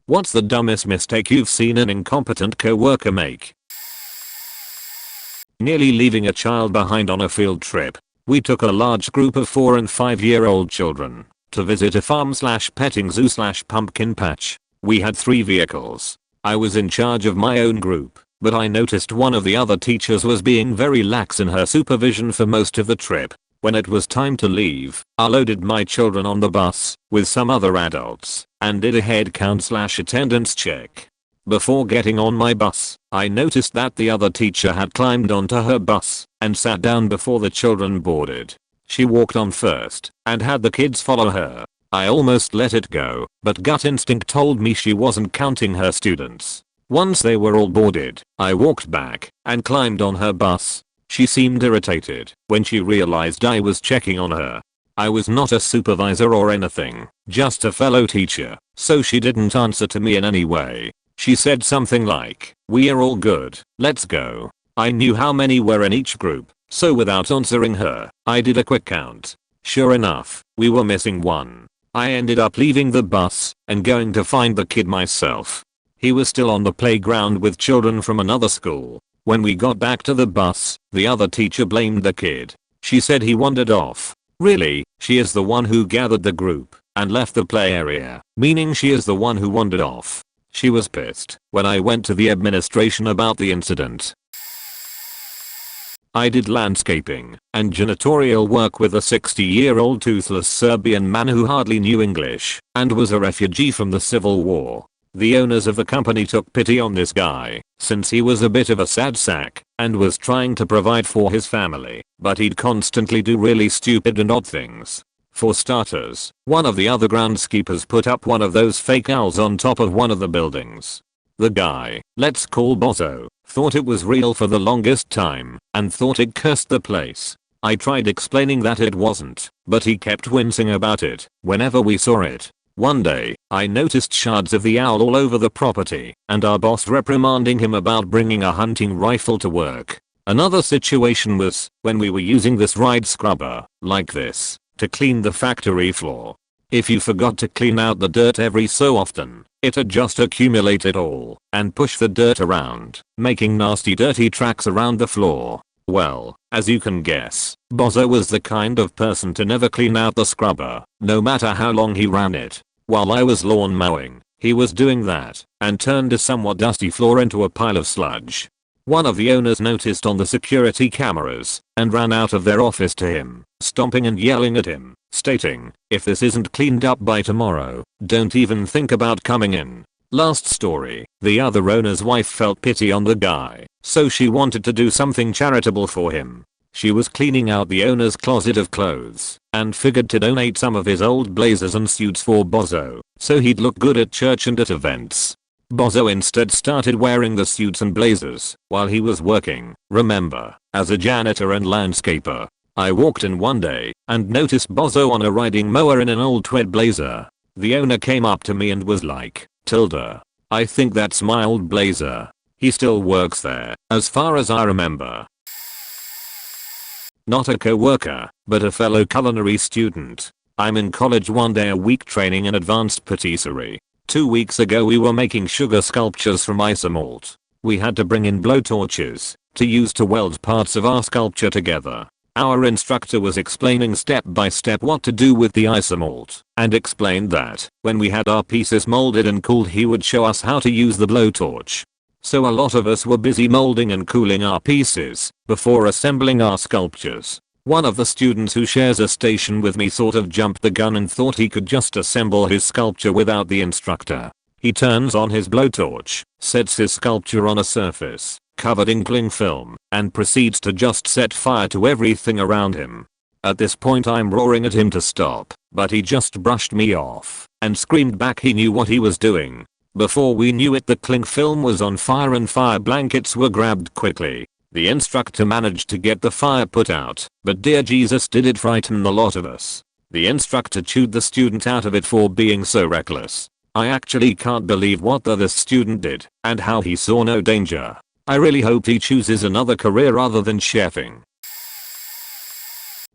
What's the dumbest mistake you've seen an incompetent coworker make? Nearly leaving a child behind on a field trip. We took a large group of 4 and 5-year-old children to visit a farm/petting zoo/pumpkin patch. We had 3 vehicles. I was in charge of my own group, but I noticed one of the other teachers was being very lax in her supervision for most of the trip. When it was time to leave, I loaded my children on the bus with some other adults and did a head count/attendance check. Before getting on my bus, I noticed that the other teacher had climbed onto her bus and sat down before the children boarded. She walked on first and had the kids follow her. I almost let it go, but gut instinct told me she wasn't counting her students. Once they were all boarded, I walked back and climbed on her bus. She seemed irritated when she realized I was checking on her. I was not a supervisor or anything, just a fellow teacher, so she didn't answer to me in any way. She said something like, "We're all good, let's go." I knew how many were in each group, so without answering her, I did a quick count. Sure enough, we were missing one. I ended up leaving the bus and going to find the kid myself. He was still on the playground with children from another school. When we got back to the bus, the other teacher blamed the kid. She said he wandered off. Really, she is the one who gathered the group and left the play area, meaning she is the one who wandered off. She was pissed when I went to the administration about the incident. I did landscaping and janitorial work with a 60-year-old toothless Serbian man who hardly knew English and was a refugee from the Civil War. The owners of the company took pity on this guy, since he was a bit of a sad sack and was trying to provide for his family, but he'd constantly do really stupid and odd things. For starters, one of the other groundskeepers put up one of those fake owls on top of one of the buildings. The guy, let's call Bozo, thought it was real for the longest time and thought it cursed the place. I tried explaining that it wasn't, but he kept wincing about it whenever we saw it. One day, I noticed shards of the owl all over the property and our boss reprimanding him about bringing a hunting rifle to work. Another situation was when we were using this ride scrubber, like this, to clean the factory floor. If you forgot to clean out the dirt every so often, it'd just accumulate it all and push the dirt around, making nasty dirty tracks around the floor. Well, as you can guess, Bozo was the kind of person to never clean out the scrubber, no matter how long he ran it. While I was lawn mowing, he was doing that and turned a somewhat dusty floor into a pile of sludge. One of the owners noticed on the security cameras and ran out of their office to him, stomping and yelling at him, stating, "If this isn't cleaned up by tomorrow, don't even think about coming in." Last story, the other owner's wife felt pity on the guy, so she wanted to do something charitable for him. She was cleaning out the owner's closet of clothes and figured to donate some of his old blazers and suits for Bozo, so he'd look good at church and at events. Bozo instead started wearing the suits and blazers while he was working, remember, as a janitor and landscaper. I walked in one day and noticed Bozo on a riding mower in an old tweed blazer. The owner came up to me and was like, "Tilda, I think that's my old blazer." He still works there, as far as I remember. Not a coworker, but a fellow culinary student. I'm in college one day a week training in advanced patisserie. 2 weeks ago we were making sugar sculptures from isomalt. We had to bring in blowtorches to use to weld parts of our sculpture together. Our instructor was explaining step by step what to do with the isomalt and explained that when we had our pieces molded and cooled he would show us how to use the blowtorch. So a lot of us were busy molding and cooling our pieces before assembling our sculptures. One of the students who shares a station with me sort of jumped the gun and thought he could just assemble his sculpture without the instructor. He turns on his blowtorch, sets his sculpture on a surface covered in cling film, and proceeds to just set fire to everything around him. At this point I'm roaring at him to stop, but he just brushed me off and screamed back he knew what he was doing. Before we knew it the cling film was on fire and fire blankets were grabbed quickly. The instructor managed to get the fire put out, but dear Jesus did it frighten the lot of us. The instructor chewed the student out of it for being so reckless. I actually can't believe what this student did and how he saw no danger. I really hope he chooses another career other than chefing.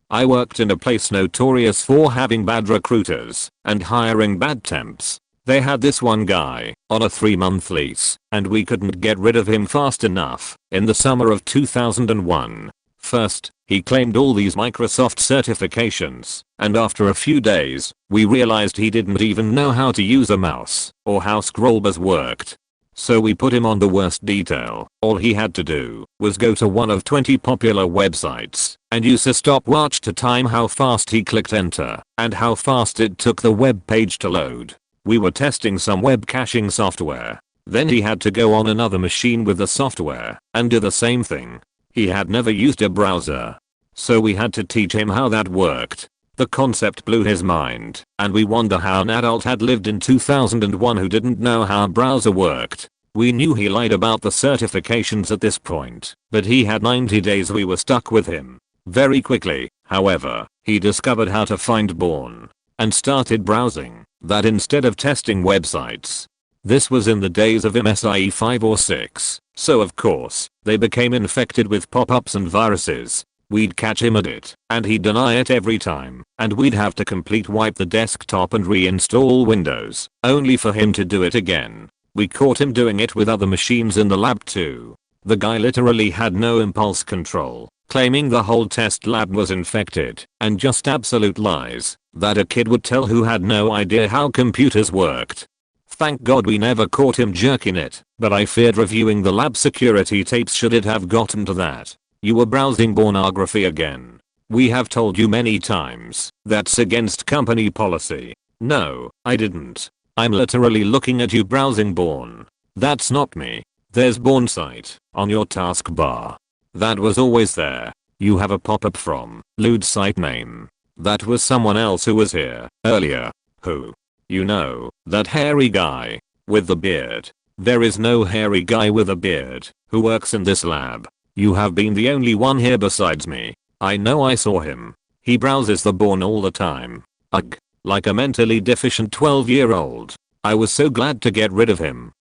I worked in a place notorious for having bad recruiters and hiring bad temps. They had this one guy on a 3-month lease, and we couldn't get rid of him fast enough. In the summer of 2001. First, he claimed all these Microsoft certifications, and after a few days, we realized he didn't even know how to use a mouse or how scroll bars worked. So we put him on the worst detail. All he had to do was go to one of 20 popular websites and use a stopwatch to time how fast he clicked enter and how fast it took the web page to load. We were testing some web caching software. Then he had to go on another machine with the software and do the same thing. He had never used a browser. So we had to teach him how that worked. The concept blew his mind, and we wonder how an adult had lived in 2001 who didn't know how a browser worked. We knew he lied about the certifications at this point, but he had 90 days. We were stuck with him. Very quickly, however, he discovered how to find porn and started browsing that instead of testing websites. This was in the days of MSIE 5 or 6, so of course, they became infected with pop-ups and viruses. We'd catch him at it, and he'd deny it every time, and we'd have to complete wipe the desktop and reinstall Windows, only for him to do it again. We caught him doing it with other machines in the lab too. The guy literally had no impulse control, claiming the whole test lab was infected, and just absolute lies that a kid would tell who had no idea how computers worked. Thank God we never caught him jerking it, but I feared reviewing the lab security tapes should it have gotten to that. You were browsing pornography again. We have told you many times, that's against company policy. No, I didn't. I'm literally looking at you browsing porn. That's not me. There's porn site on your taskbar. That was always there. You have a pop-up from lewd site name. That was someone else who was here earlier. Who? You know, that hairy guy with the beard. There is no hairy guy with a beard who works in this lab. You have been the only one here besides me. I know I saw him. He browses the porn all the time. Ugh. Like a mentally deficient 12-year-old. I was so glad to get rid of him.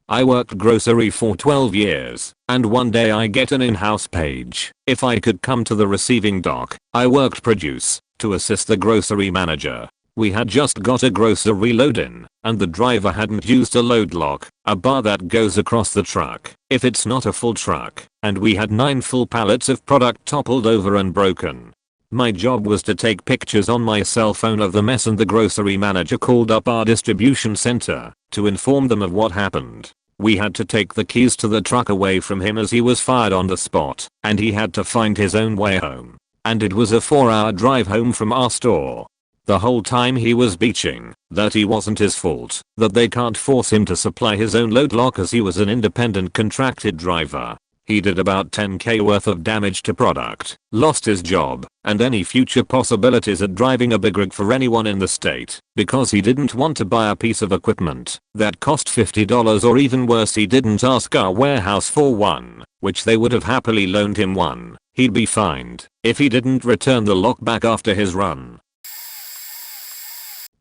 I worked grocery for 12 years, and one day I get an in-house page. If I could come to the receiving dock, I worked produce to assist the grocery manager. We had just got a grocery load in, and the driver hadn't used a load lock, a bar that goes across the truck if it's not a full truck, and we had 9 full pallets of product toppled over and broken. My job was to take pictures on my cell phone of the mess, and the grocery manager called up our distribution center to inform them of what happened. We had to take the keys to the truck away from him as he was fired on the spot, and he had to find his own way home. And it was a 4-hour drive home from our store. The whole time he was bitching that it wasn't his fault, that they can't force him to supply his own load lock as he was an independent contracted driver. He did about 10k worth of damage to product, lost his job, and any future possibilities at driving a big rig for anyone in the state, because he didn't want to buy a piece of equipment that cost $50, or even worse, he didn't ask our warehouse for one, which they would have happily loaned him one. He'd be fined if he didn't return the lock back after his run.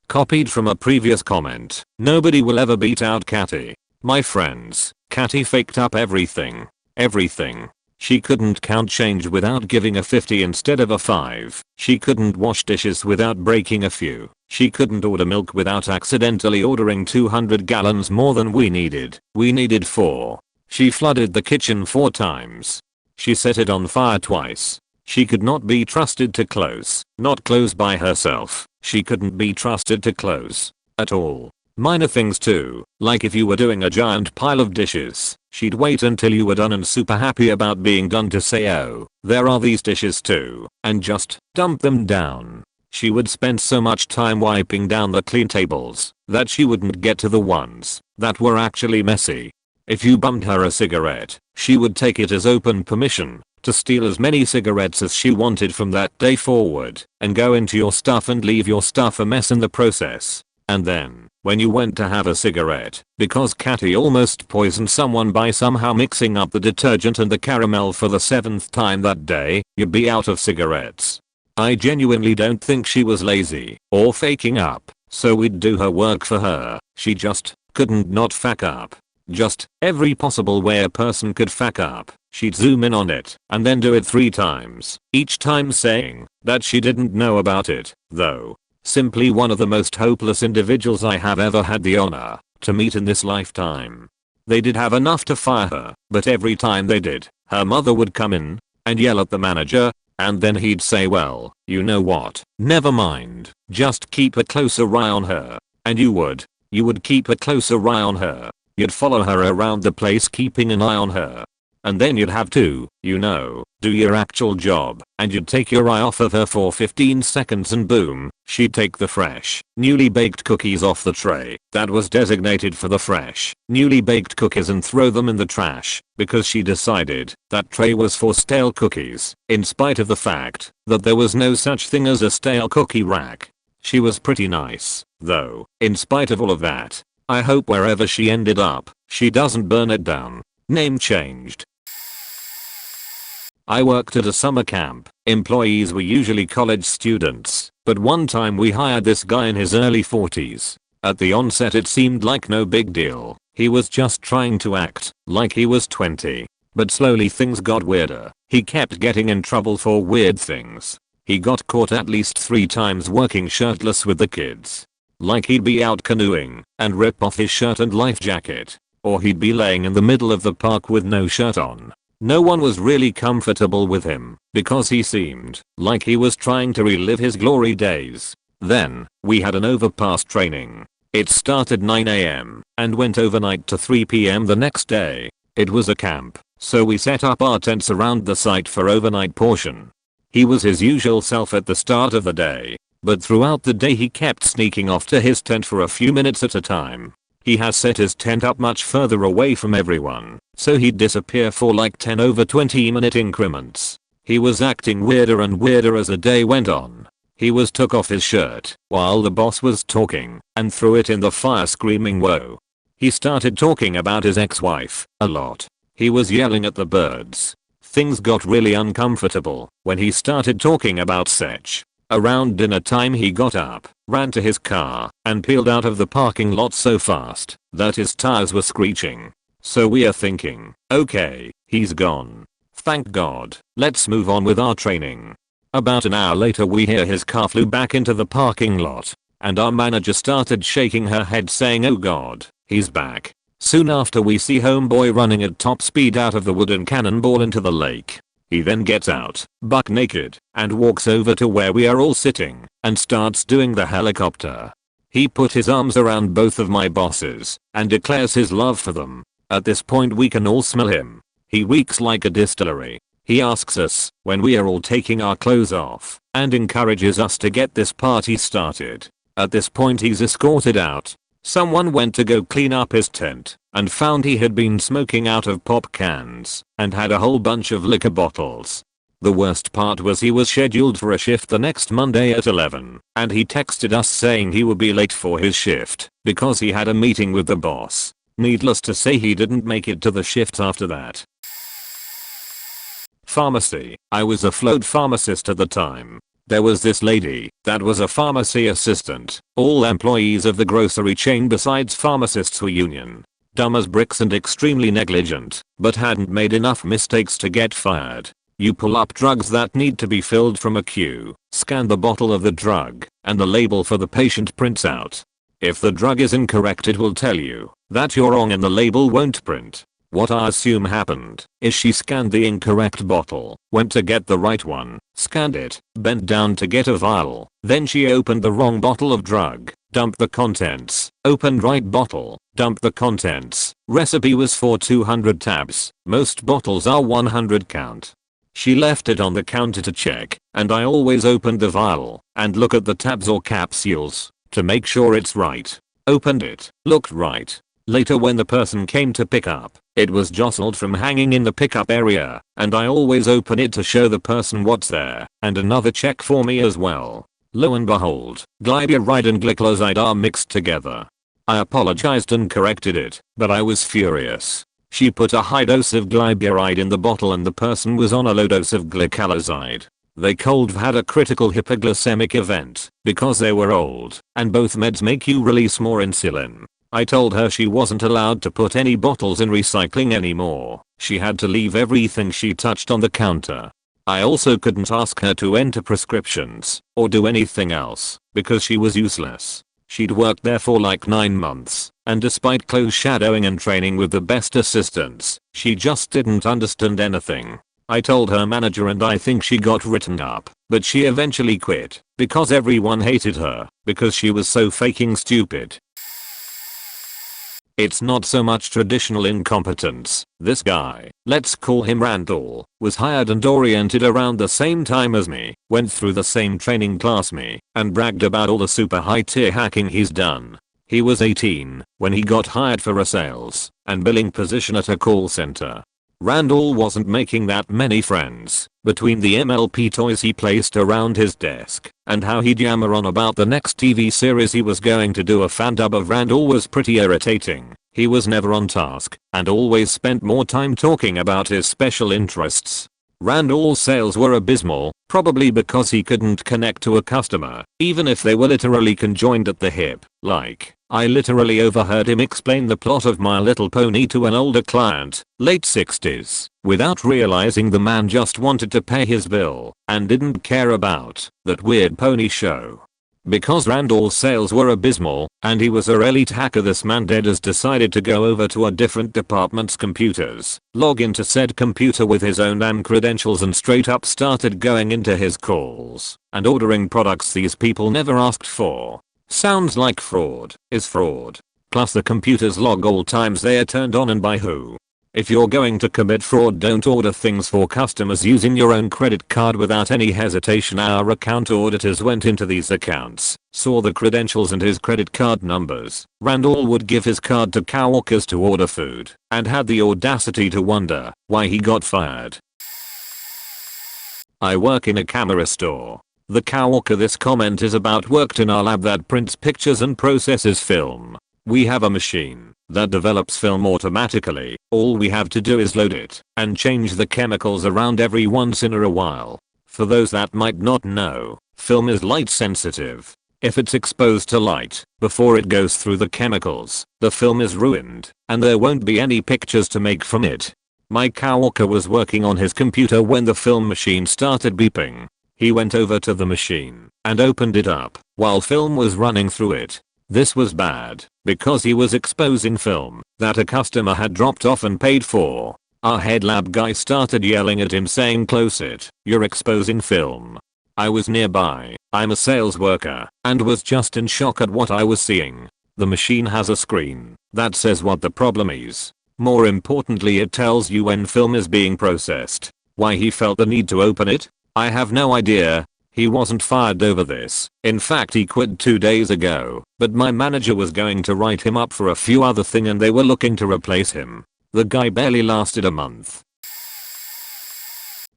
Copied from a previous comment. Nobody will ever beat out Catty. My friends, Catty faked up everything. Everything. She couldn't count change without giving a 50 instead of a 5. She couldn't wash dishes without breaking a few. She couldn't order milk without accidentally ordering 200 gallons more than we needed. We needed 4. She flooded the kitchen 4 times. She set it on fire twice. She could not be trusted to close. Not close by herself. She couldn't be trusted to close. At all. Minor things too, like if you were doing a giant pile of dishes, she'd wait until you were done and super happy about being done to say, oh, there are these dishes too, and just dump them down. She would spend so much time wiping down the clean tables that she wouldn't get to the ones that were actually messy. If you bummed her a cigarette, she would take it as open permission to steal as many cigarettes as she wanted from that day forward and go into your stuff and leave your stuff a mess in the process. And then, when you went to have a cigarette, because Catty almost poisoned someone by somehow mixing up the detergent and the caramel for the 7th time that day, you'd be out of cigarettes. I genuinely don't think she was lazy or faking up, so we'd do her work for her. She just couldn't not fuck up. Just every possible way a person could fuck up. She'd zoom in on it and then do it 3 times, each time saying that she didn't know about it, though. Simply one of the most hopeless individuals I have ever had the honor to meet in this lifetime. They did have enough to fire her, but every time they did, her mother would come in and yell at the manager, and then he'd say, well, you know what, never mind, just keep a closer eye on her. And you would keep a closer eye on her. You'd follow her around the place keeping an eye on her. And then you'd have to, do your actual job, and you'd take your eye off of her for 15 seconds and boom, she'd take the fresh, newly baked cookies off the tray that was designated for the fresh, newly baked cookies and throw them in the trash, because she decided that tray was for stale cookies, in spite of the fact that there was no such thing as a stale cookie rack. She was pretty nice, though, in spite of all of that. I hope wherever she ended up, she doesn't burn it down. Name changed. I worked at a summer camp. Employees were usually college students, but one time we hired this guy in his early 40s. At the onset it seemed like no big deal. He was just trying to act like he was 20. But slowly things got weirder. He kept getting in trouble for weird things. He got caught at least 3 times working shirtless with the kids. Like he'd be out canoeing and rip off his shirt and life jacket. Or he'd be laying in the middle of the park with no shirt on. No one was really comfortable with him because he seemed like he was trying to relive his glory days. Then, we had an overpass training. It started 9 AM and went overnight to 3 PM the next day. It was a camp, so we set up our tents around the site for overnight portion. He was his usual self at the start of the day, but throughout the day he kept sneaking off to his tent for a few minutes at a time. He has set his tent up much further away from everyone, so he'd disappear for like 10 over 20-minute increments. He was acting weirder and weirder as the day went on. He took off his shirt while the boss was talking and threw it in the fire screaming whoa. He started talking about his ex-wife a lot. He was yelling at the birds. Things got really uncomfortable when he started talking about sex. Around dinner time he got up, ran to his car, and peeled out of the parking lot so fast that his tires were screeching. So we are thinking, okay, he's gone. Thank God, let's move on with our training. About an hour later we hear his car flew back into the parking lot, and our manager started shaking her head saying oh God, he's back. Soon after we see homeboy running at top speed out of the wooden cannonball into the lake. He then gets out, buck naked, and walks over to where we are all sitting, and starts doing the helicopter. He put his arms around both of my bosses, and declares his love for them. At this point we can all smell him. He reeks like a distillery. He asks us, when we are all taking our clothes off, and encourages us to get this party started. At this point he's escorted out. Someone went to go clean up his tent and found he had been smoking out of pop cans and had a whole bunch of liquor bottles. The worst part was he was scheduled for a shift the next Monday at 11 and he texted us saying he would be late for his shift because he had a meeting with the boss. Needless to say he didn't make it to the shift after that. Pharmacy. I was a float pharmacist at the time. There was this lady that was a pharmacy assistant. All employees of the grocery chain besides pharmacists were union. Dumb as bricks and extremely negligent, but hadn't made enough mistakes to get fired. You pull up drugs that need to be filled from a queue, scan the bottle of the drug, and the label for the patient prints out. If the drug is incorrect it will tell you that you're wrong and the label won't print. What I assume happened is she scanned the incorrect bottle, went to get the right one, scanned it, bent down to get a vial, then she opened the wrong bottle of drug, dumped the contents, opened right bottle, dumped the contents. Recipe was for 200 tabs, most bottles are 100 count. She left it on the counter to check, and I always opened the vial and look at the tabs or capsules to make sure it's right. Opened it, looked right. Later when the person came to pick up, it was jostled from hanging in the pickup area, and I always open it to show the person what's there, and another check for me as well. Lo and behold, glyburide and glycoside are mixed together. I apologized and corrected it, but I was furious. She put a high dose of glyburide in the bottle and the person was on a low dose of glycoside. They could have had a critical hypoglycemic event, because they were old, and both meds make you release more insulin. I told her she wasn't allowed to put any bottles in recycling anymore. She had to leave everything she touched on the counter. I also couldn't ask her to enter prescriptions or do anything else because she was useless. She'd worked there for like 9 months, and despite close shadowing and training with the best assistants, she just didn't understand anything. I told her manager and I think she got written up, but she eventually quit because everyone hated her because she was so fucking stupid. It's not so much traditional incompetence. This guy, let's call him Randall, was hired and oriented around the same time as me, went through the same training class me, and bragged about all the super high tier hacking he's done. He was 18 when he got hired for a sales and billing position at a call center. Randall wasn't making that many friends between the MLP toys he placed around his desk and how he'd yammer on about the next TV series he was going to do. A fan dub of Randall was pretty irritating. He was never on task and always spent more time talking about his special interests. Randall's sales were abysmal, probably because he couldn't connect to a customer, even if they were literally conjoined at the hip. Like, I literally overheard him explain the plot of My Little Pony to an older client, late 60s, without realizing the man just wanted to pay his bill and didn't care about that weird pony show. Because Randall's sales were abysmal and he was a elite hacker, this man dead has decided to go over to a different department's computers, log into said computer with his own damn credentials and straight up started going into his calls and ordering products these people never asked for. Sounds like fraud is fraud. Plus the computers log all times they are turned on and by who. If you're going to commit fraud, don't order things for customers using your own credit card without any hesitation. Our account auditors went into these accounts, saw the credentials and his credit card numbers. Randall would give his card to coworkers to order food and had the audacity to wonder why he got fired. I work in a camera store. The coworker this comment is about worked in our lab that prints pictures and processes film. We have a machine that develops film automatically. All we have to do is load it and change the chemicals around every once in a while. For those that might not know, film is light sensitive. If it's exposed to light before it goes through the chemicals, the film is ruined and there won't be any pictures to make from it. My coworker was working on his computer when the film machine started beeping. He went over to the machine and opened it up while film was running through it. This was bad because he was exposing film that a customer had dropped off and paid for. Our head lab guy started yelling at him saying, "Close it, you're exposing film." I was nearby, I'm a sales worker, and was just in shock at what I was seeing. The machine has a screen that says what the problem is. More importantly, it tells you when film is being processed. Why he felt the need to open it? I have no idea. He wasn't fired over this. In fact, he quit 2 days ago, but my manager was going to write him up for a few other things and they were looking to replace him. The guy barely lasted a month.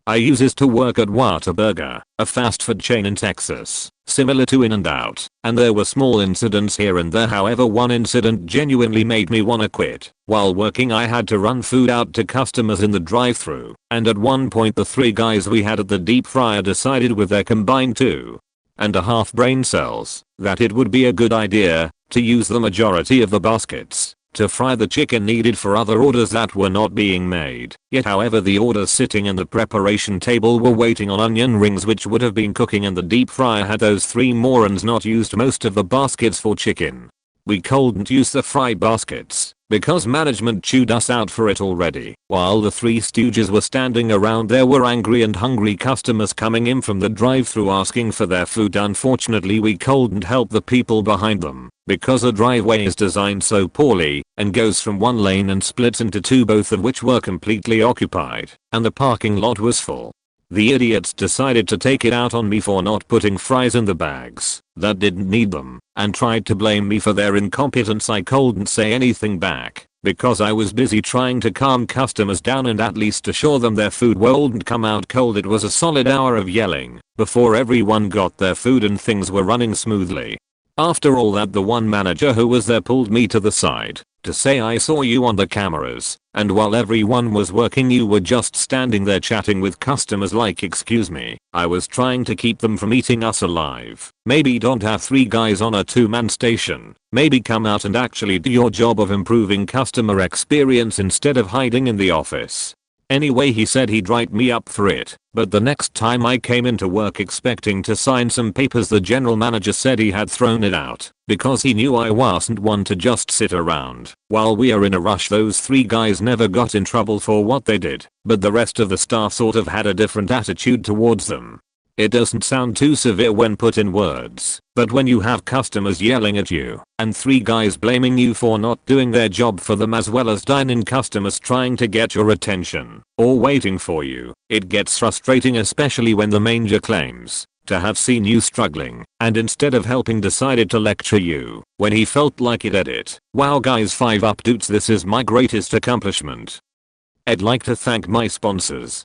I used to work at Whataburger, a fast food chain in Texas, similar to In-N-Out, and there were small incidents here and there. However, one incident genuinely made me wanna quit. While working, I had to run food out to customers in the drive-thru, and at one point the 3 guys we had at the deep fryer decided with their combined 2.5 brain cells that it would be a good idea to use the majority of the baskets to fry the chicken needed for other orders that were not being made. Yet however, the orders sitting in the preparation table were waiting on onion rings which would have been cooking in the deep fryer had those 3 morons not used most of the baskets for chicken. We couldn't use the fry baskets because management chewed us out for it already. While the 3 stooges were standing around, there were angry and hungry customers coming in from the drive-thru asking for their food. Unfortunately, we couldn't help the people behind them because the driveway is designed so poorly and goes from one lane and splits into 2, both of which were completely occupied, and the parking lot was full. The idiots decided to take it out on me for not putting fries in the bags that didn't need them and tried to blame me for their incompetence. I couldn't say anything back because I was busy trying to calm customers down and at least assure them their food wouldn't come out cold. It was a solid hour of yelling before everyone got their food and things were running smoothly. After all that, the one manager who was there pulled me to the side to say, "I saw you on the cameras, and while everyone was working you were just standing there chatting with customers." Like, excuse me, I was trying to keep them from eating us alive. Maybe don't have 3 guys on a 2-man station. Maybe come out and actually do your job of improving customer experience instead of hiding in the office. Anyway, he said he'd write me up for it, but the next time I came into work expecting to sign some papers, the general manager said he had thrown it out because he knew I wasn't one to just sit around. While we are in a rush, those 3 guys never got in trouble for what they did, but the rest of the staff sort of had a different attitude towards them. It doesn't sound too severe when put in words, but when you have customers yelling at you and 3 guys blaming you for not doing their job for them, as well as dine-in customers trying to get your attention or waiting for you, it gets frustrating, especially when the manager claims to have seen you struggling and instead of helping decided to lecture you when he felt like it. Wow guys, 5 updoots, this is my greatest accomplishment. I'd like to thank my sponsors.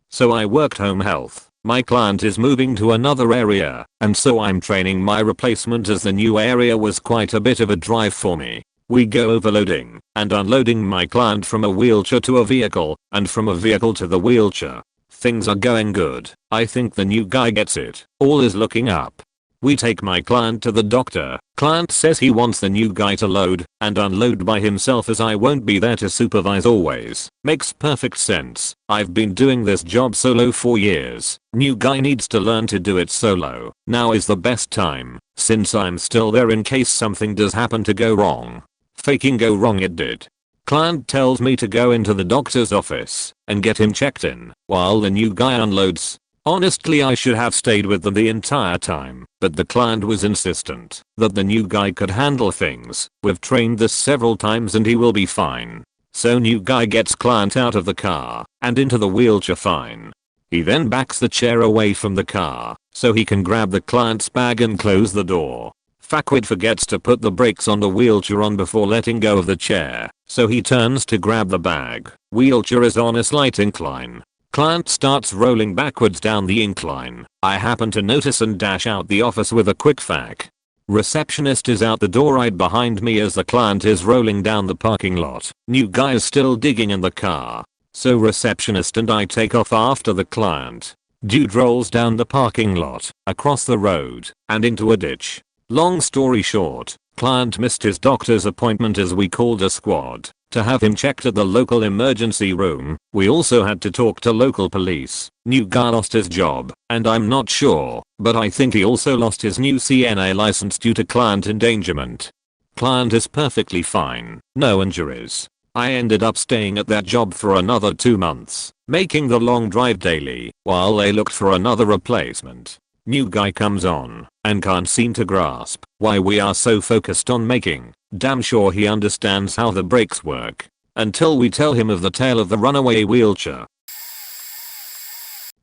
So I worked home health. My client is moving to another area, and so I'm training my replacement, as the new area was quite a bit of a drive for me. We go overloading and unloading my client from a wheelchair to a vehicle, and from a vehicle to the wheelchair. Things are going good. I think the new guy gets it. All is looking up. We take my client to the doctor. Client says he wants the new guy to load and unload by himself, as I won't be there to supervise always. Makes perfect sense. I've been doing this job solo for years. New guy needs to learn to do it solo. Now is the best time, since I'm still there in case something does happen to go wrong. Faking go wrong, it did. Client tells me to go into the doctor's office and get him checked in while the new guy unloads. Honestly, I should have stayed with them the entire time, but the client was insistent that the new guy could handle things. We've trained this several times and he will be fine. So new guy gets client out of the car and into the wheelchair fine. He then backs the chair away from the car so he can grab the client's bag and close the door. Fuckwit forgets to put the brakes on the wheelchair on before letting go of the chair, so he turns to grab the bag. Wheelchair is on a slight incline. Client starts rolling backwards down the incline. I happen to notice and dash out the office with a quick fac. Receptionist is out the door right behind me as the client is rolling down the parking lot. New guy is still digging in the car, so receptionist and I take off after the client. Dude rolls down the parking lot, across the road, and into a ditch. Long story short, client missed his doctor's appointment as we called a squad to have him checked at the local emergency room. We also had to talk to local police. New guy lost his job, and I'm not sure, but I think he also lost his new CNA license due to client endangerment. Client is perfectly fine, no injuries. I ended up staying at that job for another 2 months, making the long drive daily while they looked for another replacement. New guy comes on and can't seem to grasp why we are so focused on making damn sure he understands how the brakes work until we tell him of the tale of the runaway wheelchair.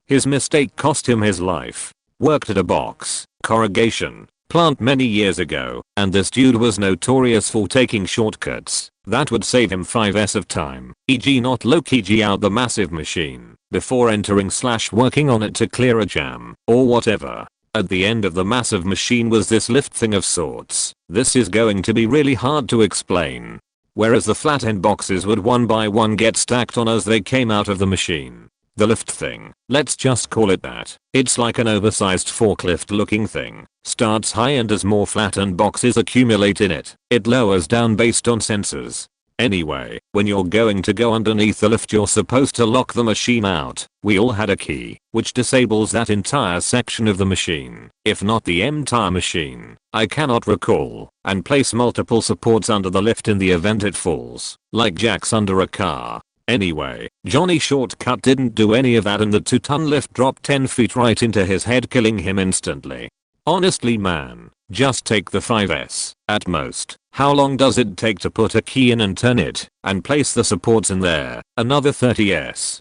His mistake cost him his life. Worked at a box corrugation plant many years ago, and this dude was notorious for taking shortcuts that would save him 5s of time, e.g. not low-key out the massive machine before entering / working on it to clear a jam or whatever. At the end of the massive machine was this lift thing of sorts. This is going to be really hard to explain. Whereas the flat end boxes would one by one get stacked on as they came out of the machine. The lift thing, let's just call it that. It's like an oversized forklift looking thing. Starts high, and as more flattened boxes accumulate in it, it lowers down based on sensors. Anyway, when you're going to go underneath the lift, you're supposed to lock the machine out. We all had a key, which disables that entire section of the machine, if not the entire machine. I cannot recall, and place multiple supports under the lift in the event it falls, like jacks under a car. Anyway, Johnny Shortcut didn't do any of that, and the 2-ton lift dropped 10 feet right into his head, killing him instantly. Honestly man, just take the 5s, at most. How long does it take to put a key in and turn it, and place the supports in there? Another 30s.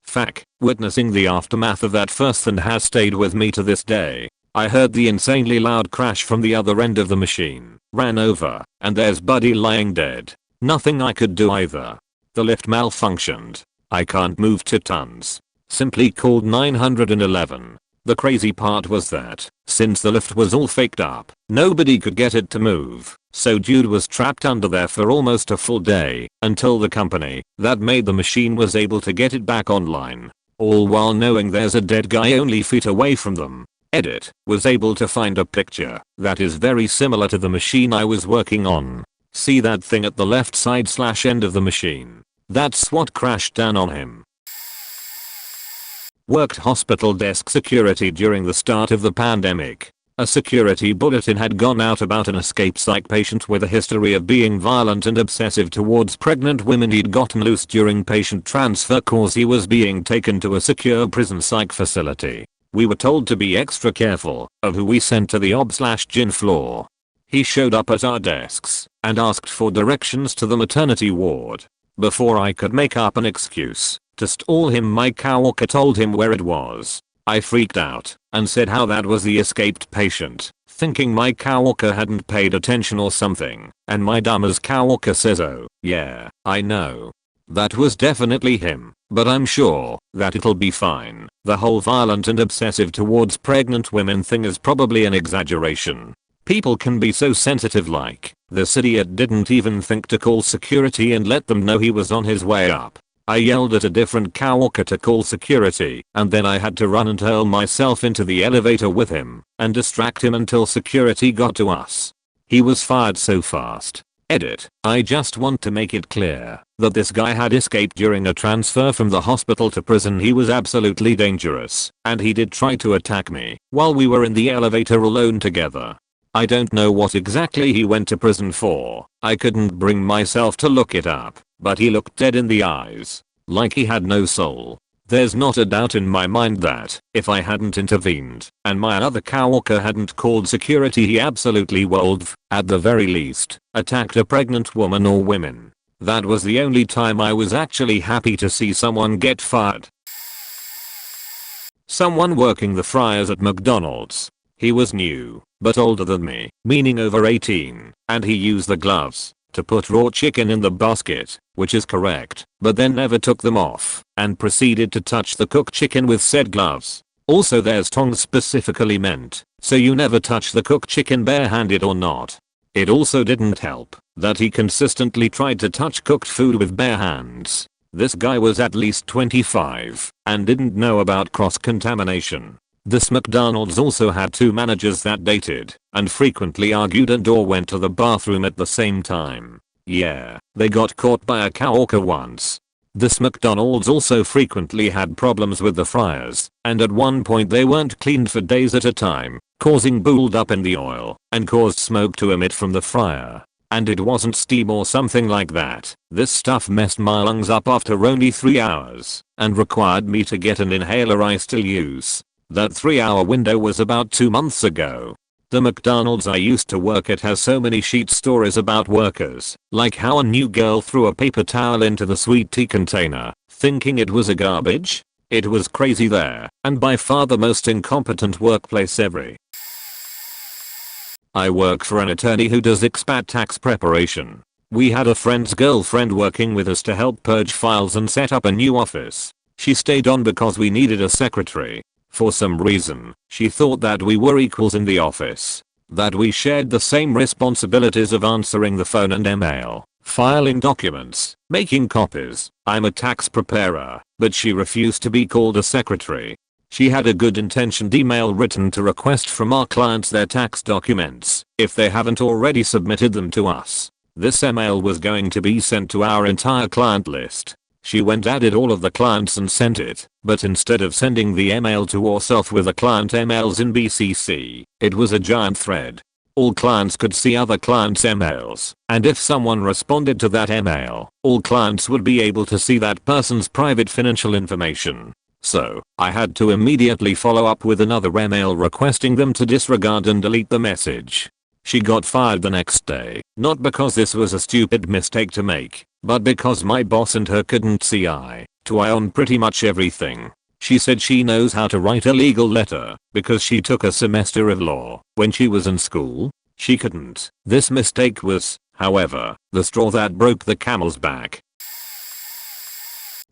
Fact, witnessing the aftermath of that first and has stayed with me to this day. I heard the insanely loud crash from the other end of the machine, ran over, and there's Buddy lying dead. Nothing I could do either. The lift malfunctioned. I can't move 2 tons. Simply called 911. The crazy part was that, since the lift was all faked up, nobody could get it to move, so dude was trapped under there for almost a full day, until the company that made the machine was able to get it back online. All while knowing there's a dead guy only feet away from them. Edit, was able to find a picture that is very similar to the machine I was working on. See that thing at the left side / end of the machine? That's what crashed down on him. Worked hospital desk security during the start of the pandemic. A security bulletin had gone out about an escaped psych patient with a history of being violent and obsessive towards pregnant women. He'd gotten loose during patient transfer cause he was being taken to a secure prison psych facility. We were told to be extra careful of who we sent to the ob/gyn floor. He showed up at our desks and asked for directions to the maternity ward. Before I could make up an excuse to stall him, my coworker told him where it was. I freaked out and said how that was the escaped patient, thinking my coworker hadn't paid attention or something, and my dumbass coworker says, "Oh, yeah, I know. That was definitely him, but I'm sure that it'll be fine. The whole violent and obsessive towards pregnant women thing is probably an exaggeration. People can be so sensitive, like, this idiot didn't even think to call security and let them know he was on his way up." I yelled at a different coworker to call security, and then I had to run and hurl myself into the elevator with him and distract him until security got to us. He was fired so fast. Edit. I just want to make it clear that this guy had escaped during a transfer from the hospital to prison. He was absolutely dangerous, and he did try to attack me while we were in the elevator alone together. I don't know what exactly he went to prison for. I couldn't bring myself to look it up, but he looked dead in the eyes, like he had no soul. There's not a doubt in my mind that if I hadn't intervened and my other coworker hadn't called security, he absolutely would have, at the very least, attacked a pregnant woman or women. That was the only time I was actually happy to see someone get fired. Someone working the fryers at McDonald's. He was new, but older than me, meaning over 18, and he used the gloves to put raw chicken in the basket, which is correct, but then never took them off and proceeded to touch the cooked chicken with said gloves. Also, there's tongs specifically meant, so you never touch the cooked chicken barehanded or not. It also didn't help that he consistently tried to touch cooked food with bare hands. This guy was at least 25 and didn't know about cross-contamination. This McDonald's also had two managers that dated and frequently argued and or went to the bathroom at the same time. Yeah, they got caught by a coworker once. This McDonald's also frequently had problems with the fryers, and at one point they weren't cleaned for days at a time, causing buildup in the oil and caused smoke to emit from the fryer. And it wasn't steam or something like that. This stuff messed my lungs up after only 3 hours and required me to get an inhaler I still use. That 3-hour window was about 2 months ago. The McDonald's I used to work at has so many sheet stories about workers, like how a new girl threw a paper towel into the sweet tea container, thinking it was a garbage. It was crazy there, and by far the most incompetent workplace ever. I work for an attorney who does expat tax preparation. We had a friend's girlfriend working with us to help purge files and set up a new office. She stayed on because we needed a secretary. For some reason, she thought that we were equals in the office, that we shared the same responsibilities of answering the phone and email, filing documents, making copies. I'm a tax preparer, but she refused to be called a secretary. She had a good intentioned email written to request from our clients their tax documents if they haven't already submitted them to us. This email was going to be sent to our entire client list. She went added all of the clients and sent it, but instead of sending the email to herself with the client emails in BCC, it was a giant thread. All clients could see other clients' emails, and if someone responded to that email, all clients would be able to see that person's private financial information. So, I had to immediately follow up with another email requesting them to disregard and delete the message. She got fired the next day, not because this was a stupid mistake to make, but because my boss and her couldn't see eye to eye on pretty much everything. She said she knows how to write a legal letter because she took a semester of law when she was in school. She couldn't. This mistake was, however, the straw that broke the camel's back.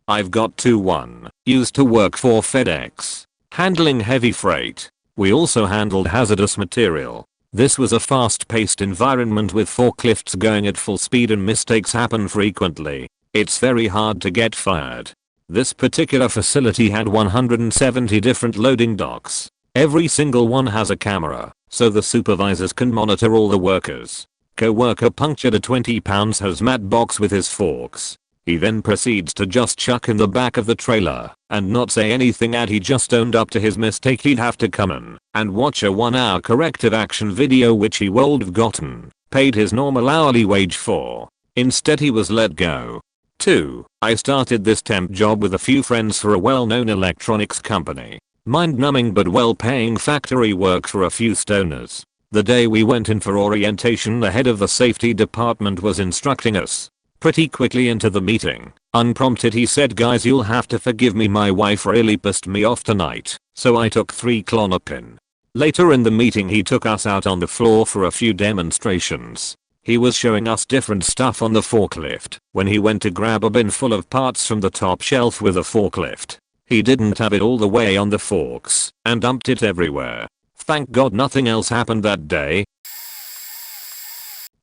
I've got 1. Used to work for FedEx, handling heavy freight. We also handled hazardous material. This was a fast-paced environment with forklifts going at full speed and mistakes happen frequently. It's very hard to get fired. This particular facility had 170 different loading docks. Every single one has a camera, so the supervisors can monitor all the workers. Coworker punctured a 20-pound hazmat box with his forks. He then proceeds to just chuck in the back of the trailer and not say anything, and he just owned up to his mistake. He'd have to come in and watch a 1-hour corrective action video which he would have gotten paid his normal hourly wage for. Instead he was let go. 2. I started this temp job with a few friends for a well-known electronics company. Mind-numbing but well-paying factory work for a few stoners. The day we went in for orientation, the head of the safety department was instructing us pretty quickly into the meeting. Unprompted he said, "Guys, you'll have to forgive me, my wife really pissed me off tonight." So I took 3 Klonopin. Later in the meeting he took us out on the floor for a few demonstrations. He was showing us different stuff on the forklift. When he went to grab a bin full of parts from the top shelf with a forklift, he didn't have it all the way on the forks and dumped it everywhere. Thank God nothing else happened that day.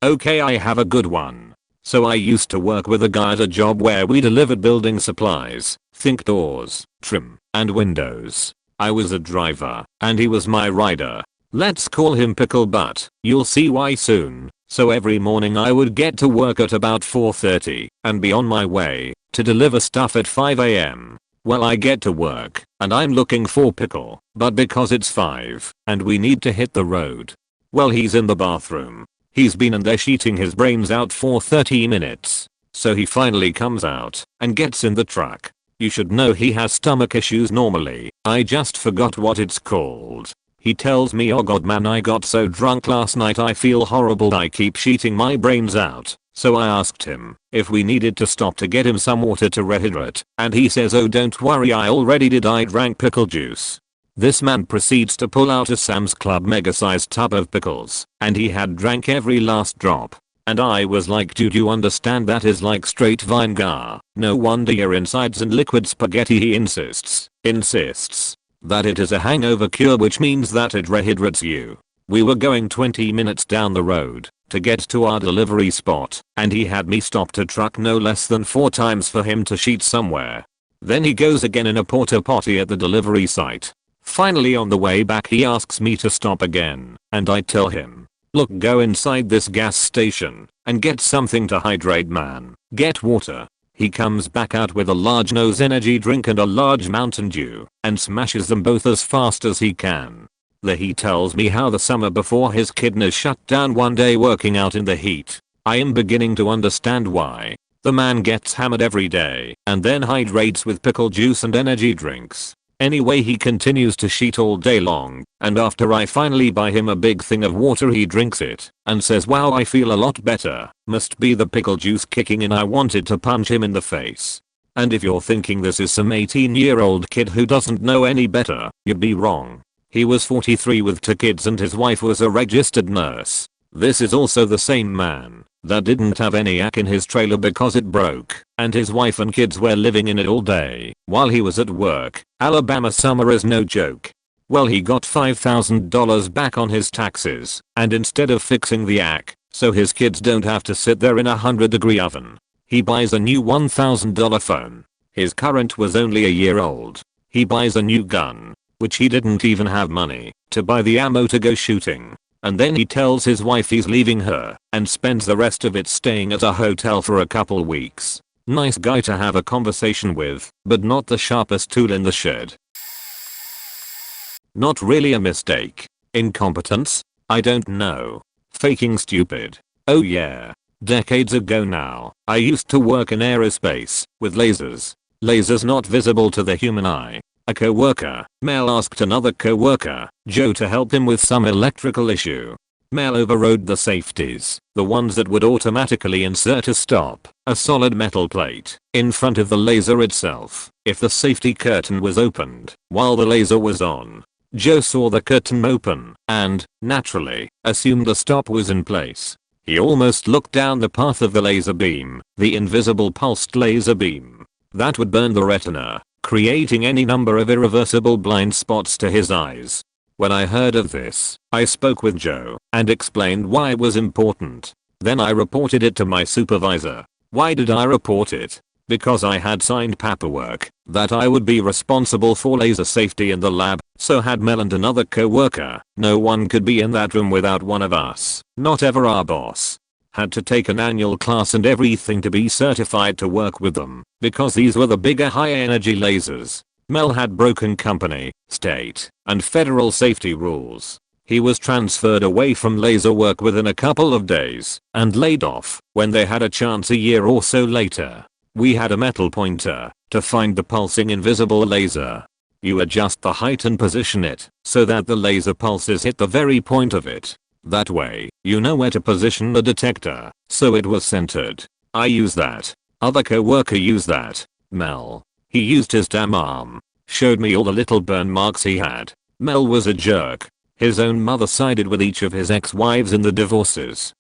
Okay, I have a good one. So I used to work with a guy at a job where we delivered building supplies. Think doors, trim, and windows. I was a driver, and he was my rider. Let's call him Pickle Butt. You'll see why soon. So every morning I would get to work at about 4:30 and be on my way to deliver stuff at 5 AM. Well, I get to work and I'm looking for Pickle, but because it's 5 and we need to hit the road, well, he's in the bathroom. He's been in there sheeting his brains out for 30 minutes. So he finally comes out and gets in the truck. You should know he has stomach issues normally. I just forgot what it's called. He tells me, "Oh God man, I got so drunk last night I feel horrible. I keep sheeting my brains out." So I asked him if we needed to stop to get him some water to rehydrate, and he says, "Oh don't worry, I already did. I drank pickle juice." This man proceeds to pull out a Sam's Club mega-sized tub of pickles, and he had drank every last drop. And I was like, "Dude, you understand that is like straight vinegar. No wonder your insides and liquid spaghetti." He insists that it is a hangover cure, which means that it rehydrates you. We were going 20 minutes down the road to get to our delivery spot, and he had me stop the truck no less than 4 times for him to sheet somewhere. Then he goes again in a porta potty at the delivery site. Finally on the way back he asks me to stop again, and I tell him, "Look, go inside this gas station and get something to hydrate, man. Get water." He comes back out with a large Nose energy drink and a large Mountain Dew and smashes them both as fast as he can. Then he tells me how the summer before his kidneys shut down one day working out in the heat. I am beginning to understand why. The man gets hammered every day and then hydrates with pickle juice and energy drinks. Anyway, he continues to sheet all day long, and after I finally buy him a big thing of water he drinks it and says, "Wow, I feel a lot better." Must be the pickle juice kicking in. I wanted to punch him in the face. And if you're thinking this is some 18-year-old kid who doesn't know any better, you'd be wrong. He was 43 with 2 kids and his wife was a registered nurse. This is also the same man that didn't have any yak in his trailer because it broke, and his wife and kids were living in it all day while he was at work. Alabama summer is no joke. Well, he got $5,000 back on his taxes, and instead of fixing the yak so his kids don't have to sit there in a 100-degree oven, he buys a new $1,000 phone. His current was only a year old. He buys a new gun, which he didn't even have money to buy the ammo to go shooting. And then he tells his wife he's leaving her and spends the rest of it staying at a hotel for a couple weeks. Nice guy to have a conversation with, but not the sharpest tool in the shed. Not really a mistake. Incompetence? I don't know. Faking stupid. Oh yeah. Decades ago now, I used to work in aerospace with lasers. Lasers not visible to the human eye. A coworker, Mel, asked another coworker, Joe, to help him with some electrical issue. Mel overrode the safeties, the ones that would automatically insert a stop, a solid metal plate, in front of the laser itself, if the safety curtain was opened while the laser was on. Joe saw the curtain open and, naturally, assumed the stop was in place. He almost looked down the path of the laser beam, the invisible pulsed laser beam that would burn the retina, creating any number of irreversible blind spots to his eyes. When I heard of this, I spoke with Joe and explained why it was important. Then I reported it to my supervisor. Why did I report it? Because I had signed paperwork that I would be responsible for laser safety in the lab. So had Mel and another coworker. No one could be in that room without one of us, not ever our boss. Had to take an annual class and everything to be certified to work with them, because these were the bigger high energy lasers. Mel had broken company, state, and federal safety rules. He was transferred away from laser work within a couple of days and laid off when they had a chance a year or so later. We had a metal pointer to find the pulsing invisible laser. You adjust the height and position it so that the laser pulses hit the very point of it. That way, you know where to position the detector, so it was centered. I use that. Other coworker used that. Mel. He used his damn arm. Showed me all the little burn marks he had. Mel was a jerk. His own mother sided with each of his ex-wives in the divorces.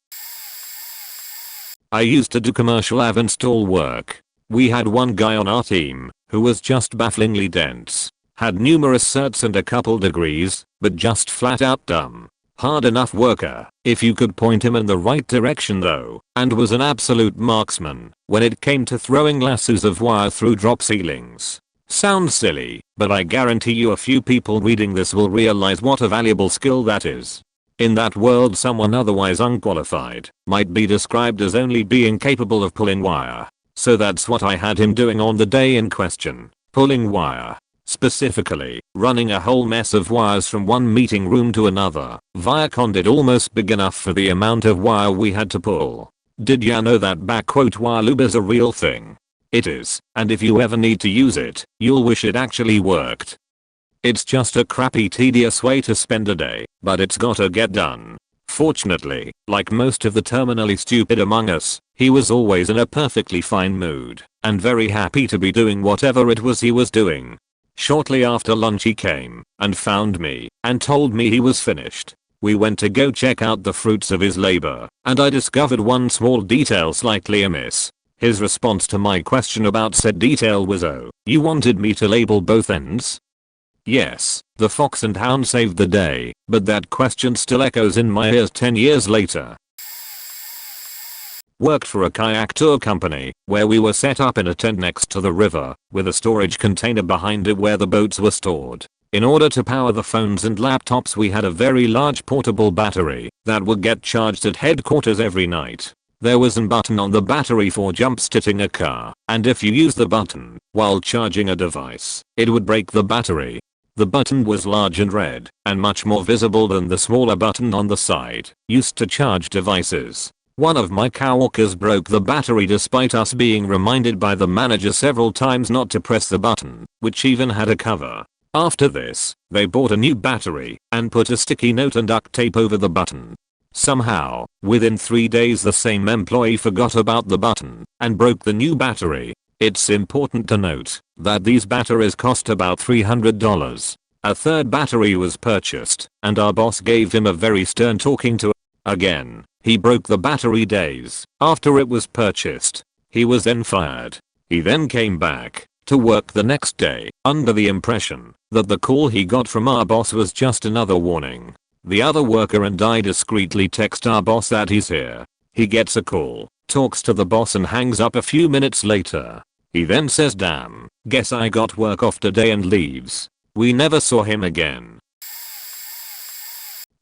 I used to do commercial AV install work. We had one guy on our team who was just bafflingly dense. Had numerous certs and a couple degrees, but just flat out dumb. Hard enough worker if you could point him in the right direction though, and was an absolute marksman when it came to throwing lassos of wire through drop ceilings. Sounds silly, but I guarantee you a few people reading this will realize what a valuable skill that is. In that world, someone otherwise unqualified might be described as only being capable of pulling wire. So that's what I had him doing on the day in question, pulling wire. Specifically, running a whole mess of wires from one meeting room to another via conduit almost big enough for the amount of wire we had to pull. Did ya know that backquote wire lube is a real thing? It is, and if you ever need to use it, you'll wish it actually worked. It's just a crappy tedious way to spend a day, but it's gotta get done. Fortunately, like most of the terminally stupid among us, he was always in a perfectly fine mood and very happy to be doing whatever it was he was doing. Shortly after lunch he came and found me and told me he was finished. We went to go check out the fruits of his labor, and I discovered one small detail slightly amiss. His response to my question about said detail was, "Oh, you wanted me to label both ends?" Yes, the fox and hound saved the day, but that question still echoes in my ears 10 years later. Worked for a kayak tour company where we were set up in a tent next to the river with a storage container behind it where the boats were stored. In order to power the phones and laptops, we had a very large portable battery that would get charged at headquarters every night. There was a button on the battery for jump starting a car, and if you used the button while charging a device, it would break the battery. The button was large and red, and much more visible than the smaller button on the side, used to charge devices. One of my coworkers broke the battery despite us being reminded by the manager several times not to press the button, which even had a cover. After this, they bought a new battery and put a sticky note and duct tape over the button. Somehow, within 3 days the same employee forgot about the button and broke the new battery. It's important to note that these batteries cost about $300. A third battery was purchased, and our boss gave him a very stern talking to. Again, he broke the battery days after it was purchased. He was then fired. He then came back to work the next day under the impression that the call he got from our boss was just another warning. The other worker and I discreetly text our boss that he's here. He gets a call, talks to the boss and hangs up a few minutes later. He then says, "Damn, guess I got work off today," and leaves. We never saw him again.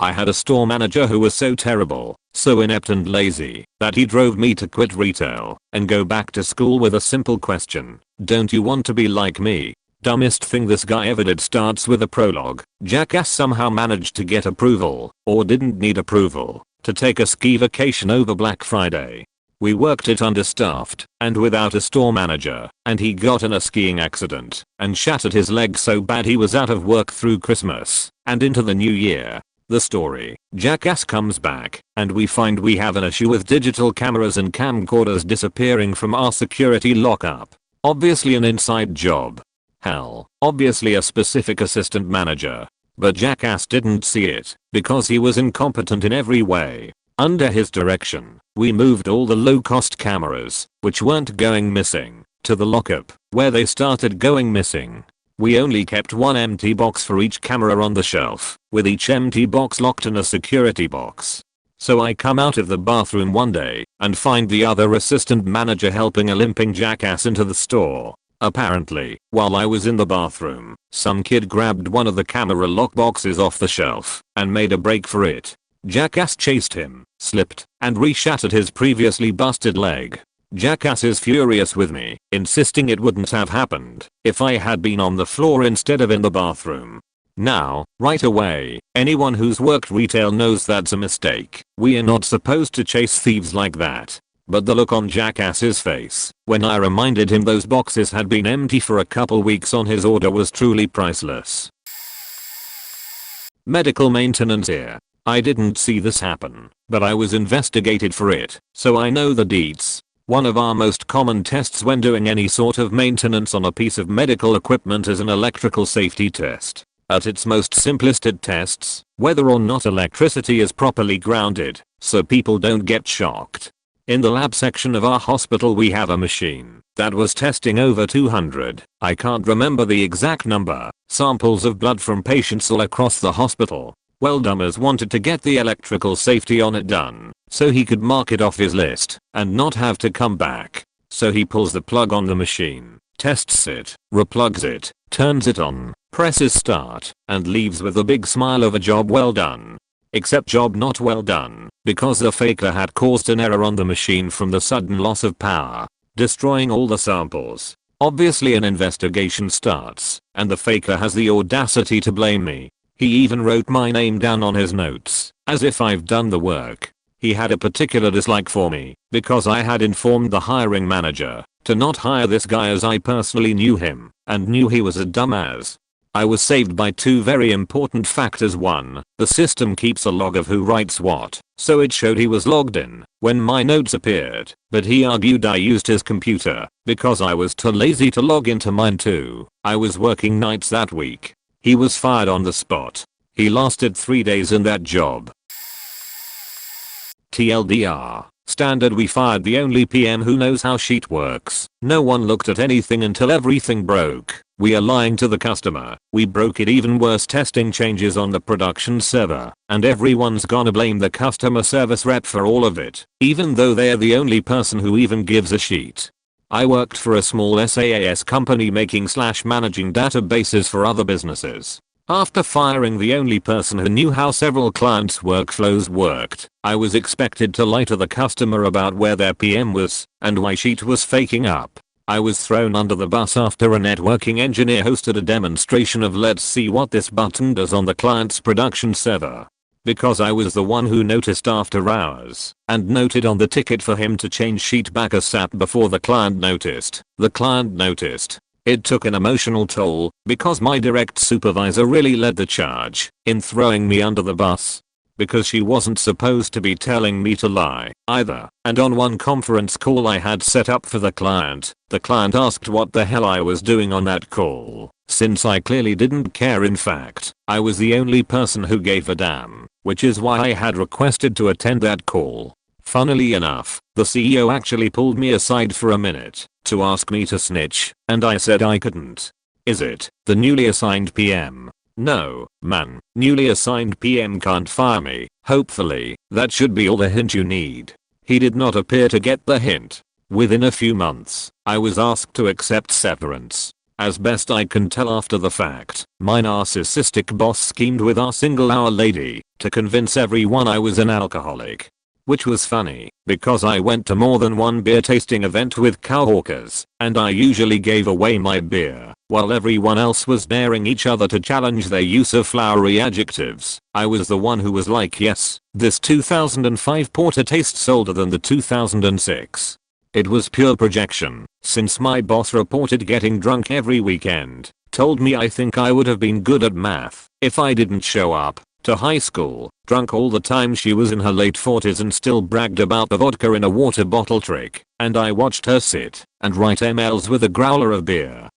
I had a store manager who was so terrible, so inept and lazy, that he drove me to quit retail and go back to school with a simple question: "Don't you want to be like me?" Dumbest thing this guy ever did starts with a prologue. Jackass somehow managed to get approval, or didn't need approval, to take a ski vacation over Black Friday. We worked it understaffed and without a store manager, and he got in a skiing accident and shattered his leg so bad he was out of work through Christmas and into the new year. The story: Jackass comes back and we find we have an issue with digital cameras and camcorders disappearing from our security lockup. Obviously an inside job. Hell, obviously a specific assistant manager. But Jackass didn't see it because he was incompetent in every way. Under his direction, we moved all the low-cost cameras, which weren't going missing, to the lockup, where they started going missing. We only kept one empty box for each camera on the shelf, with each empty box locked in a security box. So I come out of the bathroom one day and find the other assistant manager helping a limping Jackass into the store. Apparently, while I was in the bathroom, some kid grabbed one of the camera lock boxes off the shelf and made a break for it. Jackass chased him, slipped, and re-shattered his previously busted leg. Jackass is furious with me, insisting it wouldn't have happened if I had been on the floor instead of in the bathroom. Now, right away, anyone who's worked retail knows that's a mistake. We are not supposed to chase thieves like that. But the look on Jackass's face when I reminded him those boxes had been empty for a couple weeks on his order was truly priceless. Medical maintenance here. I didn't see this happen, but I was investigated for it, so I know the deets. One of our most common tests when doing any sort of maintenance on a piece of medical equipment is an electrical safety test. At its most simplest it tests whether or not electricity is properly grounded, so people don't get shocked. In the lab section of our hospital we have a machine that was testing over 200, I can't remember the exact number, samples of blood from patients all across the hospital. Well, Dummers wanted to get the electrical safety on it done, so he could mark it off his list and not have to come back. So he pulls the plug on the machine, tests it, replugs it, turns it on, presses start, and leaves with a big smile of a job well done. Except job not well done, because the faker had caused an error on the machine from the sudden loss of power, destroying all the samples. Obviously an investigation starts, and the faker has the audacity to blame me. He even wrote my name down on his notes, as if I've done the work. He had a particular dislike for me, because I had informed the hiring manager to not hire this guy as I personally knew him, and knew he was a dumbass. I was saved by two very important factors. One, the system keeps a log of who writes what, so it showed he was logged in when my notes appeared, but he argued I used his computer, because I was too lazy to log into mine too. I was working nights that week. He was fired on the spot. He lasted 3 days in that job. TLDR. Standard: we fired the only PM who knows how sheet works. No one looked at anything until everything broke. We are lying to the customer. We broke it. Even worse, testing changes on the production server, and everyone's gonna blame the customer service rep for all of it, even though they're the only person who even gives a sheet. I worked for a small SaaS company making/managing databases for other businesses. After firing the only person who knew how several clients' workflows worked, I was expected to lie to the customer about where their PM was and why sheet was faking up. I was thrown under the bus after a networking engineer hosted a demonstration of "let's see what this button does" on the client's production server. Because I was the one who noticed after hours and noted on the ticket for him to change sheet back ASAP before the client noticed. It took an emotional toll because my direct supervisor really led the charge in throwing me under the bus. Because she wasn't supposed to be telling me to lie either, and on one conference call I had set up for the client asked what the hell I was doing on that call, since I clearly didn't care. In fact, I was the only person who gave a damn, which is why I had requested to attend that call. Funnily enough, the CEO actually pulled me aside for a minute to ask me to snitch, and I said I couldn't. Is it the newly assigned PM? No, man, newly assigned PM can't fire me. Hopefully, that should be all the hint you need. He did not appear to get the hint. Within a few months, I was asked to accept severance. As best I can tell after the fact, my narcissistic boss schemed with our single-hour lady to convince everyone I was an alcoholic. Which was funny, because I went to more than one beer tasting event with Coworkers, and I usually gave away my beer, while everyone else was daring each other to challenge their use of flowery adjectives. I was the one who was like, yes, this 2005 porter tastes older than the 2006. It was pure projection, since my boss reported getting drunk every weekend, told me I think I would have been good at math if I didn't show up to high school, drunk all the time. She was in her late 40s and still bragged about the vodka in a water bottle trick, and I watched her sit and write emails with a growler of beer.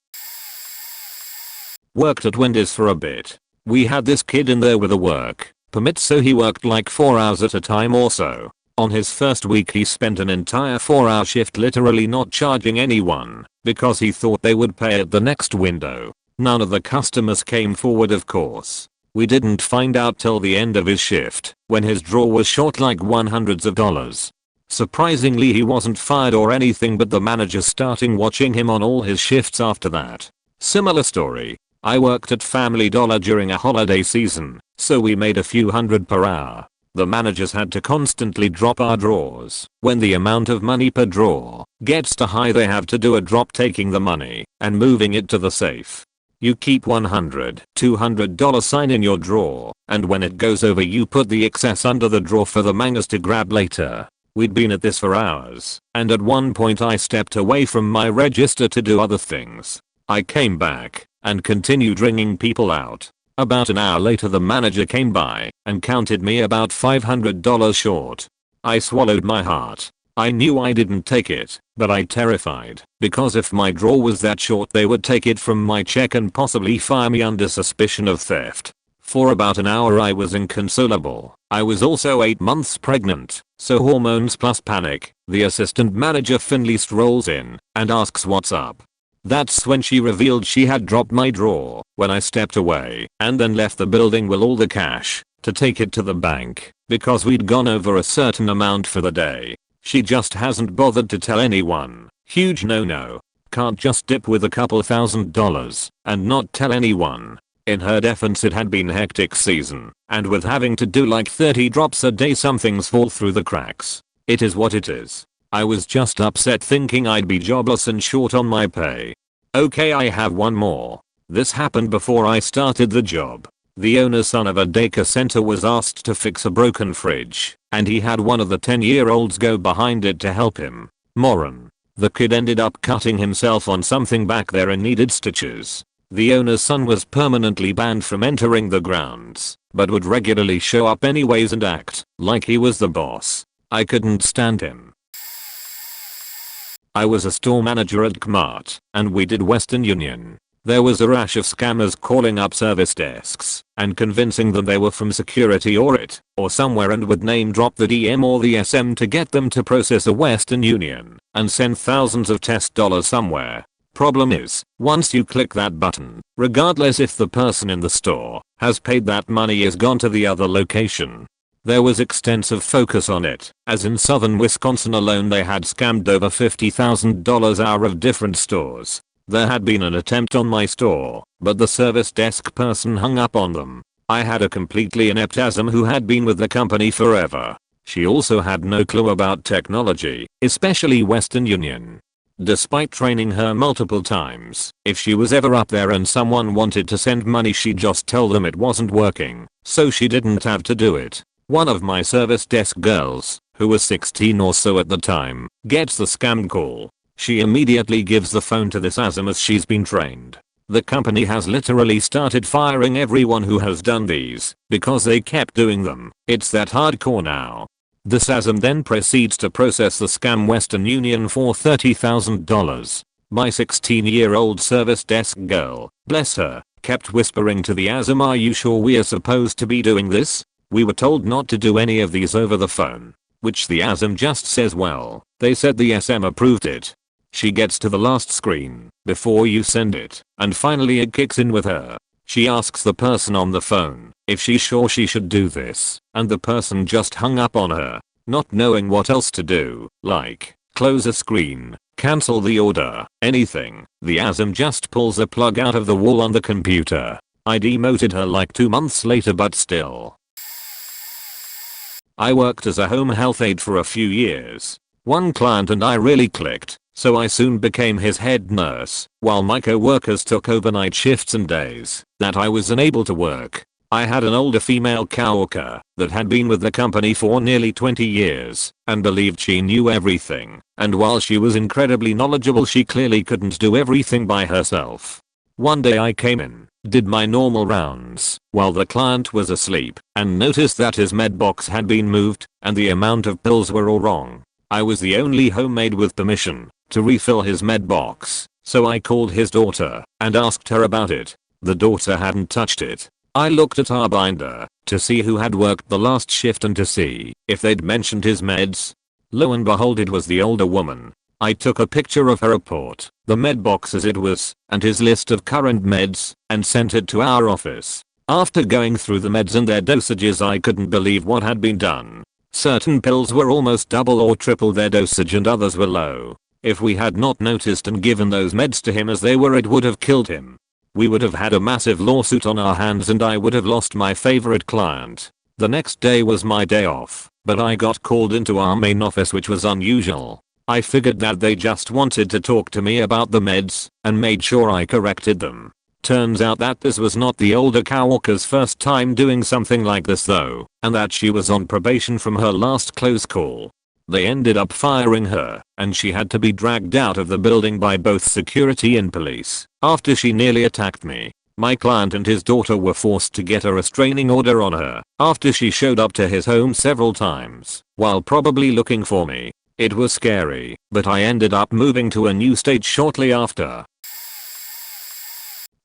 Worked at Wendy's for a bit. We had this kid in there with a work permit, so he worked like 4 hours at a time or so. On his first week he spent an entire 4-hour shift literally not charging anyone because he thought they would pay at the next window. None of the customers came forward, of course. We didn't find out till the end of his shift, when his drawer was short like $100s of dollars. Surprisingly, he wasn't fired or anything, but the manager starting watching him on all his shifts after that. Similar story. I worked at Family Dollar during a holiday season, so we made a few hundred per hour. The managers had to constantly drop our drawers. When the amount of money per drawer gets too high, they have to do a drop, taking the money and moving it to the safe. You keep $100, $200 sign in your drawer, and when it goes over you put the excess under the drawer for the mangas to grab later. We'd been at this for hours, and at one point I stepped away from my register to do other things. I came back and continued ringing people out. About an hour later the manager came by and counted me about $500 short. I swallowed my heart. I knew I didn't take it, but I terrified, because if my drawer was that short they would take it from my check and possibly fire me under suspicion of theft. For about an hour I was inconsolable. I was also 8 months pregnant, so hormones plus panic. The assistant manager Finley strolls in and asks what's up. That's when she revealed she had dropped my drawer when I stepped away and then left the building with all the cash to take it to the bank because we'd gone over a certain amount for the day. She just hasn't bothered to tell anyone. Huge no. Can't just dip with a couple $1,000 and not tell anyone. In her defense, it had been hectic season, and with having to do like 30 drops a day some things fall through the cracks. It is what it is. I was just upset thinking I'd be jobless and short on my pay. Okay, I have one more. This happened before I started the job. The owner's son of a daycare center was asked to fix a broken fridge, and he had one of the 10-year-olds go behind it to help him. Moron. The kid ended up cutting himself on something back there and needed stitches. The owner's son was permanently banned from entering the grounds, but would regularly show up anyways and act like he was the boss. I couldn't stand him. I was a store manager at Kmart, and we did Western Union. There was a rash of scammers calling up service desks and convincing them they were from security or IT or somewhere and would name drop the DM or the SM to get them to process a Western Union and send thousands of test dollars somewhere. Problem is, once you click that button, regardless if the person in the store has paid, that money is gone to the other location. There was extensive focus on it, as in southern Wisconsin alone they had scammed over $50,000 out of different stores. There had been an attempt on my store, but the service desk person hung up on them. I had a completely inept ASM who had been with the company forever. She also had no clue about technology, especially Western Union. Despite training her multiple times, if she was ever up there and someone wanted to send money she'd just tell them it wasn't working, so she didn't have to do it. One of my service desk girls, who was 16 or so at the time, gets the scam call. She immediately gives the phone to this ASM as she's been trained. The company has literally started firing everyone who has done these because they kept doing them. It's that hardcore now. This ASM then proceeds to process the scam Western Union for $30,000. My 16-year-old service desk girl, bless her, kept whispering to the ASM, "Are you sure we're supposed to be doing this? We were told not to do any of these over the phone." Which the ASM just says, "Well, they said the SM approved it." She gets to the last screen before you send it, and finally it kicks in with her. She asks the person on the phone if she's sure she should do this, and the person just hung up on her, not knowing what else to do, like close a screen, cancel the order, anything. The ASM just pulls a plug out of the wall on the computer. I demoted her like 2 months later, but still. I worked as a home health aide for a few years. One client and I really clicked, so I soon became his head nurse, while my co-workers took overnight shifts and days that I was unable to work. I had an older female coworker that had been with the company for nearly 20 years and believed she knew everything, and while she was incredibly knowledgeable, she clearly couldn't do everything by herself. One day I came in, did my normal rounds while the client was asleep, and noticed that his med box had been moved and the amount of pills were all wrong. I was the only homemade with permission to refill his med box, so I called his daughter and asked her about it. The daughter hadn't touched it. I looked at our binder to see who had worked the last shift and to see if they'd mentioned his meds. Lo and behold, it was the older woman. I took a picture of her report, the med box as it was, and his list of current meds, and sent it to our office. After going through the meds and their dosages, I couldn't believe what had been done. Certain pills were almost double or triple their dosage and others were low. If we had not noticed and given those meds to him as they were, it would have killed him. We would have had a massive lawsuit on our hands and I would have lost my favorite client. The next day was my day off, but I got called into our main office, which was unusual. I figured that they just wanted to talk to me about the meds and made sure I corrected them. Turns out that this was not the older coworker's first time doing something like this though, and that she was on probation from her last close call. They ended up firing her, and she had to be dragged out of the building by both security and police after she nearly attacked me. My client and his daughter were forced to get a restraining order on her after she showed up to his home several times while probably looking for me. It was scary, but I ended up moving to a new state shortly after.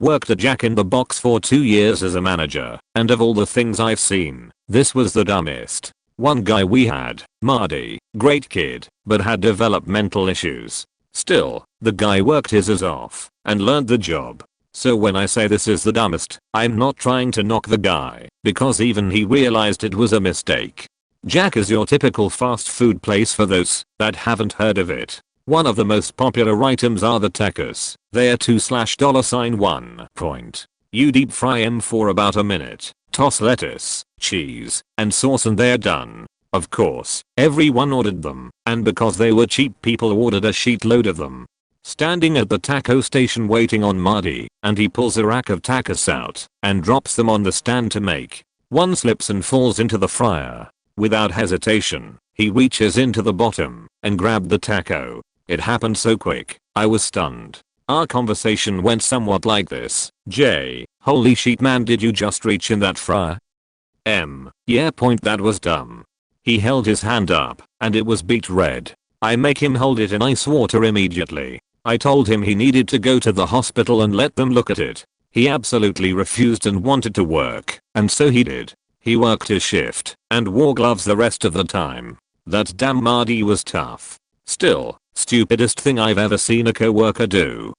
Worked at Jack in the Box for 2 years as a manager, and of all the things I've seen, this was the dumbest. One guy we had, Marty, great kid, but had developmental issues. Still, the guy worked his ass off and learned the job. So when I say this is the dumbest, I'm not trying to knock the guy, because even he realized it was a mistake. Jack is your typical fast food place for those that haven't heard of it. One of the most popular items are the tacos. They are $2/$1 point. You deep fry 'em for about a minute, toss lettuce, cheese, and sauce and they're done. Of course, everyone ordered them, and because they were cheap people ordered a sheet load of them. Standing at the taco station waiting on Marty, and he pulls a rack of tacos out and drops them on the stand to make. One slips and falls into the fryer. Without hesitation, he reaches into the bottom and grabbed the taco. It happened so quick, I was stunned. Our conversation went somewhat like this. Jay, holy shit man, did you just reach in that fryer? Yeah, point, that was dumb. He held his hand up, and it was beet red. I make him hold it in ice water immediately. I told him he needed to go to the hospital and let them look at it. He absolutely refused and wanted to work, and so he did. He worked his shift and wore gloves the rest of the time. That damn Marty was tough. Still, stupidest thing I've ever seen a coworker do.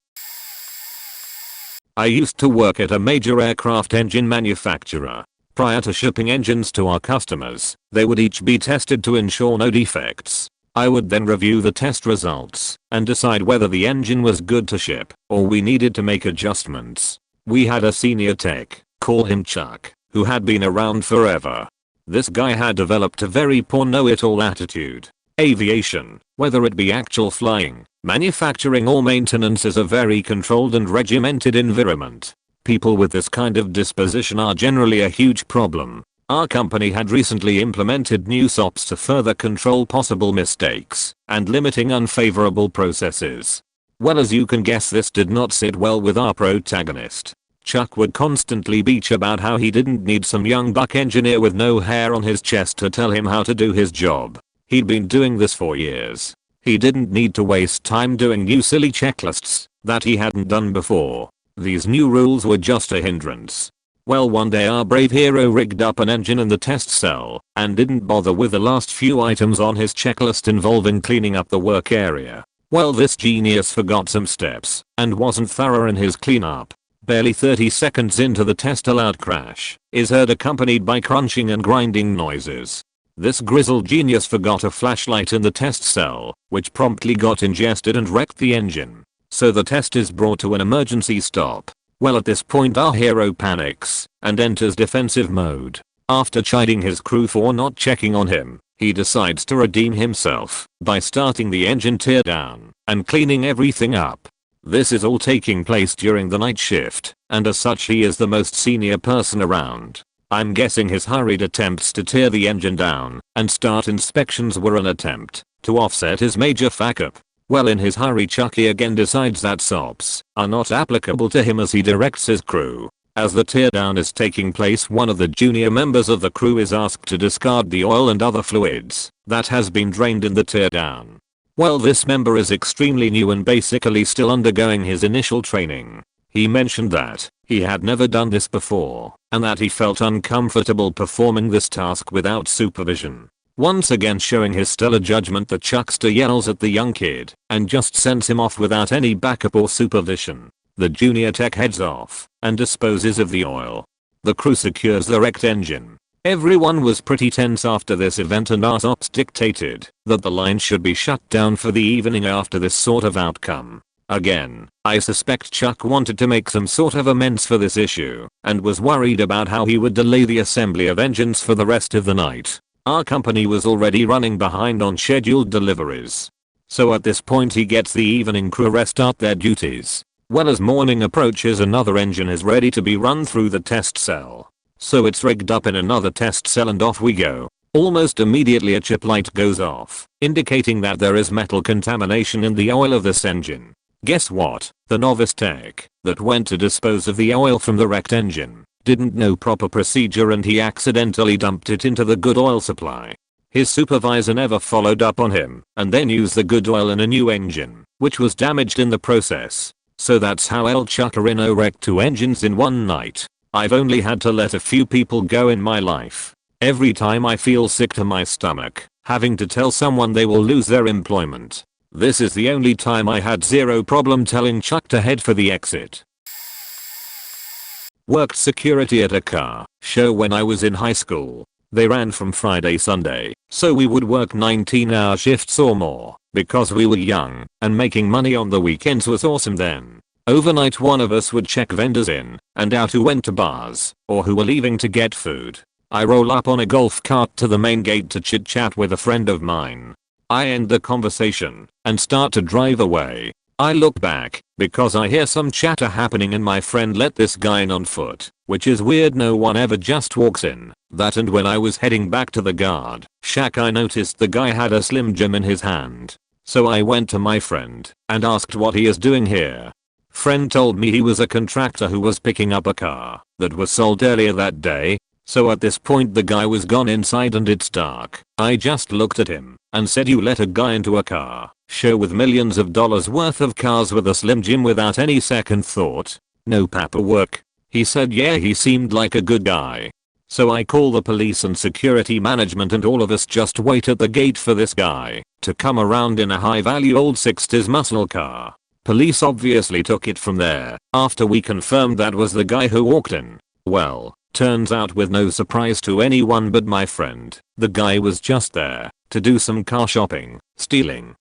I used to work at a major aircraft engine manufacturer. Prior to shipping engines to our customers, they would each be tested to ensure no defects. I would then review the test results and decide whether the engine was good to ship or we needed to make adjustments. We had a senior tech, call him Chuck, who had been around forever. This guy had developed a very poor know-it-all attitude. Aviation, whether it be actual flying, manufacturing or maintenance, is a very controlled and regimented environment. People with this kind of disposition are generally a huge problem. Our company had recently implemented new SOPs to further control possible mistakes and limiting unfavorable processes. Well, as you can guess, this did not sit well with our protagonist. Chuck would constantly bitch about how he didn't need some young buck engineer with no hair on his chest to tell him how to do his job. He'd been doing this for years. He didn't need to waste time doing new silly checklists that he hadn't done before. These new rules were just a hindrance. Well, one day our brave hero rigged up an engine in the test cell and didn't bother with the last few items on his checklist involving cleaning up the work area. Well, this genius forgot some steps and wasn't thorough in his cleanup. Barely 30 seconds into the test, a loud crash is heard accompanied by crunching and grinding noises. This grizzled genius forgot a flashlight in the test cell, which promptly got ingested and wrecked the engine. So the test is brought to an emergency stop. Well, at this point our hero panics and enters defensive mode. After chiding his crew for not checking on him, he decides to redeem himself by starting the engine teardown and cleaning everything up. This is all taking place during the night shift, and as such he is the most senior person around. I'm guessing his hurried attempts to tear the engine down and start inspections were an attempt to offset his major fuck up. Well, in his hurry, Chucky again decides that SOPs are not applicable to him as he directs his crew. As the teardown is taking place, one of the junior members of the crew is asked to discard the oil and other fluids that has been drained in the teardown. Well, this member is extremely new and basically still undergoing his initial training. He mentioned that he had never done this before and that he felt uncomfortable performing this task without supervision. Once again showing his stellar judgment, the Chuckster yells at the young kid and just sends him off without any backup or supervision. The junior tech heads off and disposes of the oil. The crew secures the wrecked engine. Everyone was pretty tense after this event, and our SOPs dictated that the line should be shut down for the evening after this sort of outcome. Again, I suspect Chuck wanted to make some sort of amends for this issue and was worried about how he would delay the assembly of engines for the rest of the night. Our company was already running behind on scheduled deliveries. So at this point he gets the evening crew restart their duties. Well, as morning approaches, another engine is ready to be run through the test cell. So it's rigged up in another test cell and off we go. Almost immediately a chip light goes off, indicating that there is metal contamination in the oil of this engine. Guess what? The novice tech that went to dispose of the oil from the wrecked engine didn't know proper procedure and he accidentally dumped it into the good oil supply. His supervisor never followed up on him and then used the good oil in a new engine, which was damaged in the process. So that's how El Chuckerino wrecked 2 engines in one night. I've only had to let a few people go in my life. Every time I feel sick to my stomach, having to tell someone they will lose their employment. This is the only time I had zero problem telling Chuck to head for the exit. Worked security at a car show when I was in high school. They ran from Friday Sunday, so we would work 19-hour shifts or more because we were young and making money on the weekends was awesome then. Overnight one of us would check vendors in and out who went to bars or who were leaving to get food. I roll up on a golf cart to the main gate to chit chat with a friend of mine. I end the conversation and start to drive away. I look back because I hear some chatter happening and my friend let this guy in on foot, which is weird, no one ever just walks in. That, and when I was heading back to the guard shack I noticed the guy had a Slim Jim in his hand. So I went to my friend and asked what he is doing here. Friend told me he was a contractor who was picking up a car that was sold earlier that day. So at this point the guy was gone inside and it's dark. I just looked at him and said, you let a guy into a car show with millions of dollars worth of cars with a Slim Jim without any second thought? No paperwork? He said yeah, he seemed like a good guy. So I call the police and security management and all of us just wait at the gate for this guy to come around in a high value old 60s muscle car. Police obviously took it from there after we confirmed that was the guy who walked in. Well, turns out with no surprise to anyone but my friend, the guy was just there to do some car shopping, stealing.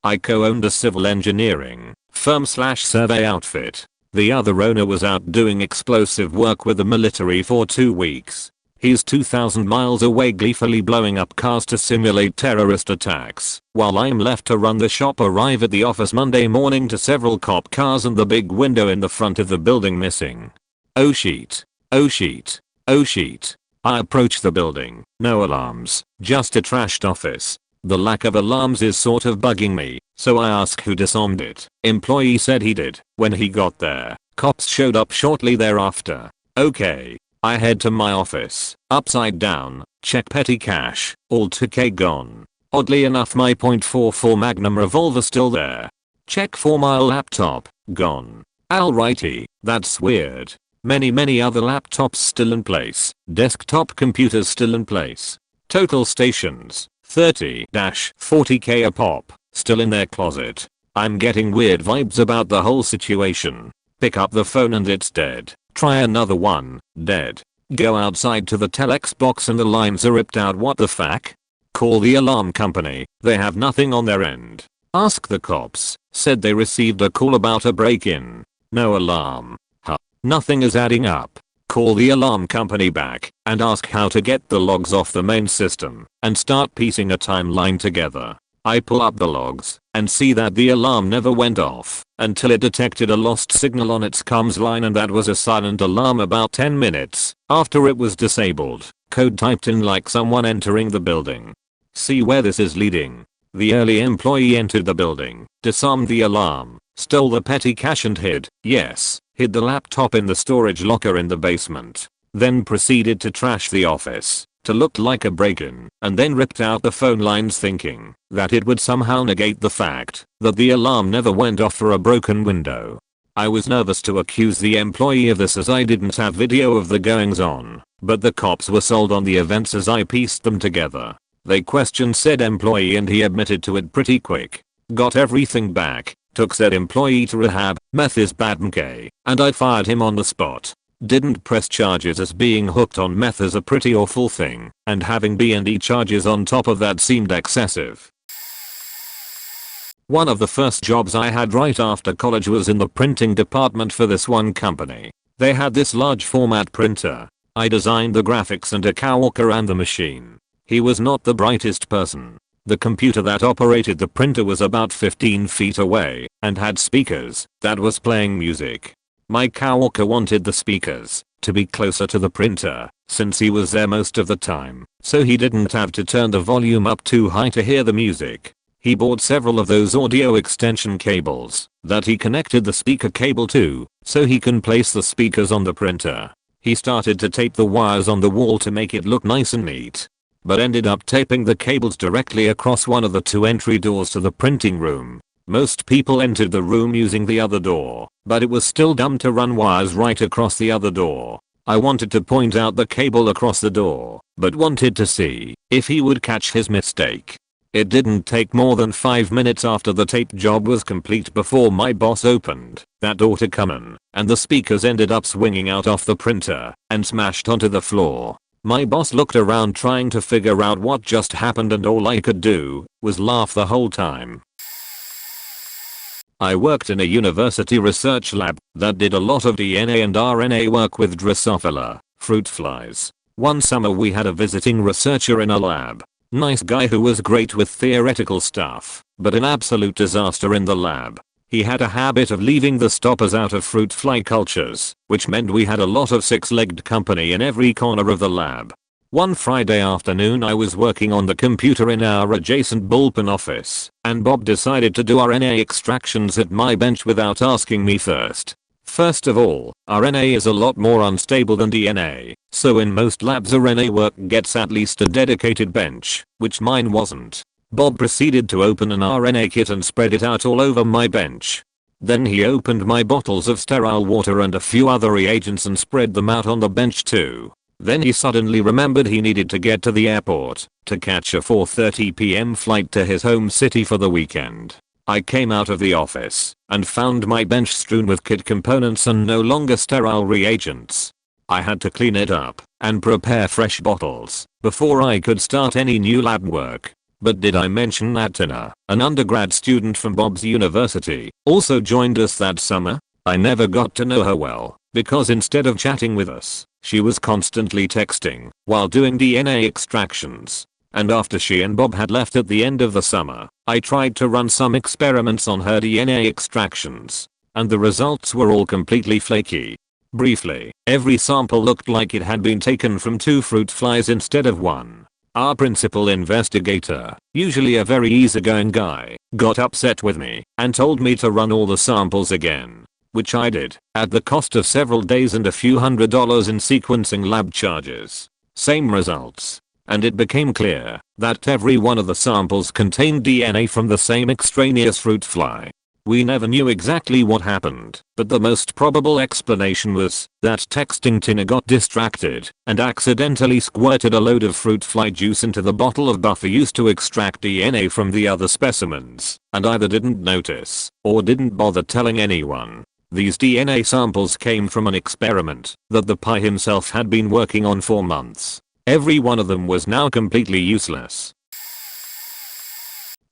I co-owned a civil engineering firm/survey outfit. The other owner was out doing explosive work with the military for 2 weeks. He's 2,000 miles away gleefully blowing up cars to simulate terrorist attacks, while I'm left to run the shop. Arrive at the office Monday morning to several cop cars and the big window in the front of the building missing. Oh shit. Oh shit. Oh shit. I approach the building. No alarms. Just a trashed office. The lack of alarms is sort of bugging me, so I ask who disarmed it. Employee said he did. When he got there, cops showed up shortly thereafter. Okay. I head to my office. Upside down. Check petty cash. All 2K gone. Oddly enough my .44 Magnum revolver still there. Check for my laptop. Gone. Alrighty. That's weird. Many other laptops still in place. Desktop computers still in place. Total stations, 30-40k a pop, still in their closet. I'm getting weird vibes about the whole situation. Pick up the phone and it's dead. Try another one, dead. Go outside to the telex box and the lines are ripped out. What the fuck? Call the alarm company, they have nothing on their end. Ask the cops, said they received a call about a break-in. No alarm. Nothing is adding up. Call the alarm company back and ask how to get the logs off the main system and start piecing a timeline together. I pull up the logs and see that the alarm never went off until it detected a lost signal on its comms line, and that was a silent alarm about 10 minutes after it was disabled. Code typed in like someone entering the building. See where this is leading. The early employee entered the building, disarmed the alarm, stole the petty cash and hid the laptop in the storage locker in the basement. Then proceeded to trash the office to look like a break-in, and then ripped out the phone lines thinking that it would somehow negate the fact that the alarm never went off for a broken window. I was nervous to accuse the employee of this as I didn't have video of the goings on, but the cops were sold on the events as I pieced them together. They questioned said employee and he admitted to it pretty quick. Got everything back. Took said employee to rehab. Meth is bad mk, and I fired him on the spot. Didn't press charges as being hooked on meth is a pretty awful thing, and having B&E charges on top of that seemed excessive. One of the first jobs I had right after college was in the printing department for this one company. They had this large format printer. I designed the graphics and a Coworker ran the machine. He was not the brightest person. The computer that operated the printer was about 15 feet away and had speakers that was playing music. My Coworker wanted the speakers to be closer to the printer since he was there most of the time, so he didn't have to turn the volume up too high to hear the music. He bought several of those audio extension cables that he connected the speaker cable to so he can place the speakers on the printer. He started to tape the wires on the wall to make it look nice and neat, but ended up taping the cables directly across one of the two entry doors to the printing room. Most people entered the room using the other door, but it was still dumb to run wires right across the other door. I wanted to point out the cable across the door, but wanted to see if he would catch his mistake. It didn't take more than 5 minutes after the tape job was complete before my boss opened that door to come in, and the speakers ended up swinging out off the printer and smashed onto the floor. My boss looked around trying to figure out what just happened, and all I could do was laugh the whole time. I worked in a university research lab that did a lot of DNA and RNA work with Drosophila fruit flies. One summer we had a visiting researcher in our lab. Nice guy who was great with theoretical stuff, but an absolute disaster in the lab. He had a habit of leaving the stoppers out of fruit fly cultures, which meant we had a lot of six-legged company in every corner of the lab. One Friday afternoon I was working on the computer in our adjacent bullpen office, and Bob decided to do RNA extractions at my bench without asking me first. First of all, RNA is a lot more unstable than DNA, so in most labs RNA work gets at least a dedicated bench, which mine wasn't. Bob proceeded to open an RNA kit and spread it out all over my bench. Then he opened my bottles of sterile water and a few other reagents and spread them out on the bench too. Then he suddenly remembered he needed to get to the airport to catch a 4:30 p.m. flight to his home city for the weekend. I came out of the office and found my bench strewn with kit components and no longer sterile reagents. I had to clean it up and prepare fresh bottles before I could start any new lab work. But did I mention that Tina, an undergrad student from Bob's university, also joined us that summer? I never got to know her well because instead of chatting with us, she was constantly texting while doing DNA extractions. And after she and Bob had left at the end of the summer, I tried to run some experiments on her DNA extractions, and the results were all completely flaky. Briefly, every sample looked like it had been taken from 2 fruit flies instead of 1. Our principal investigator, usually a very easygoing guy, got upset with me and told me to run all the samples again, which I did, at the cost of several days and a few $100s in sequencing lab charges. Same results. And it became clear that every one of the samples contained DNA from the same extraneous fruit fly. We never knew exactly what happened, but the most probable explanation was that texting Tina got distracted and accidentally squirted a load of fruit fly juice into the bottle of buffer used to extract DNA from the other specimens, and either didn't notice or didn't bother telling anyone. These DNA samples came from an experiment that the Pi himself had been working on for months. Every one of them was now completely useless.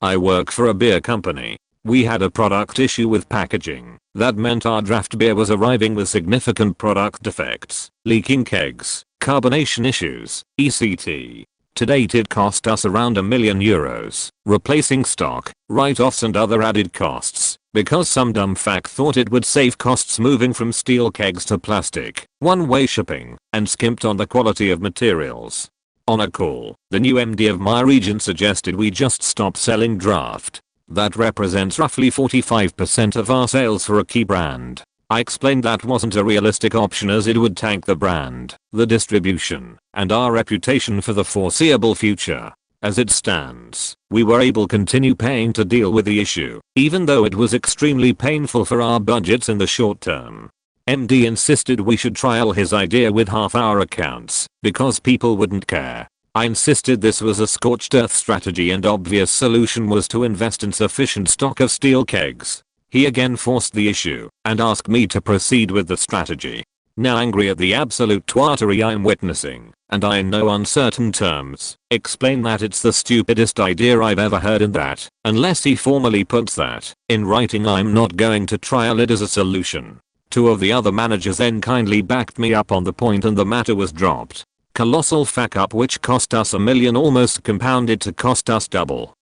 I work for a beer company. We had a product issue with packaging. That meant our draft beer was arriving with significant product defects, leaking kegs, carbonation issues, etc. To date it cost us around €1 million, replacing stock, write-offs and other added costs, because some dumb fuck thought it would save costs moving from steel kegs to plastic, one-way shipping, and skimped on the quality of materials. On a call, the new MD of my region suggested we just stop selling draft. That represents roughly 45% of our sales for a key brand. I explained that wasn't a realistic option as it would tank the brand, the distribution, and our reputation for the foreseeable future. As it stands, we were able to continue paying to deal with the issue, even though it was extremely painful for our budgets in the short term. MD insisted we should trial his idea with half-hour accounts, because people wouldn't care. I insisted this was a scorched earth strategy and obvious solution was to invest in sufficient stock of steel kegs. He again forced the issue and asked me to proceed with the strategy. Now angry at the absolute twattery I'm witnessing, and I in no uncertain terms explain that it's the stupidest idea I've ever heard and that, unless he formally puts that in writing, I'm not going to trial it as a solution. Two of the other managers then kindly backed me up on the point and the matter was dropped. Colossal fuck up which cost us $1 million almost compounded to cost us double.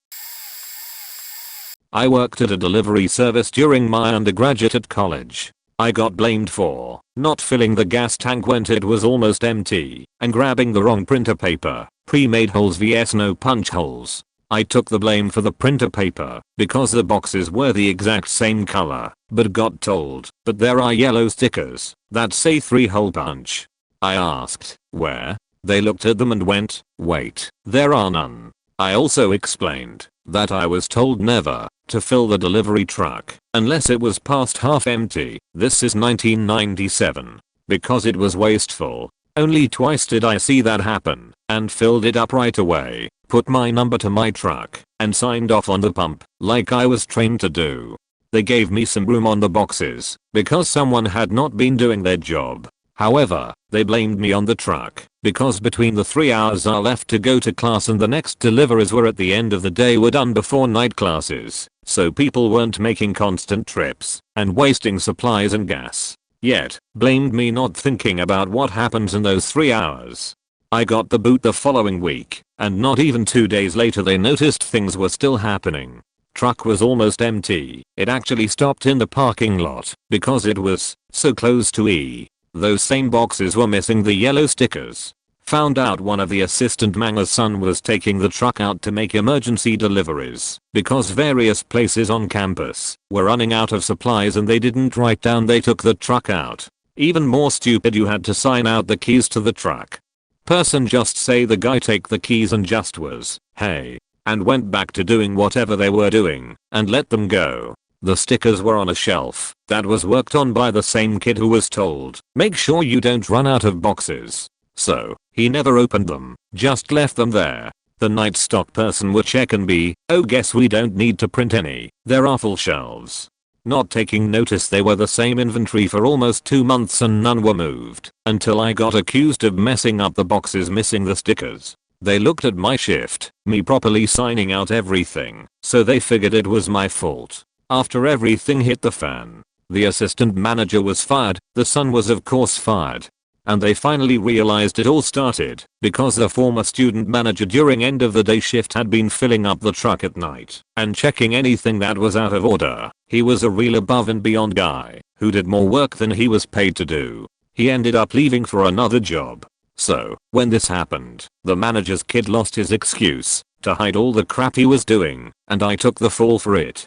I worked at a delivery service during my undergraduate at college. I got blamed for not filling the gas tank when it was almost empty and grabbing the wrong printer paper, pre-made holes vs no punch holes. I took the blame for the printer paper because the boxes were the exact same color, but got told, but there are yellow stickers that say 3-hole punch. I asked, where? They looked at them and went, wait, there are none. I also explained that I was told never to fill the delivery truck unless it was past half empty. This is 1997. Because it was wasteful. Only twice did I see that happen and filled it up right away, put my number to my truck and signed off on the pump like I was trained to do. They gave me some room on the boxes because someone had not been doing their job. However, they blamed me on the truck because between the 3 hours I left to go to class and the next deliveries were at the end of the day were done before night classes, so people weren't making constant trips and wasting supplies and gas. Yet, blamed me not thinking about what happens in those 3 hours. I got the boot the following week, and not even 2 days later they noticed things were still happening. Truck was almost empty. It actually stopped in the parking lot because it was so close to E. Those same boxes were missing the yellow stickers. Found out one of the assistant manager's son was taking the truck out to make emergency deliveries because various places on campus were running out of supplies and they didn't write down they took the truck out. Even more stupid, you had to sign out the keys to the truck. Person just say the guy take the keys and just was, hey, and went back to doing whatever they were doing and let them go. The stickers were on a shelf that was worked on by the same kid who was told, make sure you don't run out of boxes. So, he never opened them, just left them there. The night stock person would check and be, oh guess we don't need to print any, there are full shelves. Not taking notice they were the same inventory for almost 2 months and none were moved, until I got accused of messing up the boxes missing the stickers. They looked at my shift, me properly signing out everything, so they figured it was my fault. After everything hit the fan, the assistant manager was fired, the son was of course fired. And they finally realized it all started because the former student manager during end of the day shift had been filling up the truck at night and checking anything that was out of order. He was a real above and beyond guy who did more work than he was paid to do. He ended up leaving for another job. So, when this happened, the manager's kid lost his excuse to hide all the crap he was doing, and I took the fall for it.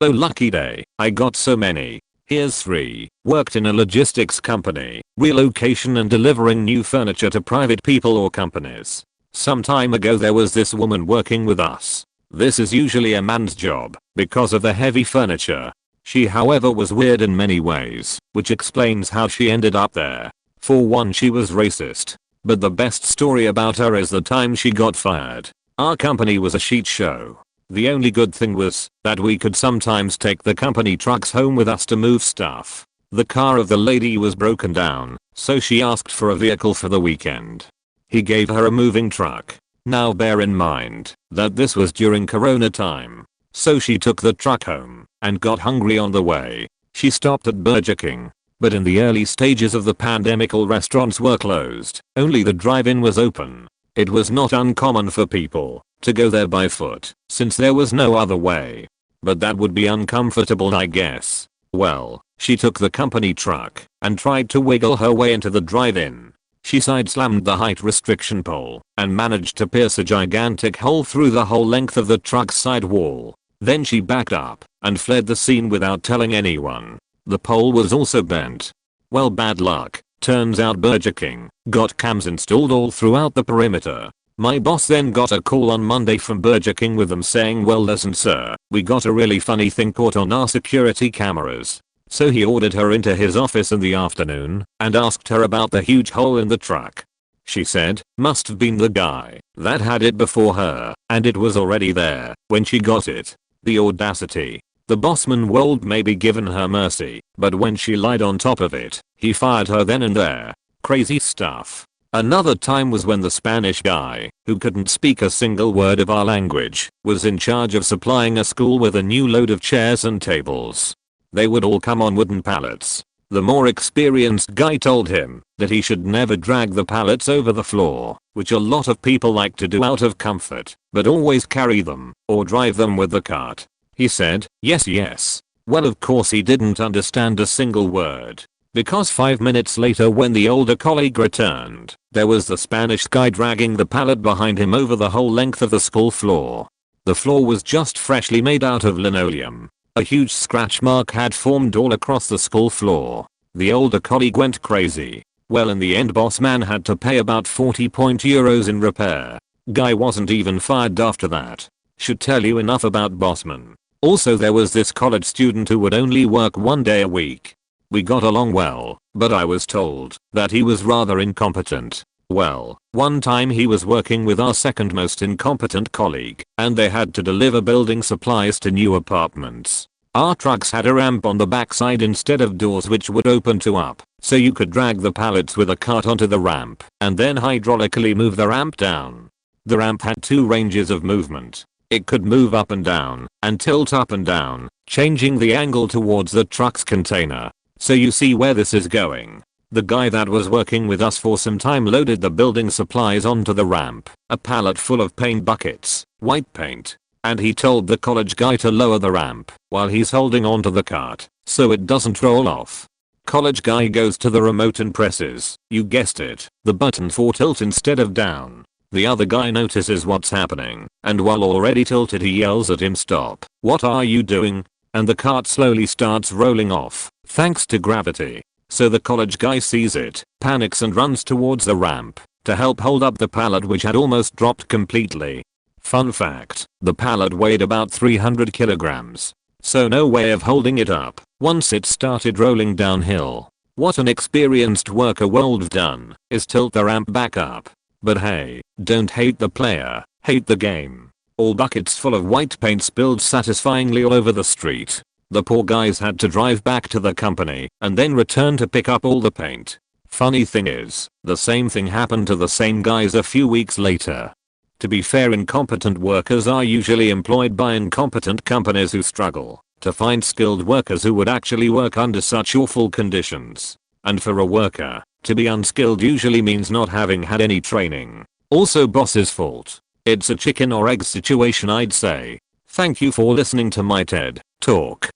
Oh lucky day, I got so many. Here's 3. Worked in a logistics company, relocation and delivering new furniture to private people or companies. Some time ago there was this woman working with us. This is usually a man's job because of the heavy furniture. She however was weird in many ways, which explains how she ended up there. For one, she was racist. But the best story about her is the time she got fired. Our company was a shit show. The only good thing was that we could sometimes take the company trucks home with us to move stuff. The car of the lady was broken down, so she asked for a vehicle for the weekend. He gave her a moving truck. Now bear in mind that this was during Corona time. So she took the truck home and got hungry on the way. She stopped at Burger King. But in the early stages of the pandemic all restaurants were closed. Only the drive-in was open. It was not uncommon for people to go there by foot, since there was no other way. But that would be uncomfortable, I guess. Well, she took the company truck and tried to wiggle her way into the drive-in. She side-slammed the height restriction pole and managed to pierce a gigantic hole through the whole length of the truck's side wall. Then she backed up and fled the scene without telling anyone. The pole was also bent. Well, bad luck. Turns out Burger King got cams installed all throughout the perimeter. My boss then got a call on Monday from Burger King with them saying, well listen sir, we got a really funny thing caught on our security cameras. So he ordered her into his office in the afternoon and asked her about the huge hole in the truck. She said, must have been the guy that had it before her, and it was already there when she got it. The audacity. The bossman would maybe given her mercy, but when she lied on top of it, he fired her then and there. Crazy stuff. Another time was when the Spanish guy, who couldn't speak a single word of our language, was in charge of supplying a school with a new load of chairs and tables. They would all come on wooden pallets. The more experienced guy told him that he should never drag the pallets over the floor, which a lot of people like to do out of comfort, but always carry them or drive them with the cart. He said, yes yes. Well, of course he didn't understand a single word. Because 5 minutes later, when the older colleague returned, there was the Spanish guy dragging the pallet behind him over the whole length of the school floor. The floor was just freshly made out of linoleum. A huge scratch mark had formed all across the school floor. The older colleague went crazy. Well, in the end, boss man had to pay about €40 in repair. Guy wasn't even fired after that. Should tell you enough about bossman. Also, there was this college student who would only work 1 day a week. We got along well, but I was told that he was rather incompetent. Well, one time he was working with our second most incompetent colleague, and they had to deliver building supplies to new apartments. Our trucks had a ramp on the backside instead of doors which would open to up, so you could drag the pallets with a cart onto the ramp and then hydraulically move the ramp down. The ramp had 2 ranges of movement. It could move up and down and tilt up and down, changing the angle towards the truck's container. So you see where this is going. The guy that was working with us for some time loaded the building supplies onto the ramp, a pallet full of paint buckets, white paint, and he told the college guy to lower the ramp while he's holding onto the cart so it doesn't roll off. College guy goes to the remote and presses, you guessed it, the button for tilt instead of down. The other guy notices what's happening, and while already tilted he yells at him, stop, what are you doing? And the cart slowly starts rolling off, thanks to gravity. So the college guy sees it, panics and runs towards the ramp to help hold up the pallet which had almost dropped completely. Fun fact, the pallet weighed about 300 kilograms. So no way of holding it up once it started rolling downhill. What an experienced worker would have done is tilt the ramp back up. But hey, don't hate the player, hate the game. All buckets full of white paint spilled satisfyingly all over the street. The poor guys had to drive back to the company and then return to pick up all the paint. Funny thing is, the same thing happened to the same guys a few weeks later. To be fair, incompetent workers are usually employed by incompetent companies who struggle to find skilled workers who would actually work under such awful conditions. And for a worker, to be unskilled usually means not having had any training. Also boss's fault. It's a chicken or egg situation, I'd say. Thank you for listening to my TED Talk.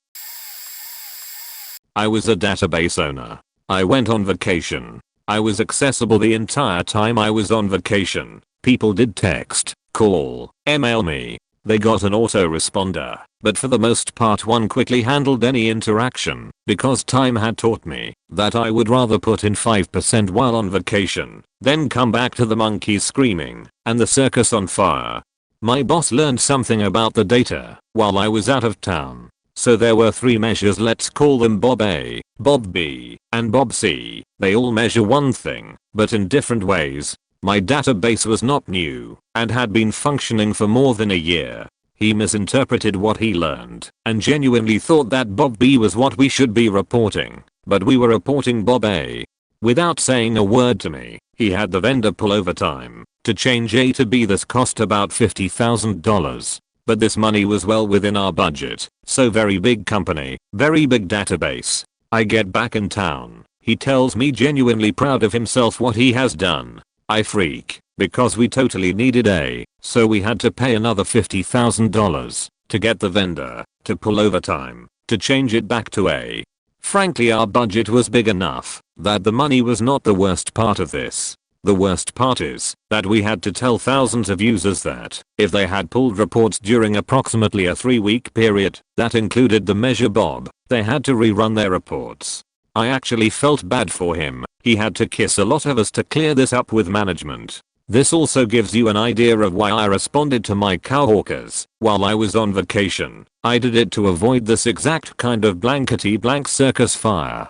I was a database owner. I went on vacation. I was accessible the entire time I was on vacation. People did text, call, email me. They got an autoresponder, but for the most part one quickly handled any interaction because time had taught me that I would rather put in 5% while on vacation than come back to the monkeys screaming and the circus on fire. My boss learned something about the data while I was out of town. So there were 3 measures, let's call them Bob A, Bob B, and Bob C. They all measure one thing, but in different ways. My database was not new and had been functioning for more than a year. He misinterpreted what he learned and genuinely thought that Bob B was what we should be reporting, but we were reporting Bob A. Without saying a word to me, he had the vendor pull overtime to change A to B. This cost about $50,000. But this money was well within our budget, so very big company, very big database. I get back in town. He tells me genuinely proud of himself what he has done. I freak, because we totally needed A, so we had to pay another $50,000 to get the vendor to pull overtime to change it back to A. Frankly, our budget was big enough that the money was not the worst part of this. The worst part is that we had to tell thousands of users that if they had pulled reports during approximately a 3-week period that included the measure Bob, they had to rerun their reports. I actually felt bad for him. He had to kiss a lot of us to clear this up with management. This also gives you an idea of why I responded to my coworkers while I was on vacation. I did it to avoid this exact kind of blankety blank circus fire.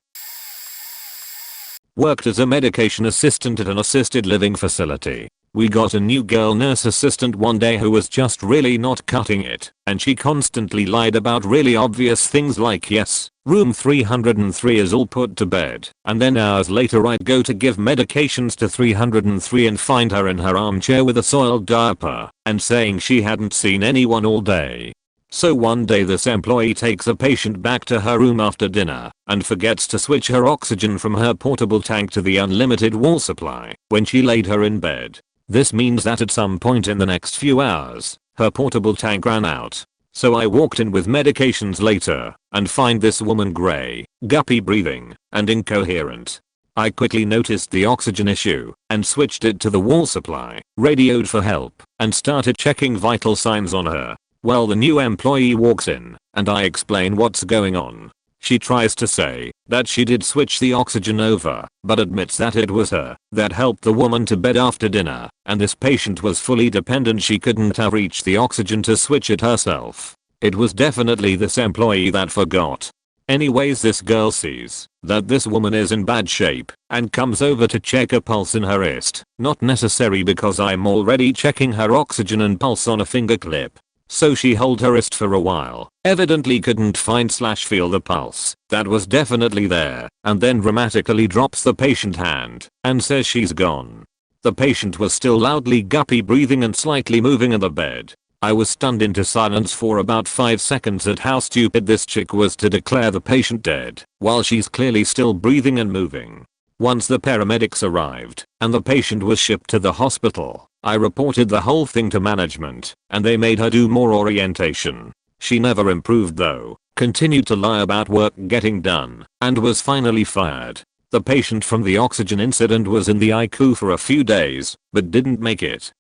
Worked as a medication assistant at an assisted living facility. We got a new girl nurse assistant one day who was just really not cutting it, and she constantly lied about really obvious things like, yes, Room 303 is all put to bed, and then hours later I'd go to give medications to 303 and find her in her armchair with a soiled diaper and saying she hadn't seen anyone all day. So one day this employee takes a patient back to her room after dinner and forgets to switch her oxygen from her portable tank to the unlimited wall supply when she laid her in bed. This means that at some point in the next few hours, her portable tank ran out. So I walked in with medications later and find this woman gray, guppy breathing, and incoherent. I quickly noticed the oxygen issue and switched it to the wall supply, radioed for help, and started checking vital signs on her. Well, the new employee walks in and I explain what's going on. She tries to say that she did switch the oxygen over, but admits that it was her that helped the woman to bed after dinner, and this patient was fully dependent. She couldn't have reached the oxygen to switch it herself. It was definitely this employee that forgot. Anyways, this girl sees that this woman is in bad shape and comes over to check a pulse in her wrist. Not necessary because I'm already checking her oxygen and pulse on a finger clip. So she held her wrist for a while, evidently couldn't find/feel the pulse that was definitely there, and then dramatically drops the patient hand and says she's gone. The patient was still loudly guppy breathing and slightly moving in the bed. I was stunned into silence for about 5 seconds at how stupid this chick was to declare the patient dead while she's clearly still breathing and moving. Once the paramedics arrived and the patient was shipped to the hospital, I reported the whole thing to management and they made her do more orientation. She never improved though, continued to lie about work getting done, and was finally fired. The patient from the oxygen incident was in the ICU for a few days, but didn't make it.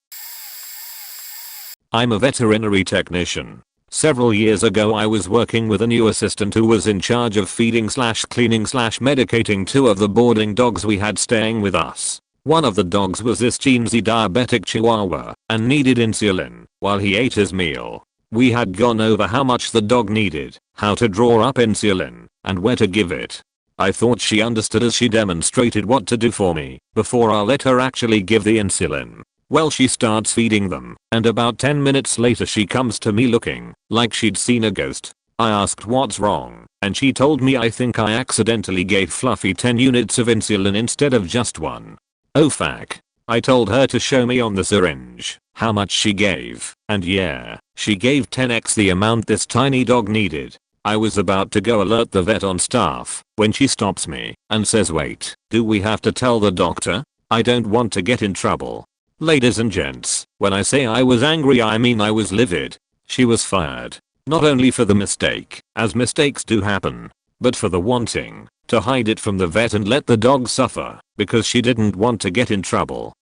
I'm a veterinary technician. Several years ago I was working with a new assistant who was in charge of feeding/cleaning/medicating 2 of the boarding dogs we had staying with us. One of the dogs was this teensy diabetic chihuahua and needed insulin while he ate his meal. We had gone over how much the dog needed, how to draw up insulin, and where to give it. I thought she understood as she demonstrated what to do for me before I let her actually give the insulin. Well, she starts feeding them, and about 10 minutes later she comes to me looking like she'd seen a ghost. I asked what's wrong, and she told me I think I accidentally gave Fluffy 10 units of insulin instead of just 1. Oh fuck. I told her to show me on the syringe how much she gave, and yeah, she gave 10x the amount this tiny dog needed. I was about to go alert the vet on staff when she stops me and says, wait, do we have to tell the doctor? I don't want to get in trouble. Ladies and gents, when I say I was angry I mean I was livid. She was fired. Not only for the mistake, as mistakes do happen, but for the wanting to hide it from the vet and let the dog suffer because she didn't want to get in trouble.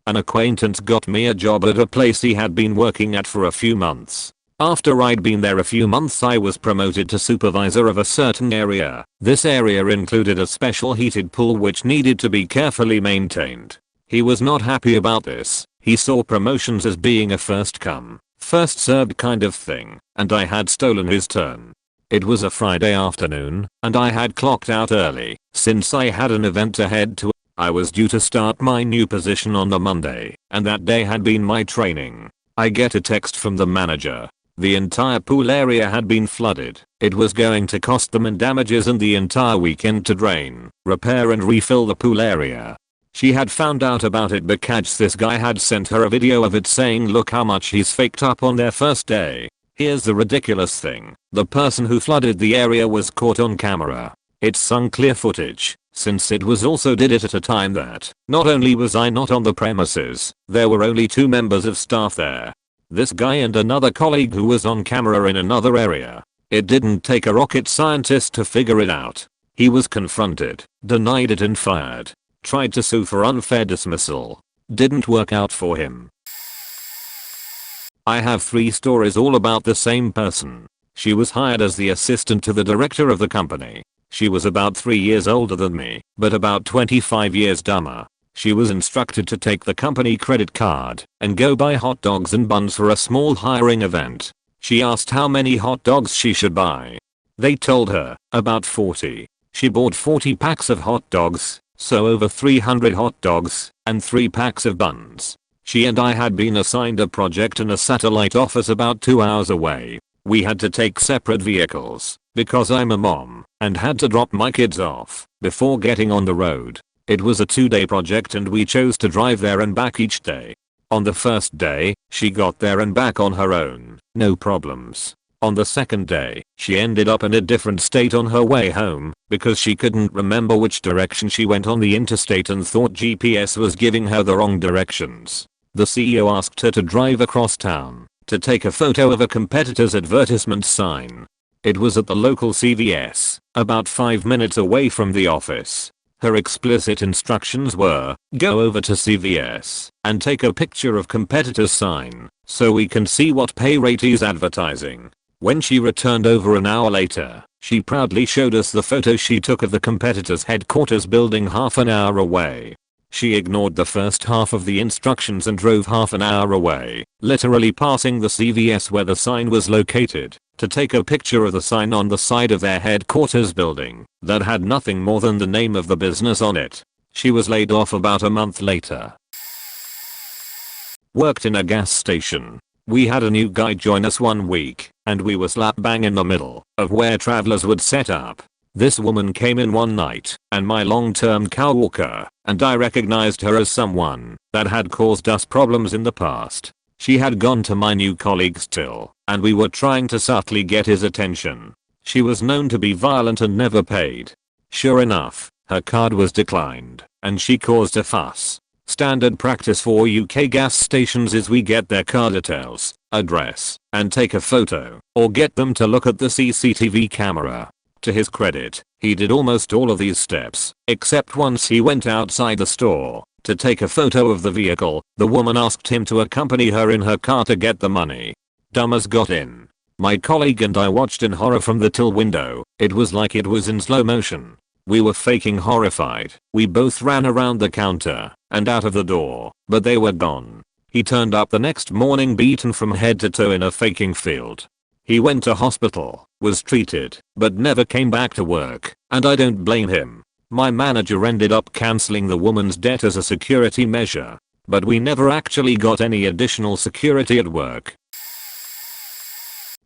An acquaintance got me a job at a place he had been working at for a few months. After I'd been there a few months I was promoted to supervisor of a certain area. This area included a special heated pool which needed to be carefully maintained. He was not happy about this. He saw promotions as being a first come, first served kind of thing, and I had stolen his turn. It was a Friday afternoon, and I had clocked out early since I had an event to head to. I was due to start my new position on the Monday, and that day had been my training. I get a text from the manager. The entire pool area had been flooded. It was going to cost them in damages and the entire weekend to drain, repair and refill the pool area. She had found out about it because this guy had sent her a video of it saying look how much he's faked up on their first day. Here's the ridiculous thing. The person who flooded the area was caught on camera. It's sung clear footage, since it was also did it at a time that not only was I not on the premises, there were only 2 members of staff there. This guy and another colleague who was on camera in another area. It didn't take a rocket scientist to figure it out. He was confronted, denied it and fired. Tried to sue for unfair dismissal. Didn't work out for him. I have 3 stories all about the same person. She was hired as the assistant to the director of the company. She was about 3 years older than me, but about 25 years dumber. She was instructed to take the company credit card and go buy hot dogs and buns for a small hiring event. She asked how many hot dogs she should buy. They told her about 40. She bought 40 packs of hot dogs, so over 300 hot dogs, and 3 packs of buns. She and I had been assigned a project in a satellite office about 2 hours away. We had to take separate vehicles because I'm a mom and had to drop my kids off before getting on the road. It was a 2-day project and we chose to drive there and back each day. On the first day, she got there and back on her own, no problems. On the second day, she ended up in a different state on her way home because she couldn't remember which direction she went on the interstate and thought GPS was giving her the wrong directions. The CEO asked her to drive across town to take a photo of a competitor's advertisement sign. It was at the local CVS, about 5 minutes away from the office. Her explicit instructions were, go over to CVS and take a picture of competitor's sign so we can see what pay rate he's advertising. When she returned over an hour later, she proudly showed us the photo she took of the competitor's headquarters building half an hour away. She ignored the first half of the instructions and drove half an hour away, literally passing the CVS where the sign was located, to take a picture of the sign on the side of their headquarters building that had nothing more than the name of the business on it. She was laid off about a month later. Worked in a gas station. We had a new guy join us one week, and we were slap bang in the middle of where travelers would set up. This woman came in one night, and my long-term coworker, and I recognized her as someone that had caused us problems in the past. She had gone to my new colleague's till, and we were trying to subtly get his attention. She was known to be violent and never paid. Sure enough, her card was declined, and she caused a fuss. Standard practice for UK gas stations is we get their card details, address, and take a photo, or get them to look at the CCTV camera. To his credit, he did almost all of these steps, except once he went outside the store to take a photo of the vehicle. The woman asked him to accompany her in her car to get the money. Dumbass got in. My colleague and I watched in horror from the till window. It was like it was in slow motion. We were faking horrified. We both ran around the counter and out of the door, but they were gone. He turned up the next morning beaten from head to toe in a faking field. He went to hospital, was treated, but never came back to work, and I don't blame him. My manager ended up canceling the woman's debt as a security measure, but we never actually got any additional security at work.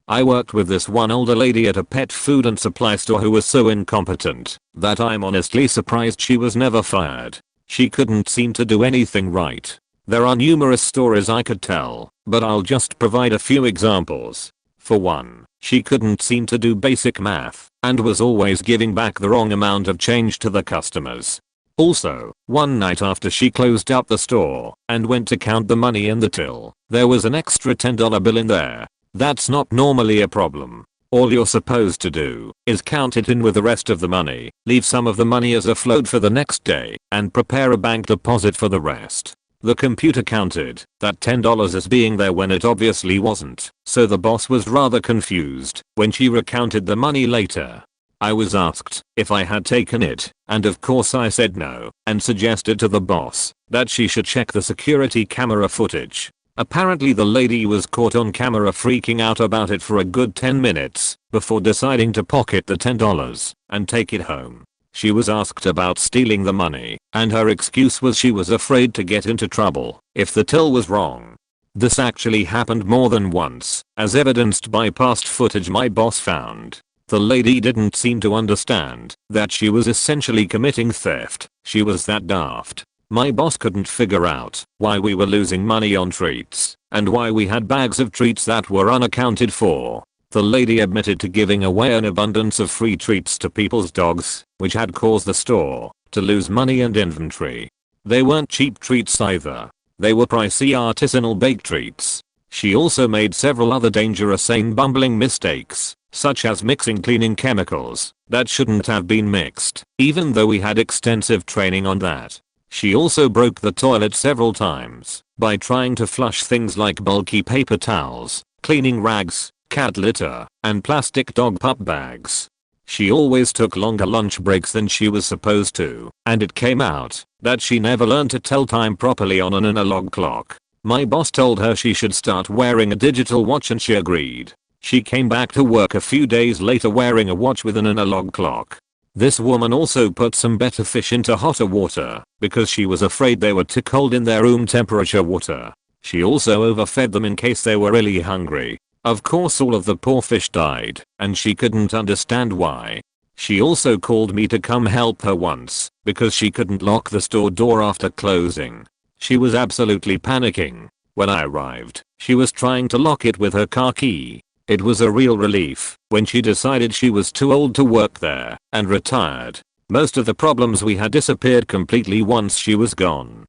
I worked with this one older lady at a pet food and supply store who was so incompetent that I'm honestly surprised she was never fired. She couldn't seem to do anything right. There are numerous stories I could tell, but I'll just provide a few examples. For one, she couldn't seem to do basic math and was always giving back the wrong amount of change to the customers. Also, one night after she closed up the store and went to count the money in the till, there was an extra $10 bill in there. That's not normally a problem. All you're supposed to do is count it in with the rest of the money, leave some of the money as a float for the next day, and prepare a bank deposit for the rest. The computer counted that $10 as being there when it obviously wasn't, so the boss was rather confused when she recounted the money later. I was asked if I had taken it, and of course I said no, and suggested to the boss that she should check the security camera footage. Apparently the lady was caught on camera freaking out about it for a good 10 minutes before deciding to pocket the $10 and take it home. She was asked about stealing the money, and her excuse was she was afraid to get into trouble if the till was wrong. This actually happened more than once, as evidenced by past footage my boss found. The lady didn't seem to understand that she was essentially committing theft. She was that daft. My boss couldn't figure out why we were losing money on treats and why we had bags of treats that were unaccounted for. The lady admitted to giving away an abundance of free treats to people's dogs, which had caused the store to lose money and inventory. They weren't cheap treats either. They were pricey artisanal baked treats. She also made several other dangerous bumbling mistakes, such as mixing cleaning chemicals that shouldn't have been mixed, even though we had extensive training on that. She also broke the toilet several times by trying to flush things like bulky paper towels, cleaning rags, cat litter, and plastic dog pup bags. She always took longer lunch breaks than she was supposed to, and it came out that she never learned to tell time properly on an analog clock. My boss told her she should start wearing a digital watch and she agreed. She came back to work a few days later wearing a watch with an analog clock. This woman also put some better fish into hotter water because she was afraid they were too cold in their room temperature water. She also overfed them in case they were really hungry. Of course all of the poor fish died, and she couldn't understand why. She also called me to come help her once, because she couldn't lock the store door after closing. She was absolutely panicking. When I arrived, she was trying to lock it with her car key. It was a real relief when she decided she was too old to work there and retired. Most of the problems we had disappeared completely once she was gone.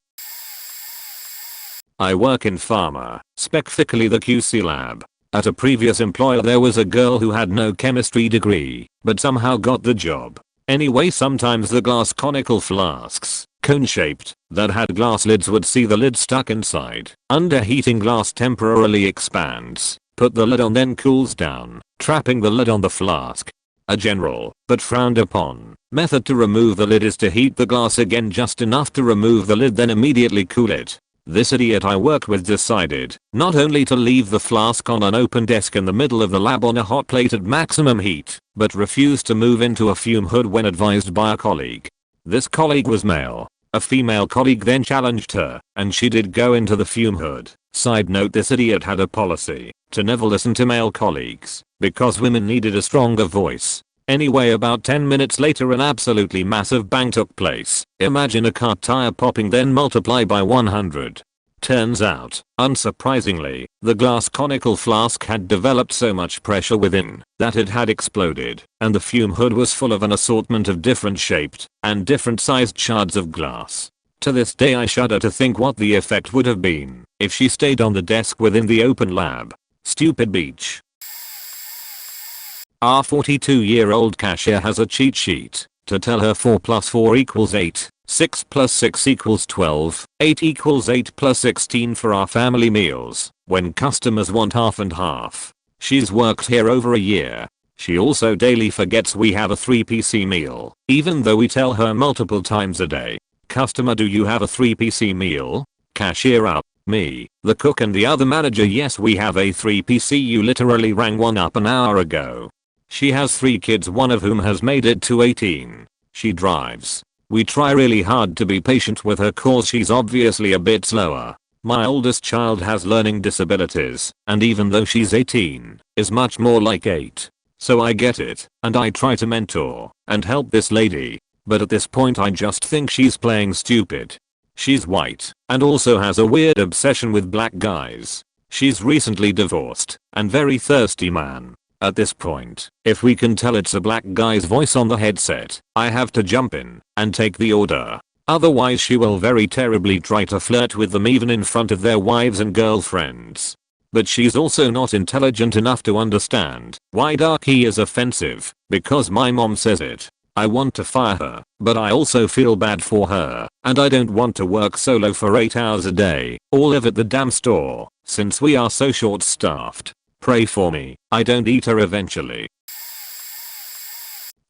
I work in pharma, specifically the QC lab. At a previous employer there was a girl who had no chemistry degree, but somehow got the job. Anyway, sometimes the glass conical flasks, cone-shaped, that had glass lids would see the lid stuck inside. Under heating, glass temporarily expands, put the lid on, then cools down, trapping the lid on the flask. A general, but frowned upon, method to remove the lid is to heat the glass again just enough to remove the lid, then immediately cool it. This idiot I worked with decided not only to leave the flask on an open desk in the middle of the lab on a hot plate at maximum heat, but refused to move into a fume hood when advised by a colleague. This colleague was male. A female colleague then challenged her, and she did go into the fume hood. Side note, this idiot had a policy to never listen to male colleagues, because women needed a stronger voice. Anyway, about 10 minutes later an absolutely massive bang took place. Imagine a car tire popping, then multiply by 100. Turns out, unsurprisingly, the glass conical flask had developed so much pressure within that it had exploded, and the fume hood was full of an assortment of different shaped and different sized shards of glass. To this day I shudder to think what the effect would have been if she stayed on the desk within the open lab. Stupid beach. Our 42-year-old cashier has a cheat sheet to tell her 4 plus 4 equals 8, 6 plus 6 equals 12, 8 equals 8 plus 16 for our family meals, when customers want half and half. She's worked here over a year. She also daily forgets we have a 3PC meal, even though we tell her multiple times a day. Customer, do you have a 3PC meal? Cashier up. Me, the cook and the other manager, yes we have a 3PC, you literally rang one up an hour ago. She has 3 kids, one of whom has made it to 18. She drives. We try really hard to be patient with her cause she's obviously a bit slower. My oldest child has learning disabilities, and even though she's 18, is much more like 8. So I get it, and I try to mentor and help this lady. But at this point I just think she's playing stupid. She's white, and also has a weird obsession with black guys. She's recently divorced, and very thirsty man. At this point, if we can tell it's a black guy's voice on the headset, I have to jump in and take the order. Otherwise she will very terribly try to flirt with them even in front of their wives and girlfriends. But she's also not intelligent enough to understand why darky is offensive, because my mom says it. I want to fire her, but I also feel bad for her, and I don't want to work solo for 8 hours a day, or live at the damn store, since we are so short staffed. Pray for me, I don't eat her eventually.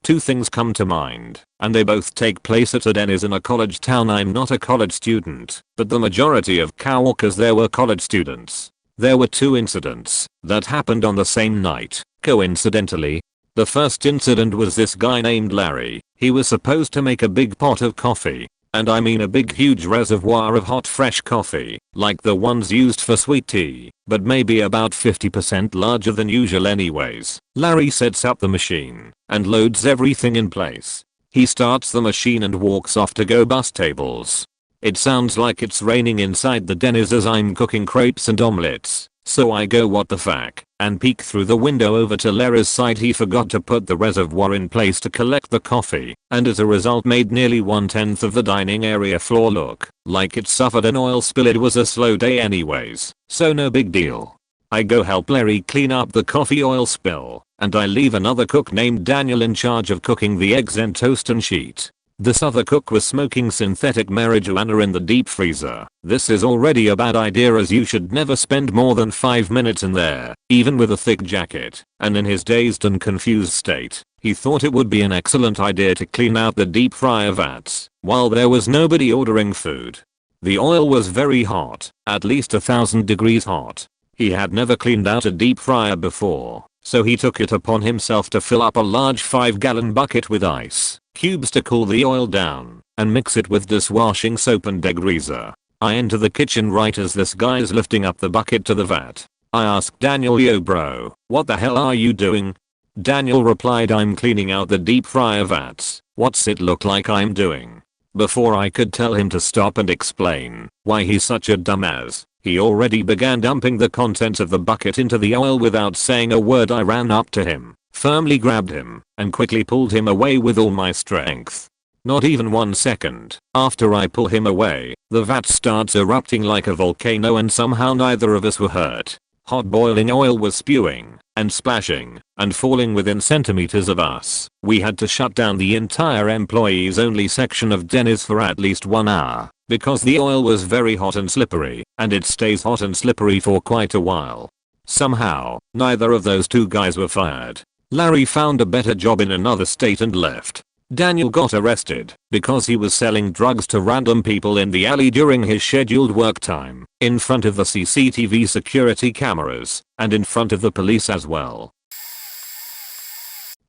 2 things come to mind, and they both take place at a Denny's in a college town. I'm not a college student, but the majority of coworkers there were college students. There were 2 incidents that happened on the same night, coincidentally. The first incident was this guy named Larry. He was supposed to make a big pot of coffee. And I mean a big huge reservoir of hot fresh coffee, like the ones used for sweet tea, but maybe about 50% larger than usual anyways. Larry sets up the machine and loads everything in place. He starts the machine and walks off to go bus tables. It sounds like it's raining inside the Denny's as I'm cooking crepes and omelets. So I go what the fuck, and peek through the window over to Larry's side. He forgot to put the reservoir in place to collect the coffee, and as a result made nearly 1/10 of the dining area floor look like it suffered an oil spill. It was a slow day anyways, so no big deal. I go help Larry clean up the coffee oil spill, and I leave another cook named Daniel in charge of cooking the eggs and toast and sheet. This other cook was smoking synthetic marijuana in the deep freezer. This is already a bad idea as you should never spend more than 5 minutes in there, even with a thick jacket, and in his dazed and confused state, he thought it would be an excellent idea to clean out the deep fryer vats while there was nobody ordering food. The oil was very hot, at least 1000 degrees hot. He had never cleaned out a deep fryer before, so he took it upon himself to fill up a large 5-gallon bucket with ice cubes to cool the oil down, and mix it with dishwashing soap and degreaser. I enter the kitchen right as this guy is lifting up the bucket to the vat. I asked Daniel, yo bro, what the hell are you doing? Daniel replied, I'm cleaning out the deep fryer vats. What's it look like I'm doing? Before I could tell him to stop and explain why he's such a dumbass, he already began dumping the contents of the bucket into the oil without saying a word. I ran up to him, firmly grabbed him, and quickly pulled him away with all my strength. Not even 1 second after I pull him away, the vat starts erupting like a volcano and somehow neither of us were hurt. Hot boiling oil was spewing and splashing and falling within centimeters of us. We had to shut down the entire employees only section of Denny's for at least 1 hour because the oil was very hot and slippery, and it stays hot and slippery for quite a while. Somehow, neither of those 2 guys were fired. Larry found a better job in another state and left. Daniel got arrested because he was selling drugs to random people in the alley during his scheduled work time, in front of the CCTV security cameras, and in front of the police as well.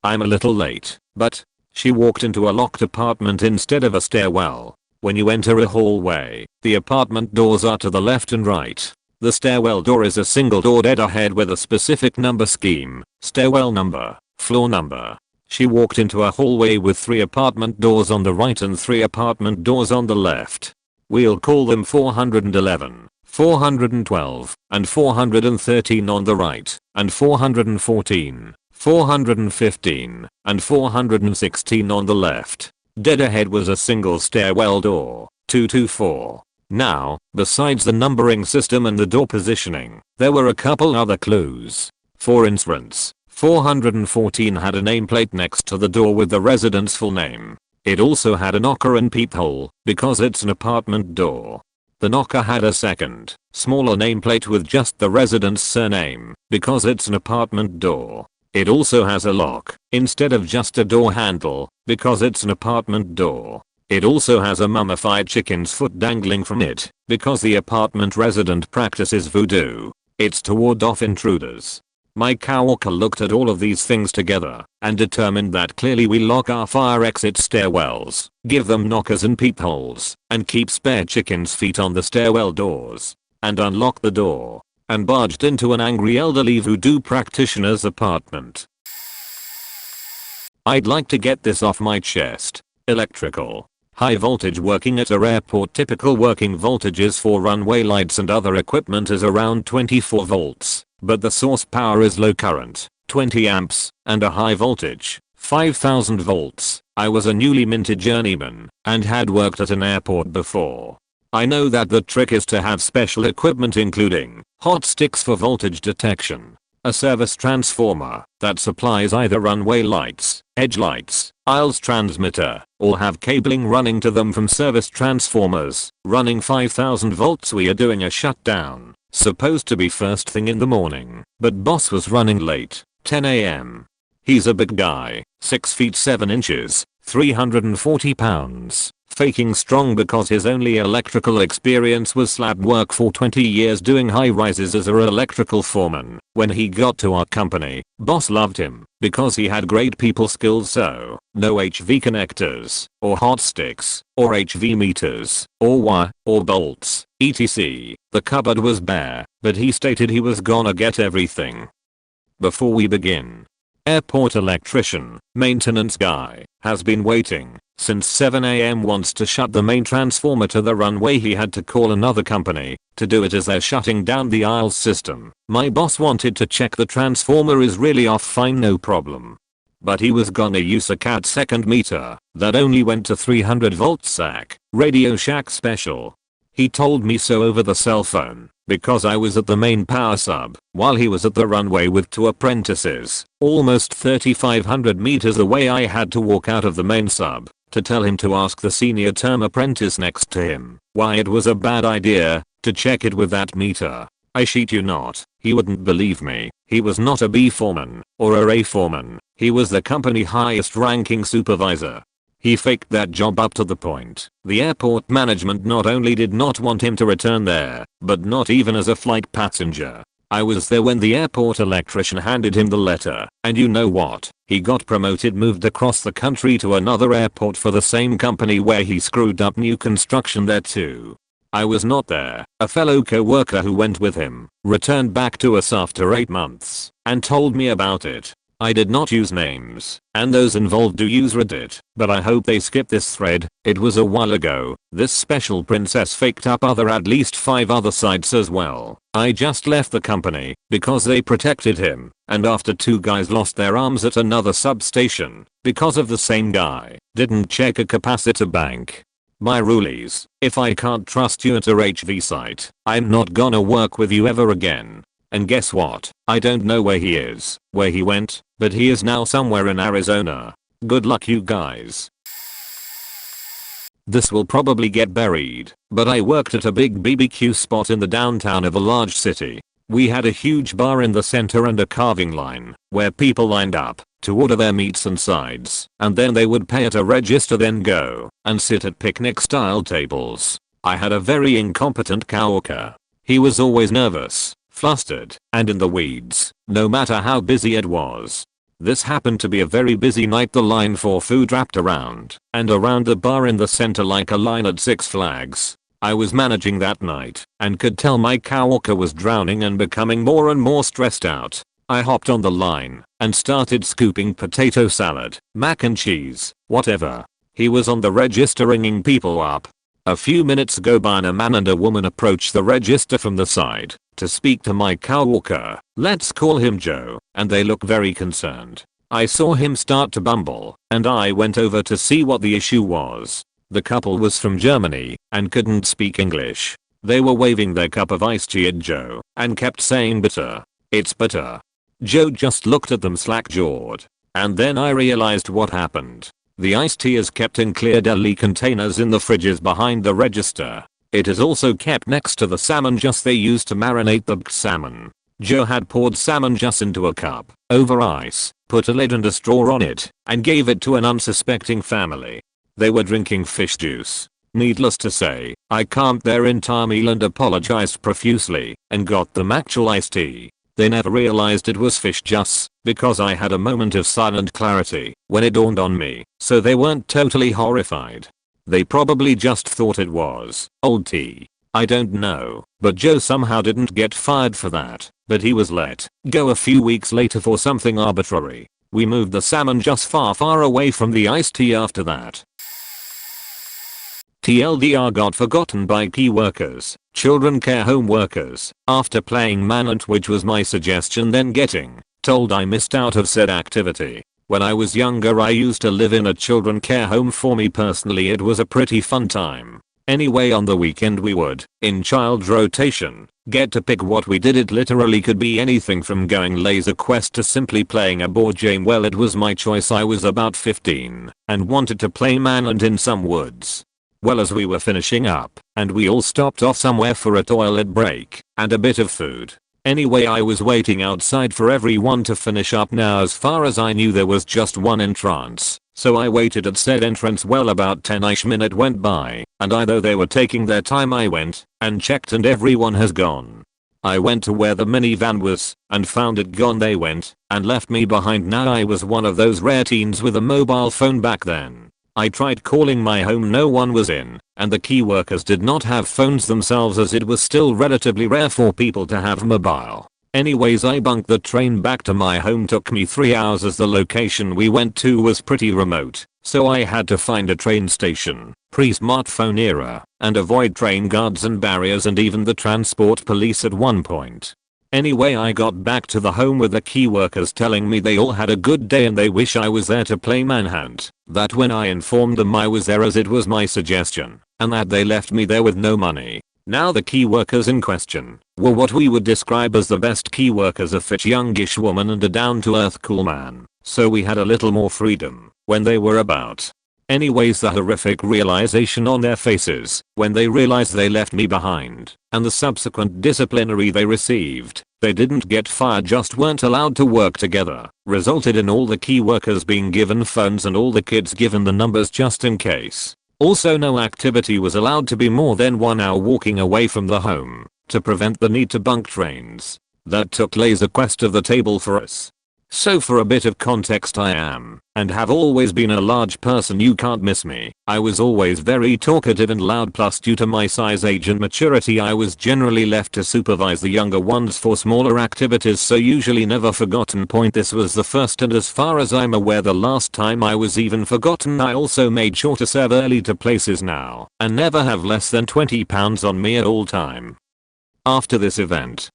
I'm a little late, but she walked into a locked apartment instead of a stairwell. When you enter a hallway, the apartment doors are to the left and right. The stairwell door is a single door dead ahead with a specific number scheme, stairwell number, floor number. She walked into a hallway with 3 apartment doors on the right and 3 apartment doors on the left. We'll call them 411, 412, and 413 on the right, and 414, 415, and 416 on the left. Dead ahead was a single stairwell door, 224. Now, besides the numbering system and the door positioning, there were a couple other clues. For instance, 414 had a nameplate next to the door with the resident's full name. It also had a knocker and peephole, because it's an apartment door. The knocker had a second, smaller nameplate with just the resident's surname, because it's an apartment door. It also has a lock, instead of just a door handle, because it's an apartment door. It also has a mummified chicken's foot dangling from it, because the apartment resident practices voodoo. It's to ward off intruders. My coworker looked at all of these things together and determined that clearly we lock our fire exit stairwells, give them knockers and peepholes, and keep spare chicken's feet on the stairwell doors, and unlock the door, and barged into an angry elderly voodoo practitioner's apartment. I'd like to get this off my chest. Electrical. High voltage working at a airport. Typical working voltages for runway lights and other equipment is around 24 volts. But the source power is low current, 20 amps, and a high voltage, 5000 volts. I was a newly minted journeyman and had worked at an airport before. I know that the trick is to have special equipment including hot sticks for voltage detection, a service transformer that supplies either runway lights, edge lights, aisles transmitter, or have cabling running to them from service transformers, running 5000 volts. We are doing a shutdown. Supposed to be first thing in the morning, but boss was running late, 10 AM. He's a big guy, 6 feet 7 inches, 340 pounds, faking strong because his only electrical experience was slab work for 20 years doing high rises as an electrical foreman. When he got to our company, boss loved him because he had great people skills, so no HV connectors, or hot sticks, or HV meters, or wire, or bolts, etc. The cupboard was bare, but he stated he was gonna get everything. Before we begin, airport electrician, maintenance guy, has been waiting since 7 AM, wants to shut the main transformer to the runway. He had to call another company to do it as they're shutting down the aisles system. My boss wanted to check the transformer is really off. Fine, no problem. But he was gonna use a cat second meter that only went to 300 volts SAC, Radio Shack special. He told me so over the cell phone because I was at the main power sub while he was at the runway with 2 apprentices. Almost 3,500 meters away, I had to walk out of the main sub to tell him to ask the senior term apprentice next to him why it was a bad idea to check it with that meter. I shit you not, he wouldn't believe me. He was not a B foreman or a A foreman. He was the company highest ranking supervisor. He faked that job up to the point the airport management not only did not want him to return there, but not even as a flight passenger. I was there when the airport electrician handed him the letter, and you know what? He got promoted, moved across the country to another airport for the same company where he screwed up new construction there too. I was not there. A fellow coworker who went with him returned back to us after 8 months and told me about it. I did not use names, and those involved do use Reddit, but I hope they skip this thread. It was a while ago. This special princess faked up at least 5 other sites as well. I just left the company because they protected him, and after 2 guys lost their arms at another substation because of the same guy didn't check a capacitor bank. My rulies, if I can't trust you at a HV site, I'm not gonna work with you ever again. And guess what? I don't know where he is, where he went, but he is now somewhere in Arizona. Good luck you guys. This will probably get buried, but I worked at a big BBQ spot in the downtown of a large city. We had a huge bar in the center and a carving line, where people lined up to order their meats and sides, and then they would pay at a register, then go and sit at picnic style tables. I had a very incompetent coworker. He was always nervous, flustered, and in the weeds, no matter how busy it was. This happened to be a very busy night. The line for food wrapped around and around the bar in the center like a line at Six Flags. I was managing that night and could tell my coworker was drowning and becoming more and more stressed out. I hopped on the line and started scooping potato salad, mac and cheese, whatever. He was on the register ringing people up. A few minutes go by and a man and a woman approach the register from the side to speak to my coworker. Let's call him Joe, and they look very concerned. I saw him start to bumble, and I went over to see what the issue was. The couple was from Germany and couldn't speak English. They were waving their cup of iced tea at Joe and kept saying bitter. It's bitter. Joe just looked at them slack-jawed. And then I realized what happened. The iced tea is kept in clear deli containers in the fridges behind the register. It is also kept next to the salmon juice they use to marinate the salmon. Joe had poured salmon juice into a cup, over ice, put a lid and a straw on it, and gave it to an unsuspecting family. They were drinking fish juice. Needless to say, I calmed their entire meal and apologized profusely, and got them actual iced tea. They never realized it was fish juice, because I had a moment of silent clarity when it dawned on me, so they weren't totally horrified. They probably just thought it was old tea. I don't know, but Joe somehow didn't get fired for that, but he was let go a few weeks later for something arbitrary. We moved the salmon just far away from the iced tea after that. TLDR got forgotten by key workers, children care home workers, after playing Manhunt, which was my suggestion, then getting told I missed out of said activity. When I was younger I used to live in a children care home. For me personally it was a pretty fun time. Anyway, on the weekend we would, in child rotation, get to pick what we did. It literally could be anything from going laser quest to simply playing a board game. Well, it was my choice. I was about 15 and wanted to play Manhunt in some woods. Well, as we were finishing up, and we all stopped off somewhere for a toilet break and a bit of food. Anyway, I was waiting outside for everyone to finish up. Now as far as I knew there was just one entrance, so I waited at said entrance. Well, about 10ish minute went by, and though they were taking their time, I went and checked and everyone has gone. I went to where the minivan was and found it gone. They went and left me behind. Now I was one of those rare teens with a mobile phone back then. I tried calling my home, no one was in, and the key workers did not have phones themselves, as it was still relatively rare for people to have mobile. Anyways, I bunked the train back to my home. Took me 3 hours as the location we went to was pretty remote, so I had to find a train station, pre-smartphone era, and avoid train guards and barriers and even the transport police at one point. Anyway, I got back to the home with the key workers telling me they all had a good day and they wish I was there to play Manhunt. That when I informed them I was there as it was my suggestion, and that they left me there with no money. Now the key workers in question were what we would describe as the best key workers, a fit youngish woman and a down-to-earth cool man, so we had a little more freedom when they were about. Anyways, the horrific realization on their faces when they realized they left me behind, and the subsequent disciplinary they received, they didn't get fired, just weren't allowed to work together, resulted in all the key workers being given phones and all the kids given the numbers just in case. Also, no activity was allowed to be more than 1 hour walking away from the home, to prevent the need to bunk trains. That took laser quest of the table for us. So for a bit of context, I am, and have always been a large person. You can't miss me. I was always very talkative and loud, plus due to my size, age and maturity I was generally left to supervise the younger ones for smaller activities, so usually never forgotten. Point, this was the first and as far as I'm aware the last time I was even forgotten. I also made sure to serve early to places now and never have less than 20 pounds on me at all time. After this event.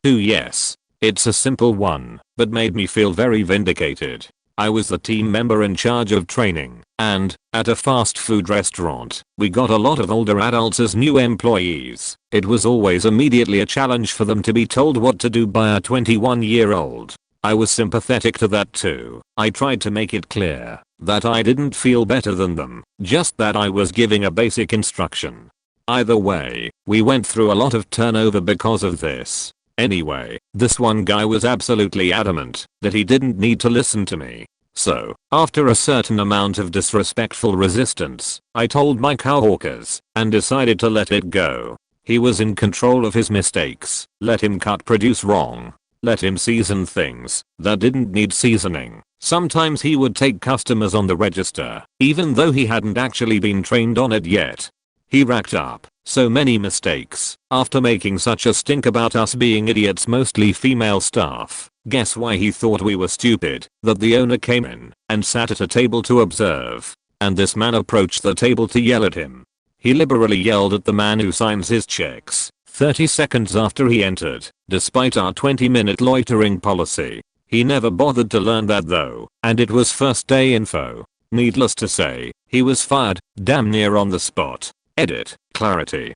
Yes. It's a simple one, but made me feel very vindicated. I was the team member in charge of training, and, at a fast food restaurant, we got a lot of older adults as new employees. It was always immediately a challenge for them to be told what to do by a 21-year-old. I was sympathetic to that too. I tried to make it clear that I didn't feel better than them, just that I was giving a basic instruction. Either way, we went through a lot of turnover because of this. Anyway, this one guy was absolutely adamant that he didn't need to listen to me. So, after a certain amount of disrespectful resistance, I told my coworkers and decided to let it go. He was in control of his mistakes. Let him cut produce wrong. Let him season things that didn't need seasoning. Sometimes he would take customers on the register, even though he hadn't actually been trained on it yet. He racked up so many mistakes after making such a stink about us being idiots, mostly female staff. Guess why he thought we were stupid? That the owner came in and sat at a table to observe, and this man approached the table to yell at him. He liberally yelled at the man who signs his checks 30 seconds after he entered, despite our 20-minute loitering policy. He never bothered to learn that though, and it was first day info. Needless to say, he was fired damn near on the spot. Edit, clarity.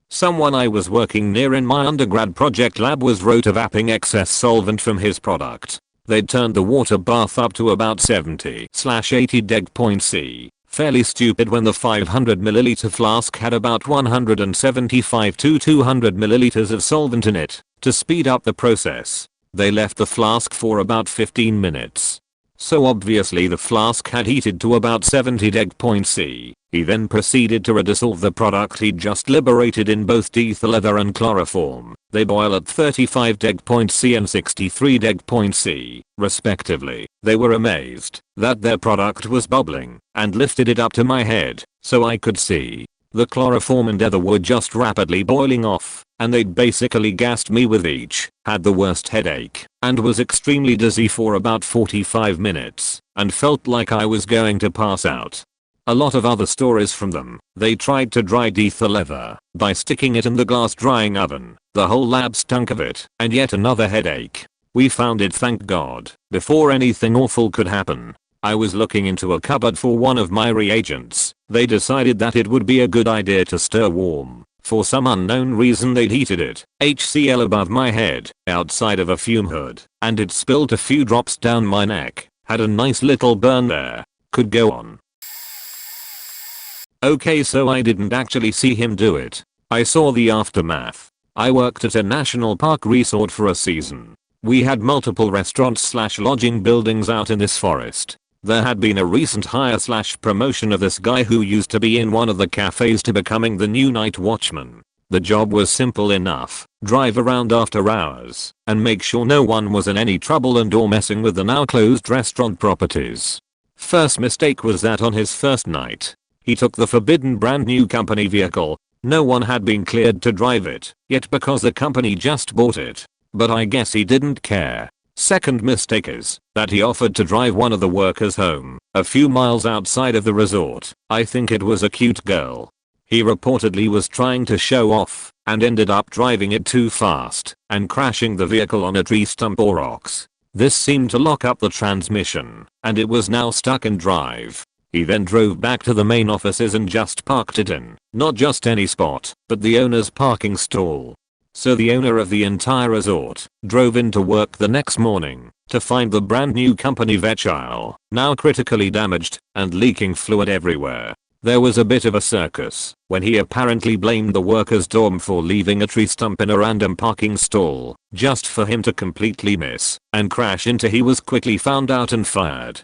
Someone I was working near in my undergrad project lab was rotovapping excess solvent from his product. They'd turned the water bath up to about 70/80 deg.C. Fairly stupid when the 500ml flask had about 175 to 200 milliliters of solvent in it. To speed up the process, they left the flask for about 15 minutes. So obviously the flask had heated to about 70 deg.C. He then proceeded to redissolve the product he'd just liberated in both ether leather and chloroform. They boil at 35 deg.C and 63 deg.C, respectively. They were amazed that their product was bubbling and lifted it up to my head so I could see. The chloroform and ether were just rapidly boiling off, and they'd basically gassed me with each. Had the worst headache and was extremely dizzy for about 45 minutes and felt like I was going to pass out. A lot of other stories from them. They tried to dry ether leather by sticking it in the glass drying oven. The whole lab stunk of it, and yet another headache. We found it, thank God, before anything awful could happen. I was looking into a cupboard for one of my reagents. They decided that it would be a good idea to stir warm. For some unknown reason they'd heated it, HCl above my head, outside of a fume hood, and it spilled a few drops down my neck. Had a nice little burn there. Could go on. Okay, so I didn't actually see him do it. I saw the aftermath. I worked at a national park resort for a season. We had multiple restaurants/lodging buildings out in this forest. There had been a recent hire/promotion of this guy who used to be in one of the cafes to becoming the new night watchman. The job was simple enough. Drive around after hours and make sure no one was in any trouble and or messing with the now closed restaurant properties. First mistake was that on his first night, he took the forbidden brand new company vehicle. No one had been cleared to drive it yet because the company just bought it. But I guess he didn't care. Second mistake is that he offered to drive one of the workers home, a few miles outside of the resort. I think it was a cute girl. He reportedly was trying to show off and ended up driving it too fast and crashing the vehicle on a tree stump or rocks. This seemed to lock up the transmission, and it was now stuck in drive. He then drove back to the main offices and just parked it in, not just any spot, but the owner's parking stall. So the owner of the entire resort drove into work the next morning to find the brand new company vehicle now critically damaged and leaking fluid everywhere. There was a bit of a circus when he apparently blamed the workers' dorm for leaving a tree stump in a random parking stall just for him to completely miss and crash into. He was quickly found out and fired.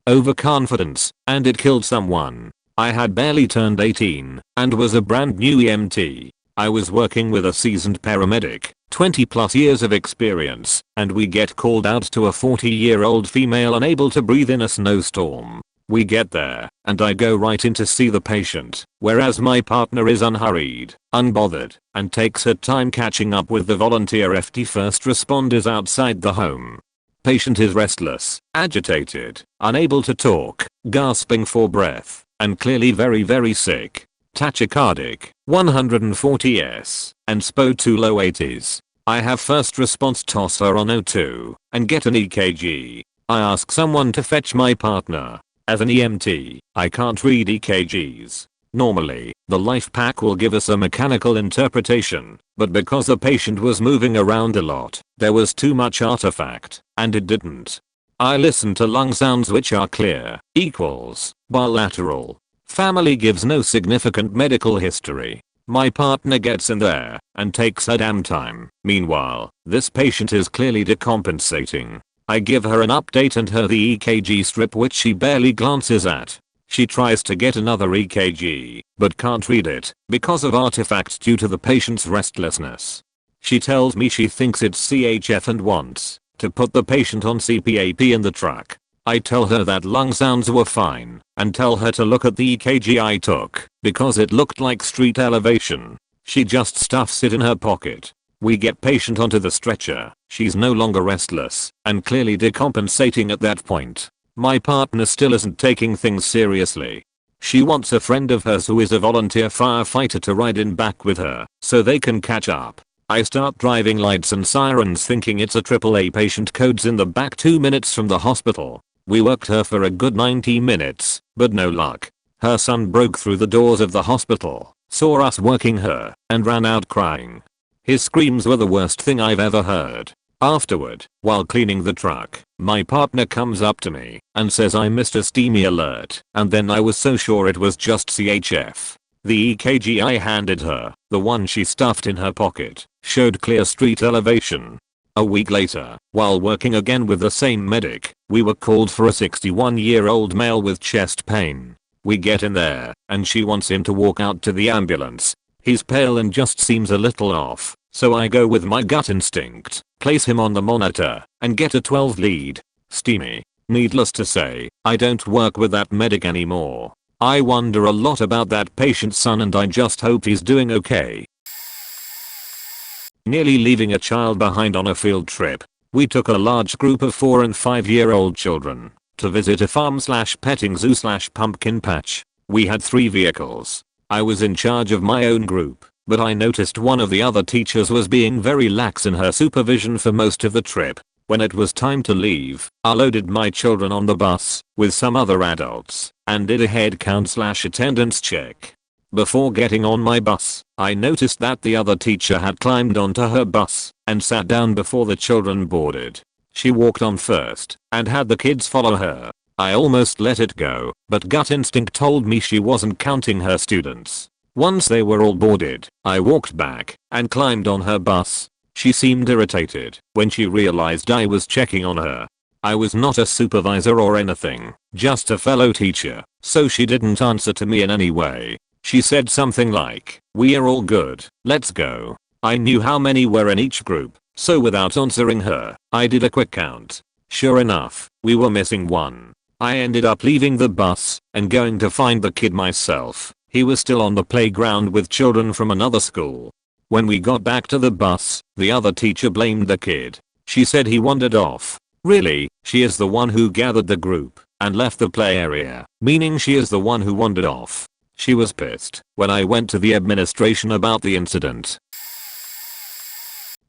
Overconfidence, and it killed someone. I had barely turned 18 and was a brand new EMT. I was working with a seasoned paramedic 20 plus years of experience, and we get called out to a 40-year-old female unable to breathe in a snowstorm. We get there, and I go right in to see the patient, whereas my partner is unhurried, unbothered, and takes her time catching up with the volunteer FT first responders outside the home. Patient is restless, agitated, unable to talk, gasping for breath, and clearly very sick. Tachycardic, 140s, and SPO2 low 80s. I have first response toss her on O2, and get an EKG. I ask someone to fetch my partner. As an EMT, I can't read EKGs. Normally, the life pack will give us a mechanical interpretation, but because the patient was moving around a lot, there was too much artifact, and it didn't. I listen to lung sounds which are clear, equals, bilateral. Family gives no significant medical history. My partner gets in there and takes her damn time. Meanwhile, this patient is clearly decompensating. I give her an update and her the EKG strip which she barely glances at. She tries to get another EKG, but can't read it because of artifacts due to the patient's restlessness. She tells me she thinks it's CHF and wants to put the patient on CPAP in the truck. I tell her that lung sounds were fine and tell her to look at the EKG I took because it looked like street elevation. She just stuffs it in her pocket. We get patient onto the stretcher. She's no longer restless and clearly decompensating at that point. My partner still isn't taking things seriously. She wants a friend of hers who is a volunteer firefighter to ride in back with her so they can catch up. I start driving lights and sirens thinking it's a AAA patient codes in the back 2 minutes from the hospital. We worked her for a good 90 minutes, but no luck. Her son broke through the doors of the hospital, saw us working her, and ran out crying. His screams were the worst thing I've ever heard. Afterward, while cleaning the truck, my partner comes up to me and says I missed a STEMI alert, and then I was so sure it was just CHF. The EKG I handed her, the one she stuffed in her pocket, showed clear street elevation. A week later, while working again with the same medic, we were called for a 61-year-old male with chest pain. We get in there, and she wants him to walk out to the ambulance. He's pale and just seems a little off, so I go with my gut instinct, place him on the monitor, and get a 12 lead. STEMI. Needless to say, I don't work with that medic anymore. I wonder a lot about that patient's son and I just hope he's doing okay. Nearly leaving a child behind on a field trip. We took a large group of 4 and 5-year-old children to visit a farm/petting zoo/pumpkin patch. We had 3 vehicles. I was in charge of my own group, but I noticed one of the other teachers was being very lax in her supervision for most of the trip. When it was time to leave, I loaded my children on the bus with some other adults and did a head count/attendance check. Before getting on my bus, I noticed that the other teacher had climbed onto her bus and sat down before the children boarded. She walked on first and had the kids follow her. I almost let it go, but gut instinct told me she wasn't counting her students. Once they were all boarded, I walked back and climbed on her bus. She seemed irritated when she realized I was checking on her. I was not a supervisor or anything, just a fellow teacher, so she didn't answer to me in any way. She said something like, "We are all good, let's go." I knew how many were in each group, so without answering her, I did a quick count. Sure enough, we were missing one. I ended up leaving the bus and going to find the kid myself. He was still on the playground with children from another school. When we got back to the bus, the other teacher blamed the kid. She said he wandered off. Really, she is the one who gathered the group and left the play area, meaning she is the one who wandered off. She was pissed when I went to the administration about the incident.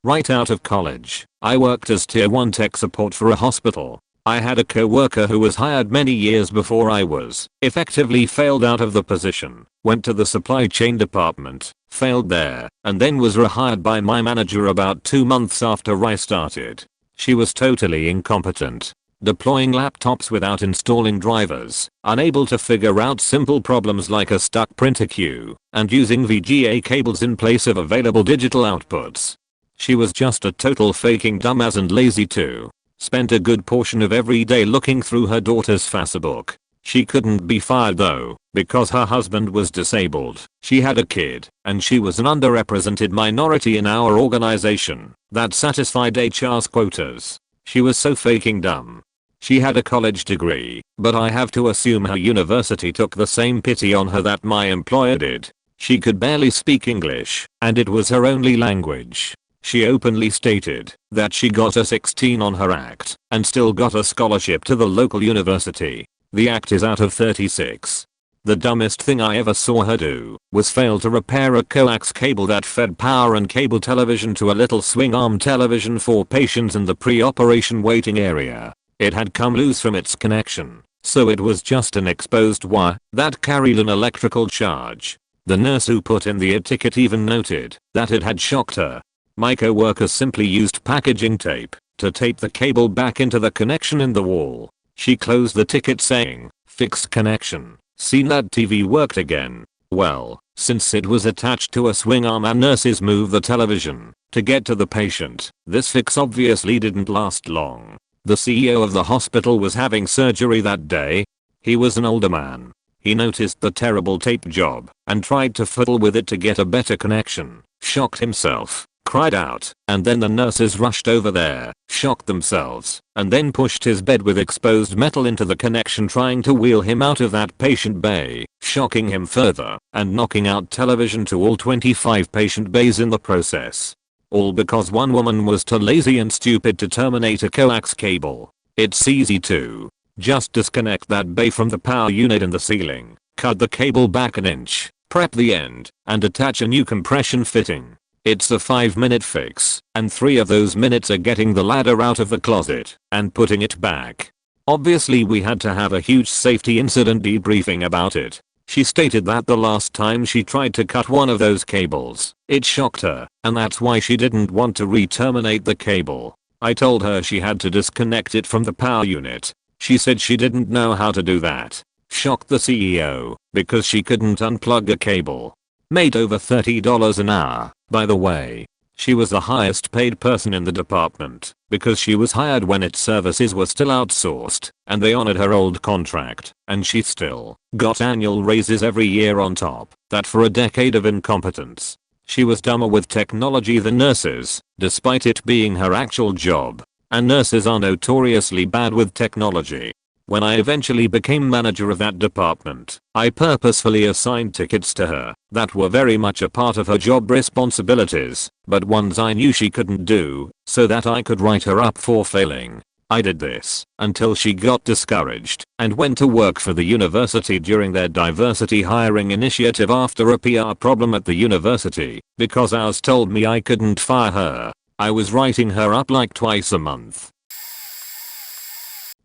Right out of college, I worked as tier 1 tech support for a hospital. I had a coworker who was hired many years before I was, effectively failed out of the position, went to the supply chain department, failed there, and then was rehired by my manager about 2 months after I started. She was totally incompetent, deploying laptops without installing drivers, unable to figure out simple problems like a stuck printer queue, and using VGA cables in place of available digital outputs. She was just a total faking dumbass and lazy too. Spent a good portion of every day looking through her daughter's Facebook. She couldn't be fired though, because her husband was disabled, she had a kid, and she was an underrepresented minority in our organization that satisfied HR's quotas. She was so fucking dumb. She had a college degree, but I have to assume her university took the same pity on her that my employer did. She could barely speak English, and it was her only language. She openly stated that she got a 16 on her ACT and still got a scholarship to the local university. The ACT is out of 36. The dumbest thing I ever saw her do was fail to repair a coax cable that fed power and cable television to a little swing arm television for patients in the pre-operation waiting area. It had come loose from its connection, so it was just an exposed wire that carried an electrical charge. The nurse who put in the ticket even noted that it had shocked her. My coworker simply used packaging tape to tape the cable back into the connection in the wall. She closed the ticket saying, "Fixed connection. Seen that TV worked again." Well, since it was attached to a swing arm and nurses move the television to get to the patient, this fix obviously didn't last long. The CEO of the hospital was having surgery that day. He was an older man. He noticed the terrible tape job and tried to fiddle with it to get a better connection, shocked himself, cried out, and then the nurses rushed over there, shocked themselves, and then pushed his bed with exposed metal into the connection trying to wheel him out of that patient bay, shocking him further, and knocking out television to all 25 patient bays in the process. All because one woman was too lazy and stupid to terminate a coax cable. It's easy to just disconnect that bay from the power unit in the ceiling, cut the cable back an inch, prep the end, and attach a new compression fitting. It's a 5-minute fix, and 3 of those minutes are getting the ladder out of the closet and putting it back. Obviously we had to have a huge safety incident debriefing about it. She stated that the last time she tried to cut one of those cables, it shocked her, and that's why she didn't want to re-terminate the cable. I told her she had to disconnect it from the power unit. She said she didn't know how to do that. Shocked the CEO, because she couldn't unplug a cable. Made over $30 an hour, by the way. She was the highest paid person in the department, because she was hired when its services were still outsourced, and they honored her old contract, and she still got annual raises every year on top that for a decade of incompetence. She was dumber with technology than nurses, despite it being her actual job, and nurses are notoriously bad with technology. When I eventually became manager of that department, I purposefully assigned tickets to her that were very much a part of her job responsibilities, but ones I knew she couldn't do, so that I could write her up for failing. I did this until she got discouraged and went to work for the university during their diversity hiring initiative after a PR problem at the university, because ours told me I couldn't fire her. I was writing her up like twice a month.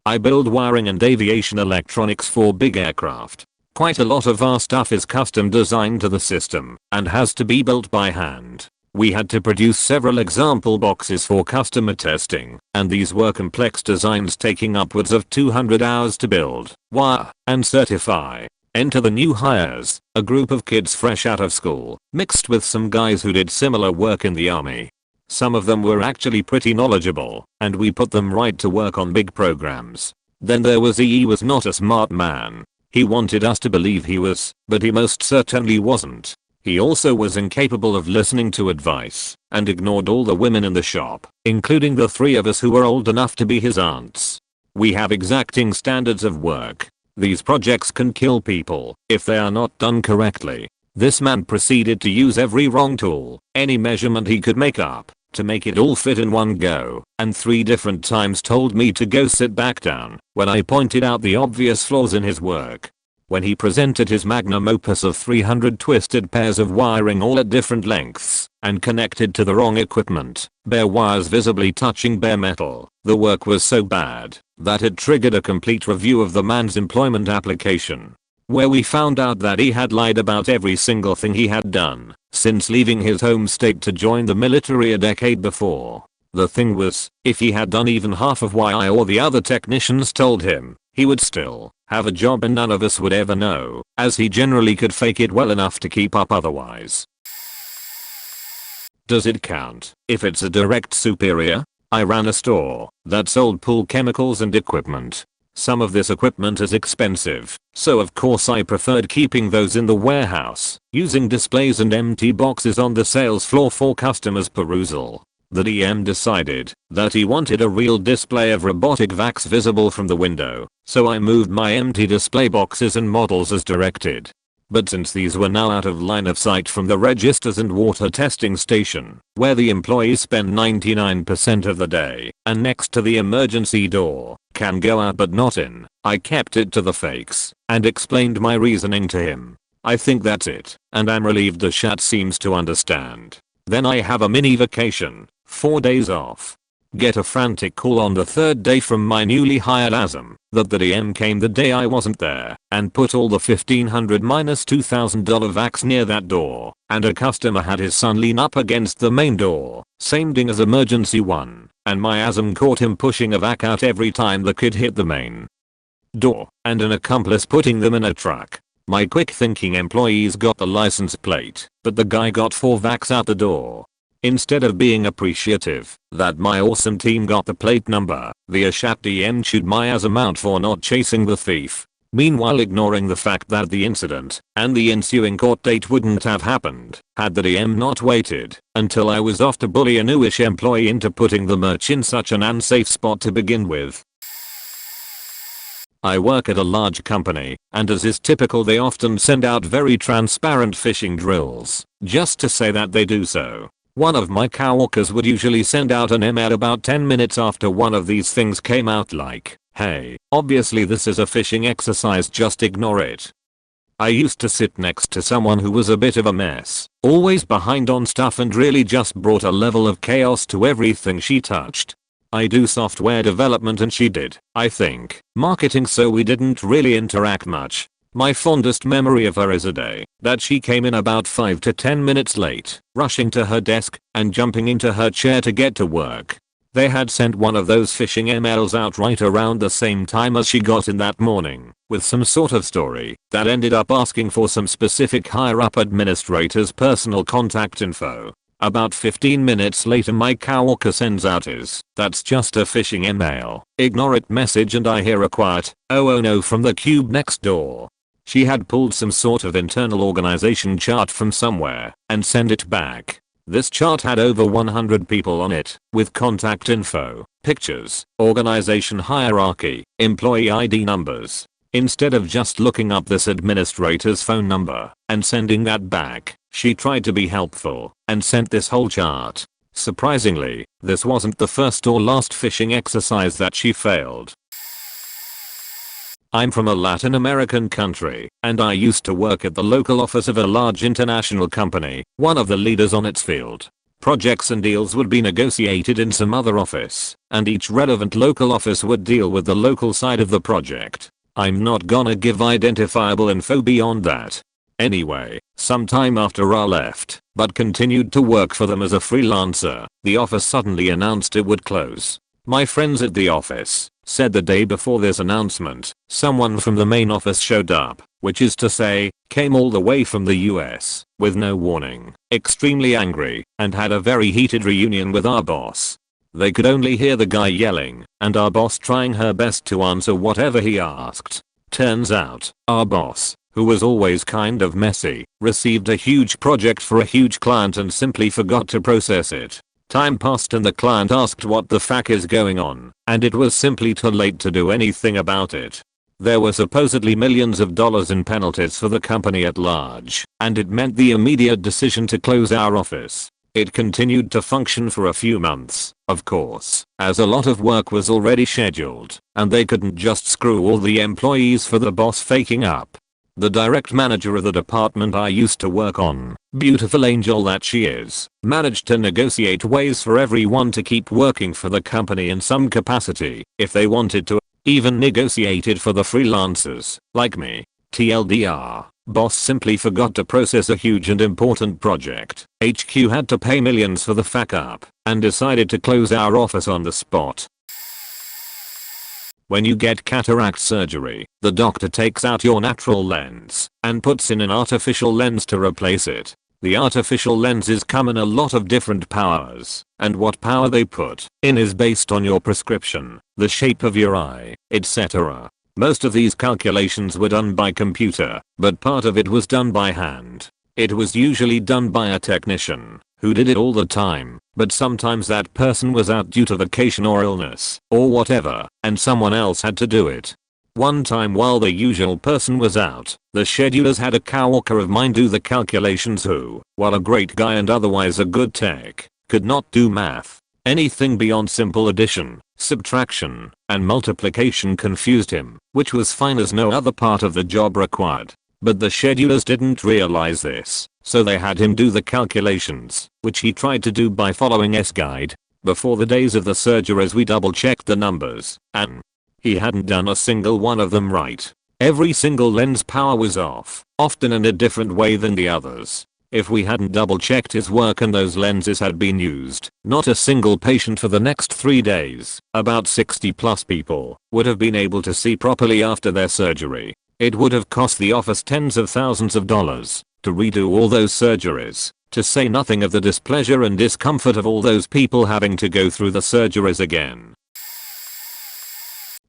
I build wiring and aviation electronics for big aircraft. Quite a lot of our stuff is custom designed to the system and has to be built by hand. We had to produce several example boxes for customer testing, and these were complex designs taking upwards of 200 hours to build, wire, and certify. Enter the new hires, a group of kids fresh out of school, mixed with some guys who did similar work in the army. Some of them were actually pretty knowledgeable, and we put them right to work on big programs. Then there was he was not a smart man. He wanted us to believe he was, but he most certainly wasn't. He also was incapable of listening to advice, and ignored all the women in the shop, including the 3 of us who were old enough to be his aunts. We have exacting standards of work. These projects can kill people if they are not done correctly. This man proceeded to use every wrong tool, any measurement he could make up, to make it all fit in one go, and 3 different times told me to go sit back down when I pointed out the obvious flaws in his work. When he presented his magnum opus of 300 twisted pairs of wiring all at different lengths and connected to the wrong equipment, bare wires visibly touching bare metal, the work was so bad that it triggered a complete review of the man's employment application, where we found out that he had lied about every single thing he had done since leaving his home state to join the military a decade before. The thing was, if he had done even half of what I or the other technicians told him, he would still have a job and none of us would ever know, as he generally could fake it well enough to keep up otherwise. Does it count if it's a direct superior? I ran a store that sold pool chemicals and equipment. Some of this equipment is expensive, so of course I preferred keeping those in the warehouse, using displays and empty boxes on the sales floor for customers' perusal. The DM decided that he wanted a real display of robotic vacs visible from the window, so I moved my empty display boxes and models as directed. But since these were now out of line of sight from the registers and water testing station, where the employees spend 99% of the day, and next to the emergency door, can go out but not in, I kept it to the fakes, and explained my reasoning to him. I think that's it, and I'm relieved the chat seems to understand. Then I have a mini vacation, 4 days off. Get a frantic call on the third day from my newly hired ASM that the DM came the day I wasn't there and put all the $1,500 minus $2,000 vacs near that door, and a customer had his son lean up against the main door, same ding as emergency 1, and my ASM caught him pushing a vac out every time the kid hit the main door, and an accomplice putting them in a truck. My quick thinking employees got the license plate, but the guy got 4 vacs out the door. Instead of being appreciative that my awesome team got the plate number, the Ashat DM chewed my ASM out for not chasing the thief. Meanwhile ignoring the fact that the incident and the ensuing court date wouldn't have happened had the DM not waited until I was off to bully a newish employee into putting the merch in such an unsafe spot to begin with. I work at a large company, and as is typical they often send out very transparent phishing drills, just to say that they do so. One of my coworkers would usually send out an email about 10 minutes after one of these things came out like, hey, obviously this is a phishing exercise, just ignore it. I used to sit next to someone who was a bit of a mess, always behind on stuff and really just brought a level of chaos to everything she touched. I do software development and she did, I think, marketing, so we didn't really interact much. My fondest memory of her is a day that she came in about 5 to 10 minutes late, rushing to her desk and jumping into her chair to get to work. They had sent one of those phishing emails out right around the same time as she got in that morning, with some sort of story that ended up asking for some specific higher up administrator's personal contact info. About 15 minutes later my coworker sends out his "that's just a phishing email, ignore it" message, and I hear a quiet "oh no" from the cube next door. She had pulled some sort of internal organization chart from somewhere and sent it back. This chart had over 100 people on it, with contact info, pictures, organization hierarchy, employee ID numbers. Instead of just looking up this administrator's phone number and sending that back, she tried to be helpful and sent this whole chart. Surprisingly, this wasn't the first or last phishing exercise that she failed. I'm from a Latin American country, and I used to work at the local office of a large international company, one of the leaders on its field. Projects and deals would be negotiated in some other office, and each relevant local office would deal with the local side of the project. I'm not gonna give identifiable info beyond that. Anyway, sometime after I left, but continued to work for them as a freelancer, the office suddenly announced it would close. My friends at the office said the day before this announcement, someone from the main office showed up, which is to say, came all the way from the US, with no warning, extremely angry, and had a very heated reunion with our boss. They could only hear the guy yelling, and our boss trying her best to answer whatever he asked. Turns out, our boss, who was always kind of messy, received a huge project for a huge client and simply forgot to process it. Time passed and the client asked what the fuck is going on, and it was simply too late to do anything about it. There were supposedly millions of dollars in penalties for the company at large, and it meant the immediate decision to close our office. It continued to function for a few months, of course, as a lot of work was already scheduled, and they couldn't just screw all the employees for the boss faking up. The direct manager of the department I used to work on, beautiful angel that she is, managed to negotiate ways for everyone to keep working for the company in some capacity, if they wanted to, even negotiated for the freelancers, like me. TLDR, boss simply forgot to process a huge and important project. HQ had to pay millions for the fuck up, and decided to close our office on the spot. When you get cataract surgery, the doctor takes out your natural lens and puts in an artificial lens to replace it. The artificial lenses come in a lot of different powers, and what power they put in is based on your prescription, the shape of your eye, etc. Most of these calculations were done by computer, but part of it was done by hand. It was usually done by a technician, who did it all the time, but sometimes that person was out due to vacation or illness, or whatever, and someone else had to do it. One time while the usual person was out, the schedulers had a coworker of mine do the calculations who, while a great guy and otherwise a good tech, could not do math. Anything beyond simple addition, subtraction, and multiplication confused him, which was fine as no other part of the job required. But the schedulers didn't realize this, so they had him do the calculations, which he tried to do by following S guide. Before the days of the surgeries we double checked the numbers, and he hadn't done a single one of them right. Every single lens power was off, often in a different way than the others. If we hadn't double checked his work and those lenses had been used, not a single patient for the next 3 days, about 60 plus people, would have been able to see properly after their surgery. It would have cost the office tens of thousands of dollars to redo all those surgeries, to say nothing of the displeasure and discomfort of all those people having to go through the surgeries again.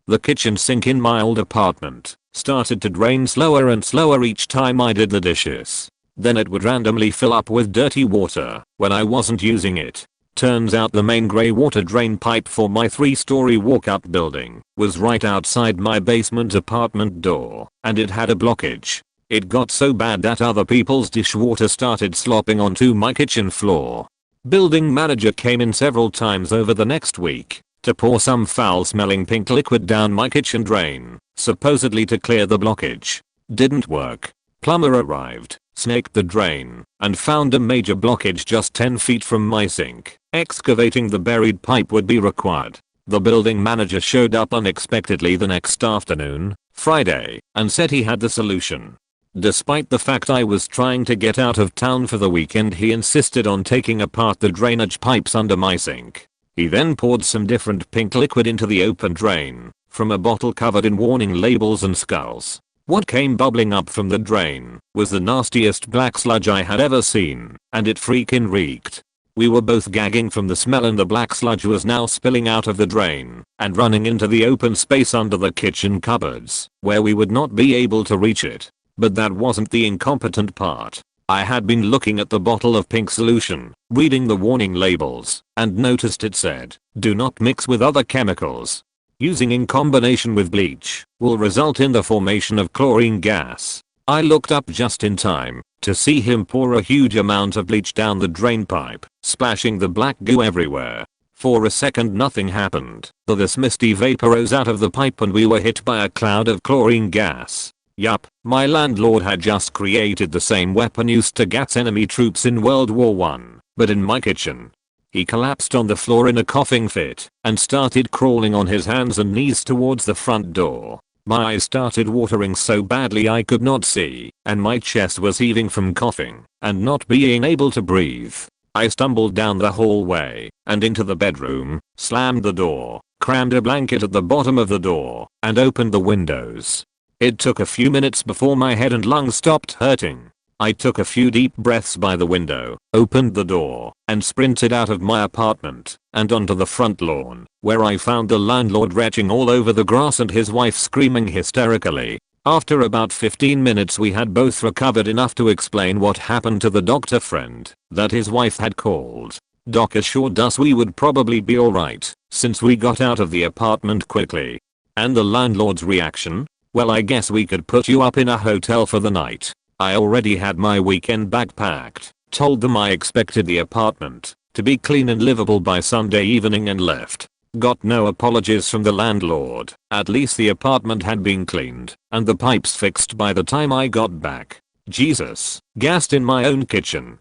The kitchen sink in my old apartment started to drain slower and slower each time I did the dishes. Then it would randomly fill up with dirty water when I wasn't using it. Turns out the main grey water drain pipe for my 3-story walk-up building was right outside my basement apartment door, and it had a blockage. It got so bad that other people's dishwater started slopping onto my kitchen floor. Building manager came in several times over the next week to pour some foul-smelling pink liquid down my kitchen drain, supposedly to clear the blockage. Didn't work. Plumber arrived, snaked the drain, and found a major blockage just 10 feet from my sink. Excavating the buried pipe would be required. The building manager showed up unexpectedly the next afternoon, Friday, and said he had the solution. Despite the fact I was trying to get out of town for the weekend, he insisted on taking apart the drainage pipes under my sink. He then poured some different pink liquid into the open drain from a bottle covered in warning labels and skulls. What came bubbling up from the drain was the nastiest black sludge I had ever seen, and it freaking reeked. We were both gagging from the smell, and the black sludge was now spilling out of the drain and running into the open space under the kitchen cupboards, where we would not be able to reach it. But that wasn't the incompetent part. I had been looking at the bottle of pink solution, reading the warning labels, and noticed it said, "Do not mix with other chemicals. Using in combination with bleach will result in the formation of chlorine gas." I looked up just in time to see him pour a huge amount of bleach down the drain pipe, splashing the black goo everywhere. For a second nothing happened, though this misty vapor rose out of the pipe and we were hit by a cloud of chlorine gas. Yup, my landlord had just created the same weapon used to gas enemy troops in World War I, but in my kitchen. He collapsed on the floor in a coughing fit and started crawling on his hands and knees towards the front door. My eyes started watering so badly I could not see, and my chest was heaving from coughing and not being able to breathe. I stumbled down the hallway and into the bedroom, slammed the door, crammed a blanket at the bottom of the door, and opened the windows. It took a few minutes before my head and lungs stopped hurting. I took a few deep breaths by the window, opened the door, and sprinted out of my apartment and onto the front lawn, where I found the landlord retching all over the grass and his wife screaming hysterically. After about 15 minutes we had both recovered enough to explain what happened to the doctor friend that his wife had called. Doc assured us we would probably be alright, since we got out of the apartment quickly. And the landlord's reaction? "Well, I guess we could put you up in a hotel for the night." I already had my weekend bag packed, told them I expected the apartment to be clean and livable by Sunday evening, and left. Got no apologies from the landlord. At least the apartment had been cleaned and the pipes fixed by the time I got back. Jesus, gassed in my own kitchen.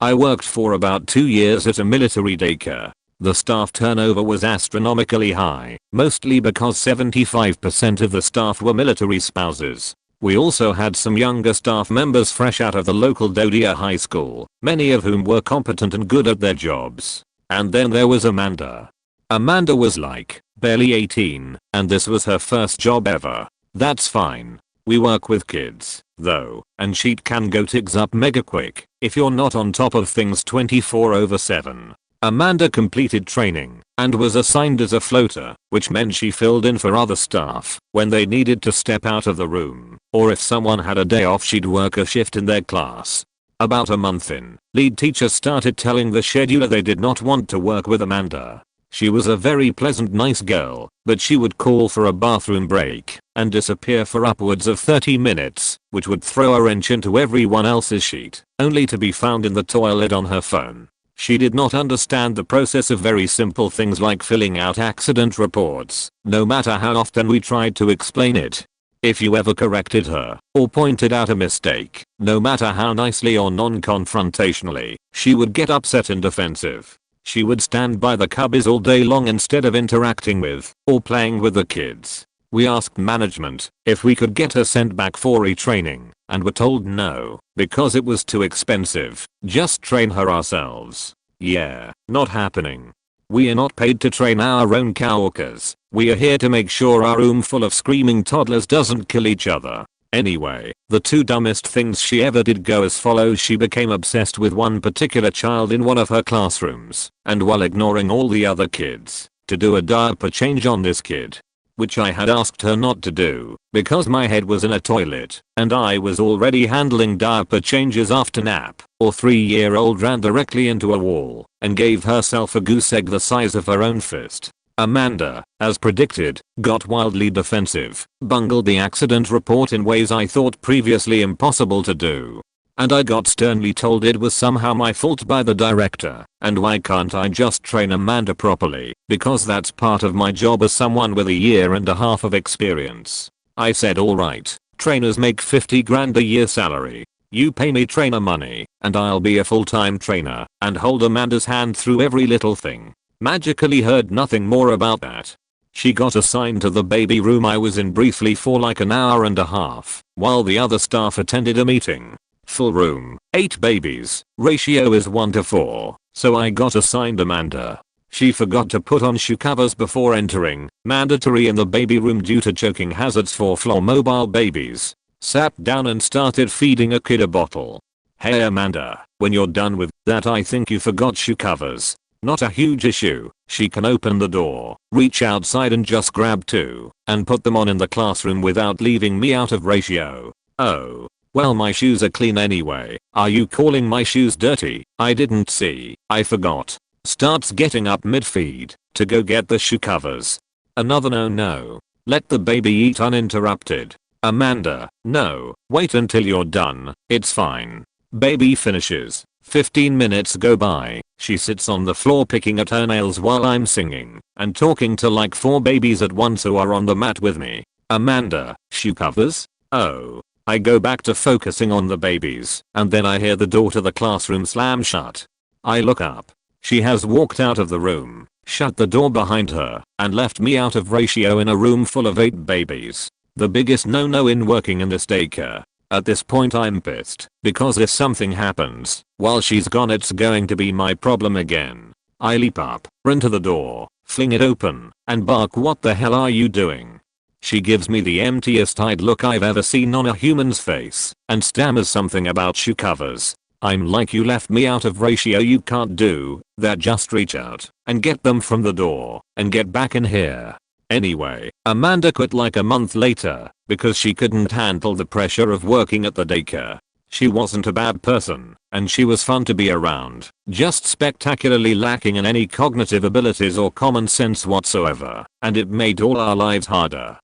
I worked for about 2 years at a military daycare. The staff turnover was astronomically high, mostly because 75% of the staff were military spouses. We also had some younger staff members fresh out of the local Dodia high school, many of whom were competent and good at their jobs. And then there was Amanda. Amanda was like, barely 18, and this was her first job ever. That's fine. We work with kids. though, and sheet can go tigs up mega quick if you're not on top of things 24/7. Amanda completed training and was assigned as a floater, which meant she filled in for other staff when they needed to step out of the room, or if someone had a day off she'd work a shift in their class. About a month in, lead teacher started telling the scheduler they did not want to work with Amanda. She was a very pleasant nice girl, but she would call for a bathroom break and disappear for upwards of 30 minutes, which would throw a wrench into everyone else's sheet, only to be found in the toilet on her phone. She did not understand the process of very simple things like filling out accident reports, no matter how often we tried to explain it. If you ever corrected her or pointed out a mistake, no matter how nicely or non-confrontationally, she would get upset and defensive. She would stand by the cubbies all day long instead of interacting with or playing with the kids. We asked management if we could get her sent back for retraining and were told no, because it was too expensive. Just train her ourselves. Yeah, not happening. We are not paid to train our own coworkers. We are here to make sure our room full of screaming toddlers doesn't kill each other. Anyway, the two dumbest things she ever did go as follows. She became obsessed with one particular child in one of her classrooms, and while ignoring all the other kids, to do a diaper change on this kid. Which I had asked her not to do, because my head was in a toilet, and I was already handling diaper changes after nap. Or 3-year-old ran directly into a wall, and gave herself a goose egg the size of her own fist. Amanda, as predicted, got wildly defensive, bungled the accident report in ways I thought previously impossible to do. And I got sternly told it was somehow my fault by the director, and why can't I just train Amanda properly, because that's part of my job as someone with 1.5 years of experience. I said alright, trainers make 50 grand a year salary. You pay me trainer money, and I'll be a full-time trainer, and hold Amanda's hand through every little thing. Magically heard nothing more about that. She got assigned to the baby room I was in briefly for like 1.5 hours, while the other staff attended a meeting. Full room, 8 babies, ratio is 1:4, so I got assigned Amanda. She forgot to put on shoe covers before entering, mandatory in the baby room due to choking hazards for floor-mobile babies. Sat down and started feeding a kid a bottle. Hey Amanda, when you're done with that I think you forgot shoe covers. Not a huge issue, she can open the door, reach outside and just grab 2, and put them on in the classroom without leaving me out of ratio. Oh. Well my shoes are clean anyway. Are you calling my shoes dirty? I didn't see. I forgot. Starts getting up mid-feed to go get the shoe covers. Another no. Let the baby eat uninterrupted. Amanda, no, wait until you're done. It's fine. Baby finishes. 15 minutes go by. She sits on the floor picking at her nails while I'm singing and talking to like 4 babies at once who are on the mat with me. Amanda, shoe covers? Oh. I go back to focusing on the babies, and then I hear the door to the classroom slam shut. I look up. She has walked out of the room, shut the door behind her, and left me out of ratio in a room full of 8 babies. The biggest no-no in working in this daycare. At this point I'm pissed, because if something happens while she's gone it's going to be my problem again. I leap up, run to the door, fling it open, and bark, "What the hell are you doing?" She gives me the emptiest-eyed look I've ever seen on a human's face and stammers something about shoe covers. I'm like, you left me out of ratio, you can't do that, just reach out and get them from the door and get back in here. Anyway, Amanda quit like a month later because she couldn't handle the pressure of working at the daycare. She wasn't a bad person, and she was fun to be around, just spectacularly lacking in any cognitive abilities or common sense whatsoever, and it made all our lives harder.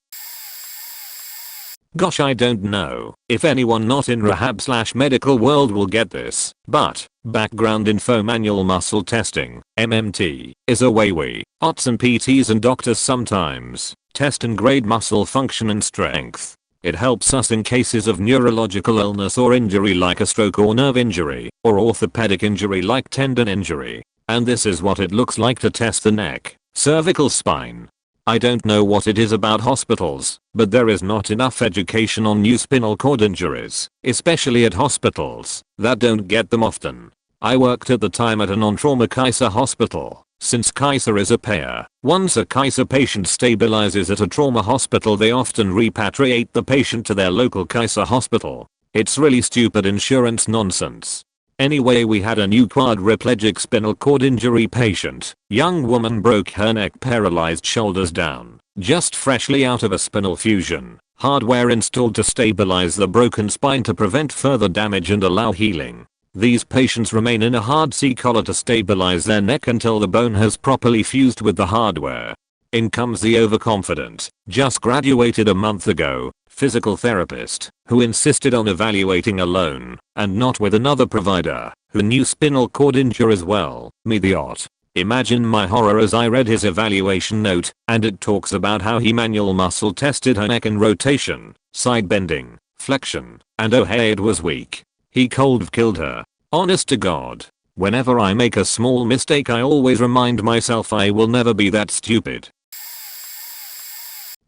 Gosh, I don't know if anyone not in rehab/medical world will get this, but background info: manual muscle testing, MMT, is a way we, OTs and PTs and doctors sometimes, test and grade muscle function and strength. It helps us in cases of neurological illness or injury like a stroke or nerve injury, or orthopedic injury like tendon injury. And this is what it looks like to test the neck, cervical, spine. I don't know what it is about hospitals, but there is not enough education on new spinal cord injuries, especially at hospitals that don't get them often. I worked at the time at a non-trauma Kaiser hospital. Since Kaiser is a payer, once a Kaiser patient stabilizes at a trauma hospital they often repatriate the patient to their local Kaiser hospital. It's really stupid insurance nonsense. Anyway, we had a new quadriplegic spinal cord injury patient. Young woman broke her neck, paralyzed, shoulders down, just freshly out of a spinal fusion. Hardware installed to stabilize the broken spine to prevent further damage and allow healing. These patients remain in a hard C-collar to stabilize their neck until the bone has properly fused with the hardware. In comes the overconfident, just graduated a month ago, physical therapist, who insisted on evaluating alone, and not with another provider, who knew spinal cord injury as well, me the ot. Imagine my horror as I read his evaluation note, and it talks about how he manual muscle tested her neck in rotation, side bending, flexion, and oh hey, it was weak. He cold killed her. Honest to God. Whenever I make a small mistake, I always remind myself I will never be that stupid.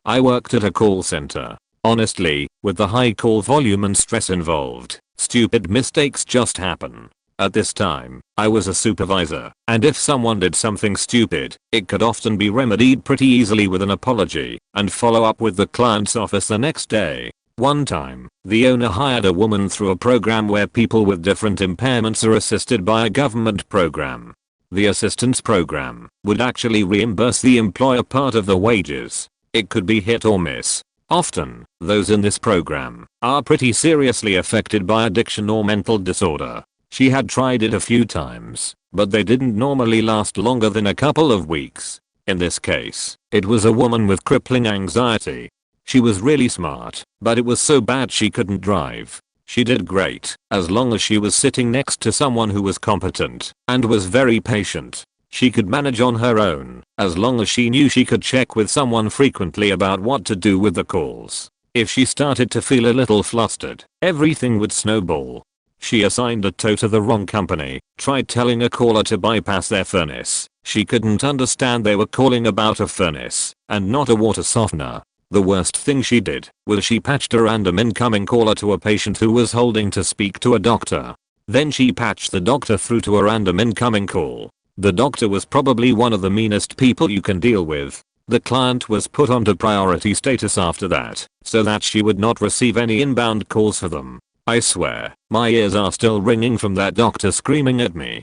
I worked at a call center. Honestly, with the high call volume and stress involved, stupid mistakes just happen. At this time, I was a supervisor, and if someone did something stupid, it could often be remedied pretty easily with an apology and follow up with the client's office the next day. One time, the owner hired a woman through a program where people with different impairments are assisted by a government program. The assistance program would actually reimburse the employer part of the wages. It could be hit or miss. Often, those in this program are pretty seriously affected by addiction or mental disorder. She had tried it a few times, but they didn't normally last longer than a couple of weeks. In this case, it was a woman with crippling anxiety. She was really smart, but it was so bad she couldn't drive. She did great, as long as she was sitting next to someone who was competent and was very patient. She could manage on her own, as long as she knew she could check with someone frequently about what to do with the calls. If she started to feel a little flustered, everything would snowball. She assigned a tow to the wrong company, tried telling a caller to bypass their furnace. She couldn't understand they were calling about a furnace, and not a water softener. The worst thing she did was she patched a random incoming caller to a patient who was holding to speak to a doctor. Then she patched the doctor through to a random incoming call. The doctor was probably one of the meanest people you can deal with. The client was put onto priority status after that, so that she would not receive any inbound calls for them. I swear, my ears are still ringing from that doctor screaming at me.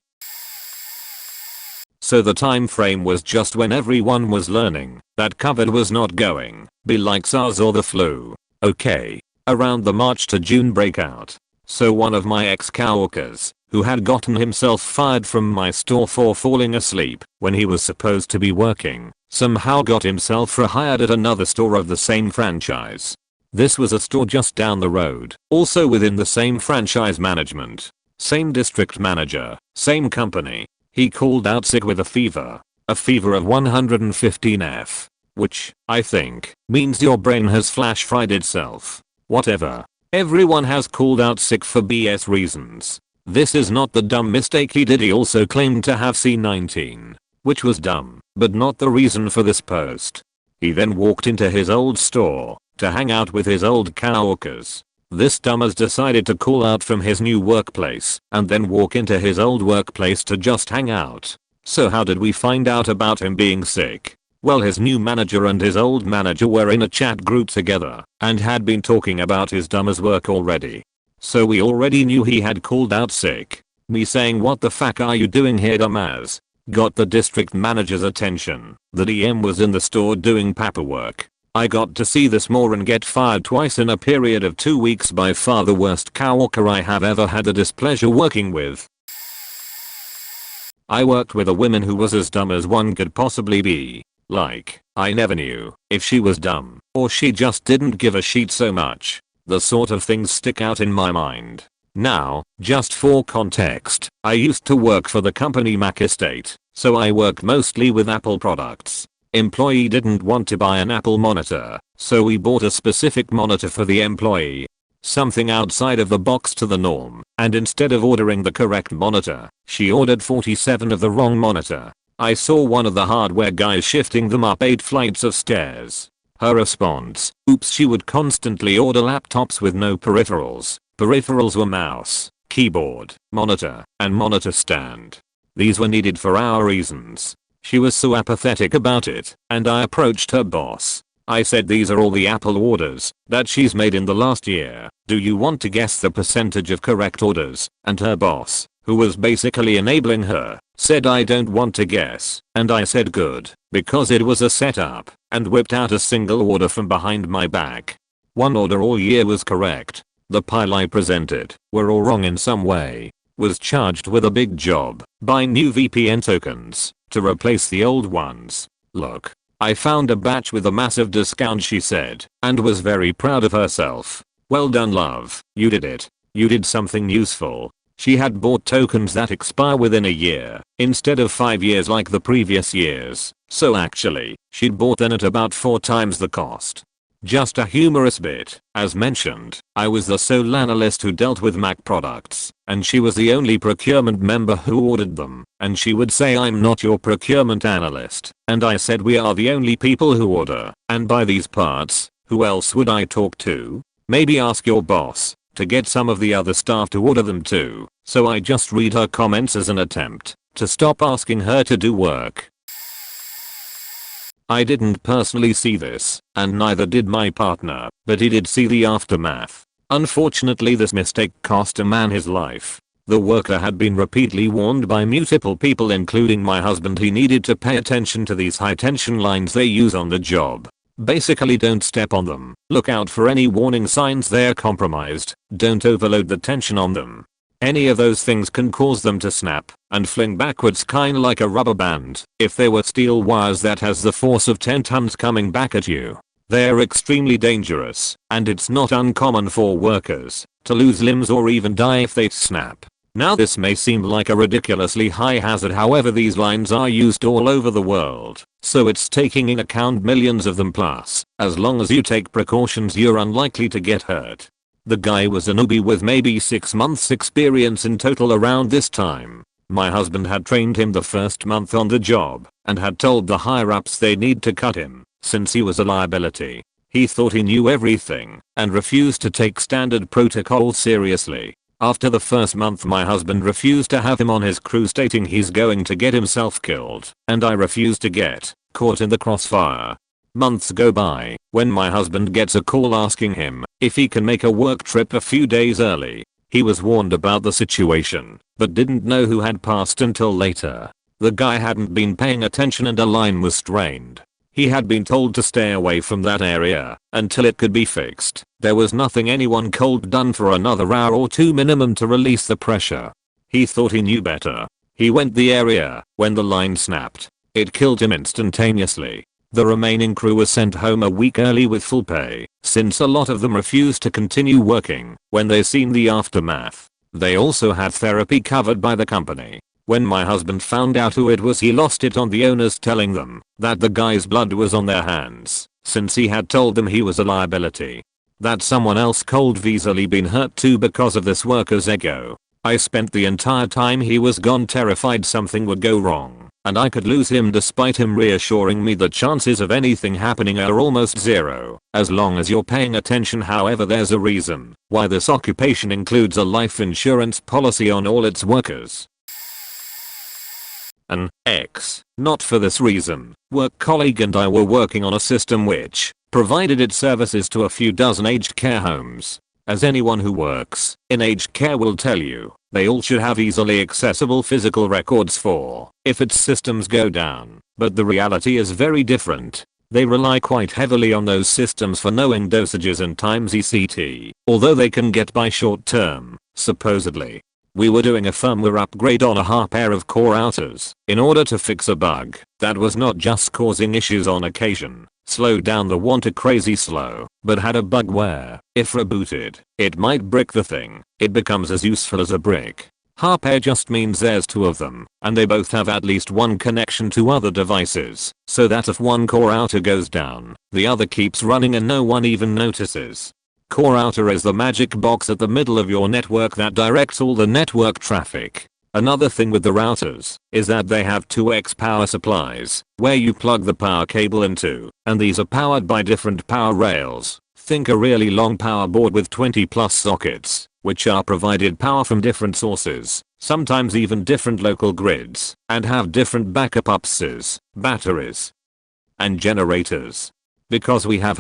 So the time frame was just when everyone was learning that COVID was not going be like SARS or the flu. Okay. Around the March to June breakout. So one of my ex-coworkers, who had gotten himself fired from my store for falling asleep when he was supposed to be working, somehow got himself rehired at another store of the same franchise. This was a store just down the road, also within the same franchise management. Same district manager, same company. He called out sick with a fever of 115 F. Which, I think, means your brain has flash fried itself. Whatever. Everyone has called out sick for BS reasons. This is not the dumb mistake he did. He also claimed to have C19, which was dumb, but not the reason for this post. He then walked into his old store to hang out with his old coworkers. This dumbass decided to call out from his new workplace and then walk into his old workplace to just hang out. So how did we find out about him being sick? Well, his new manager and his old manager were in a chat group together and had been talking about his dumbass work already. So we already knew he had called out sick. Me saying, "What the fuck are you doing here, dumbass?" got the district manager's attention. The DM was in the store doing paperwork. I got to see this more and get fired twice in a period of 2 weeks. By far the worst coworker I have ever had the displeasure working with. I worked with a woman who was as dumb as one could possibly be. Like, I never knew if she was dumb or she just didn't give a shit so much. The sort of things stick out in my mind. Now, just for context, I used to work for the company Mac Estate, so I worked mostly with Apple products. Employee didn't want to buy an Apple monitor, so we bought a specific monitor for the employee. Something outside of the box to the norm, and instead of ordering the correct monitor, she ordered 47 of the wrong monitor. I saw one of the hardware guys shifting them up 8 flights of stairs. Her response, oops. She would constantly order laptops with no peripherals. Peripherals were mouse, keyboard, monitor, and monitor stand. These were needed for our reasons. She was so apathetic about it, and I approached her boss. I said these are all the Apple orders that she's made in the last year. Do you want to guess the percentage of correct orders? And her boss, who was basically enabling her, said I don't want to guess. And I said good, because it was a setup, and whipped out a single order from behind my back. One order all year was correct. The pile I presented were all wrong in some way. Was charged with a big job, buy new VPN tokens to replace the old ones. Look, I found a batch with a massive discount, she said, and was very proud of herself. Well done, love, you did it. You did something useful. She had bought tokens that expire within a year, instead of 5 years like the previous years. So actually, she'd bought them at about 4 times the cost. Just a humorous bit. As mentioned, I was the sole analyst who dealt with Mac products, and she was the only procurement member who ordered them, and she would say I'm not your procurement analyst, and I said we are the only people who order and buy these parts. Who else would I talk to? Maybe ask your boss to get some of the other staff to order them too. So I just read her comments as an attempt to stop asking her to do work. I didn't personally see this, and neither did my partner, but he did see the aftermath. Unfortunately, this mistake cost a man his life. The worker had been repeatedly warned by multiple people including my husband he needed to pay attention to these high tension lines they use on the job. Basically, don't step on them. Look out for any warning signs they're compromised. Don't overload the tension on them. Any of those things can cause them to snap and fling backwards, kinda like a rubber band. If they were steel wires that has the force of 10 tons coming back at you, they're extremely dangerous, and it's not uncommon for workers to lose limbs or even die if they snap. Now this may seem like a ridiculously high hazard, however these lines are used all over the world, so it's taking in account millions of them plus. As long as you take precautions you're unlikely to get hurt. The guy was a newbie with maybe 6 months experience in total around this time. My husband had trained him the first month on the job and had told the higher ups they need to cut him since he was a liability. He thought he knew everything and refused to take standard protocol seriously. After the first month my husband refused to have him on his crew, stating he's going to get himself killed, and I refused to get caught in the crossfire. Months go by when my husband gets a call asking him if he can make a work trip a few days early. He was warned about the situation, but didn't know who had passed until later. The guy hadn't been paying attention and a line was strained. He had been told to stay away from that area until it could be fixed. There was nothing anyone could done for another hour or 2 minimum to release the pressure. He thought he knew better. He went the area when the line snapped. It killed him instantaneously. The remaining crew was sent home a week early with full pay, since a lot of them refused to continue working when they seen the aftermath. They also had therapy covered by the company. When my husband found out who it was, he lost it on the owners, telling them that the guy's blood was on their hands, since he had told them he was a liability. That someone else could easily been hurt too because of this worker's ego. I spent the entire time he was gone terrified something would go wrong and I could lose him, despite him reassuring me the chances of anything happening are almost zero, as long as you're paying attention. However, there's a reason why this occupation includes a life insurance policy on all its workers. An ex, not for this reason, work colleague and I were working on a system which provided its services to a few dozen aged care homes. As anyone who works in aged care will tell you, they all should have easily accessible physical records for if its systems go down, but the reality is very different. They rely quite heavily on those systems for knowing dosages and times ECT, although they can get by short term, supposedly. We were doing a firmware upgrade on a half pair of core routers in order to fix a bug that was not just causing issues on occasion, slowed down the want a crazy slow, but had a bug where, if rebooted, it might brick the thing. It becomes as useful as a brick. Half pair just means there's 2 of them, and they both have at least one connection to other devices, so that if one core router goes down, the other keeps running and no one even notices. Core router is the magic box at the middle of your network that directs all the network traffic. Another thing with the routers is that they have 2x power supplies where you plug the power cable into, and these are powered by different power rails. Think a really long power board with 20 plus sockets, which are provided power from different sources, sometimes even different local grids, and have different backup buses, batteries, and generators. Because we have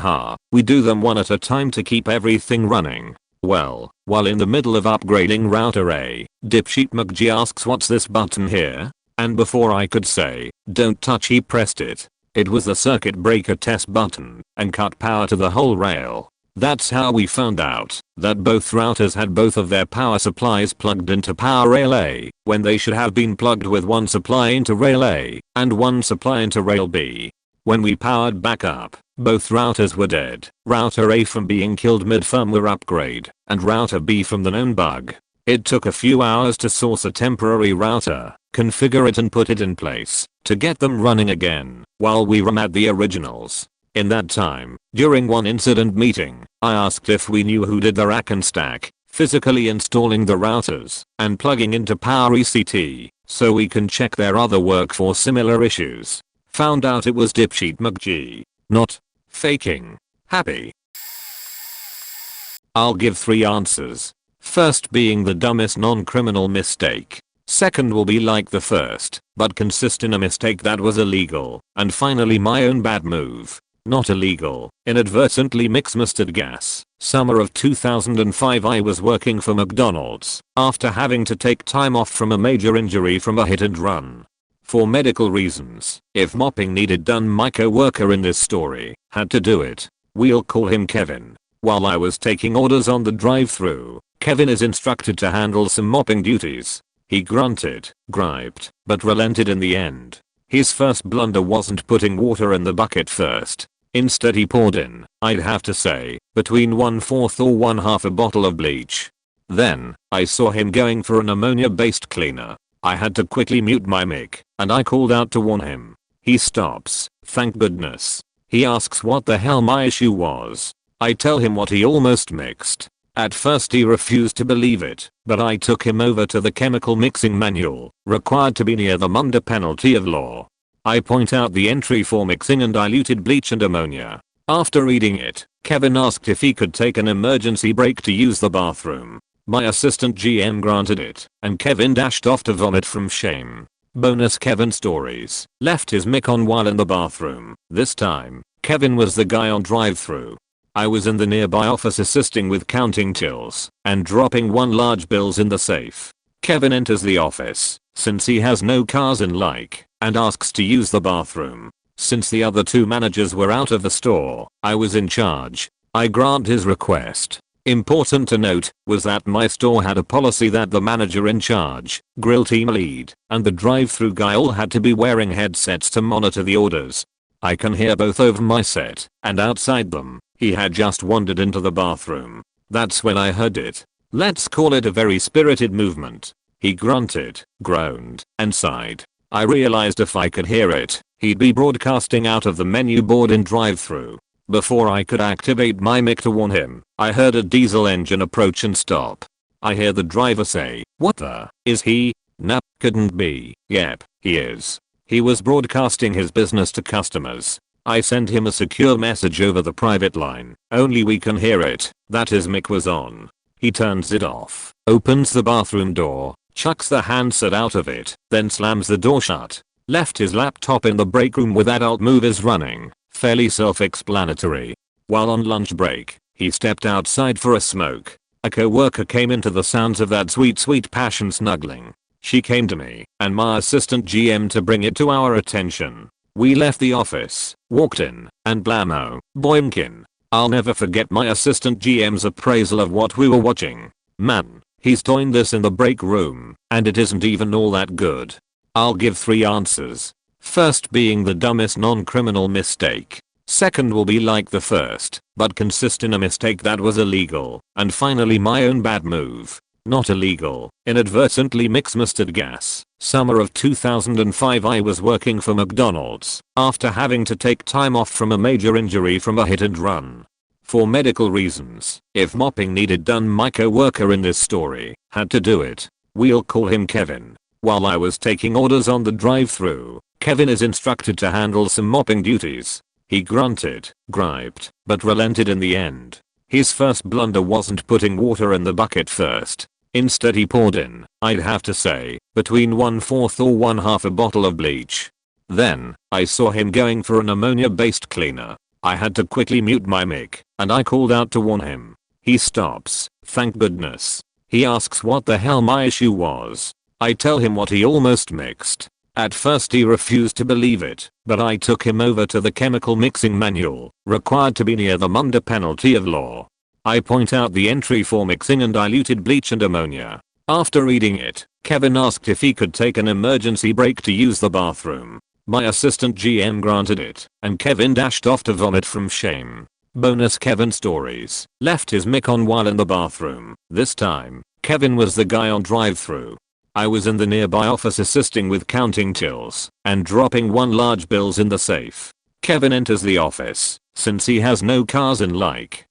we do them one at a time to keep everything running. Well, while in the middle of upgrading router A, Dipshit McG asks what's this button here? And before I could say, don't touch, he pressed it. It was the circuit breaker test button and cut power to the whole rail. That's how we found out that both routers had both of their power supplies plugged into power rail A when they should have been plugged with one supply into rail A and one supply into rail B. When we powered back up, both routers were dead. Router A from being killed mid-firmware upgrade and router B from the known bug. It took a few hours to source a temporary router, configure it and put it in place to get them running again while we remade the originals. In that time, during one incident meeting, I asked if we knew who did the rack and stack, physically installing the routers and plugging into Power ECT so we can check their other work for similar issues. Found out it was Dipshit McG. Not faking. Happy. I'll give 3 answers. First being the dumbest non-criminal mistake. Second will be like the first, but consist in a mistake that was illegal. And finally my own bad move. Not illegal. Inadvertently mix mustard gas. Summer of 2005 I was working for McDonald's after having to take time off from a major injury from a hit and run. For medical reasons, if mopping needed done, my coworker in this story had to do it. We'll call him Kevin. While I was taking orders on the drive-thru, Kevin is instructed to handle some mopping duties. He grunted, griped, but relented in the end. His first blunder wasn't putting water in the bucket first. Instead he poured in, I'd have to say, between 1/4 or 1/2 a bottle of bleach. Then, I saw him going for an ammonia-based cleaner. I had to quickly mute my mic, and I called out to warn him. He stops, thank goodness. He asks what the hell my issue was. I tell him what he almost mixed. At first he refused to believe it, but I took him over to the chemical mixing manual, required to be near them under penalty of law. I point out the entry for mixing and diluted bleach and ammonia. After reading it, Kevin asked if he could take an emergency break to use the bathroom. My assistant GM granted it, and Kevin dashed off to vomit from shame. Bonus Kevin stories. Left his mic on while in the bathroom. This time, Kevin was the guy on drive-thru. I was in the nearby office assisting with counting tills and dropping one large bills in the safe. Kevin enters the office, since he has no cars and and asks to use the bathroom. Since the other 2 managers were out of the store, I was in charge. I grant his request. Important to note was that my store had a policy that the manager in charge, grill team lead, and the drive-thru guy all had to be wearing headsets to monitor the orders. I can hear both over my set and outside them. He had just wandered into the bathroom. That's when I heard it. Let's call it a very spirited movement. He grunted, groaned, and sighed. I realized if I could hear it, he'd be broadcasting out of the menu board in drive-thru. Before I could activate my mic to warn him, I heard a diesel engine approach and stop. I hear the driver say, "What the? Is he? Nah, couldn't be. Yep, he is." He was broadcasting his business to customers. I sent him a secure message over the private line. Only we can hear it, that his mic was on. He turns it off, opens the bathroom door, chucks the handset out of it, then slams the door shut. Left his laptop in the break room with adult movies running. Fairly self-explanatory. While on lunch break, he stepped outside for a smoke. A coworker came into the sounds of that sweet passion snuggling. She came to me and my assistant GM to bring it to our attention. We left the office, walked in, and blammo, boimkin. I'll never forget my assistant GM's appraisal of what we were watching. Man, he's doing this in the break room, and it isn't even all that good. I'll give 3 answers. First being the dumbest non-criminal mistake. Second will be like the first, but consist in a mistake that was illegal. And finally my own bad move. Not illegal. Inadvertently mix mustard gas. Summer of 2005 I was working for McDonald's after having to take time off from a major injury from a hit and run. For medical reasons, if mopping needed done, my coworker in this story had to do it. We'll call him Kevin. While I was taking orders on the drive-thru, Kevin is instructed to handle some mopping duties. He grunted, griped, but relented in the end. His first blunder wasn't putting water in the bucket first. Instead he poured in, I'd have to say, between 1/4 or 1/2 a bottle of bleach. Then, I saw him going for an ammonia-based cleaner. I had to quickly mute my mic, and I called out to warn him. He stops, thank goodness. He asks what the hell my issue was. I tell him what he almost mixed. At first he refused to believe it, but I took him over to the chemical mixing manual, required to be near them under penalty of law. I point out the entry for mixing and diluted bleach and ammonia. After reading it, Kevin asked if he could take an emergency break to use the bathroom. My assistant GM granted it, and Kevin dashed off to vomit from shame. Bonus Kevin stories. Left his mic on while in the bathroom. This time, Kevin was the guy on drive-thru. I was in the nearby office assisting with counting tills and dropping one large bills in the safe. Kevin enters the office, since he has no cars and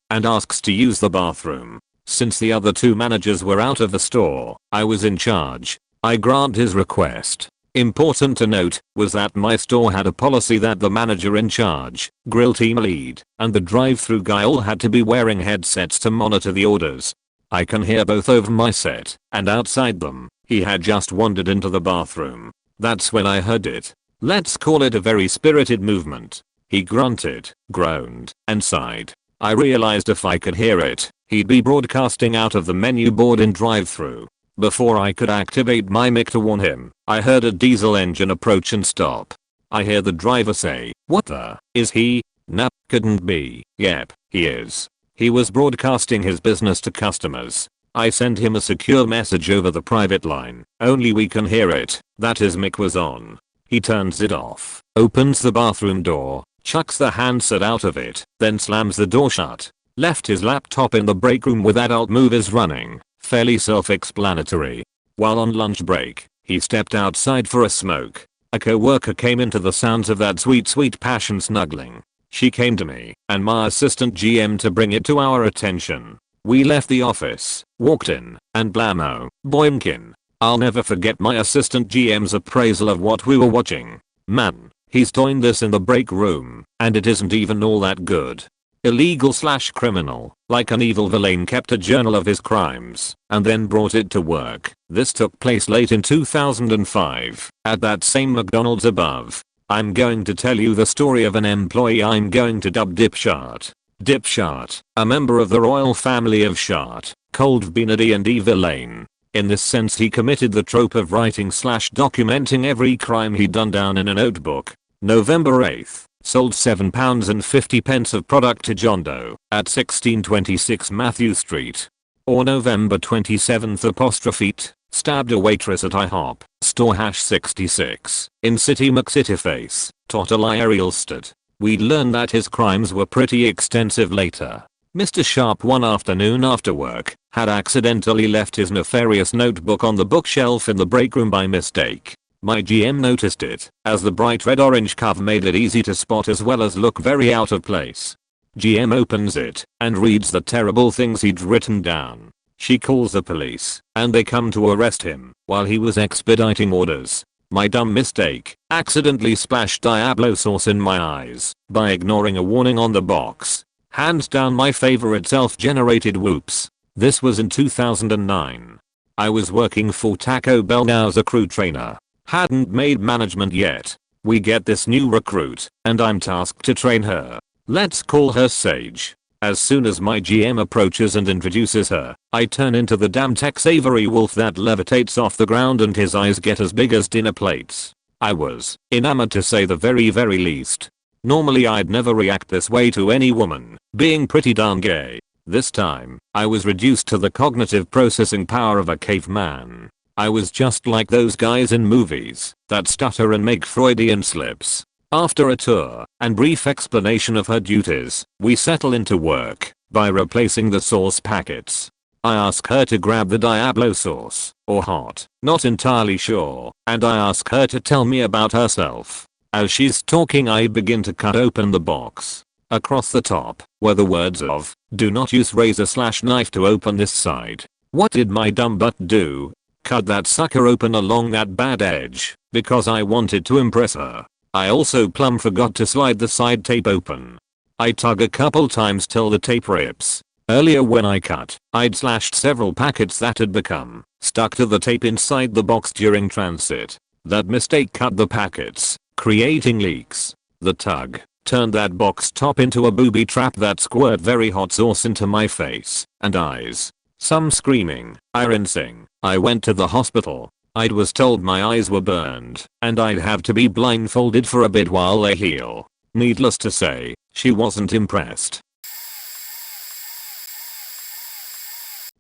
and asks to use the bathroom. Since the other two managers were out of the store, I was in charge. I grant his request. Important to note was that my store had a policy that the manager in charge, grill team lead, and the drive-thru guy all had to be wearing headsets to monitor the orders. I can hear both over my set and outside them. He had just wandered into the bathroom. That's when I heard it. Let's call it a very spirited movement. He grunted, groaned, and sighed. I realized if I could hear it, he'd be broadcasting out of the menu board in drive-thru. Before I could activate my mic to warn him, I heard a diesel engine approach and stop. I hear the driver say, "What the? Is he? Nah, couldn't be. Yep, he is." He was broadcasting his business to customers. I sent him a secure message over the private line. Only we can hear it, that his mic was on. He turns it off, opens the bathroom door, chucks the handset out of it, then slams the door shut. Left his laptop in the break room with adult movies running. Fairly self-explanatory. While on lunch break, he stepped outside for a smoke. A coworker came into the sounds of that sweet passion snuggling. She came to me and my assistant GM to bring it to our attention. We left the office, walked in, and blammo, boimkin. I'll never forget my assistant GM's appraisal of what we were watching. Man, he's doing this in the break room, and it isn't even all that good. Illegal/criminal, like an evil villain kept a journal of his crimes, and then brought it to work. This took place late in 2005, at that same McDonald's above. I'm going to tell you the story of an employee I'm going to dub Dipshot. Dipshot, a member of the royal family of Shot, Cold Beanady and Eva Lane. In this sense he committed the trope of writing/documenting every crime he'd done down in a notebook. November 8th. Sold £7.50 of product to John Doe at 1626 Matthew Street. Or November 27th stabbed a waitress at IHOP, store #66, in City McCityface, Totally Arielstead. We'd learn that his crimes were pretty extensive later. Mr. Sharp one afternoon after work had accidentally left his nefarious notebook on the bookshelf in the break room by mistake. My GM noticed it, as the bright red-orange cover made it easy to spot as well as look very out of place. GM opens it and reads the terrible things he'd written down. She calls the police, and they come to arrest him while he was expediting orders. My dumb mistake accidentally splashed Diablo sauce in my eyes by ignoring a warning on the box. Hands down my favorite self-generated whoops. This was in 2009. I was working for Taco Bell now as a crew trainer. Hadn't made management yet. We get this new recruit, and I'm tasked to train her. Let's call her Sage. As soon as my GM approaches and introduces her, I turn into the damn Tex Avery wolf that levitates off the ground and his eyes get as big as dinner plates. I was enamored to say the very least. Normally I'd never react this way to any woman, being pretty darn gay. This time, I was reduced to the cognitive processing power of a caveman. I was just like those guys in movies that stutter and make Freudian slips. After a tour and brief explanation of her duties, we settle into work by replacing the sauce packets. I ask her to grab the Diablo sauce, or hot, not entirely sure, and I ask her to tell me about herself. As she's talking I begin to cut open the box. Across the top were the words of, "Do not use razor/knife to open this side." What did my dumb butt do? Cut that sucker open along that bad edge, because I wanted to impress her. I also plumb forgot to slide the side tape open. I tug a couple times till the tape rips. Earlier when I cut, I'd slashed several packets that had become stuck to the tape inside the box during transit. That mistake cut the packets, creating leaks. The tug turned that box top into a booby trap that squirt very hot sauce into my face and eyes. Some screaming, I rinsing. I went to the hospital. I was told my eyes were burned and I'd have to be blindfolded for a bit while they heal. Needless to say, she wasn't impressed.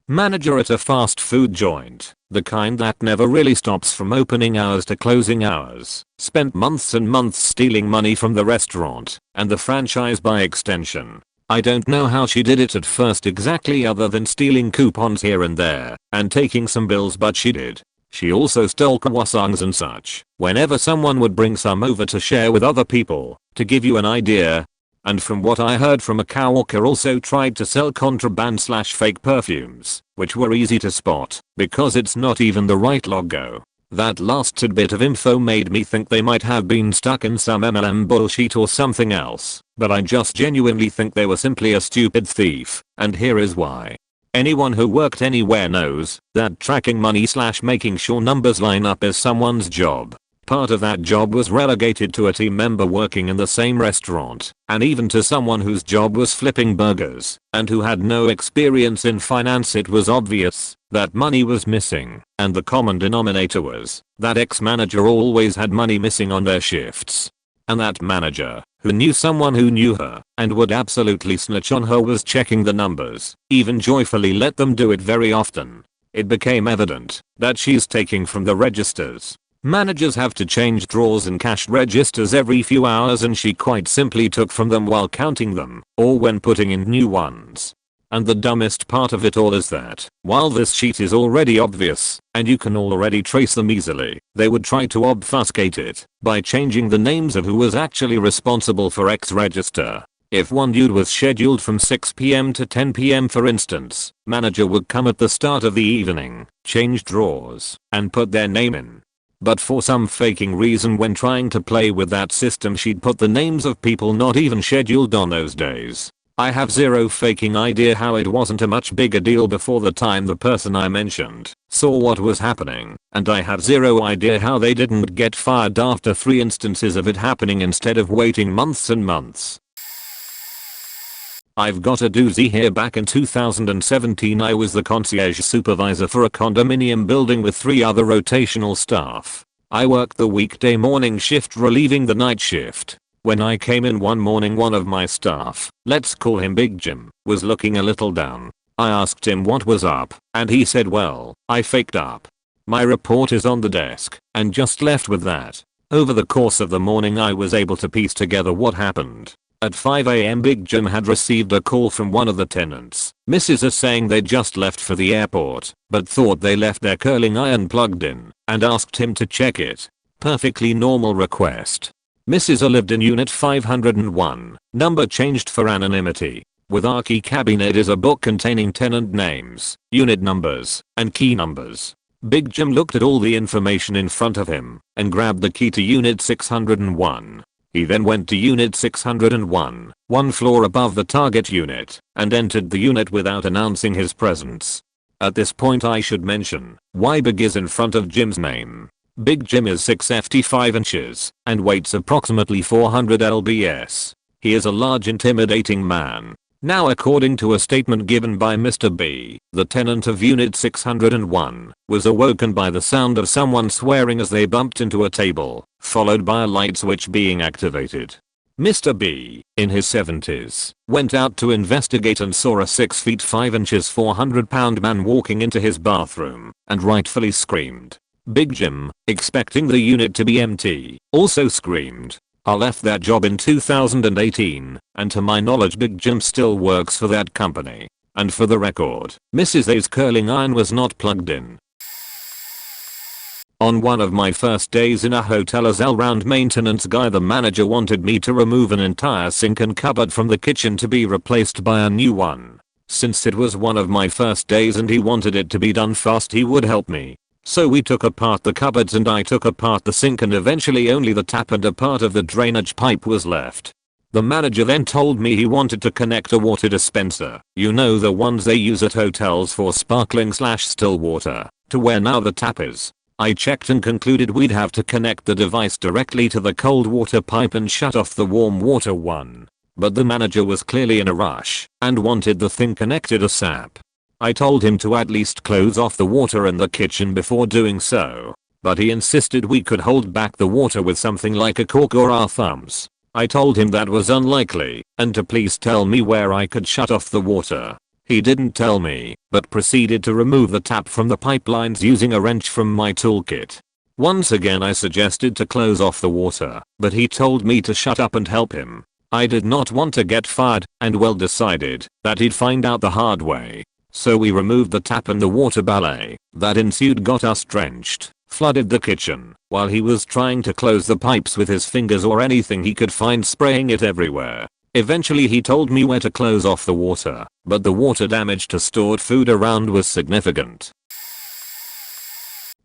Manager at a fast food joint, the kind that never really stops from opening hours to closing hours, spent months and months stealing money from the restaurant and the franchise by extension. I don't know how she did it at first exactly other than stealing coupons here and there and taking some bills, but she did. She also stole croissants and such whenever someone would bring some over to share with other people. To give you an idea, and from what I heard from a coworker, also tried to sell contraband / fake perfumes, which were easy to spot because it's not even the right logo. That last tidbit of info made me think they might have been stuck in some MLM bullshit or something else, but I just genuinely think they were simply a stupid thief, and here is why. Anyone who worked anywhere knows that tracking money / making sure numbers line up is someone's job. Part of that job was relegated to a team member working in the same restaurant, and even to someone whose job was flipping burgers and who had no experience in finance. It was obvious that money was missing, and the common denominator was that ex-manager always had money missing on their shifts. And that manager, who knew someone who knew her and would absolutely snitch on her, was checking the numbers, even joyfully let them do it very often. It became evident that she's taking from the registers. Managers have to change drawers and cash registers every few hours, and she quite simply took from them while counting them or when putting in new ones. And the dumbest part of it all is that, while this cheat is already obvious and you can already trace them easily, they would try to obfuscate it by changing the names of who was actually responsible for X register. If one dude was scheduled from 6 PM to 10 PM for instance, manager would come at the start of the evening, change drawers, and put their name in. But for some faking reason, when trying to play with that system, she'd put the names of people not even scheduled on those days. I have zero faking idea how it wasn't a much bigger deal before the time the person I mentioned saw what was happening, and I have zero idea how they didn't get fired after 3 instances of it happening instead of waiting months and months. I've got a doozy here. Back in 2017 I was the concierge supervisor for a condominium building with 3 other rotational staff. I worked the weekday morning shift relieving the night shift. When I came in one morning, one of my staff, let's call him Big Jim, was looking a little down. I asked him what was up, and he said, well, I faked up. My report is on the desk, and just left with that. Over the course of the morning I was able to piece together what happened. At 5 AM Big Jim had received a call from one of the tenants, Mrs. A, saying they just left for the airport, but thought they left their curling iron plugged in, and asked him to check it. Perfectly normal request. Mrs. A lived in unit 501, number changed for anonymity. With our key cabinet is a book containing tenant names, unit numbers, and key numbers. Big Jim looked at all the information in front of him and grabbed the key to unit 601. He then went to unit 601, 1 floor above the target unit, and entered the unit without announcing his presence. At this point I should mention why Big is in front of Jim's name. Big Jim is 6 ft 5 inches and weighs approximately 400 lbs. He is a large, intimidating man. Now, according to a statement given by Mr. B, the tenant of unit 601 was awoken by the sound of someone swearing as they bumped into a table, followed by a light switch being activated. Mr. B, in his 70s, went out to investigate and saw a 6 ft 5 inches 400-pound man walking into his bathroom and rightfully screamed. Big Jim, expecting the unit to be empty, also screamed. I left that job in 2018, and to my knowledge Big Jim still works for that company. And for the record, Mrs. A's curling iron was not plugged in. On one of my first days in a hotel as all-round maintenance guy, the manager wanted me to remove an entire sink and cupboard from the kitchen to be replaced by a new one. Since it was one of my first days and he wanted it to be done fast, he would help me. So we took apart the cupboards and I took apart the sink, and eventually only the tap and a part of the drainage pipe was left. The manager then told me he wanted to connect a water dispenser, you know, the ones they use at hotels for sparkling / still water, to where now the tap is. I checked and concluded we'd have to connect the device directly to the cold water pipe and shut off the warm water one. But the manager was clearly in a rush and wanted the thing connected ASAP. I told him to at least close off the water in the kitchen before doing so, but he insisted we could hold back the water with something like a cork or our thumbs. I told him that was unlikely and to please tell me where I could shut off the water. He didn't tell me, but proceeded to remove the tap from the pipelines using a wrench from my toolkit. Once again I suggested to close off the water, but he told me to shut up and help him. I did not want to get fired and well decided that he'd find out the hard way. So we removed the tap and the water ballet that ensued got us drenched, flooded the kitchen, while he was trying to close the pipes with his fingers or anything he could find, spraying it everywhere. Eventually he told me where to close off the water, but the water damage to stored food around was significant.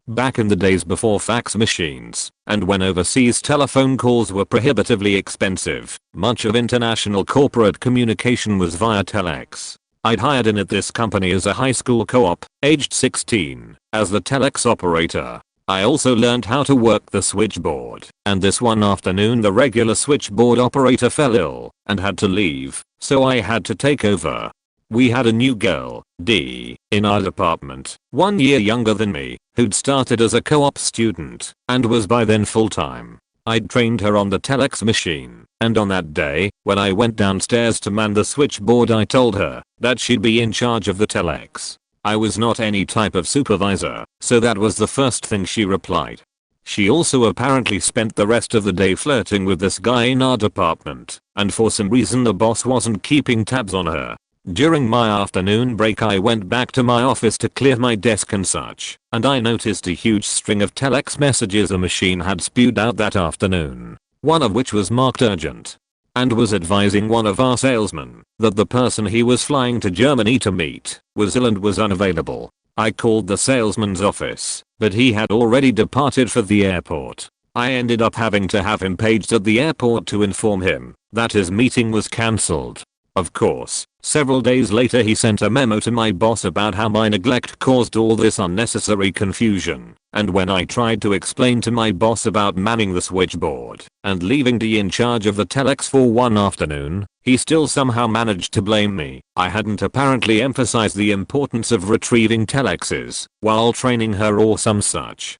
Back in the days before fax machines, and when overseas telephone calls were prohibitively expensive, much of international corporate communication was via telex. I'd hired in at this company as a high school co-op, aged 16, as the telex operator. I also learned how to work the switchboard, and this one afternoon the regular switchboard operator fell ill and had to leave, so I had to take over. We had a new girl, D, in our department, 1 year younger than me, who'd started as a co-op student and was by then full-time. I'd trained her on the telex machine, and on that day, when I went downstairs to man the switchboard, I told her that she'd be in charge of the telex. I was not any type of supervisor, so that was the first thing she replied. She also apparently spent the rest of the day flirting with this guy in our department, and for some reason the boss wasn't keeping tabs on her. During my afternoon break I went back to my office to clear my desk and such, and I noticed a huge string of telex messages the machine had spewed out that afternoon, one of which was marked urgent, and was advising one of our salesmen that the person he was flying to Germany to meet was ill and was unavailable. I called the salesman's office, but he had already departed for the airport. I ended up having to have him paged at the airport to inform him that his meeting was cancelled. Of course, several days later he sent a memo to my boss about how my neglect caused all this unnecessary confusion, and when I tried to explain to my boss about manning the switchboard and leaving D in charge of the telex for one afternoon, he still somehow managed to blame me. I hadn't apparently emphasized the importance of retrieving telexes while training her or some such.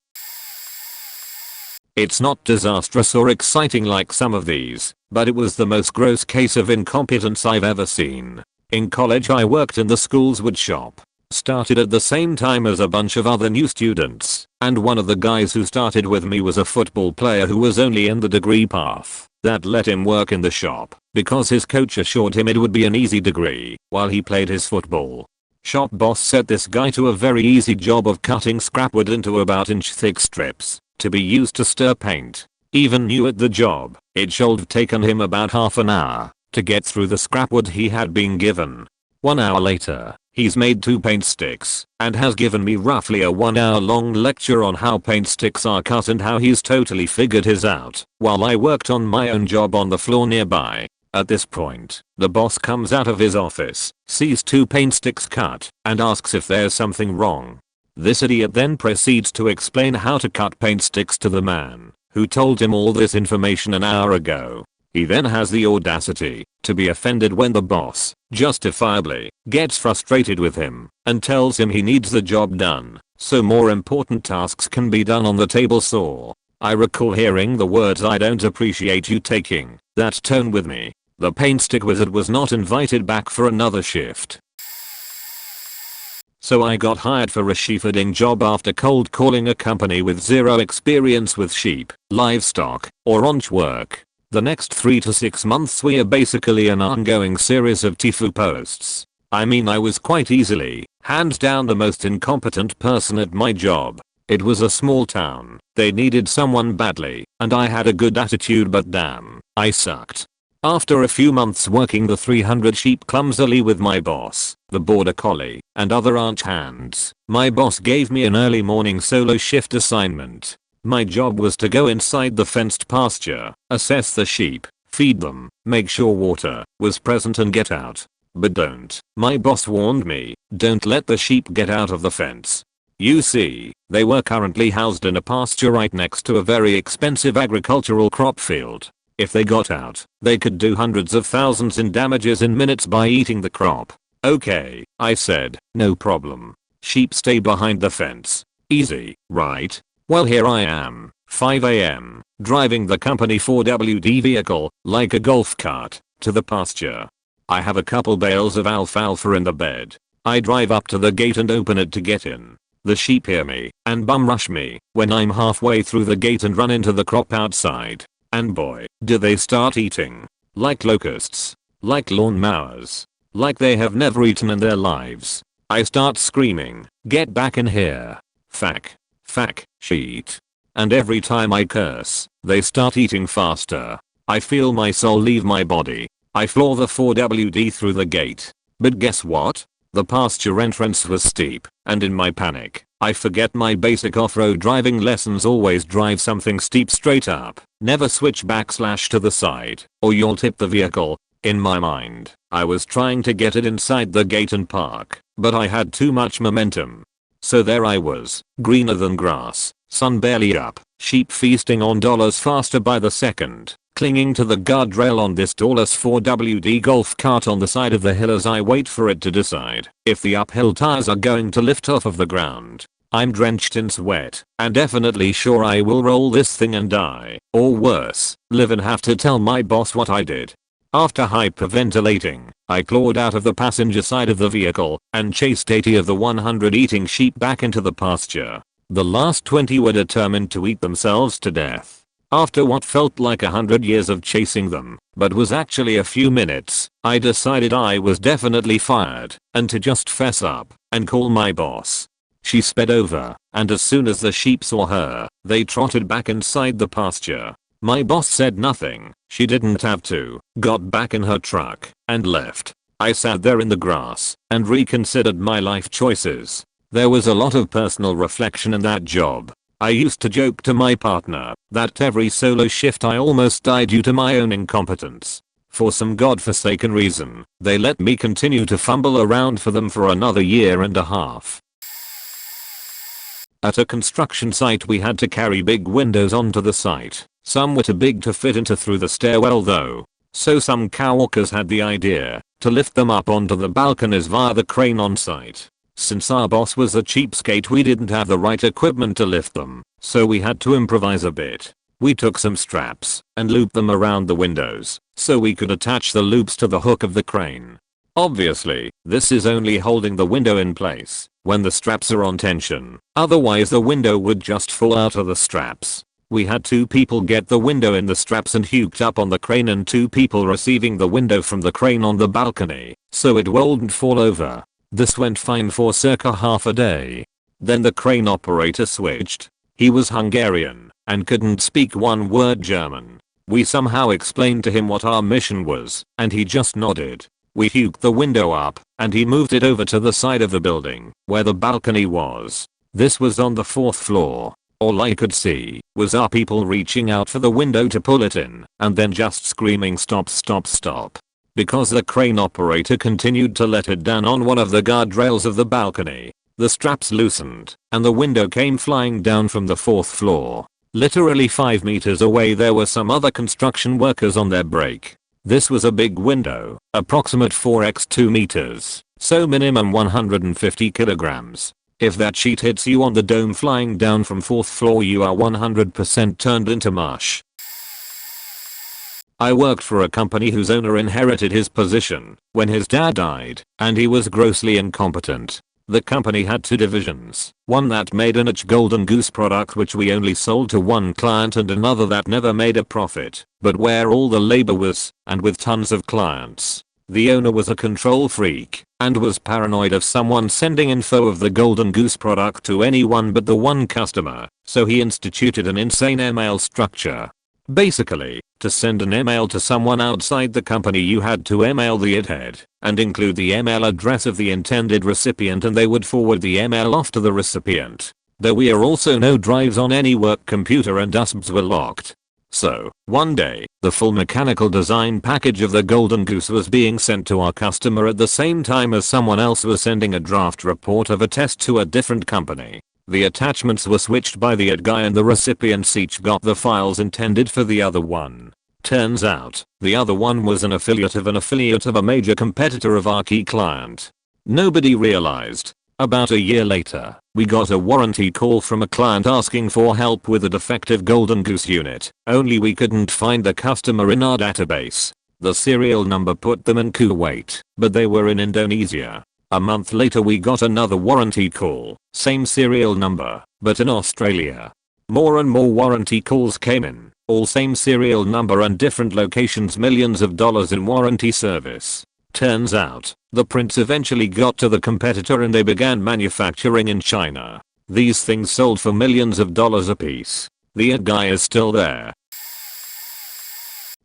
It's not disastrous or exciting like some of these, but it was the most gross case of incompetence I've ever seen. In college I worked in the school's wood shop. Started at the same time as a bunch of other new students, and one of the guys who started with me was a football player who was only in the degree path that let him work in the shop because his coach assured him it would be an easy degree while he played his football. Shop boss set this guy to a very easy job of cutting scrap wood into about inch thick strips to be used to stir paint. Even new at the job, it should have taken him about half an hour to get through the scrap wood he had been given. 1 hour later, he's made 2 paint sticks and has given me roughly a 1 hour long lecture on how paint sticks are cut and how he's totally figured his out while I worked on my own job on the floor nearby. At this point, the boss comes out of his office, sees 2 paint sticks cut, and asks if there's something wrong. This idiot then proceeds to explain how to cut paint sticks to the man who told him all this information an hour ago. He then has the audacity to be offended when the boss, justifiably, gets frustrated with him and tells him he needs the job done so more important tasks can be done on the table saw. I recall hearing the words, "I don't appreciate you taking that tone with me." The paint stick wizard was not invited back for another shift. So I got hired for a sheepherting job after cold calling a company with zero experience with sheep, livestock, or ranch work. The next 3 to 6 months were basically an ongoing series of TIFU posts. I mean, I was quite easily, hands down, the most incompetent person at my job. It was a small town, they needed someone badly, and I had a good attitude, but damn, I sucked. After a few months working the 300 sheep clumsily with my boss, the border collie, and other ranch hands, my boss gave me an early morning solo shift assignment. My job was to go inside the fenced pasture, assess the sheep, feed them, make sure water was present, and get out. But don't, my boss warned me, don't let the sheep get out of the fence. You see, they were currently housed in a pasture right next to a very expensive agricultural crop field. If they got out, they could do hundreds of thousands in damages in minutes by eating the crop. Okay, I said, no problem. Sheep stay behind the fence. Easy, right? Well, here I am, 5 AM, driving the company 4WD vehicle, like a golf cart, to the pasture. I have a couple bales of alfalfa in the bed. I drive up to the gate and open it to get in. The sheep hear me and bum rush me when I'm halfway through the gate and run into the crop outside. And boy, do they start eating. Like locusts. Like lawnmowers. Like they have never eaten in their lives. I start screaming, get back in here. Fuck. Fuck, shit. And every time I curse, they start eating faster. I feel my soul leave my body. I floor the 4WD through the gate. But guess what? The pasture entrance was steep, and in my panic, I forget my basic off-road driving lessons: always drive something steep straight up, never switch to the side, or you'll tip the vehicle. In my mind, I was trying to get it inside the gate and park, but I had too much momentum. So there I was, greener than grass, sun barely up, sheep feasting on dollars faster by the second, clinging to the guardrail on this doorless 4WD golf cart on the side of the hill as I wait for it to decide if the uphill tires are going to lift off of the ground. I'm drenched in sweat and definitely sure I will roll this thing and die, or worse, live and have to tell my boss what I did. After hyperventilating, I clawed out of the passenger side of the vehicle and chased 80 of the 100 eating sheep back into the pasture. The last 20 were determined to eat themselves to death. After what felt like 100 years of chasing them, but was actually a few minutes, I decided I was definitely fired and to just fess up and call my boss. She sped over, and as soon as the sheep saw her, they trotted back inside the pasture. My boss said nothing, she didn't have to, got back in her truck, and left. I sat there in the grass and reconsidered my life choices. There was a lot of personal reflection in that job. I used to joke to my partner that every solo shift I almost died due to my own incompetence. For some godforsaken reason, they let me continue to fumble around for them for another year and a half. At a construction site we had to carry big windows onto the site. Some were too big to fit into through the stairwell though. So some coworkers had the idea to lift them up onto the balconies via the crane on site. Since our boss was a cheapskate, we didn't have the right equipment to lift them, so we had to improvise a bit. We took some straps and looped them around the windows so we could attach the loops to the hook of the crane. Obviously, this is only holding the window in place when the straps are on tension, otherwise the window would just fall out of the straps. We had 2 people get the window in the straps and hooked up on the crane and 2 people receiving the window from the crane on the balcony, so it wouldn't fall over. This went fine for circa half a day. Then the crane operator switched. He was Hungarian and couldn't speak one word German. We somehow explained to him what our mission was, and he just nodded. We hooked the window up, and he moved it over to the side of the building, where the balcony was. This was on the 4th floor. All I could see was our people reaching out for the window to pull it in, and then just screaming stop stop stop. Because the crane operator continued to let it down on one of the guardrails of the balcony, the straps loosened, and the window came flying down from the 4th floor. Literally 5 meters away there were some other construction workers on their break. This was a big window, approximate 4x2 meters, so minimum 150 kilograms. If that sheet hits you on the dome flying down from 4th floor, you are 100% turned into mush. I worked for a company whose owner inherited his position when his dad died, and he was grossly incompetent. The company had 2 divisions, one that made a niche golden goose product which we only sold to one client, and another that never made a profit, but where all the labor was, and with tons of clients. The owner was a control freak and was paranoid of someone sending info of the golden goose product to anyone but the one customer, so he instituted an insane email structure. Basically, to send an email to someone outside the company you had to email the head and include the email address of the intended recipient, and they would forward the email off to the recipient. There were also no drives on any work computer and USBs were locked. So, one day, the full mechanical design package of the golden goose was being sent to our customer at the same time as someone else was sending a draft report of a test to a different company. The attachments were switched by the ad guy and the recipients each got the files intended for the other one. Turns out, the other one was an affiliate of a major competitor of our key client. Nobody realized. About a year later, we got a warranty call from a client asking for help with a defective Golden Goose unit, only we couldn't find the customer in our database. The serial number put them in Kuwait, but they were in Indonesia. A month later we got another warranty call, same serial number, but in Australia. More and more warranty calls came in, all same serial number and different locations, millions of dollars in warranty service. Turns out, the prints eventually got to the competitor and they began manufacturing in China. These things sold for millions of dollars a piece. The ad guy is still there.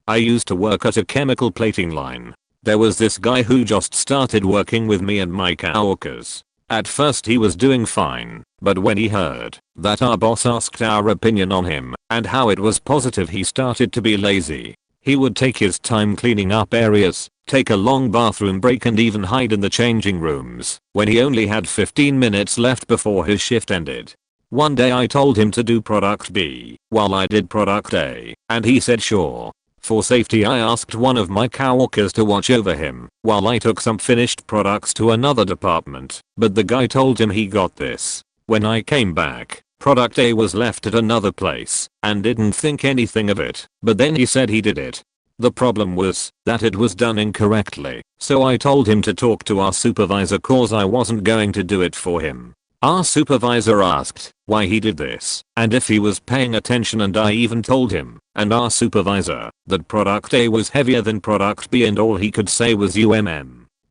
I used to work at a chemical plating line. There was this guy who just started working with me and my coworkers. At first he was doing fine, but when he heard that our boss asked our opinion on him and how it was positive, he started to be lazy. He would take his time cleaning up areas, take a long bathroom break and even hide in the changing rooms when he only had 15 minutes left before his shift ended. One day I told him to do product B while I did product A, and he said sure. For safety I asked one of my coworkers to watch over him while I took some finished products to another department, but the guy told him he got this. When I came back, product A was left at another place and didn't think anything of it, but then he said he did it. The problem was that it was done incorrectly, so I told him to talk to our supervisor cause I wasn't going to do it for him. Our supervisor asked why he did this and if he was paying attention, and I even told him and our supervisor that product A was heavier than product B and all he could say was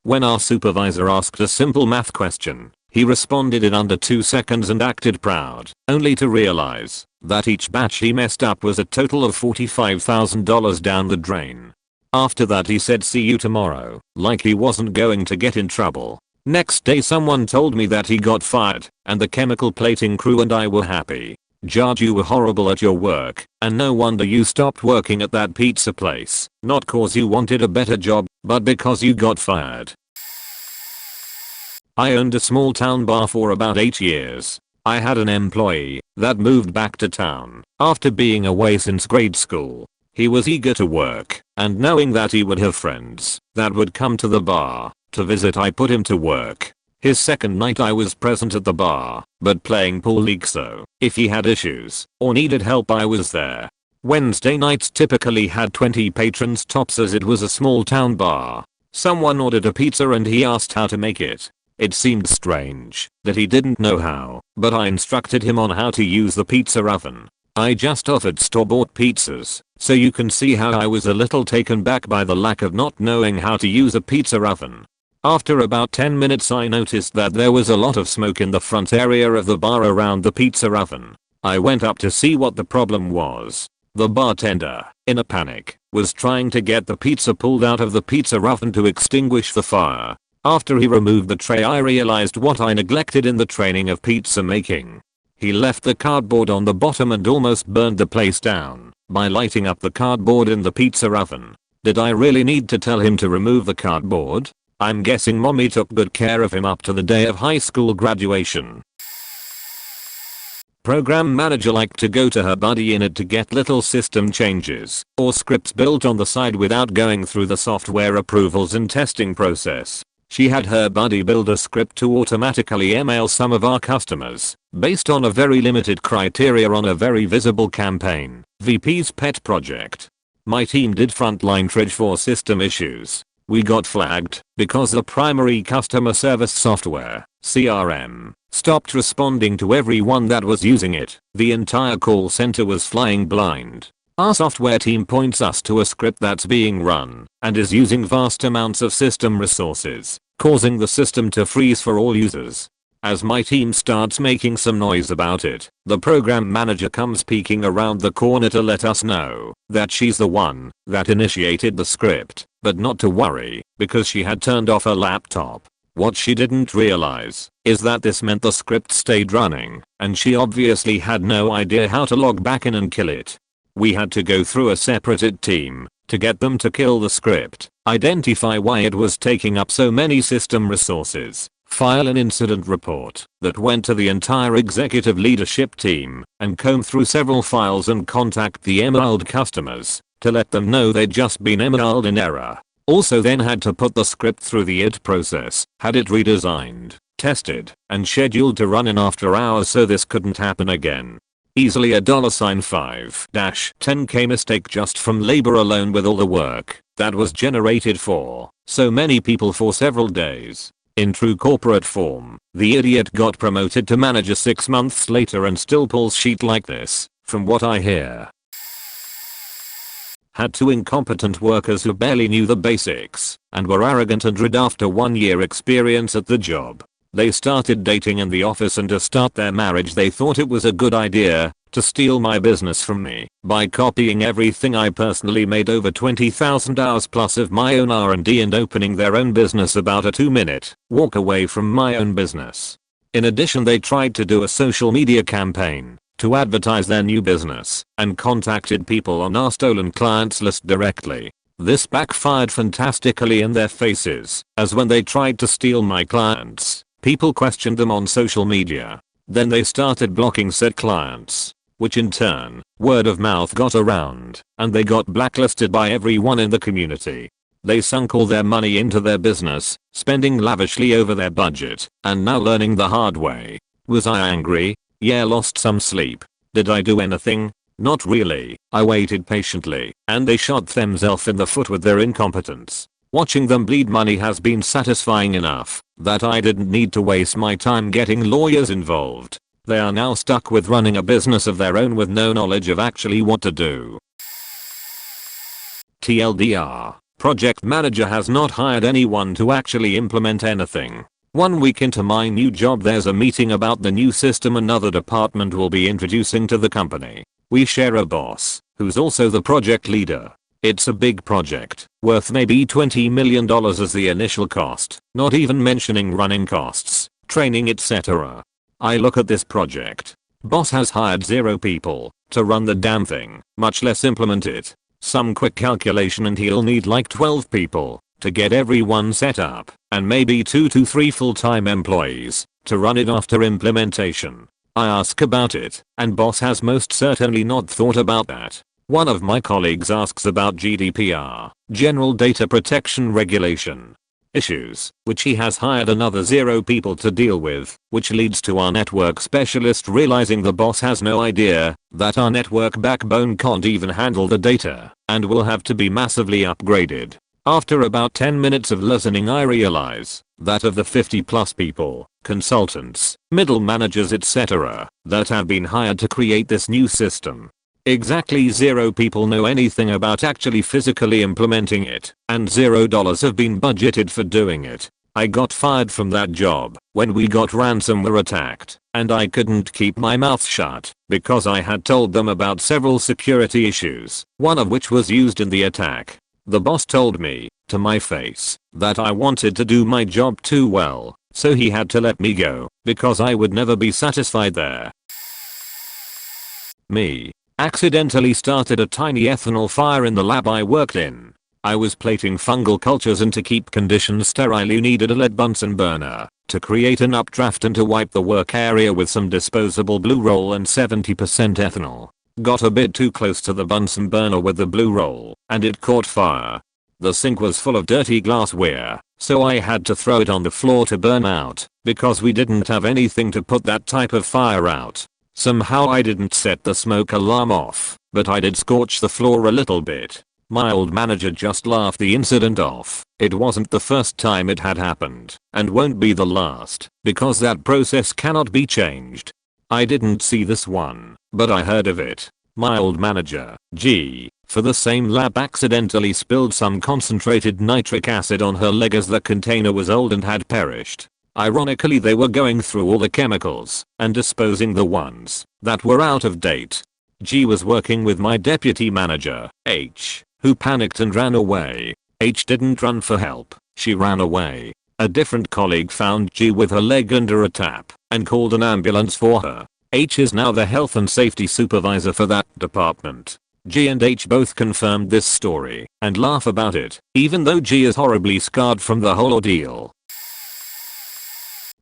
When our supervisor asked a simple math question, he responded in under 2 seconds and acted proud, only to realize that each batch he messed up was a total of $45,000 down the drain. After that he said see you tomorrow, like he wasn't going to get in trouble. Next day someone told me that he got fired, and the chemical plating crew and I were happy. Judge, you were horrible at your work, and no wonder you stopped working at that pizza place, not cause you wanted a better job, but because you got fired. I owned a small town bar for about 8 years. I had an employee that moved back to town after being away since grade school. He was eager to work, and knowing that he would have friends that would come to the bar to visit, I put him to work. His second night I was present at the bar, but playing pool league, so if he had issues or needed help I was there. Wednesday nights typically had 20 patrons tops as it was a small town bar. Someone ordered a pizza and he asked how to make it. It seemed strange that he didn't know how, but I instructed him on how to use the pizza oven. I just offered store-bought pizzas, so you can see how I was a little taken back by the lack of not knowing how to use a pizza oven. After about 10 minutes I noticed that there was a lot of smoke in the front area of the bar around the pizza oven. I went up to see what the problem was. The bartender, in a panic, was trying to get the pizza pulled out of the pizza oven to extinguish the fire. After he removed the tray I realized what I neglected in the training of pizza making. He left the cardboard on the bottom and almost burned the place down by lighting up the cardboard in the pizza oven. Did I really need to tell him to remove the cardboard? I'm guessing mommy took good care of him up to the day of high school graduation. Program manager liked to go to her buddy in it to get little system changes or scripts built on the side without going through the software approvals and testing process. She had her buddy build a script to automatically email some of our customers based on a very limited criteria on a very visible campaign, VP's pet project. My team did frontline triage for system issues. We got flagged because the primary customer service software, CRM, stopped responding to everyone that was using it. The entire call center was flying blind. Our software team points us to a script that's being run and is using vast amounts of system resources, causing the system to freeze for all users. As my team starts making some noise about it, the program manager comes peeking around the corner to let us know that she's the one that initiated the script, but not to worry because she had turned off her laptop. What she didn't realize is that this meant the script stayed running, and she obviously had no idea how to log back in and kill it. We had to go through a separate team to get them to kill the script, identify why it was taking up so many system resources, file an incident report that went to the entire executive leadership team, and comb through several files and contact the emailed customers to let them know they'd just been emailed in error. Also then had to put the script through the IT process, had it redesigned, tested, and scheduled to run in after hours so this couldn't happen again. Easily a $5-10K mistake just from labor alone with all the work that was generated for so many people for several days. In true corporate form, the idiot got promoted to manager 6 months later and still pulls shit like this, from what I hear. Had 2 incompetent workers who barely knew the basics and were arrogant and rude after 1 year experience at the job. They started dating in the office, and to start their marriage they thought it was a good idea to steal my business from me by copying everything I personally made, over 20,000 hours plus of my own R&D, and opening their own business about a 2-minute walk away from my own business. In addition, they tried to do a social media campaign to advertise their new business and contacted people on our stolen clients list directly. This backfired fantastically in their faces, as when they tried to steal my clients, people questioned them on social media. Then they started blocking said clients, which in turn, word of mouth got around, and they got blacklisted by everyone in the community. They sunk all their money into their business, spending lavishly over their budget, and now learning the hard way. Was I angry? Yeah, lost some sleep. Did I do anything? Not really. I waited patiently, and they shot themselves in the foot with their incompetence. Watching them bleed money has been satisfying enough that I didn't need to waste my time getting lawyers involved. They are now stuck with running a business of their own with no knowledge of actually what to do. TLDR, project manager has not hired anyone to actually implement anything. 1 week into my new job, there's a meeting about the new system another department will be introducing to the company. We share a boss, who's also the project leader. It's a big project, worth maybe $20 million as the initial cost, not even mentioning running costs, training, etc. I look at this project. Boss has hired 0 people to run the damn thing, much less implement it. Some quick calculation and he'll need like 12 people to get everyone set up, and maybe 2 to 3 full-time employees to run it after implementation. I ask about it, and boss has most certainly not thought about that. One of my colleagues asks about GDPR, General Data Protection Regulation, issues, which he has hired another 0 people to deal with, which leads to our network specialist realizing the boss has no idea that our network backbone can't even handle the data and will have to be massively upgraded. After about 10 minutes of listening, I realize that of the 50 plus people, consultants, middle managers, etc., that have been hired to create this new system, exactly 0 people know anything about actually physically implementing it, and $0 have been budgeted for doing it. I got fired from that job when we got ransomware attacked, and I couldn't keep my mouth shut because I had told them about several security issues, one of which was used in the attack. The boss told me, to my face, that I wanted to do my job too well, so he had to let me go, because I would never be satisfied there. Me. Accidentally started a tiny ethanol fire in the lab I worked in. I was plating fungal cultures, and to keep conditions sterile you needed a lead Bunsen burner to create an updraft and to wipe the work area with some disposable blue roll and 70% ethanol. Got a bit too close to the Bunsen burner with the blue roll, and it caught fire. The sink was full of dirty glassware, so I had to throw it on the floor to burn out, because we didn't have anything to put that type of fire out. Somehow I didn't set the smoke alarm off, but I did scorch the floor a little bit. My old manager just laughed the incident off. It wasn't the first time it had happened, and won't be the last, because that process cannot be changed. I didn't see this one, but I heard of it. My old manager, G, for the same lab accidentally spilled some concentrated nitric acid on her leg as the container was old and had perished. Ironically, they were going through all the chemicals and disposing the ones that were out of date. G was working with my deputy manager, H, who panicked and ran away. H didn't run for help, she ran away. A different colleague found G with her leg under a tap and called an ambulance for her. H is now the health and safety supervisor for that department. G and H both confirmed this story and laugh about it, even though G is horribly scarred from the whole ordeal.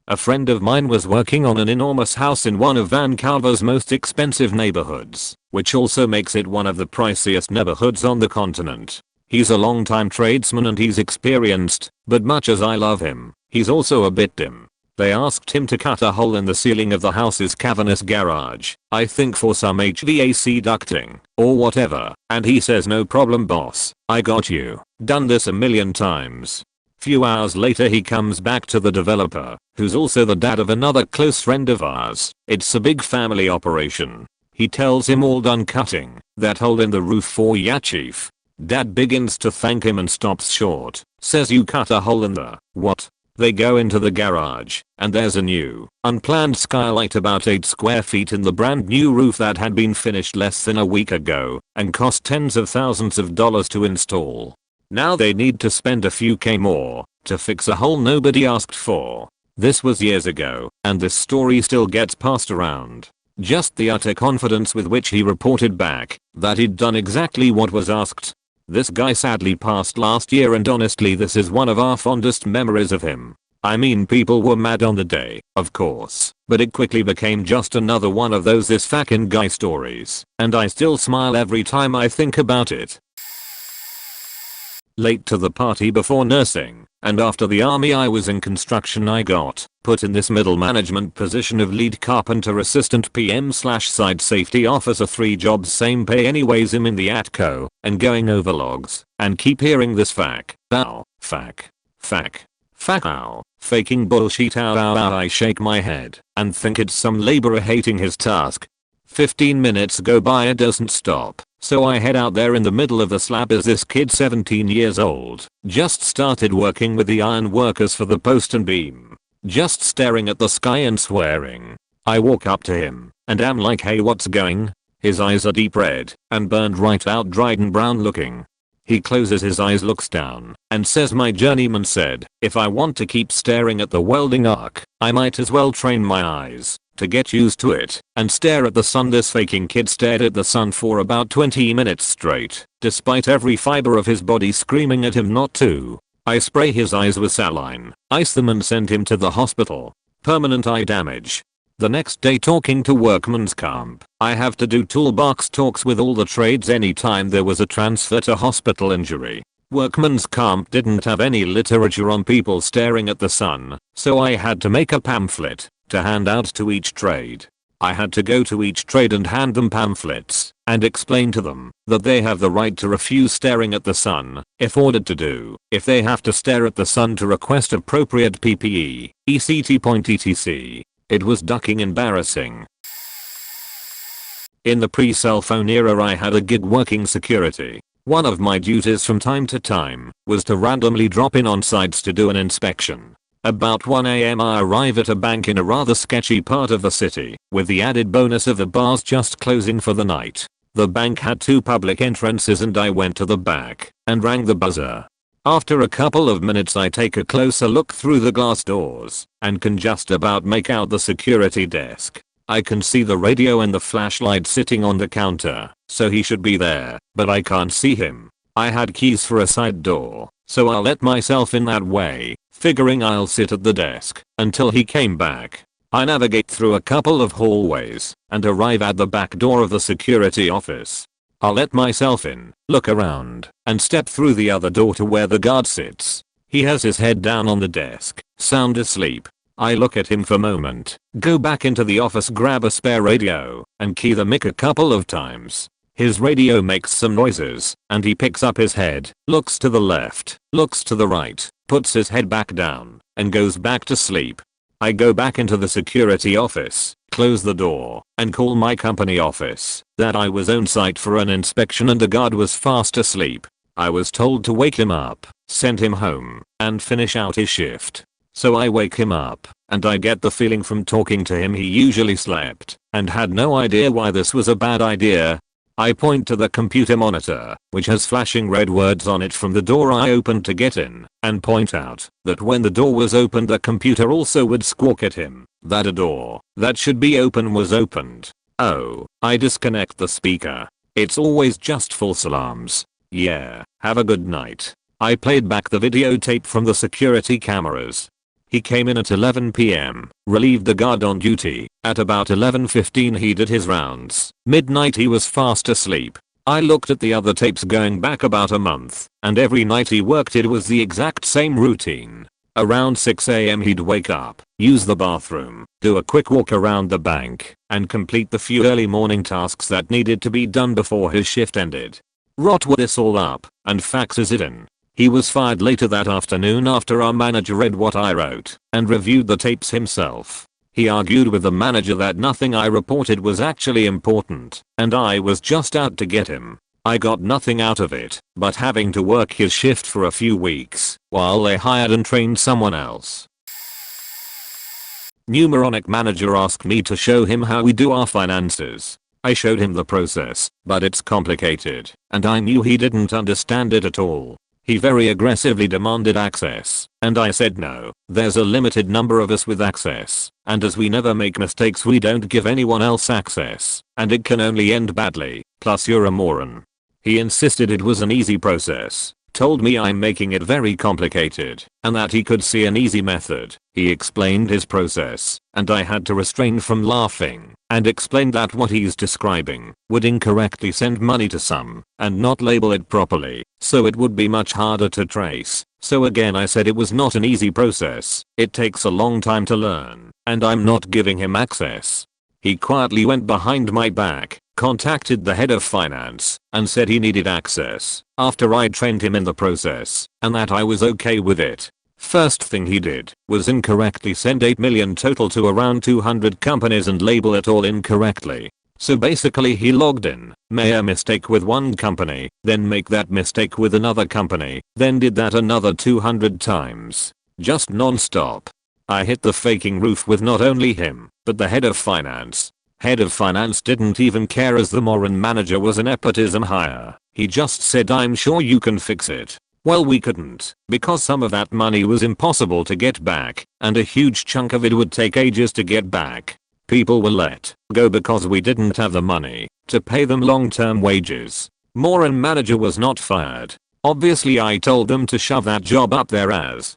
A friend of mine was working on an enormous house in one of Vancouver's most expensive neighborhoods, which also makes it one of the priciest neighborhoods on the continent. He's a long-time tradesman and he's experienced, but much as I love him, he's also a bit dim. They asked him to cut a hole in the ceiling of the house's cavernous garage, I think for some HVAC ducting, or whatever, and he says no problem boss, I got you, done this a million times. Few hours later he comes back to the developer, who's also the dad of another close friend of ours. It's a big family operation. He tells him all done cutting, that hole in the roof for ya chief. Dad begins to thank him and stops short, says you cut a hole in the what? They go into the garage, and there's a new, unplanned skylight about 8 square feet in the brand new roof that had been finished less than a week ago, and cost tens of thousands of dollars to install. Now they need to spend a few K more, to fix a hole nobody asked for. This was years ago, and this story still gets passed around. Just the utter confidence with which he reported back, that he'd done exactly what was asked. This guy sadly passed last year and honestly this is one of our fondest memories of him. I mean people were mad on the day, of course, but it quickly became just another one of those this fucking guy stories, and I still smile every time I think about it. Late to the party before nursing, and after the army I was in construction. I got put in this middle management position of lead carpenter assistant PM/site safety officer, 3 jobs same pay anyways. I'm in the atco and going over logs and keep hearing this fac, ow, fac, ow, faking bullshit ow ow ow. I shake my head and think it's some laborer hating his task. 15 minutes go by, it doesn't stop. So I head out there in the middle of the slab as this kid 17 years old just started working with the iron workers for the post and beam, just staring at the sky and swearing. I walk up to him and am like, hey, what's going? His eyes are deep red and burned right out, dried and brown looking. He closes his eyes, looks down and says, my journeyman said if I want to keep staring at the welding arc, I might as well train my eyes to get used to it and stare at the sun. This faking kid stared at the sun for about 20 minutes straight, despite every fiber of his body screaming at him not to. I spray his eyes with saline, ice them and send him to the hospital. Permanent eye damage. The next day, talking to workman's comp, I have to do toolbox talks with all the trades anytime there was a transfer to hospital injury. Workman's comp didn't have any literature on people staring at the sun, so I had to make a pamphlet to hand out to each trade. I had to go to each trade and hand them pamphlets and explain to them that they have the right to refuse staring at the sun if ordered to do, if they have to stare at the sun to request appropriate PPE, etc. It was ducking embarrassing. In the pre-cell phone era I had a gig working security. One of my duties from time to time was to randomly drop in on sites to do an inspection. About 1 AM I arrive at a bank in a rather sketchy part of the city, with the added bonus of the bars just closing for the night. The bank had 2 public entrances and I went to the back and rang the buzzer. After a couple of minutes I take a closer look through the glass doors and can just about make out the security desk. I can see the radio and the flashlight sitting on the counter, so he should be there, but I can't see him. I had keys for a side door, so I let myself in that way, figuring I'll sit at the desk until he came back. I navigate through a couple of hallways and arrive at the back door of the security office. I let myself in, look around, and step through the other door to where the guard sits. He has his head down on the desk, sound asleep. I look at him for a moment, go back into the office, grab a spare radio, and key the mic a couple of times. His radio makes some noises, and he picks up his head, looks to the left, looks to the right, puts his head back down, and goes back to sleep. I go back into the security office, close the door, and call my company office that I was on site for an inspection and the guard was fast asleep. I was told to wake him up, send him home, and finish out his shift. So I wake him up, and I get the feeling from talking to him he usually slept, and had no idea why this was a bad idea. I point to the computer monitor, which has flashing red words on it from the door I opened to get in, and point out that when the door was opened the computer also would squawk at him that a door that should be open was opened. Oh, I disconnect the speaker. It's always just false alarms. Yeah, have a good night. I played back the videotape from the security cameras. He came in at 11 PM, relieved the guard on duty. At about 11:15 he did his rounds. Midnight he was fast asleep. I looked at the other tapes going back about a month, and every night he worked it was the exact same routine. Around 6 AM he'd wake up, use the bathroom, do a quick walk around the bank, and complete the few early morning tasks that needed to be done before his shift ended. Rot this all up, and faxes it in. He was fired later that afternoon after our manager read what I wrote and reviewed the tapes himself. He argued with the manager that nothing I reported was actually important, and I was just out to get him. I got nothing out of it, but having to work his shift for a few weeks, while they hired and trained someone else. New moronic manager asked me to show him how we do our finances. I showed him the process, but it's complicated, and I knew he didn't understand it at all. He very aggressively demanded access, and I said no, there's a limited number of us with access, and as we never make mistakes we don't give anyone else access, and it can only end badly, plus you're a moron. He insisted it was an easy process, told me I'm making it very complicated, and that he could see an easy method. He explained his process, and I had to restrain from laughing, and explained that what he's describing would incorrectly send money to some, and not label it properly, so it would be much harder to trace. So again I said it was not an easy process, it takes a long time to learn, and I'm not giving him access. He quietly went behind my back, contacted the head of finance, and said he needed access, after I trained him in the process, and that I was okay with it. First thing he did was incorrectly send 8 million total to around 200 companies and label it all incorrectly. So basically he logged in, made a mistake with one company, then make that mistake with another company, then did that another 200 times. Just non-stop. I hit the faking roof with not only him, but the head of finance. Head of finance didn't even care as the moron manager was a nepotism hire. He just said I'm sure you can fix it. Well we couldn't, because some of that money was impossible to get back, and a huge chunk of it would take ages to get back. People were let go because we didn't have the money to pay them long-term wages. Moron manager was not fired. Obviously I told them to shove that job up their ass.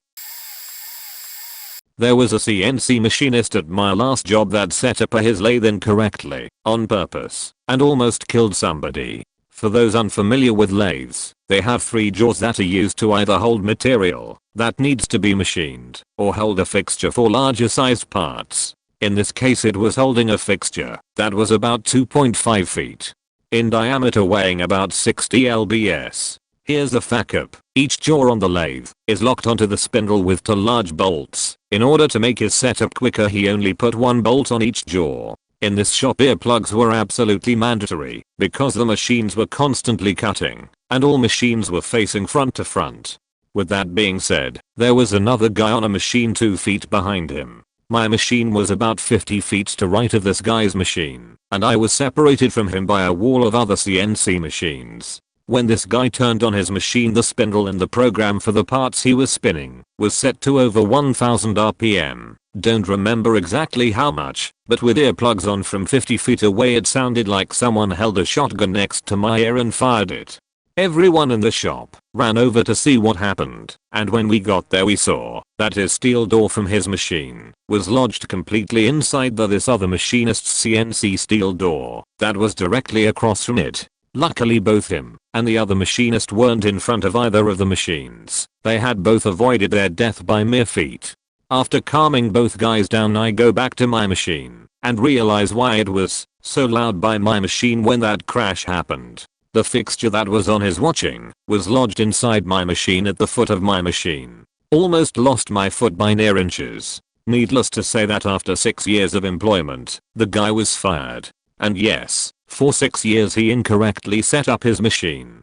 There was a CNC machinist at my last job that set up his lathe incorrectly, on purpose, and almost killed somebody. For those unfamiliar with lathes, they have 3 jaws that are used to either hold material that needs to be machined, or hold a fixture for larger sized parts. In this case it was holding a fixture that was about 2.5 feet in diameter, weighing about 60 lbs. Here's the fuck up. Each jaw on the lathe is locked onto the spindle with 2 large bolts. In order to make his setup quicker he only put 1 bolt on each jaw. In this shop earplugs were absolutely mandatory because the machines were constantly cutting and all machines were facing front to front. With that being said, there was another guy on a machine 2 feet behind him. My machine was about 50 feet to right of this guy's machine, and I was separated from him by a wall of other CNC machines. When this guy turned on his machine, the spindle in the program for the parts he was spinning was set to over 1000 RPM. Don't remember exactly how much, but with earplugs on from 50 feet away it sounded like someone held a shotgun next to my ear and fired it. Everyone in the shop ran over to see what happened, and when we got there we saw that his steel door from his machine was lodged completely inside this other machinist's CNC steel door that was directly across from it. Luckily both him and the other machinist weren't in front of either of the machines. They had both avoided their death by mere feet. After calming both guys down I go back to my machine and realize why it was so loud by my machine when that crash happened. The fixture that was on his watching was lodged inside my machine at the foot of my machine. Almost lost my foot by near inches. Needless to say that after 6 years of employment, the guy was fired. And yes, for 6 years he incorrectly set up his machine.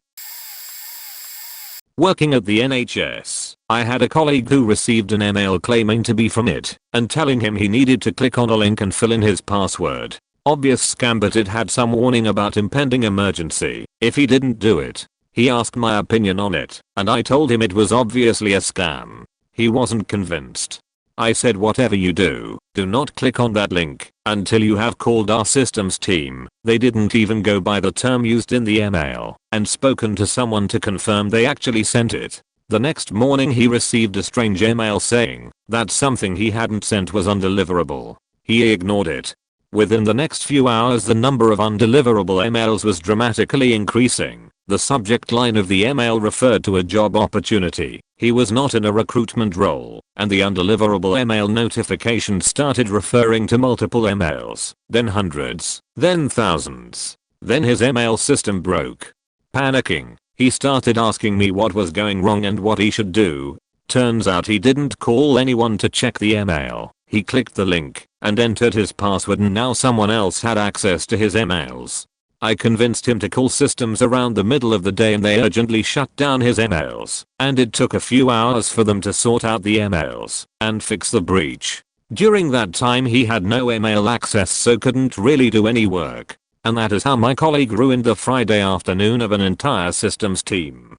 Working at the NHS, I had a colleague who received an email claiming to be from it and telling him he needed to click on a link and fill in his password. Obvious scam, but it had some warning about impending emergency if he didn't do it. He asked my opinion on it, and I told him it was obviously a scam. He wasn't convinced. I said whatever you do not click on that link until you have called our systems team. They didn't even go by the term used in the email and spoken to someone to confirm they actually sent it. The next morning he received a strange email saying that something he hadn't sent was undeliverable. He ignored it. Within the next few hours the number of undeliverable emails was dramatically increasing. The subject line of the email referred to a job opportunity. He was not in a recruitment role, and the undeliverable email notification started referring to multiple emails, then hundreds, then thousands. Then his email system broke. Panicking, he started asking me what was going wrong and what he should do. Turns out he didn't call anyone to check the email. He clicked the link and entered his password, and now someone else had access to his emails. I convinced him to call systems around the middle of the day and they urgently shut down his emails, and it took a few hours for them to sort out the emails and fix the breach. During that time he had no email access, so couldn't really do any work. And that is how my colleague ruined the Friday afternoon of an entire systems team.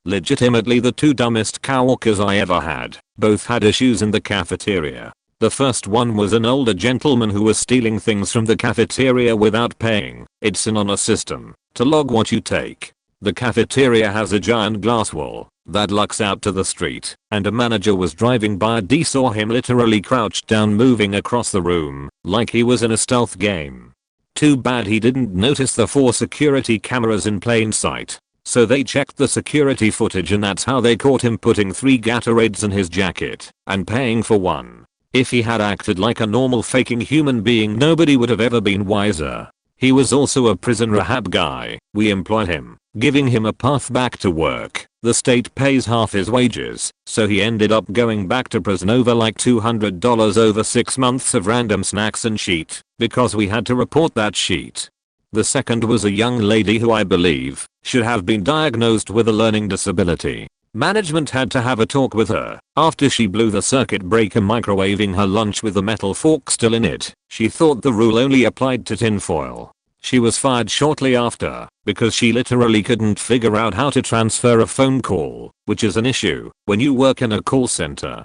Legitimately the two dumbest coworkers I ever had. Both had issues in the cafeteria. The first one was an older gentleman who was stealing things from the cafeteria without paying. It's in on a system to log what you take. The cafeteria has a giant glass wall that looks out to the street, and a manager was driving by and saw him literally crouched down moving across the room like he was in a stealth game. Too bad he didn't notice the 4 security cameras in plain sight. So they checked the security footage, and that's how they caught him putting 3 Gatorades in his jacket and paying for one. If he had acted like a normal faking human being, nobody would have ever been wiser. He was also a prison rehab guy. We employed him, giving him a path back to work. The state pays half his wages, so he ended up going back to prison over like $200 over 6 months of random snacks and sheet, because we had to report that sheet. The second was a young lady who I believe should have been diagnosed with a learning disability. Management had to have a talk with her after she blew the circuit breaker microwaving her lunch with the metal fork still in it. She thought the rule only applied to tinfoil. She was fired shortly after because she literally couldn't figure out how to transfer a phone call, which is an issue when you work in a call center.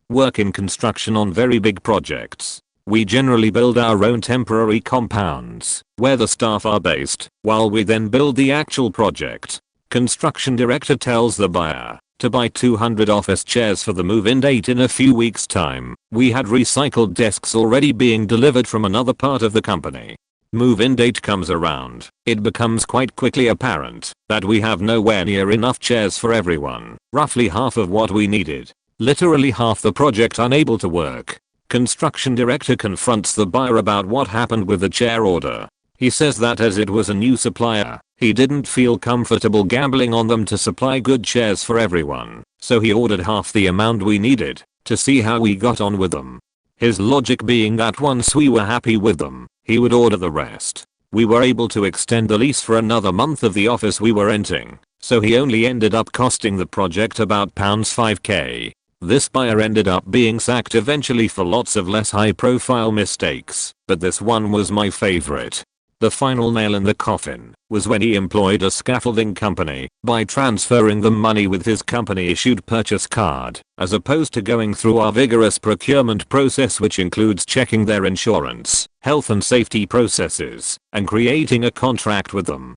Work in construction on very big projects. We generally build our own temporary compounds where the staff are based, while we then build the actual project. Construction director tells the buyer to buy 200 office chairs for the move-in date in a few weeks' time. We had recycled desks already being delivered from another part of the company. Move-in date comes around. It becomes quite quickly apparent that we have nowhere near enough chairs for everyone. Roughly half of what we needed. Literally half the project unable to work. Construction director confronts the buyer about what happened with the chair order. He says that as it was a new supplier, he didn't feel comfortable gambling on them to supply good chairs for everyone, so he ordered half the amount we needed to see how we got on with them. His logic being that once we were happy with them, he would order the rest. We were able to extend the lease for another month of the office we were renting, so he only ended up costing the project about £5k. This buyer ended up being sacked eventually for lots of less high profile mistakes, but this one was my favorite. The final nail in the coffin was when he employed a scaffolding company by transferring them money with his company issued purchase card, as opposed to going through our vigorous procurement process, which includes checking their insurance, health and safety processes, and creating a contract with them.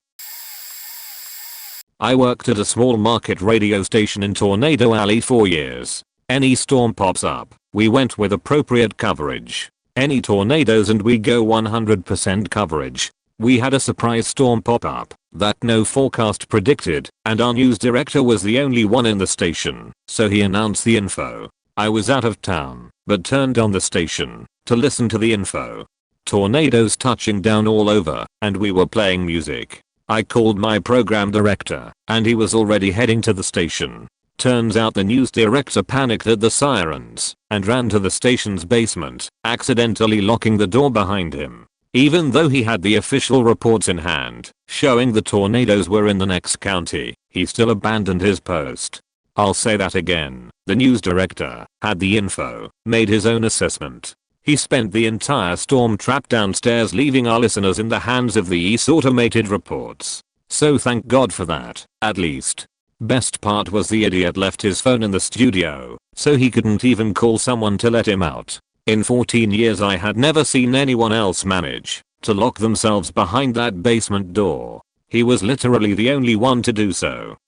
I worked at a small market radio station in Tornado Alley for years. Any storm pops up, we went with appropriate coverage. Any tornadoes and we go 100% coverage. We had a surprise storm pop up that no forecast predicted, and our news director was the only one in the station, so he announced the info. I was out of town, but turned on the station to listen to the info. Tornadoes touching down all over, and we were playing music. I called my program director, and he was already heading to the station. Turns out the news director panicked at the sirens and ran to the station's basement, accidentally locking the door behind him. Even though he had the official reports in hand, showing the tornadoes were in the next county, he still abandoned his post. I'll say that again. The news director had the info, made his own assessment. He spent the entire storm trapped downstairs, leaving our listeners in the hands of these automated reports. So thank God for that, at least. Best part was the idiot left his phone in the studio, so he couldn't even call someone to let him out. In 14 years I had never seen anyone else manage to lock themselves behind that basement door. He was literally the only one to do so.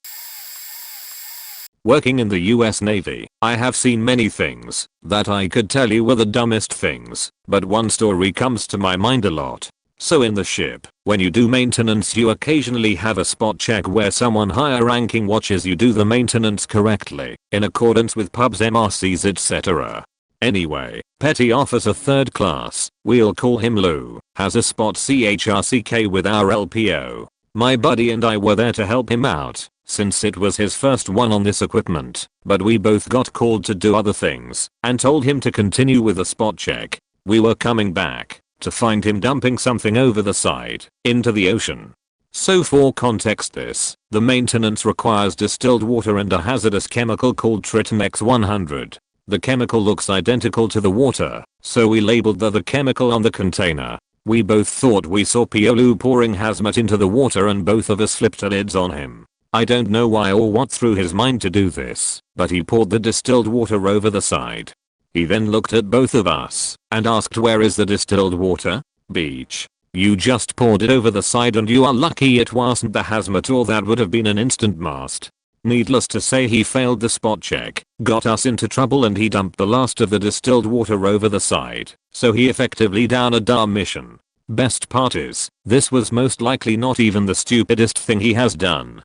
Working in the US Navy, I have seen many things that I could tell you were the dumbest things, but one story comes to my mind a lot. So in the ship, when you do maintenance you occasionally have a spot check where someone higher ranking watches you do the maintenance correctly, in accordance with pubs, MRCs, etc. Anyway, Petty Officer 3rd Class, we'll call him Lou, has a spot CHRCK with our LPO. My buddy and I were there to help him out, since it was his first one on this equipment, but we both got called to do other things, and told him to continue with the spot check. We were coming back to find him dumping something over the side, into the ocean. So for context, the maintenance requires distilled water and a hazardous chemical called Triton X100. The chemical looks identical to the water, so we labeled the chemical on the container. We both thought we saw Piolu pouring hazmat into the water and both of us flipped the lids on him. I don't know why or what through his mind to do this, but he poured the distilled water over the side. He then looked at both of us and asked, "Where is the distilled water, Beach? You just poured it over the side and you are lucky it wasn't the hazmat or that would have been an instant mast." Needless to say, he failed the spot check, got us into trouble, and he dumped the last of the distilled water over the side, so he effectively downed our mission. Best part is, this was most likely not even the stupidest thing he has done.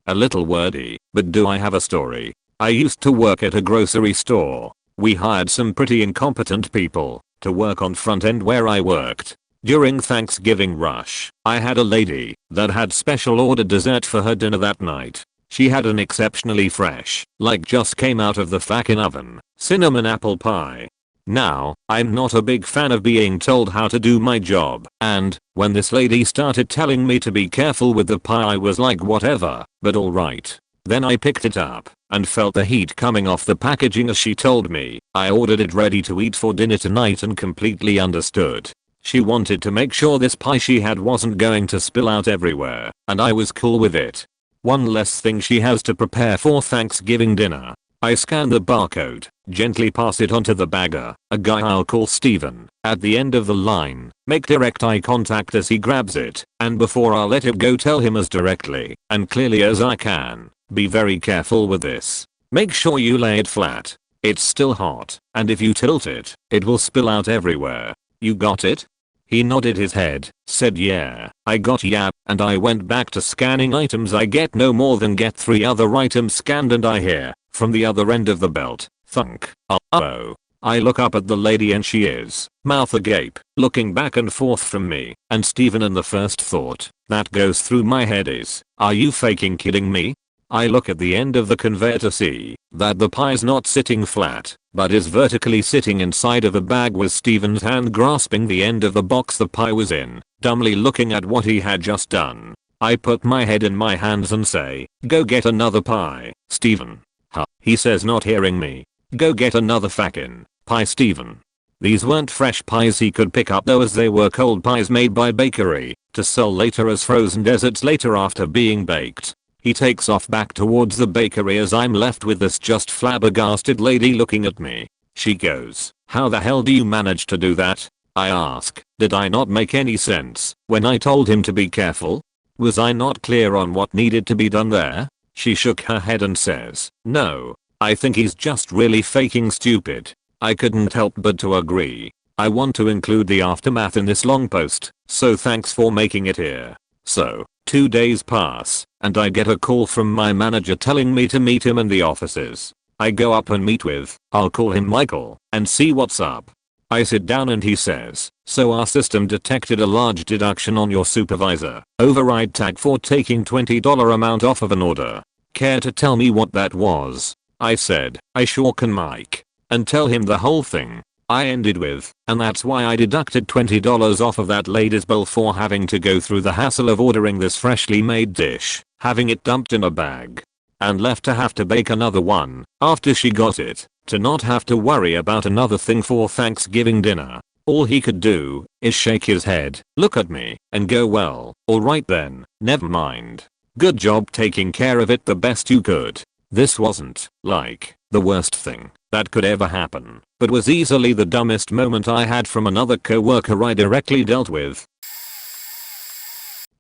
A little wordy, but do I have a story? I used to work at a grocery store. We hired some pretty incompetent people to work on front end where I worked. During Thanksgiving rush, I had a lady that had special ordered dessert for her dinner that night. She had an exceptionally fresh, like just came out of the fucking oven, cinnamon apple pie. Now, I'm not a big fan of being told how to do my job, and when this lady started telling me to be careful with the pie I was like, whatever, but alright. Then I picked it up and felt the heat coming off the packaging as she told me. I ordered it ready to eat for dinner tonight and completely understood. She wanted to make sure this pie she had wasn't going to spill out everywhere, and I was cool with it. One less thing she has to prepare for Thanksgiving dinner. I scan the barcode, gently pass it onto the bagger, a guy I'll call Steven, at the end of the line, make direct eye contact as he grabs it, and before I let it go tell him as directly and clearly as I can, be very careful with this. Make sure you lay it flat. It's still hot, and if you tilt it, it will spill out everywhere. You got it? He nodded his head, said yeah, I got ya, and I went back to scanning items. I get no more than get 3 other items scanned and I hear, from the other end of the belt, thunk. Uh-oh. I look up at the lady and she is, mouth agape, looking back and forth from me and Steven, and the first thought that goes through my head is, are you faking kidding me? I look at the end of the conveyor to see that the pie's not sitting flat, but is vertically sitting inside of a bag with Steven's hand grasping the end of the box the pie was in, dumbly looking at what he had just done. I put my head in my hands and say, go get another pie, Steven. Huh, he says, not hearing me. Go get another fucking pie, Steven. These weren't fresh pies he could pick up though, as they were cold pies made by bakery, to sell later as frozen desserts later after being baked. He takes off back towards the bakery as I'm left with this just flabbergasted lady looking at me. She goes, how the hell do you manage to do that? I ask, did I not make any sense when I told him to be careful? Was I not clear on what needed to be done there? She shook her head and says, no, I think he's just really faking stupid. I couldn't help but to agree. I want to include the aftermath in this long post, so thanks for making it here. So, 2 days pass, and I get a call from my manager telling me to meet him in the offices. I go up and meet with, I'll call him Michael, and see what's up. I sit down and he says, so our system detected a large deduction on your supervisor override tag for taking $20 amount off of an order. Care to tell me what that was? I said, I sure can, Mike. And tell him the whole thing. I ended with, and that's why I deducted $20 off of that lady's bill for having to go through the hassle of ordering this freshly made dish, having it dumped in a bag, and left to have to bake another one after she got it, to not have to worry about another thing for Thanksgiving dinner. All he could do is shake his head, look at me, and go, well, alright then, never mind. Good job taking care of it the best you could. This wasn't, like, the worst thing that could ever happen, but was easily the dumbest moment I had from another coworker I directly dealt with.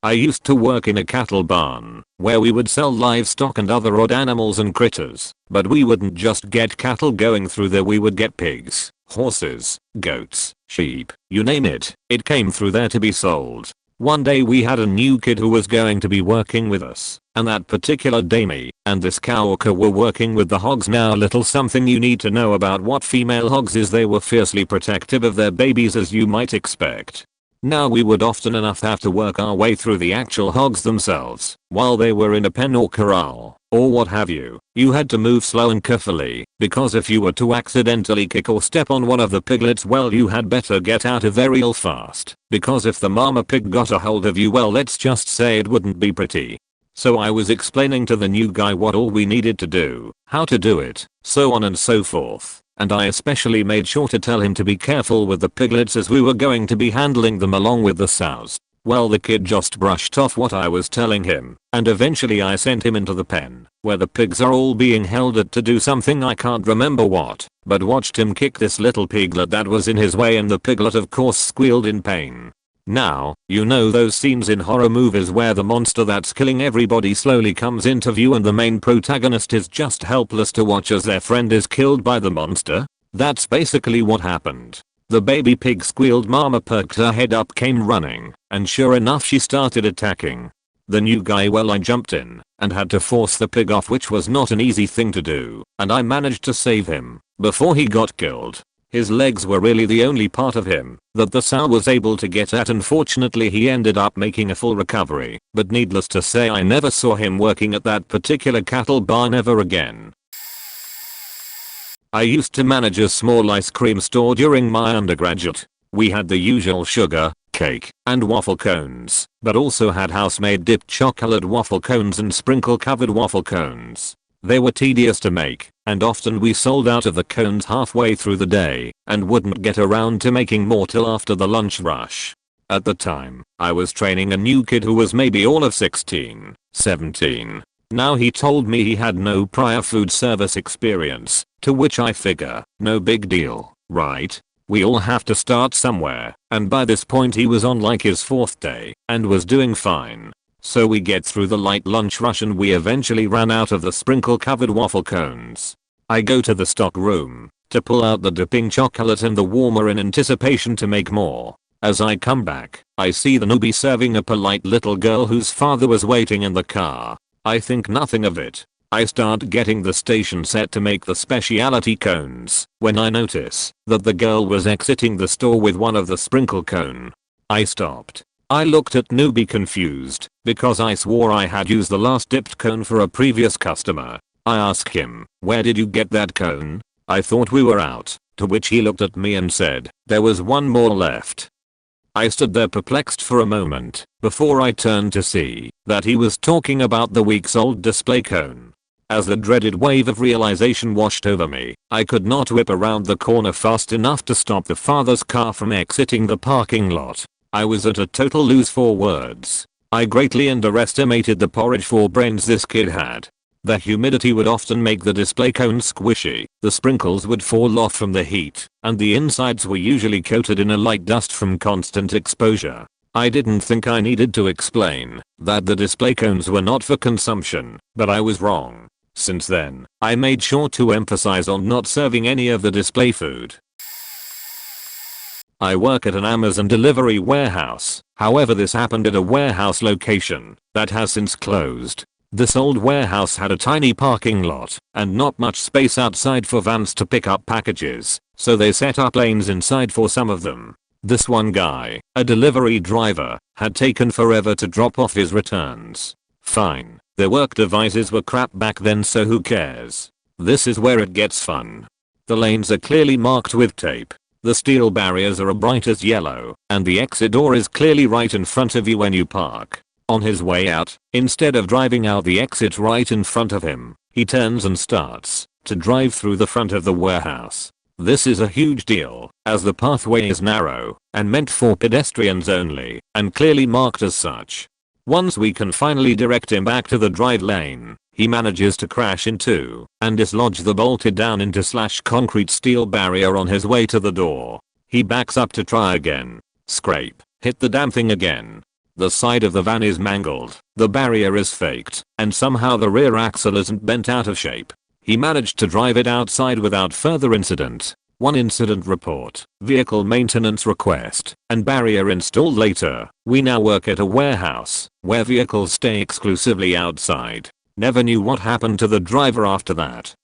I used to work in a cattle barn, where we would sell livestock and other odd animals and critters, but we wouldn't just get cattle going through there, we would get pigs, horses, goats, sheep, you name it, it came through there to be sold. One day we had a new kid who was going to be working with us, and that particular day me and this coworker were working with the hogs. Now little something you need to know about what female hogs is, they were fiercely protective of their babies, as you might expect. Now we would often enough have to work our way through the actual hogs themselves, while they were in a pen or corral, or what have you. You had to move slow and carefully, because if you were to accidentally kick or step on one of the piglets, well, you had better get out of there real fast, because if the mama pig got a hold of you, well, let's just say it wouldn't be pretty. So I was explaining to the new guy what all we needed to do, how to do it, so on and so forth. And I especially made sure to tell him to be careful with the piglets, as we were going to be handling them along with the sows. Well, the kid just brushed off what I was telling him, and eventually I sent him into the pen, where the pigs are all being held at to do something I can't remember what, but watched him kick this little piglet that was in his way, and the piglet of course squealed in pain. Now, you know those scenes in horror movies where the monster that's killing everybody slowly comes into view and the main protagonist is just helpless to watch as their friend is killed by the monster? That's basically what happened. The baby pig squealed, mama perked her head up, came running, and sure enough she started attacking the new guy. Well, I jumped in and had to force the pig off, which was not an easy thing to do, and I managed to save him before he got killed. His legs were really the only part of him that the sow was able to get at. Unfortunately, he ended up making a full recovery, but needless to say, I never saw him working at that particular cattle barn ever again. I used to manage a small ice cream store during my undergraduate. We had the usual sugar, cake, and waffle cones, but also had house-made dipped chocolate waffle cones and sprinkle-covered waffle cones. They were tedious to make, and often we sold out of the cones halfway through the day, and wouldn't get around to making more till after the lunch rush. At the time, I was training a new kid who was maybe all of 16, 17. Now he told me he had no prior food service experience, to which I figure, no big deal, right? We all have to start somewhere, and by this point he was on like his 4th day, and was doing fine. So we get through the light lunch rush and we eventually ran out of the sprinkle covered waffle cones. I go to the stock room to pull out the dipping chocolate and the warmer in anticipation to make more. As I come back, I see the newbie serving a polite little girl whose father was waiting in the car. I think nothing of it. I start getting the station set to make the specialty cones when I notice that the girl was exiting the store with one of the sprinkle cone. I stopped. I looked at newbie confused, because I swore I had used the last dipped cone for a previous customer. I asked him, where did you get that cone? I thought we were out, to which he looked at me and said, there was one more left. I stood there perplexed for a moment, before I turned to see that he was talking about the week's old display cone. As the dreaded wave of realization washed over me, I could not whip around the corner fast enough to stop the father's car from exiting the parking lot. I was at a total lose for words. I greatly underestimated the porridge for brains this kid had. The humidity would often make the display cone squishy, the sprinkles would fall off from the heat, and the insides were usually coated in a light dust from constant exposure. I didn't think I needed to explain that the display cones were not for consumption, but I was wrong. Since then, I made sure to emphasize on not serving any of the display food. I work at an Amazon delivery warehouse. However, this happened at a warehouse location that has since closed. This old warehouse had a tiny parking lot and not much space outside for vans to pick up packages, so they set up lanes inside for some of them. This one guy, a delivery driver, had taken forever to drop off his returns. Fine, their work devices were crap back then, so who cares? This is where it gets fun. The lanes are clearly marked with tape. The steel barriers are a brightest yellow, and the exit door is clearly right in front of you when you park. On his way out, instead of driving out the exit right in front of him, he turns and starts to drive through the front of the warehouse. This is a huge deal, as the pathway is narrow and meant for pedestrians only, and clearly marked as such. Once we can finally direct him back to the drive lane, he manages to crash into and dislodge the bolted down into concrete steel barrier on his way to the door. He backs up to try again. Scrape. Hit the damn thing again. The side of the van is mangled, the barrier is faked, and somehow the rear axle isn't bent out of shape. He managed to drive it outside without further incident. 1 incident report, vehicle maintenance request, and barrier installed later. We now work at a warehouse where vehicles stay exclusively outside. Never knew what happened to the driver after that.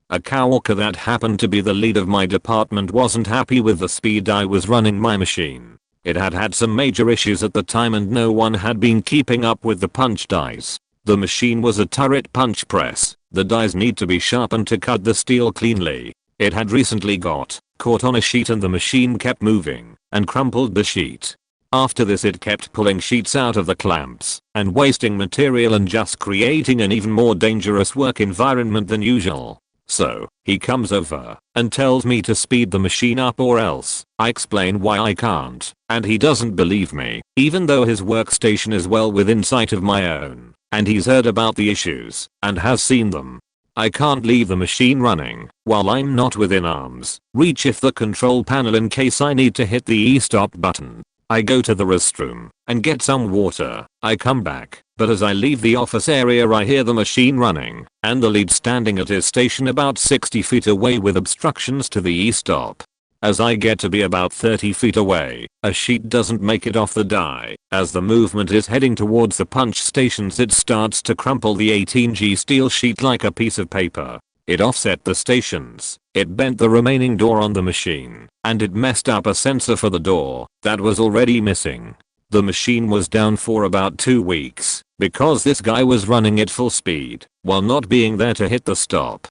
A coworker that happened to be the lead of my department wasn't happy with the speed I was running my machine. It had some major issues at the time and no one had been keeping up with the punch dies. The machine was a turret punch press. The dies need to be sharpened to cut the steel cleanly. It had recently got caught on a sheet and the machine kept moving and crumpled the sheet. After this it kept pulling sheets out of the clamps and wasting material and just creating an even more dangerous work environment than usual. So, he comes over and tells me to speed the machine up or else. I explain why I can't, and he doesn't believe me, even though his workstation is well within sight of my own, and he's heard about the issues and has seen them. I can't leave the machine running while I'm not within arm's reach of the control panel in case I need to hit the e-stop button. I go to the restroom and get some water. I come back, but as I leave the office area I hear the machine running and the lead standing at his station about 60 feet away with obstructions to the e-stop. As I get to be about 30 feet away, a sheet doesn't make it off the die. As the movement is heading towards the punch stations it starts to crumple the 18G steel sheet like a piece of paper. It offset the stations, it bent the remaining door on the machine, and it messed up a sensor for the door that was already missing. The machine was down for about 2 weeks because this guy was running at full speed while not being there to hit the stop.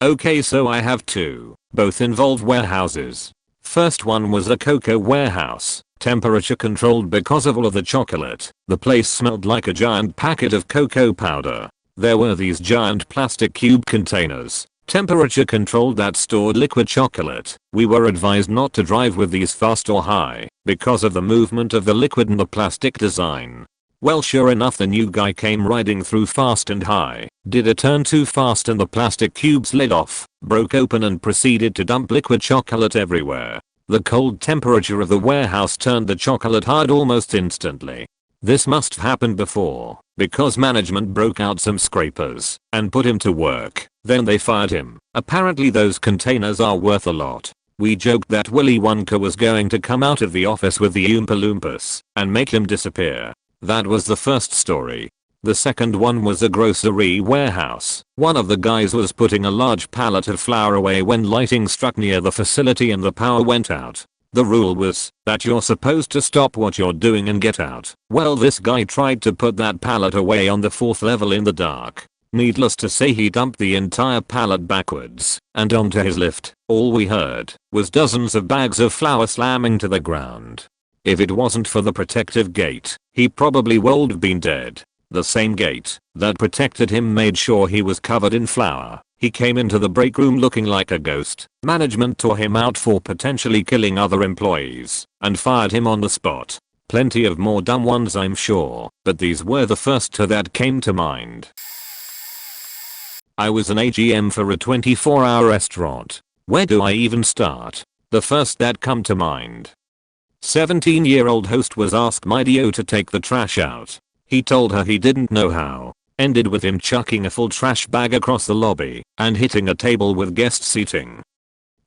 Okay, so I have two. Both involve warehouses. First one was a cocoa warehouse, temperature controlled because of all of the chocolate. The place smelled like a giant packet of cocoa powder. There were these giant plastic cube containers, temperature controlled, that stored liquid chocolate. We were advised not to drive with these fast or high because of the movement of the liquid and the plastic design. Well, sure enough, the new guy came riding through fast and high, did a turn too fast and the plastic cube slid off, broke open and proceeded to dump liquid chocolate everywhere. The cold temperature of the warehouse turned the chocolate hard almost instantly. This must have happened before, because management broke out some scrapers and put him to work. Then they fired him. Apparently those containers are worth a lot. We joked that Willy Wonka was going to come out of the office with the Oompa Loompas and make him disappear. That was the first story. The second one was a grocery warehouse. One of the guys was putting a large pallet of flour away when lightning struck near the facility and the power went out. The rule was that you're supposed to stop what you're doing and get out. Well, this guy tried to put that pallet away on the 4th level in the dark. Needless to say, he dumped the entire pallet backwards and onto his lift. All we heard was dozens of bags of flour slamming to the ground. If it wasn't for the protective gate, he probably would have been dead. The same gate that protected him made sure he was covered in flour. He came into the break room looking like a ghost. Management tore him out for potentially killing other employees and fired him on the spot. Plenty of more dumb ones, I'm sure, but these were the first two that came to mind. I was an AGM for a 24-hour restaurant. Where do I even start? The first that come to mind. 17-year-old host was asked my DO to take the trash out. He told her he didn't know how. Ended with him chucking a full trash bag across the lobby and hitting a table with guest seating.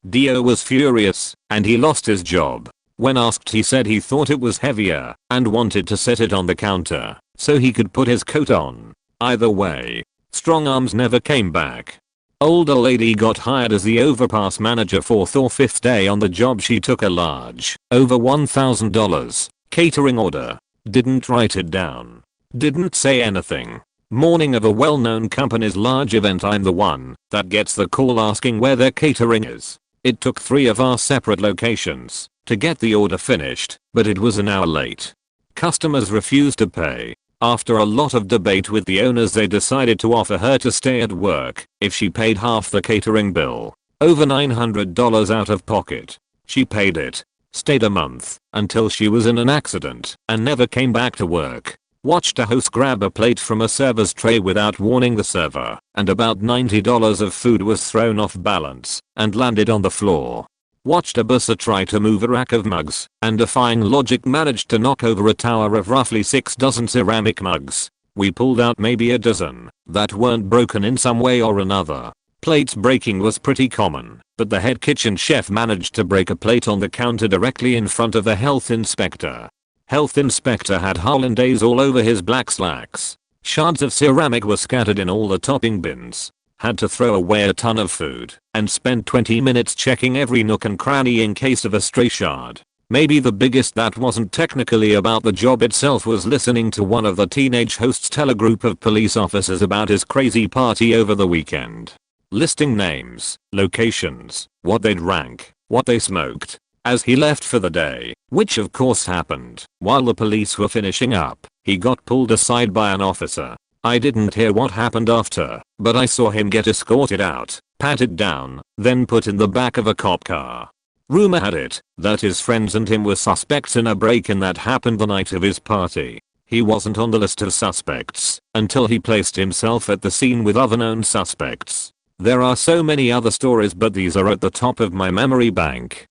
DO was furious and he lost his job. When asked, he said he thought it was heavier and wanted to set it on the counter so he could put his coat on. Either way, strong arms never came back. Older lady got hired as the overpass manager 4th or 5th day on the job. She took a large, over $1,000 catering order. Didn't write it down. Didn't say anything. Morning of a well-known company's large event, I'm the one that gets the call asking where their catering is. It took 3 of our separate locations to get the order finished, but it was an hour late. Customers refused to pay. After a lot of debate with the owners, they decided to offer her to stay at work if she paid half the catering bill. Over $900 out of pocket. She paid it, stayed a month, until she was in an accident, and never came back to work. Watched a host grab a plate from a server's tray without warning the server, and about $90 of food was thrown off balance and landed on the floor. Watched a busser try to move a rack of mugs, and defying logic managed to knock over a tower of roughly 6 dozen ceramic mugs. We pulled out maybe a dozen that weren't broken in some way or another. Plates breaking was pretty common, but the head kitchen chef managed to break a plate on the counter directly in front of the health inspector. Health inspector had hollandaise all over his black slacks. Shards of ceramic were scattered in all the topping bins. Had to throw away a ton of food, and spent 20 minutes checking every nook and cranny in case of a stray shard. Maybe the biggest that wasn't technically about the job itself was listening to one of the teenage hosts tell a group of police officers about his crazy party over the weekend. Listing names, locations, what they'd rank, what they smoked, as he left for the day, which of course happened while the police were finishing up. He got pulled aside by an officer. I didn't hear what happened after, but I saw him get escorted out, patted down, then put in the back of a cop car. Rumor had it that his friends and him were suspects in a break-in that happened the night of his party. He wasn't on the list of suspects until he placed himself at the scene with other known suspects. There are so many other stories, but these are at the top of my memory bank.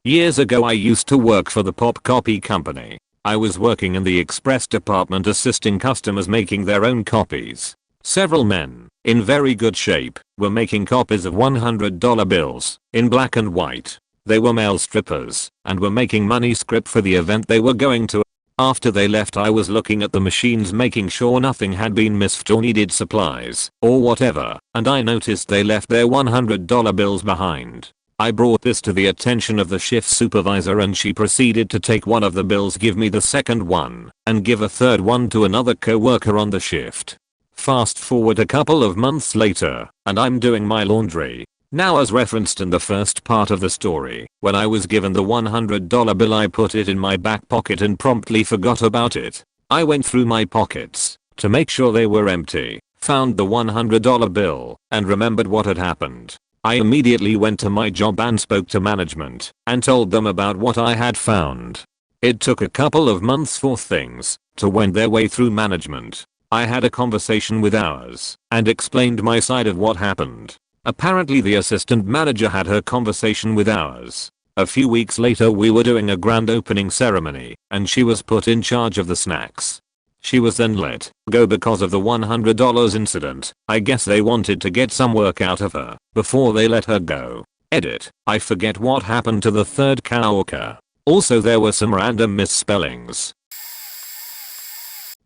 Years ago I used to work for the Pop Copy Company. I was working in the express department assisting customers making their own copies. Several men, in very good shape, were making copies of $100 bills, in black and white. They were male strippers, and were making money script for the event they were going to. After they left I was looking at the machines making sure nothing had been missed or needed supplies, or whatever, and I noticed they left their $100 bills behind. I brought this to the attention of the shift supervisor and she proceeded to take one of the bills, give me the second one, and give a third one to another coworker on the shift. Fast forward a couple of months later, and I'm doing my laundry. Now, as referenced in the first part of the story, when I was given the $100 bill I put it in my back pocket and promptly forgot about it. I went through my pockets to make sure they were empty, found the $100 bill, and remembered what had happened. I immediately went to my job and spoke to management and told them about what I had found. It took a couple of months for things to wend their way through management. I had a conversation with ours and explained my side of what happened. Apparently the assistant manager had her conversation with ours. A few weeks later we were doing a grand opening ceremony and she was put in charge of the snacks. She was then let go because of the $100 incident. I guess they wanted to get some work out of her before they let her go. Edit. I forget what happened to the third coworker. Also there were some random misspellings.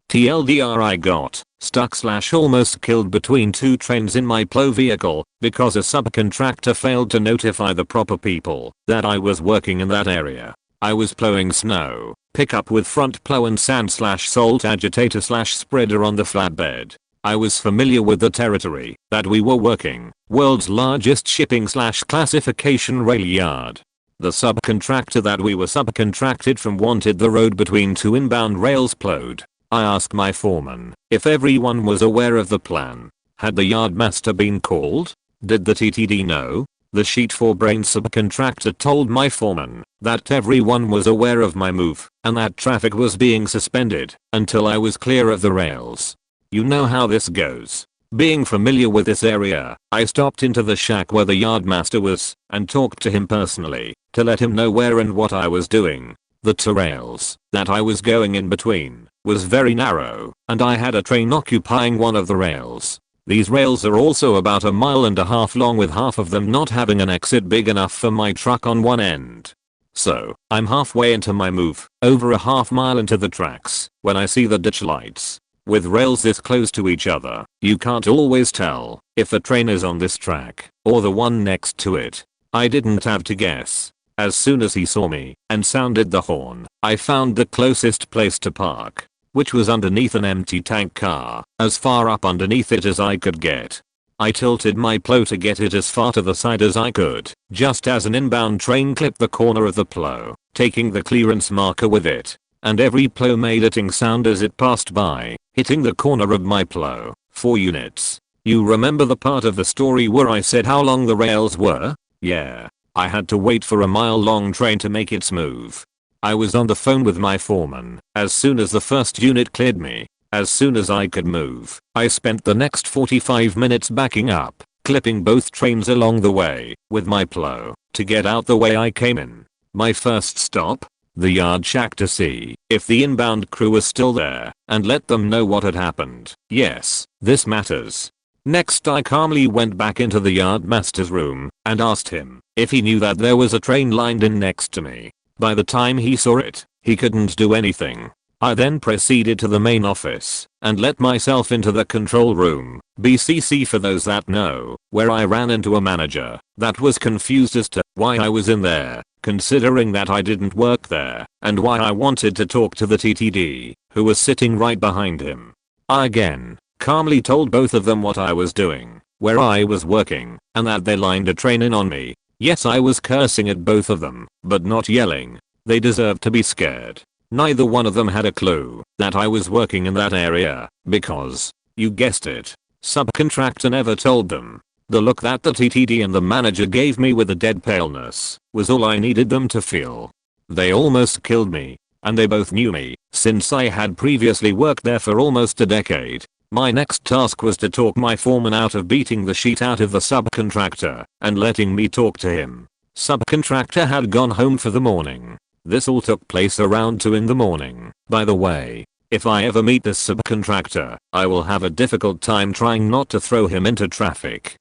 TLDR, I got stuck/almost killed between two trains in my plow vehicle because a subcontractor failed to notify the proper people that I was working in that area. I was plowing snow pickup with front plow and sand/salt agitator/spreader on the flatbed. I was familiar with the territory that we were working, world's largest shipping/classification rail yard. The subcontractor that we were subcontracted from wanted the road between two inbound rails plowed. I asked my foreman if everyone was aware of the plan. Had the yardmaster been called? Did the TTD know? The sheet for brain subcontractor told my foreman that everyone was aware of my move and that traffic was being suspended until I was clear of the rails. You know how this goes. Being familiar with this area, I stopped into the shack where the yardmaster was and talked to him personally to let him know where and what I was doing. The two rails that I was going in between was very narrow and I had a train occupying one of the rails. These rails are also about 1.5 miles long, with half of them not having an exit big enough for my truck on one end. So, I'm halfway into my move, over a half mile into the tracks, when I see the ditch lights. With rails this close to each other, you can't always tell if the train is on this track or the one next to it. I didn't have to guess. As soon as he saw me and sounded the horn, I found the closest place to park, which was underneath an empty tank car, as far up underneath it as I could get. I tilted my plow to get it as far to the side as I could, just as an inbound train clipped the corner of the plow, taking the clearance marker with it, and every plow made a ting sound as it passed by, hitting the corner of my plow. 4 units. You remember the part of the story where I said how long the rails were? Yeah. I had to wait for a mile-long train to make its move. I was on the phone with my foreman as soon as the first unit cleared me. As soon as I could move, I spent the next 45 minutes backing up clipping both trains along the way with my plow to get out the way I came in. My first stop? The yard shack to see if the inbound crew was still there and let them know what had happened. Yes, this matters. Next I calmly went back into the yardmaster's room and asked him if he knew that there was a train lined in next to me. By the time he saw it, he couldn't do anything. I then proceeded to the main office and let myself into the control room, BCC for those that know, where I ran into a manager that was confused as to why I was in there, considering that I didn't work there, and why I wanted to talk to the TTD, who was sitting right behind him. I again calmly told both of them what I was doing, where I was working, and that they lined a train in on me. Yes, I was cursing at both of them, but not yelling. They deserved to be scared. Neither one of them had a clue that I was working in that area because, you guessed it, subcontractor never told them. The look that the TTD and the manager gave me with a dead paleness was all I needed them to feel. They almost killed me, and they both knew me since I had previously worked there for almost a decade. My next task was to talk my foreman out of beating the shit out of the subcontractor and letting me talk to him. Subcontractor had gone home for the morning. This all took place around 2 in the morning. By the way, if I ever meet this subcontractor, I will have a difficult time trying not to throw him into traffic.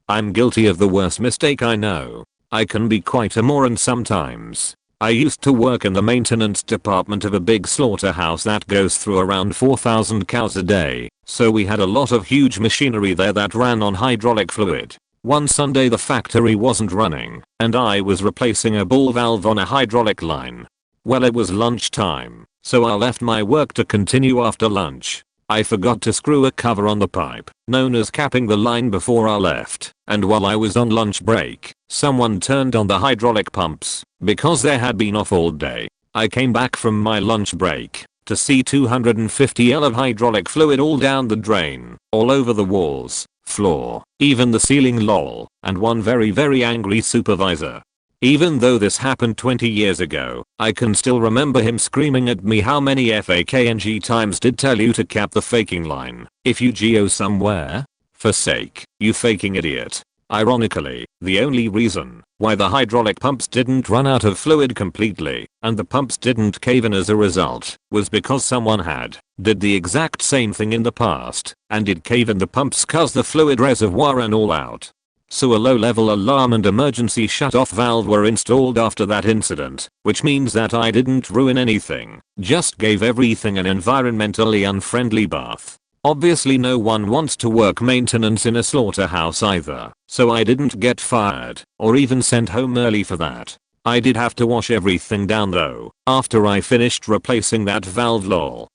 I'm guilty of the worst mistake I know. I can be quite a moron sometimes. I used to work in the maintenance department of a big slaughterhouse that goes through around 4,000 cows a day, so we had a lot of huge machinery there that ran on hydraulic fluid. One Sunday the factory wasn't running, and I was replacing a ball valve on a hydraulic line. Well, it was lunchtime, so I left my work to continue after lunch. I forgot to screw a cover on the pipe, known as capping the line, before I left, and while I was on lunch break, someone turned on the hydraulic pumps because they had been off all day. I came back from my lunch break to see 250 L of hydraulic fluid all down the drain, all over the walls, floor, even the ceiling, lol, and one very angry supervisor. Even though this happened 20 years ago, I can still remember him screaming at me, how many FAKNG times did tell you to cap the faking line if you geo somewhere? For sake, you faking idiot. Ironically, the only reason why the hydraulic pumps didn't run out of fluid completely and the pumps didn't cave in as a result was because someone did the exact same thing in the past and did cave in the pumps cause the fluid reservoir ran all out. So a low-level alarm and emergency shut-off valve were installed after that incident, which means that I didn't ruin anything, just gave everything an environmentally unfriendly bath. Obviously no one wants to work maintenance in a slaughterhouse either, so I didn't get fired or even sent home early for that. I did have to wash everything down though after I finished replacing that valve, lol.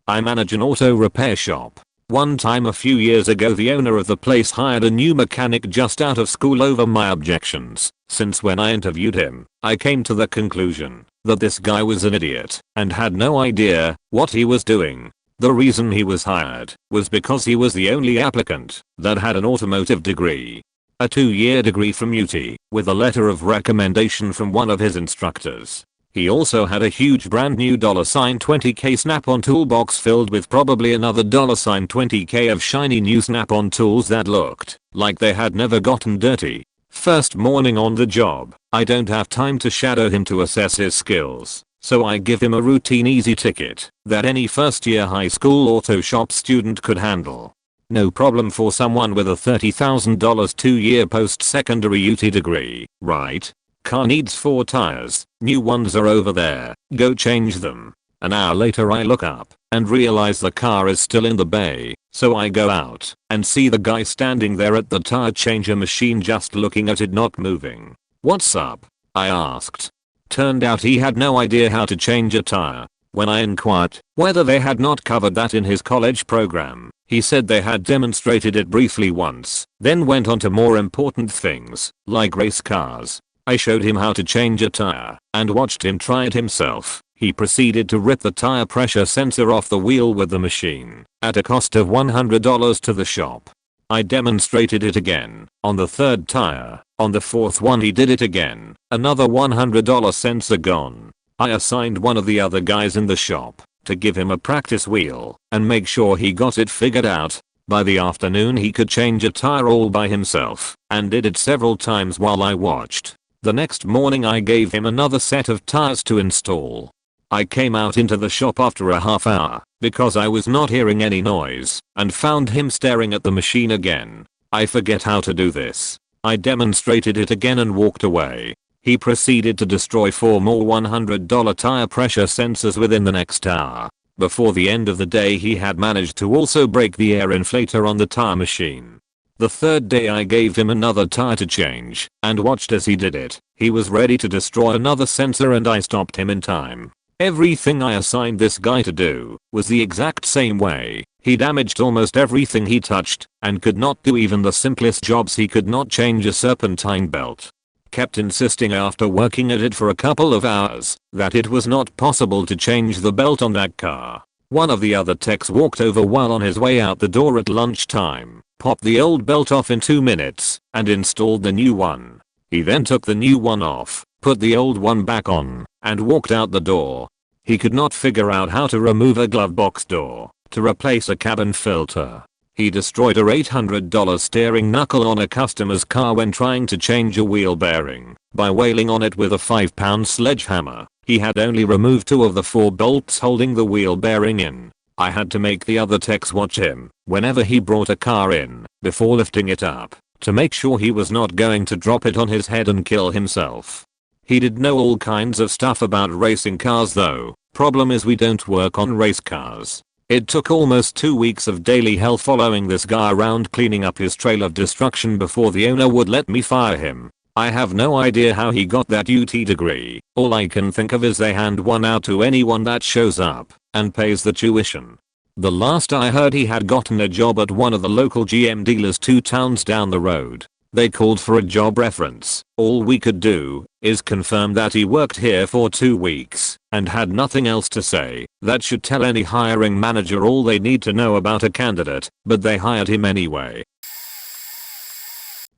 I manage an auto repair shop. One time a few years ago the owner of the place hired a new mechanic just out of school over my objections, since when I interviewed him, I came to the conclusion that this guy was an idiot and had no idea what he was doing. The reason he was hired was because he was the only applicant that had an automotive degree. A 2-year degree from UT, with a letter of recommendation from one of his instructors. He also had a huge brand new $20K Snap-on toolbox filled with probably another $20K of shiny new Snap-on tools that looked like they had never gotten dirty. First morning on the job, I don't have time to shadow him to assess his skills, so I give him a routine easy ticket that any first-year high school auto shop student could handle. No problem for someone with a $30,000 2-year post-secondary UT degree, right? Car needs 4 tires, new ones are over there, go change them. An hour later I look up and realize the car is still in the bay, so I go out and see the guy standing there at the tire changer machine just looking at it, not moving. "What's up?" I asked. Turned out he had no idea how to change a tire. When I inquired whether they had not covered that in his college program, he said they had demonstrated it briefly once, then went on to more important things, like race cars. I showed him how to change a tire and watched him try it himself. He proceeded to rip the tire pressure sensor off the wheel with the machine at a cost of $100 to the shop. I demonstrated it again on the 3rd tire. On the 4th one he did it again. Another $100 sensor gone. I assigned one of the other guys in the shop to give him a practice wheel and make sure he got it figured out. By the afternoon he could change a tire all by himself and did it several times while I watched. The next morning I gave him another set of tires to install. I came out into the shop after a half hour because I was not hearing any noise and found him staring at the machine again. I forget how to do this. I demonstrated it again and walked away. He proceeded to destroy 4 more $100 tire pressure sensors within the next hour. Before the end of the day he had managed to also break the air inflator on the tire machine. The third day I gave him another tire to change and watched as he did it. He was ready to destroy another sensor and I stopped him in time. Everything I assigned this guy to do was the exact same way. He damaged almost everything he touched and could not do even the simplest jobs. He could not change a serpentine belt. Kept insisting after working at it for a couple of hours that it was not possible to change the belt on that car. One of the other techs walked over while on his way out the door at lunchtime, popped the old belt off in 2 minutes, and installed the new one. He then took the new one off, put the old one back on, and walked out the door. He could not figure out how to remove a glove box door to replace a cabin filter. He destroyed a $800 steering knuckle on a customer's car when trying to change a wheel bearing by wailing on it with a 5-pound sledgehammer. He had only removed 2 of the 4 bolts holding the wheel bearing in. I had to make the other techs watch him whenever he brought a car in before lifting it up to make sure he was not going to drop it on his head and kill himself. He did know all kinds of stuff about racing cars though. Problem is we don't work on race cars. It took almost 2 weeks of daily hell following this guy around cleaning up his trail of destruction before the owner would let me fire him. I have no idea how he got that UT degree. All I can think of is they hand one out to anyone that shows up and pays the tuition. The last I heard he had gotten a job at one of the local GM dealers 2 towns down the road. They called for a job reference. All we could do is confirm that he worked here for 2 weeks and had nothing else to say. That should tell any hiring manager all they need to know about a candidate, but they hired him anyway.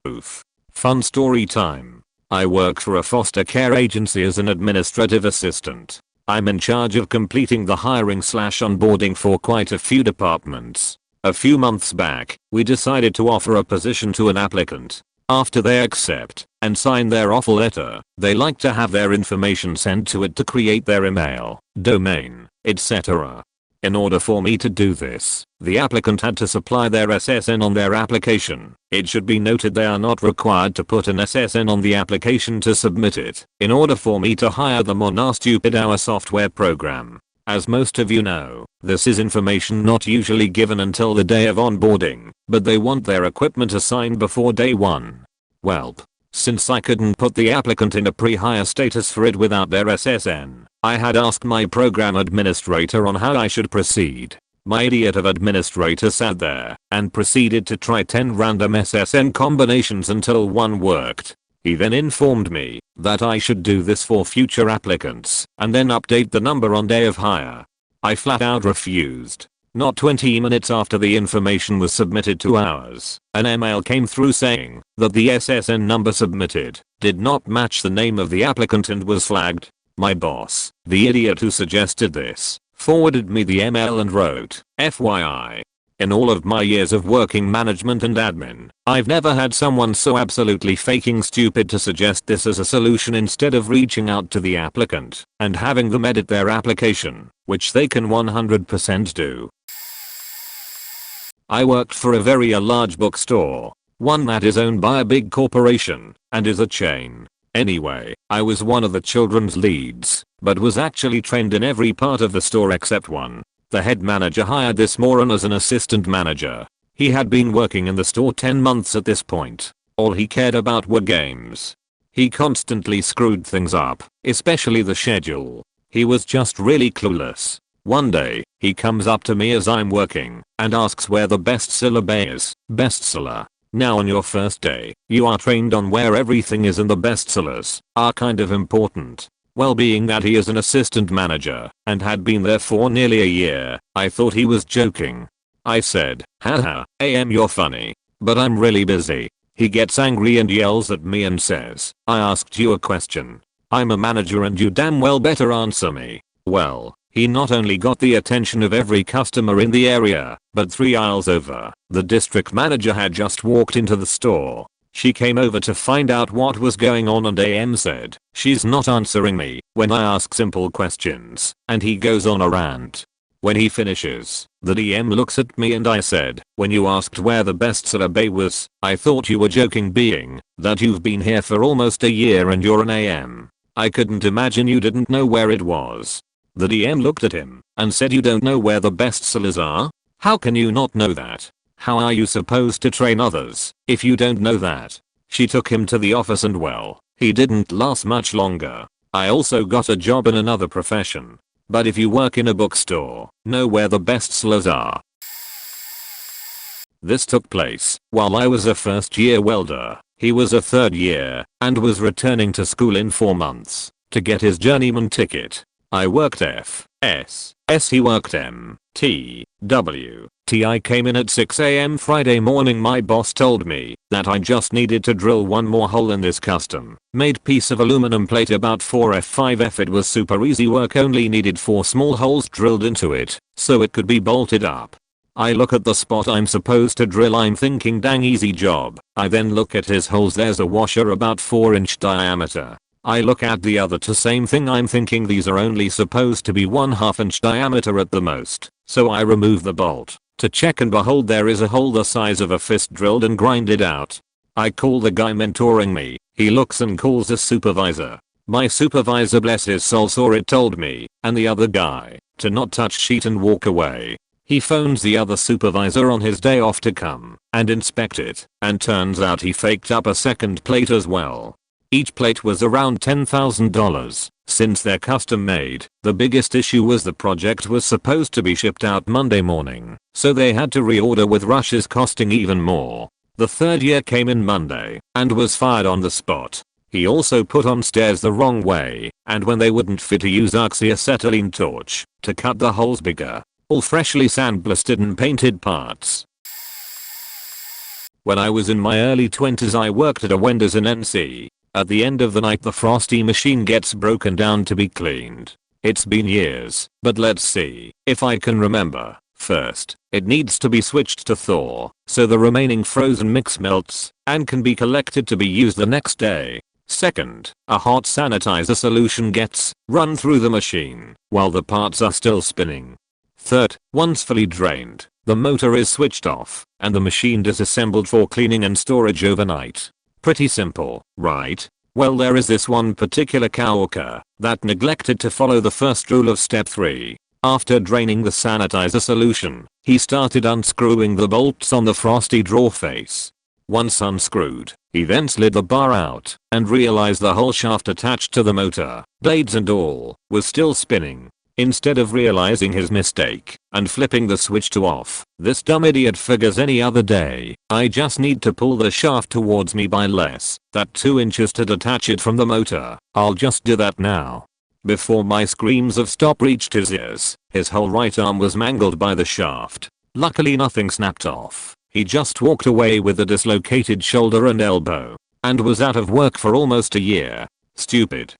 Oof. Fun story time. I work for a foster care agency as an administrative assistant. I'm in charge of completing the hiring/onboarding for quite a few departments. A few months back, we decided to offer a position to an applicant. After they accept and sign their offer letter, they like to have their information sent to it to create their email, domain, etc. In order for me to do this, the applicant had to supply their SSN on their application. It should be noted they are not required to put an SSN on the application to submit it in order for me to hire them on our stupid our software program. As most of you know, this is information not usually given until the day of onboarding, but they want their equipment assigned before day 1. Welp. Since I couldn't put the applicant in a pre-hire status for it without their SSN, I had asked my program administrator on how I should proceed. My idiot of administrator sat there and proceeded to try 10 random SSN combinations until one worked. He then informed me that I should do this for future applicants and then update the number on day of hire. I flat out refused. Not 20 minutes after the information was submitted to ours, an email came through saying that the SSN number submitted did not match the name of the applicant and was flagged. My boss, the idiot who suggested this, forwarded me the email and wrote, FYI. In all of my years of working management and admin, I've never had someone so absolutely faking stupid to suggest this as a solution instead of reaching out to the applicant and having them edit their application, which they can 100% do. I worked for a very large bookstore, one that is owned by a big corporation and is a chain. Anyway, I was one of the children's leads, but was actually trained in every part of the store except one. The head manager hired this moron as an assistant manager. He had been working in the store 10 months at this point. All he cared about were games. He constantly screwed things up, especially the schedule. He was just really clueless. One day, he comes up to me as I'm working and asks where the bestseller bay is. Bestseller. Now on your first day, you are trained on where everything is and the bestsellers are kind of important. Well, being that he is an assistant manager and had been there for nearly a year, I thought he was joking. I said, haha, you're funny, but I'm really busy. He gets angry and yells at me and says, I asked you a question. I'm a manager and you damn well better answer me. Well, He not only got the attention of every customer in the area, but 3 aisles over, the district manager had just walked into the store. She came over to find out what was going on and AM said, "She's not answering me when I ask simple questions," and he goes on a rant. When he finishes, the DM looks at me and I said, "When you asked where the bestseller bay was, I thought you were joking, being that you've been here for almost a year and you're an AM. I couldn't imagine you didn't know where it was." The DM looked at him and said, "You don't know where the bestsellers are? How can you not know that? How are you supposed to train others if you don't know that?" She took him to the office and well, he didn't last much longer. I also got a job in another profession. But if you work in a bookstore, know where the bestsellers are. This took place while I was a first year welder. He was a third year and was returning to school in 4 months to get his journeyman ticket. I worked FS, he worked MT. I came in at 6 AM Friday morning. My boss told me that I just needed to drill one more hole in this custom made piece of aluminum plate about 4F5F. It was super easy work, only needed 4 small holes drilled into it so it could be bolted up. I look at the spot I'm supposed to drill, I'm thinking dang easy job. I then look at his holes, there's a washer about 4-inch diameter. I look at the other two, same thing, I'm thinking these are only supposed to be 1/2 inch diameter at the most. So I remove the bolt to check and behold there is a hole the size of a fist drilled and grinded out. I call the guy mentoring me, he looks and calls a supervisor. My supervisor, bless his soul, saw it, told me and the other guy to not touch sheet and walk away. He phones the other supervisor on his day off to come and inspect it, and turns out he faked up a second plate as well. Each plate was around $10,000 since they're custom made. The biggest issue was the project was supposed to be shipped out Monday morning, so they had to reorder with rushes costing even more. The third year came in Monday and was fired on the spot. He also put on stairs the wrong way, and when they wouldn't fit he used oxyacetylene torch to cut the holes bigger. All freshly sandblasted and painted parts. When I was in my early 20s I worked at a Wendy's in NC. At the end of the night the frosty machine gets broken down to be cleaned. It's been years, but let's see if I can remember. First, it needs to be switched to thaw, so the remaining frozen mix melts and can be collected to be used the next day. Second, a hot sanitizer solution gets run through the machine while the parts are still spinning. Third, once fully drained, the motor is switched off and the machine disassembled for cleaning and storage overnight. Pretty simple, right? Well, there is this one particular coworker that neglected to follow the first rule of step 3. After draining the sanitizer solution, he started unscrewing the bolts on the frosty drawer face. Once unscrewed, he then slid the bar out and realized the whole shaft attached to the motor, blades and all, was still spinning. Instead of realizing his mistake and flipping the switch to off, this dumb idiot figures any other day, I just need to pull the shaft towards me by less than 2 inches to detach it from the motor. I'll just do that now. Before my screams of stop reached his ears, his whole right arm was mangled by the shaft. Luckily nothing snapped off. He just walked away with a dislocated shoulder and elbow and was out of work for almost a year. Stupid.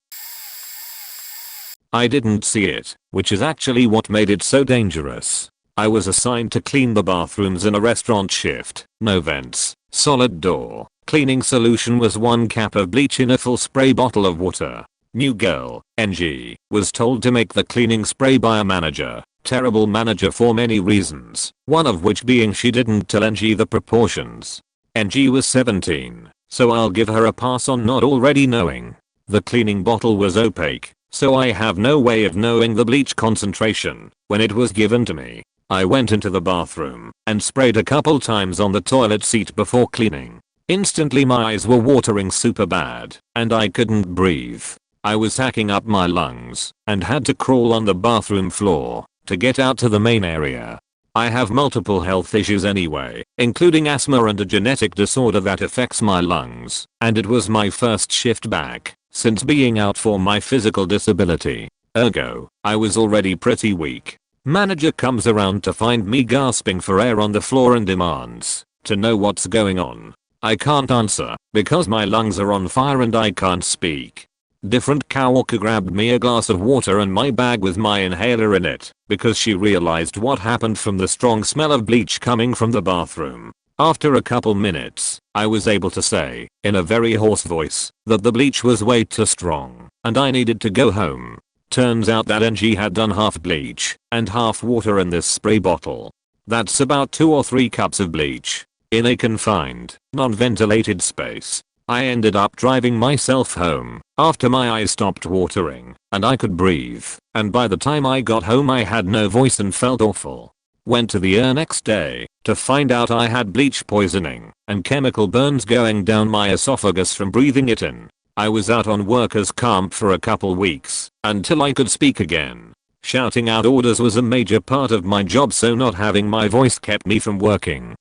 I didn't see it, which is actually what made it so dangerous. I was assigned to clean the bathrooms in a restaurant shift. No vents, solid door. Cleaning solution was 1 cap of bleach in a full spray bottle of water. New girl, NG, was told to make the cleaning spray by a manager. Terrible manager for many reasons, one of which being she didn't tell NG the proportions. NG was 17, so I'll give her a pass on not already knowing. The cleaning bottle was opaque, so I have no way of knowing the bleach concentration when it was given to me. I went into the bathroom and sprayed a couple times on the toilet seat before cleaning. Instantly my eyes were watering super bad and I couldn't breathe. I was hacking up my lungs and had to crawl on the bathroom floor to get out to the main area. I have multiple health issues anyway, including asthma and a genetic disorder that affects my lungs, and it was my first shift back since being out for my physical disability. Ergo, I was already pretty weak. Manager comes around to find me gasping for air on the floor and demands to know what's going on. I can't answer because my lungs are on fire and I can't speak. Different coworker grabbed me a glass of water and my bag with my inhaler in it because she realized what happened from the strong smell of bleach coming from the bathroom. After a couple minutes, I was able to say, in a very hoarse voice, that the bleach was way too strong and I needed to go home. Turns out that NG had done half bleach and half water in this spray bottle. That's about 2 or 3 cups of bleach in a confined, non-ventilated space. I ended up driving myself home after my eyes stopped watering and I could breathe, and by the time I got home I had no voice and felt awful. Went to the ER next day to find out I had bleach poisoning and chemical burns going down my esophagus from breathing it in. I was out on workers' comp for a couple weeks until I could speak again. Shouting out orders was a major part of my job, so not having my voice kept me from working.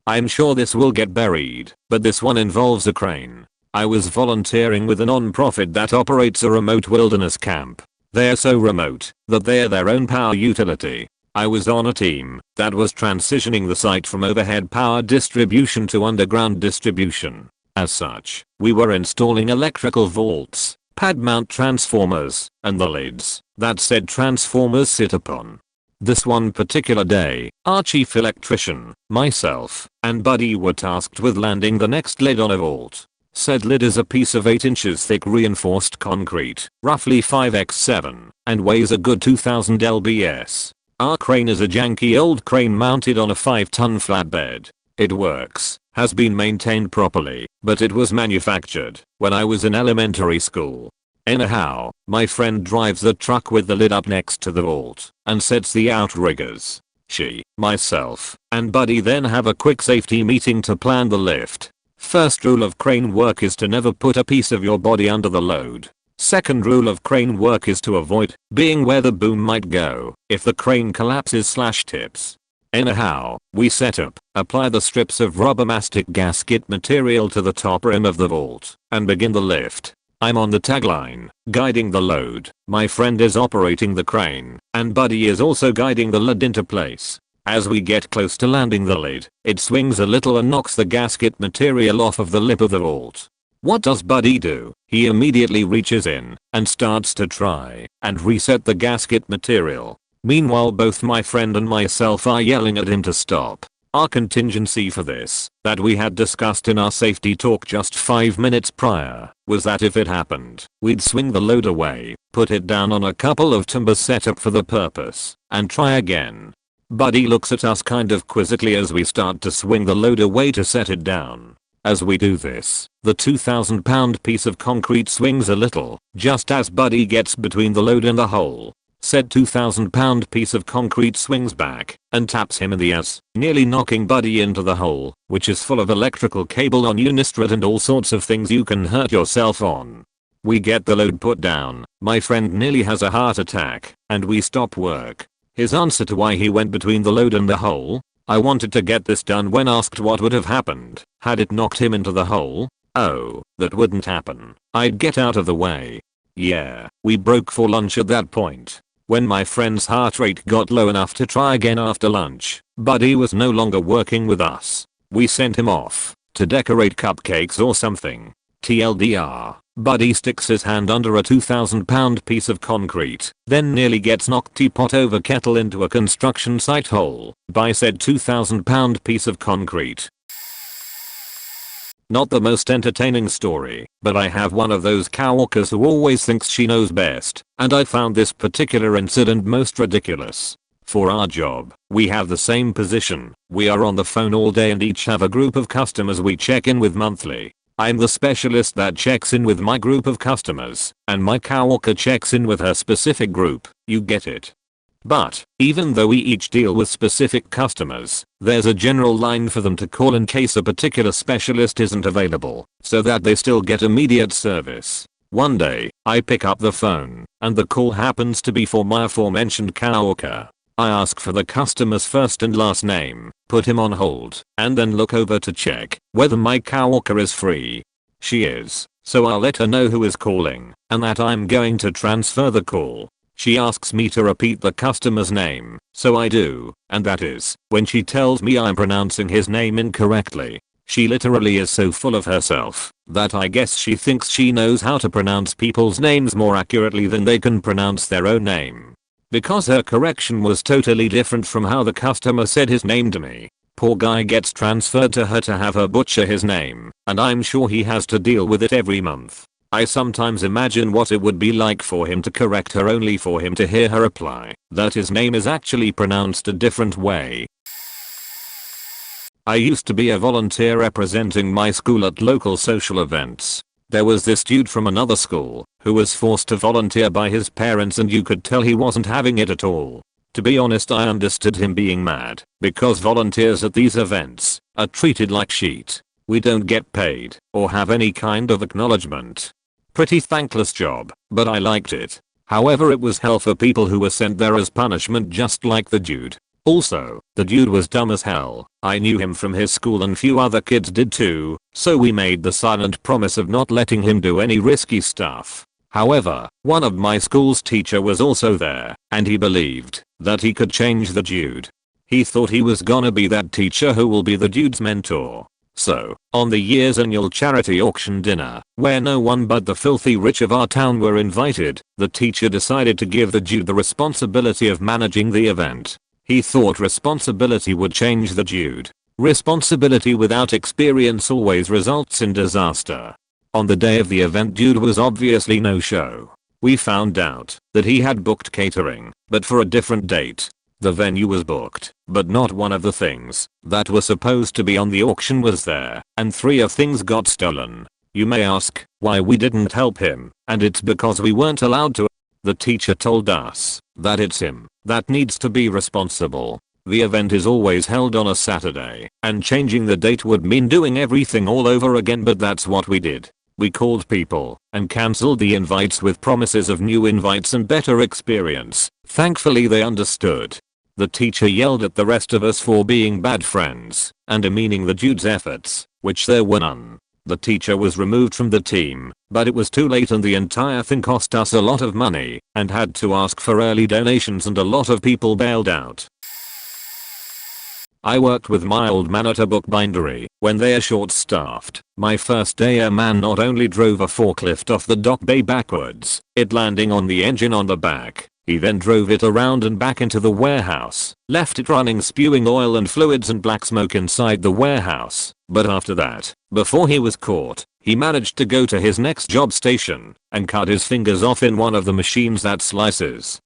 I'm sure this will get buried, but this one involves a crane. I was volunteering with a non-profit that operates a remote wilderness camp. They're so remote that they're their own power utility. I was on a team that was transitioning the site from overhead power distribution to underground distribution. As such, we were installing electrical vaults, pad mount transformers, and the lids that said transformers sit upon. This one particular day, our chief electrician, myself, and Buddy were tasked with landing the next lid on a vault. Said lid is a piece of 8 inches thick reinforced concrete, roughly 5x7, and weighs a good 2000 lbs. Our crane is a janky old crane mounted on a 5-ton flatbed. It works, has been maintained properly, but it was manufactured when I was in elementary school. Anyhow, my friend drives the truck with the lid up next to the vault and sets the outriggers. She, myself, and Buddy then have a quick safety meeting to plan the lift. First rule of crane work is to never put a piece of your body under the load. Second rule of crane work is to avoid being where the boom might go if the crane collapses/tips. Anyhow, we set up, apply the strips of rubber mastic gasket material to the top rim of the vault, and begin the lift. I'm on the tagline, guiding the load. My friend is operating the crane, and Buddy is also guiding the lid into place. As we get close to landing the lid, it swings a little and knocks the gasket material off of the lip of the vault. What does Buddy do? He immediately reaches in and starts to try and reset the gasket material. Meanwhile, both my friend and myself are yelling at him to stop. Our contingency for this, that we had discussed in our safety talk just 5 minutes prior, was that if it happened, we'd swing the load away, put it down on a couple of timbers set up for the purpose, and try again. Buddy looks at us kind of quizzically as we start to swing the load away to set it down. As we do this, the 2,000-pound piece of concrete swings a little, just as Buddy gets between the load and the hole. Said 2,000-pound piece of concrete swings back and taps him in the ass, nearly knocking Buddy into the hole, which is full of electrical cable on Unistrut and all sorts of things you can hurt yourself on. We get the load put down, my friend nearly has a heart attack, and we stop work. His answer to why he went between the load and the hole: I wanted to get this done. When asked what would have happened had it knocked him into the hole, oh, that wouldn't happen. I'd get out of the way. Yeah, we broke for lunch at that point. When my friend's heart rate got low enough to try again after lunch, Buddy was no longer working with us. We sent him off to decorate cupcakes or something. TLDR, Buddy sticks his hand under a 2,000-pound piece of concrete, then nearly gets knocked teapot over kettle into a construction site hole by said 2,000-pound piece of concrete. Not the most entertaining story, but I have one of those coworkers who always thinks she knows best, and I found this particular incident most ridiculous. For our job, we have the same position. We are on the phone all day and each have a group of customers we check in with monthly. I'm the specialist that checks in with my group of customers, and my coworker checks in with her specific group. You get it? But, even though we each deal with specific customers, there's a general line for them to call in case a particular specialist isn't available, so that they still get immediate service. One day, I pick up the phone, and the call happens to be for my aforementioned coworker. I ask for the customer's first and last name, put him on hold, and then look over to check whether my coworker is free. She is, so I'll let her know who is calling, and that I'm going to transfer the call. She asks me to repeat the customer's name, so I do, and that is when she tells me I'm pronouncing his name incorrectly. She literally is so full of herself that I guess she thinks she knows how to pronounce people's names more accurately than they can pronounce their own name. Because her correction was totally different from how the customer said his name to me, poor guy gets transferred to her to have her butcher his name, and I'm sure he has to deal with it every month. I sometimes imagine what it would be like for him to correct her only for him to hear her reply that his name is actually pronounced a different way. I used to be a volunteer representing my school at local social events. There was this dude from another school who was forced to volunteer by his parents, and you could tell he wasn't having it at all. To be honest, I understood him being mad because volunteers at these events are treated like shit. We don't get paid or have any kind of acknowledgement. Pretty thankless job, but I liked it. However, it was hell for people who were sent there as punishment, just like the dude. Also, the dude was dumb as hell. I knew him from his school and few other kids did too, so we made the silent promise of not letting him do any risky stuff. However, one of my school's teacher was also there, and he believed that he could change the dude. He thought he was gonna be that teacher who will be the dude's mentor. So, on the year's annual charity auction dinner, where no one but the filthy rich of our town were invited, the teacher decided to give the dude the responsibility of managing the event. He thought responsibility would change the dude. Responsibility without experience always results in disaster. On the day of the event, dude was obviously no show. We found out that he had booked catering, but for a different date. The venue was booked, but not one of the things that were supposed to be on the auction was there, and 3 of things got stolen. You may ask why we didn't help him, and it's because we weren't allowed to. The teacher told us that it's him that needs to be responsible. The event is always held on a Saturday, and changing the date would mean doing everything all over again, but that's what we did. We called people and cancelled the invites with promises of new invites and better experience. Thankfully they understood. The teacher yelled at the rest of us for being bad friends and demeaning the dude's efforts, which there were none. The teacher was removed from the team, but it was too late and the entire thing cost us a lot of money and had to ask for early donations, and a lot of people bailed out. I worked with my old man at a bookbindery. When they are short-staffed, my first day a man not only drove a forklift off the dock bay backwards, it landing on the engine on the back, he then drove it around and back into the warehouse, left it running, spewing oil and fluids and black smoke inside the warehouse. But after that, before he was caught, he managed to go to his next job station and cut his fingers off in one of the machines that slices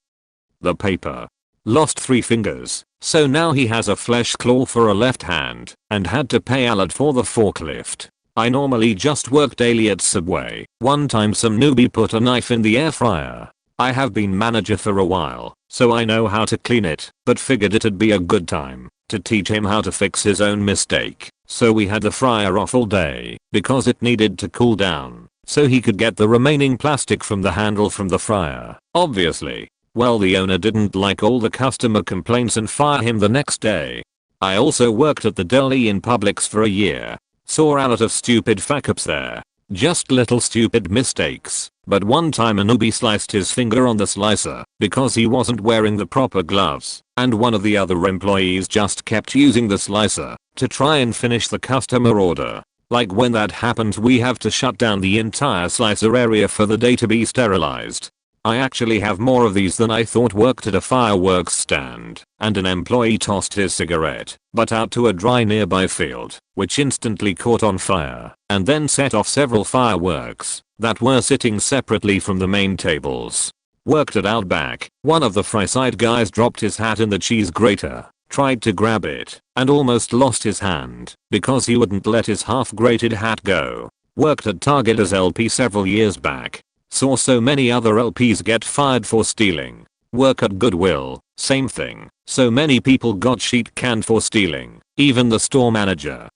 the paper. Lost 3 fingers, so now he has a flesh claw for a left hand and had to pay a lot for the forklift. I normally just work daily at Subway. One time some newbie put a knife in the air fryer. I have been manager for a while, so I know how to clean it, but figured it'd be a good time to teach him how to fix his own mistake. So we had the fryer off all day because it needed to cool down so he could get the remaining plastic from the handle from the fryer. Obviously. Well, the owner didn't like all the customer complaints and fired him the next day. I also worked at the deli in Publix for a year. Saw a lot of stupid fuck-ups there. Just little stupid mistakes. But one time a newbie sliced his finger on the slicer because he wasn't wearing the proper gloves, and one of the other employees just kept using the slicer to try and finish the customer order. Like, when that happens, we have to shut down the entire slicer area for the day to be sterilized. I actually have more of these than I thought. Worked at a fireworks stand, and an employee tossed his cigarette butt out to a dry nearby field, which instantly caught on fire and then set off several fireworks that were sitting separately from the main tables. Worked at Outback. One of the fry-side guys dropped his hat in the cheese grater, tried to grab it, and almost lost his hand because he wouldn't let his half-grated hat go. Worked at Target as LP several years back. Saw so many other LPs get fired for stealing. Work at Goodwill, same thing. So many people got sheet canned for stealing, even the store manager.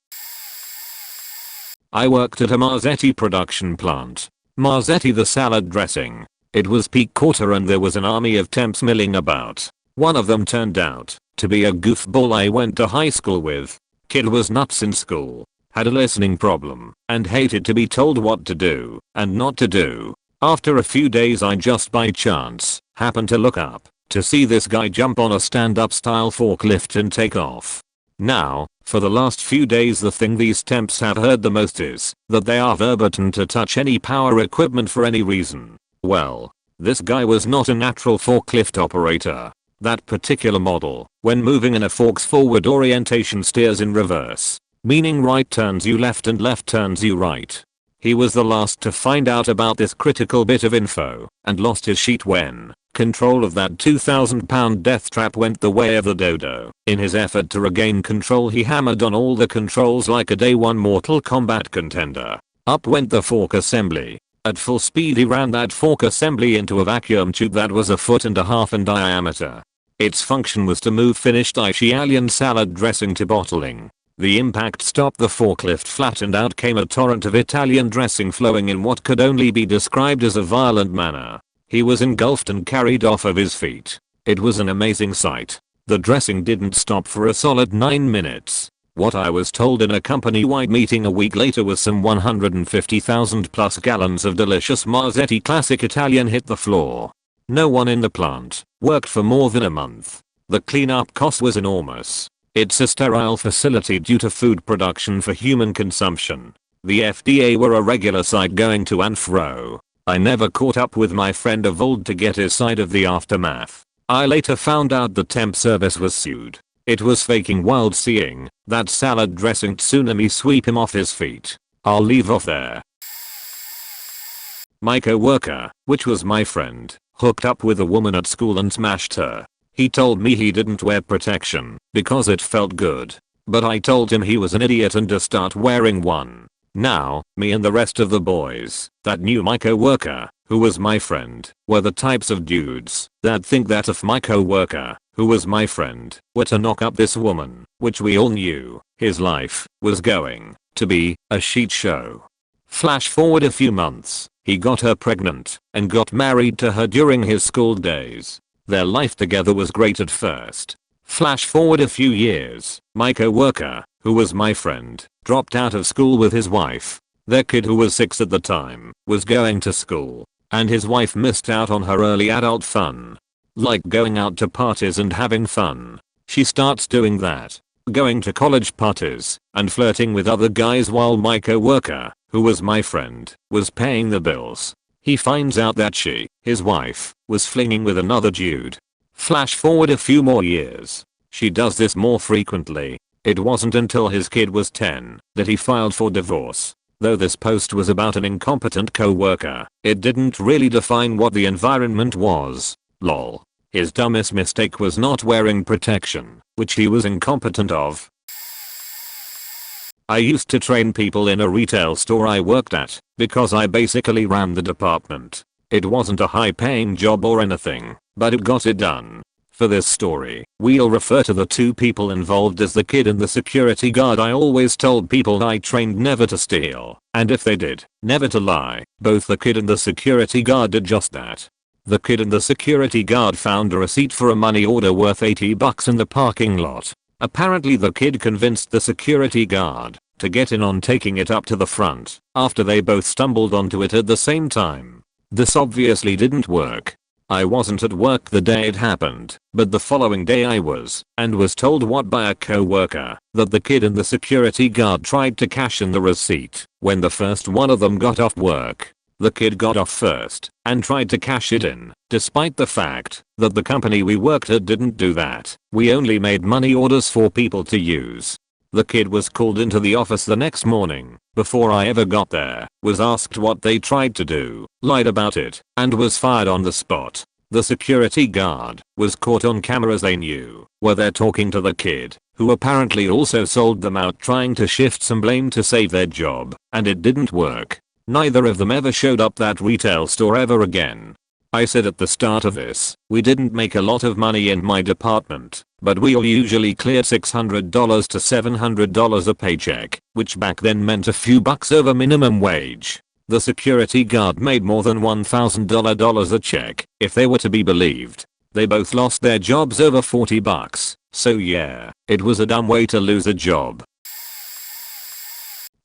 I worked at a Marzetti production plant. Marzetti the salad dressing. It was peak quarter and there was an army of temps milling about. One of them turned out to be a goofball I went to high school with. Kid was nuts in school, had a listening problem, and hated to be told what to do and not to do. After a few days I just by chance happened to look up to see this guy jump on a stand-up style forklift and take off. Now, for the last few days the thing these temps have heard the most is that they are verboten to touch any power equipment for any reason. Well, this guy was not a natural forklift operator. That particular model, when moving in a fork's forward orientation steers in reverse, meaning right turns you left and left turns you right. He was the last to find out about this critical bit of info and lost his sheet when control of that 2,000-pound death trap went the way of the dodo. In his effort to regain control he hammered on all the controls like a day one Mortal Kombat contender. Up went the fork assembly. At full speed he ran that fork assembly into a vacuum tube that was 1.5 feet in diameter. Its function was to move finished Italian salad dressing to bottling. The impact stopped the forklift flat and out came a torrent of Italian dressing flowing in what could only be described as a violent manner. He was engulfed and carried off of his feet. It was an amazing sight. The dressing didn't stop for a solid 9 minutes. What I was told in a company-wide meeting a week later was some 150,000 plus gallons of delicious Marzetti classic Italian hit the floor. No one in the plant worked for more than a month. The cleanup cost was enormous. It's a sterile facility due to food production for human consumption. The FDA were a regular sight going to and fro. I never caught up with my friend of old to get his side of the aftermath. I later found out the temp service was sued. It was faking wild seeing that salad dressing tsunami sweep him off his feet. I'll leave off there. My coworker, which was my friend, hooked up with a woman at school and smashed her. He told me he didn't wear protection because it felt good. But I told him he was an idiot and to start wearing one. Now, me and the rest of the boys that knew my coworker, who was my friend, were the types of dudes that think that if my coworker, who was my friend, were to knock up this woman, which we all knew, his life was going to be a shit show. Flash forward a few months, he got her pregnant and got married to her during his school days. Their life together was great at first. Flash forward a few years, my coworker, who was my friend, dropped out of school with his wife. Their kid, who was 6 at the time, was going to school, and his wife missed out on her early adult fun. Like going out to parties and having fun. She starts doing that, going to college parties and flirting with other guys while my coworker, who was my friend, was paying the bills. He finds out that she, his wife, was flinging with another dude. Flash forward a few more years. She does this more frequently. It wasn't until his kid was 10 that he filed for divorce. Though this post was about an incompetent coworker, it didn't really define what the environment was. Lol. His dumbest mistake was not wearing protection, which he was incompetent of. I used to train people in a retail store I worked at, because I basically ran the department. It wasn't a high-paying job or anything, but it got it done. For this story, we'll refer to the two people involved as the kid and the security guard. I always told people I trained never to steal, and if they did, never to lie. Both the kid and the security guard did just that. The kid and the security guard found a receipt for a money order worth $80 in the parking lot. Apparently the kid convinced the security guard to get in on taking it up to the front after they both stumbled onto it at the same time. This obviously didn't work. I wasn't at work the day it happened, but the following day I was, and was told what by a coworker, that the kid and the security guard tried to cash in the receipt when the first one of them got off work. The kid got off first and tried to cash it in, despite the fact that the company we worked at didn't do that. We only made money orders for people to use. The kid was called into the office the next morning, before I ever got there, was asked what they tried to do, lied about it, and was fired on the spot. The security guard was caught on camera as they knew were there talking to the kid, who apparently also sold them out, trying to shift some blame to save their job, and it didn't work. Neither of them ever showed up that retail store ever again. I said at the start of this, we didn't make a lot of money in my department, but we all usually cleared $600 to $700 a paycheck, which back then meant a few bucks over minimum wage. The security guard made more than $1,000 a check, if they were to be believed. They both lost their jobs over $40, so yeah, it was a dumb way to lose a job.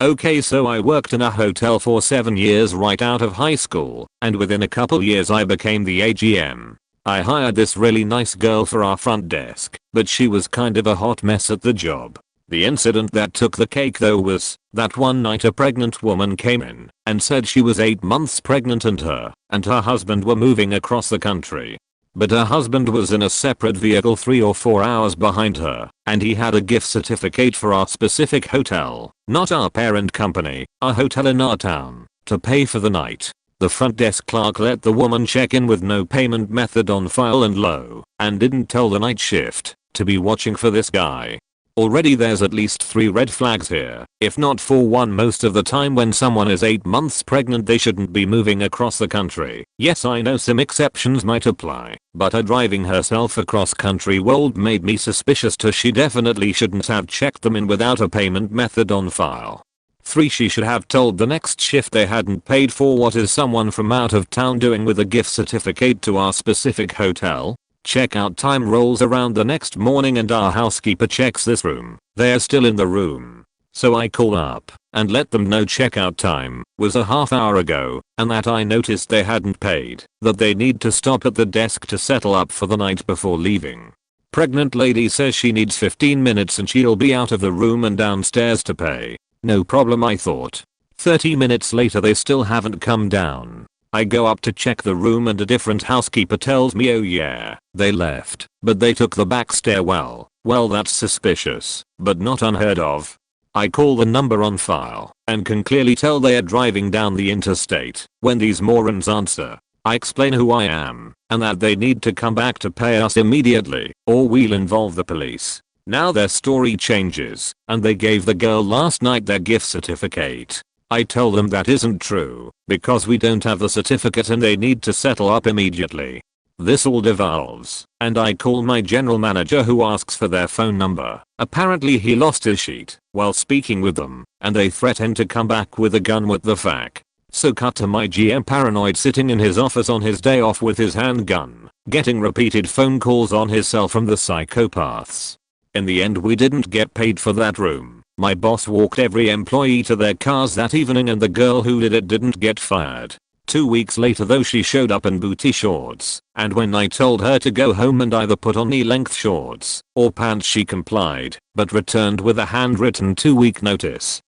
Okay, so I worked in a hotel for 7 years right out of high school, and within a couple years I became the AGM. I hired this really nice girl for our front desk, but she was kind of a hot mess at the job. The incident that took the cake though was that one night a pregnant woman came in and said she was 8 months pregnant and her husband were moving across the country. But her husband was in a separate vehicle 3 or 4 hours behind her, and he had a gift certificate for our specific hotel, not our parent company, a hotel in our town, to pay for the night. The front desk clerk let the woman check in with no payment method on file and didn't tell the night shift to be watching for this guy. Already there's at least 3 red flags here, if not 4. 1, most of the time when someone is 8 months pregnant they shouldn't be moving across the country. Yes, I know some exceptions might apply, but her driving herself across country world made me suspicious too. She definitely shouldn't have checked them in without a payment method on file. 3, she should have told the next shift they hadn't paid for. What is someone from out of town doing with a gift certificate to our specific hotel? Checkout time rolls around the next morning and our housekeeper checks this room. They're still in the room. So I call up and let them know checkout time was a half hour ago and that I noticed they hadn't paid, that they need to stop at the desk to settle up for the night before leaving. Pregnant lady says she needs 15 minutes and she'll be out of the room and downstairs to pay. No problem, I thought. 30 minutes later they still haven't come down. I go up to check the room and a different housekeeper tells me, oh yeah, they left, but they took the back stairwell. Well, that's suspicious, but not unheard of. I call the number on file and can clearly tell they are driving down the interstate when these morons answer. I explain who I am and that they need to come back to pay us immediately or we'll involve the police. Now their story changes and they gave the girl last night their gift certificate. I tell them that isn't true because we don't have the certificate and they need to settle up immediately. This all devolves and I call my general manager who asks for their phone number. Apparently he lost his sheet while speaking with them and they threaten to come back with a gun. What the fuck? So cut to my GM paranoid sitting in his office on his day off with his handgun, getting repeated phone calls on his cell from the psychopaths. In the end we didn't get paid for that room. My boss walked every employee to their cars that evening and the girl who did it didn't get fired. 2 weeks later though she showed up in booty shorts, and when I told her to go home and either put on knee-length shorts or pants she complied, but returned with a handwritten 2-week notice.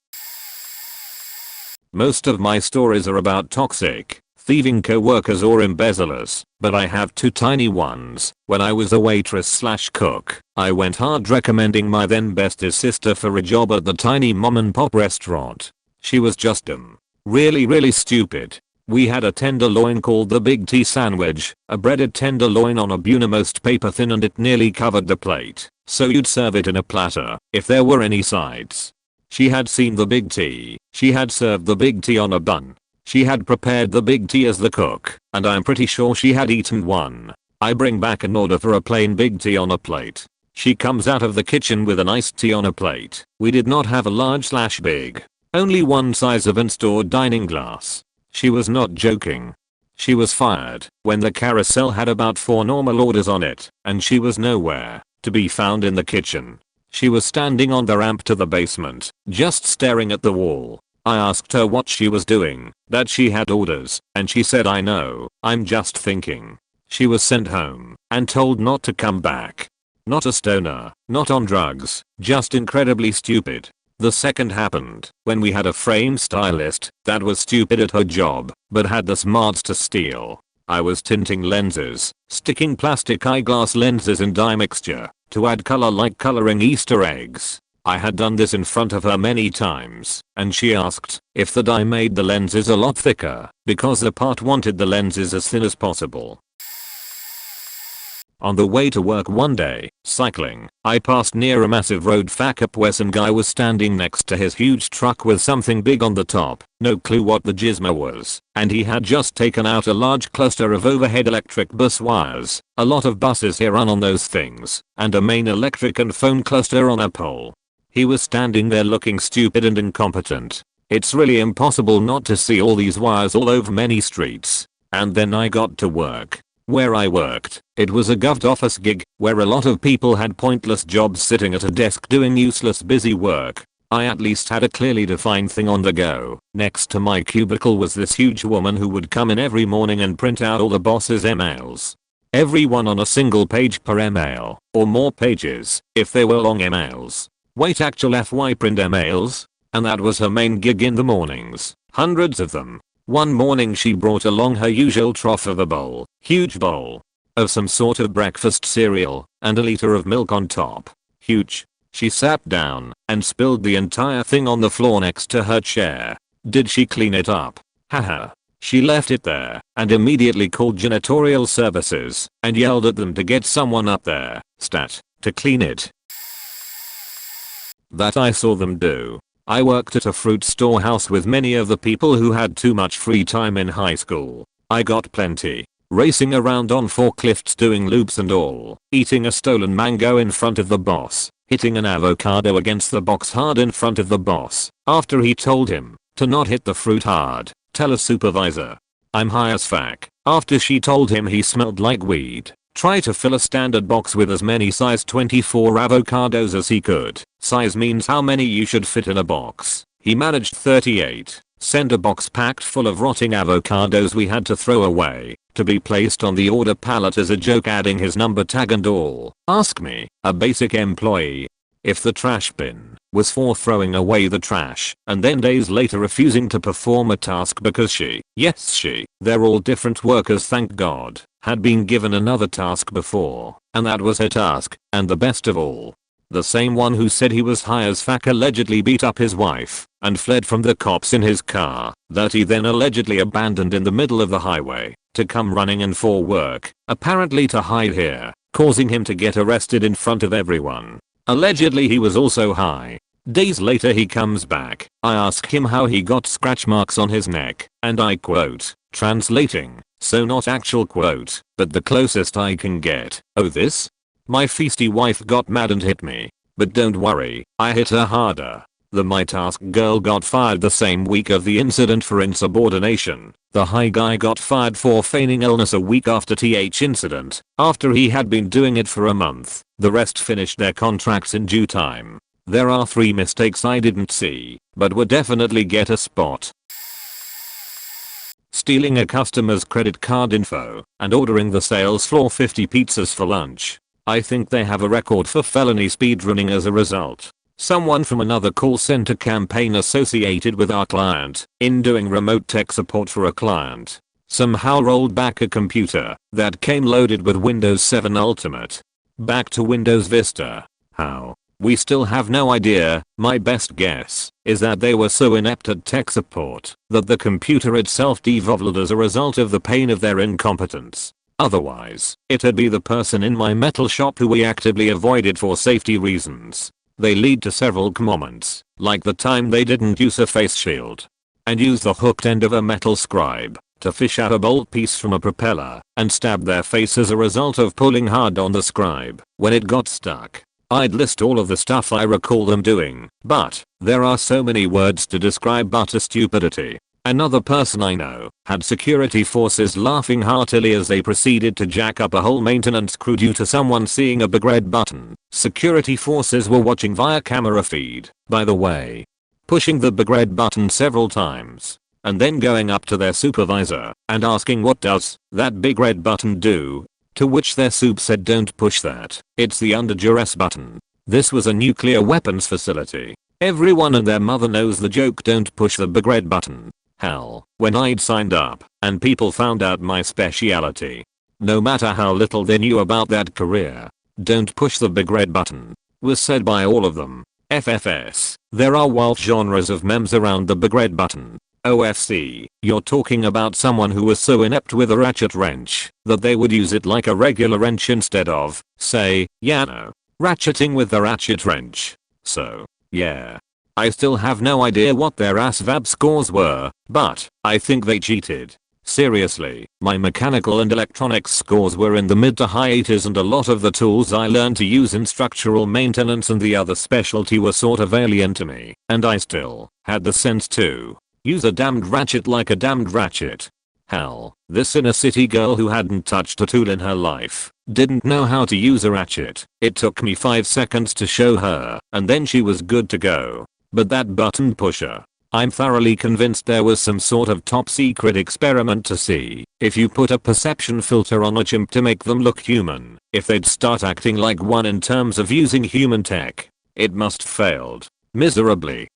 Most of my stories are about toxic, thieving coworkers or embezzlers, but I have 2 tiny ones. When I was a waitress/cook, I went hard recommending my then bestest sister for a job at the tiny mom and pop restaurant. She was just really stupid. We had a tenderloin called the Big T sandwich, a breaded tenderloin on a bun most paper thin and it nearly covered the plate, so you'd serve it in a platter if there were any sides. She had seen the Big T, she had served the Big T on a bun. She had prepared the Big T as the cook, and I'm pretty sure she had eaten one. I bring back an order for a plain Big T on a plate. She comes out of the kitchen with an iced tea on a plate. We did not have a large/big, only one size of in-store dining glass. She was not joking. She was fired when the carousel had about 4 normal orders on it, and she was nowhere to be found in the kitchen. She was standing on the ramp to the basement, just staring at the wall. I asked her what she was doing, that she had orders, and she said, I know, I'm just thinking. She was sent home and told not to come back. Not a stoner, not on drugs, just incredibly stupid. The second happened when we had a frame stylist that was stupid at her job, but had the smarts to steal. I was tinting lenses, sticking plastic eyeglass lenses in dye mixture to add color like coloring Easter eggs. I had done this in front of her many times, and she asked if the dye made the lenses a lot thicker, because the part wanted the lenses as thin as possible. On the way to work one day, cycling, I passed near a massive road fuck up where some guy was standing next to his huge truck with something big on the top, no clue what the gizmo was, and he had just taken out a large cluster of overhead electric bus wires. A lot of buses here run on those things, and a main electric and phone cluster on a pole. He was standing there looking stupid and incompetent. It's really impossible not to see all these wires all over many streets. And then I got to work. Where I worked, it was a govt office gig where a lot of people had pointless jobs sitting at a desk doing useless busy work. I at least had a clearly defined thing on the go. Next to my cubicle was this huge woman who would come in every morning and print out all the boss's emails. Everyone on a single page per email, or more pages, if they were long emails. Wait, actual FY print emails? And that was her main gig in the mornings. Hundreds of them. One morning she brought along her usual trough of a bowl, huge bowl, of some sort of breakfast cereal, and a liter of milk on top. Huge. She sat down and spilled the entire thing on the floor next to her chair. Did she clean it up? Haha. She left it there and immediately called janitorial services and yelled at them to get someone up there, to clean it. That I saw them do. I worked at a fruit storehouse with many of the people who had too much free time in high school. I got plenty. Racing around on forklifts doing loops and all, eating a stolen mango in front of the boss, hitting an avocado against the box hard in front of the boss after he told him to not hit the fruit hard. Tell a supervisor I'm high as fuck after she told him he smelled like weed. Try to fill a standard box with as many size 24 avocados as he could. Size means how many you should fit in a box. He managed 38. Sent a box packed full of rotting avocados we had to throw away, to be placed on the order pallet as a joke, adding his number tag and all. Ask me, a basic employee, if the trash bin was for throwing away the trash and then days later refusing to perform a task because they're all different workers, thank God, had been given another task before, and that was her task. And the best of all, the same one who said he was high as fuck allegedly beat up his wife and fled from the cops in his car that he then allegedly abandoned in the middle of the highway to come running in for work, apparently to hide here, causing him to get arrested in front of everyone. Allegedly he was also high. Days later he comes back. I ask him how he got scratch marks on his neck, and I quote, translating, so not actual quote, but the closest I can get. Oh, this? My feisty wife got mad and hit me. But don't worry, I hit her harder. The my task girl got fired the same week of the incident for insubordination. The high guy got fired for feigning illness a week after th incident, after he had been doing it for a month. The rest finished their contracts in due time. There are 3 mistakes I didn't see, but would definitely get a spot. Stealing a customer's credit card info and ordering the sales floor 50 pizzas for lunch. I think they have a record for felony speedrunning as a result. Someone from another call center campaign associated with our client, in doing remote tech support for a client, somehow rolled back a computer that came loaded with Windows 7 Ultimate back to Windows Vista. How? We still have no idea. My best guess is that they were so inept at tech support that the computer itself devolved as a result of the pain of their incompetence. Otherwise, it'd be the person in my metal shop who we actively avoided for safety reasons. They lead to several moments, like the time they didn't use a face shield and used the hooked end of a metal scribe to fish out a bolt piece from a propeller and stab their face as a result of pulling hard on the scribe when it got stuck. I'd list all of the stuff I recall them doing, but there are so many words to describe utter stupidity. Another person I know had security forces laughing heartily as they proceeded to jack up a whole maintenance crew due to someone seeing a big red button. Security forces were watching via camera feed, by the way, pushing the big red button several times, and then going up to their supervisor and asking what does that big red button do, to which their soup said don't push that, it's the under duress button. This was a nuclear weapons facility. Everyone and their mother knows the joke, don't push the big red button. Hell, when I'd signed up and people found out my speciality, no matter how little they knew about that career, don't push the big red button was said by all of them. FFS, there are wild genres of memes around the big red button. OFC, you're talking about someone who was so inept with a ratchet wrench that they would use it like a regular wrench instead of, say, ratcheting with the ratchet wrench. So, yeah. I still have no idea what their ASVAB scores were, but I think they cheated. Seriously, my mechanical and electronics scores were in the mid to high 80s, and a lot of the tools I learned to use in structural maintenance and the other specialty were sort of alien to me, and I still had the sense to use a damned ratchet like a damned ratchet. Hell, this inner city girl who hadn't touched a tool in her life didn't know how to use a ratchet. It took me 5 seconds to show her, and then she was good to go. But that button pusher, I'm thoroughly convinced there was some sort of top secret experiment to see if you put a perception filter on a chimp to make them look human, if they'd start acting like one in terms of using human tech. It must failed miserably.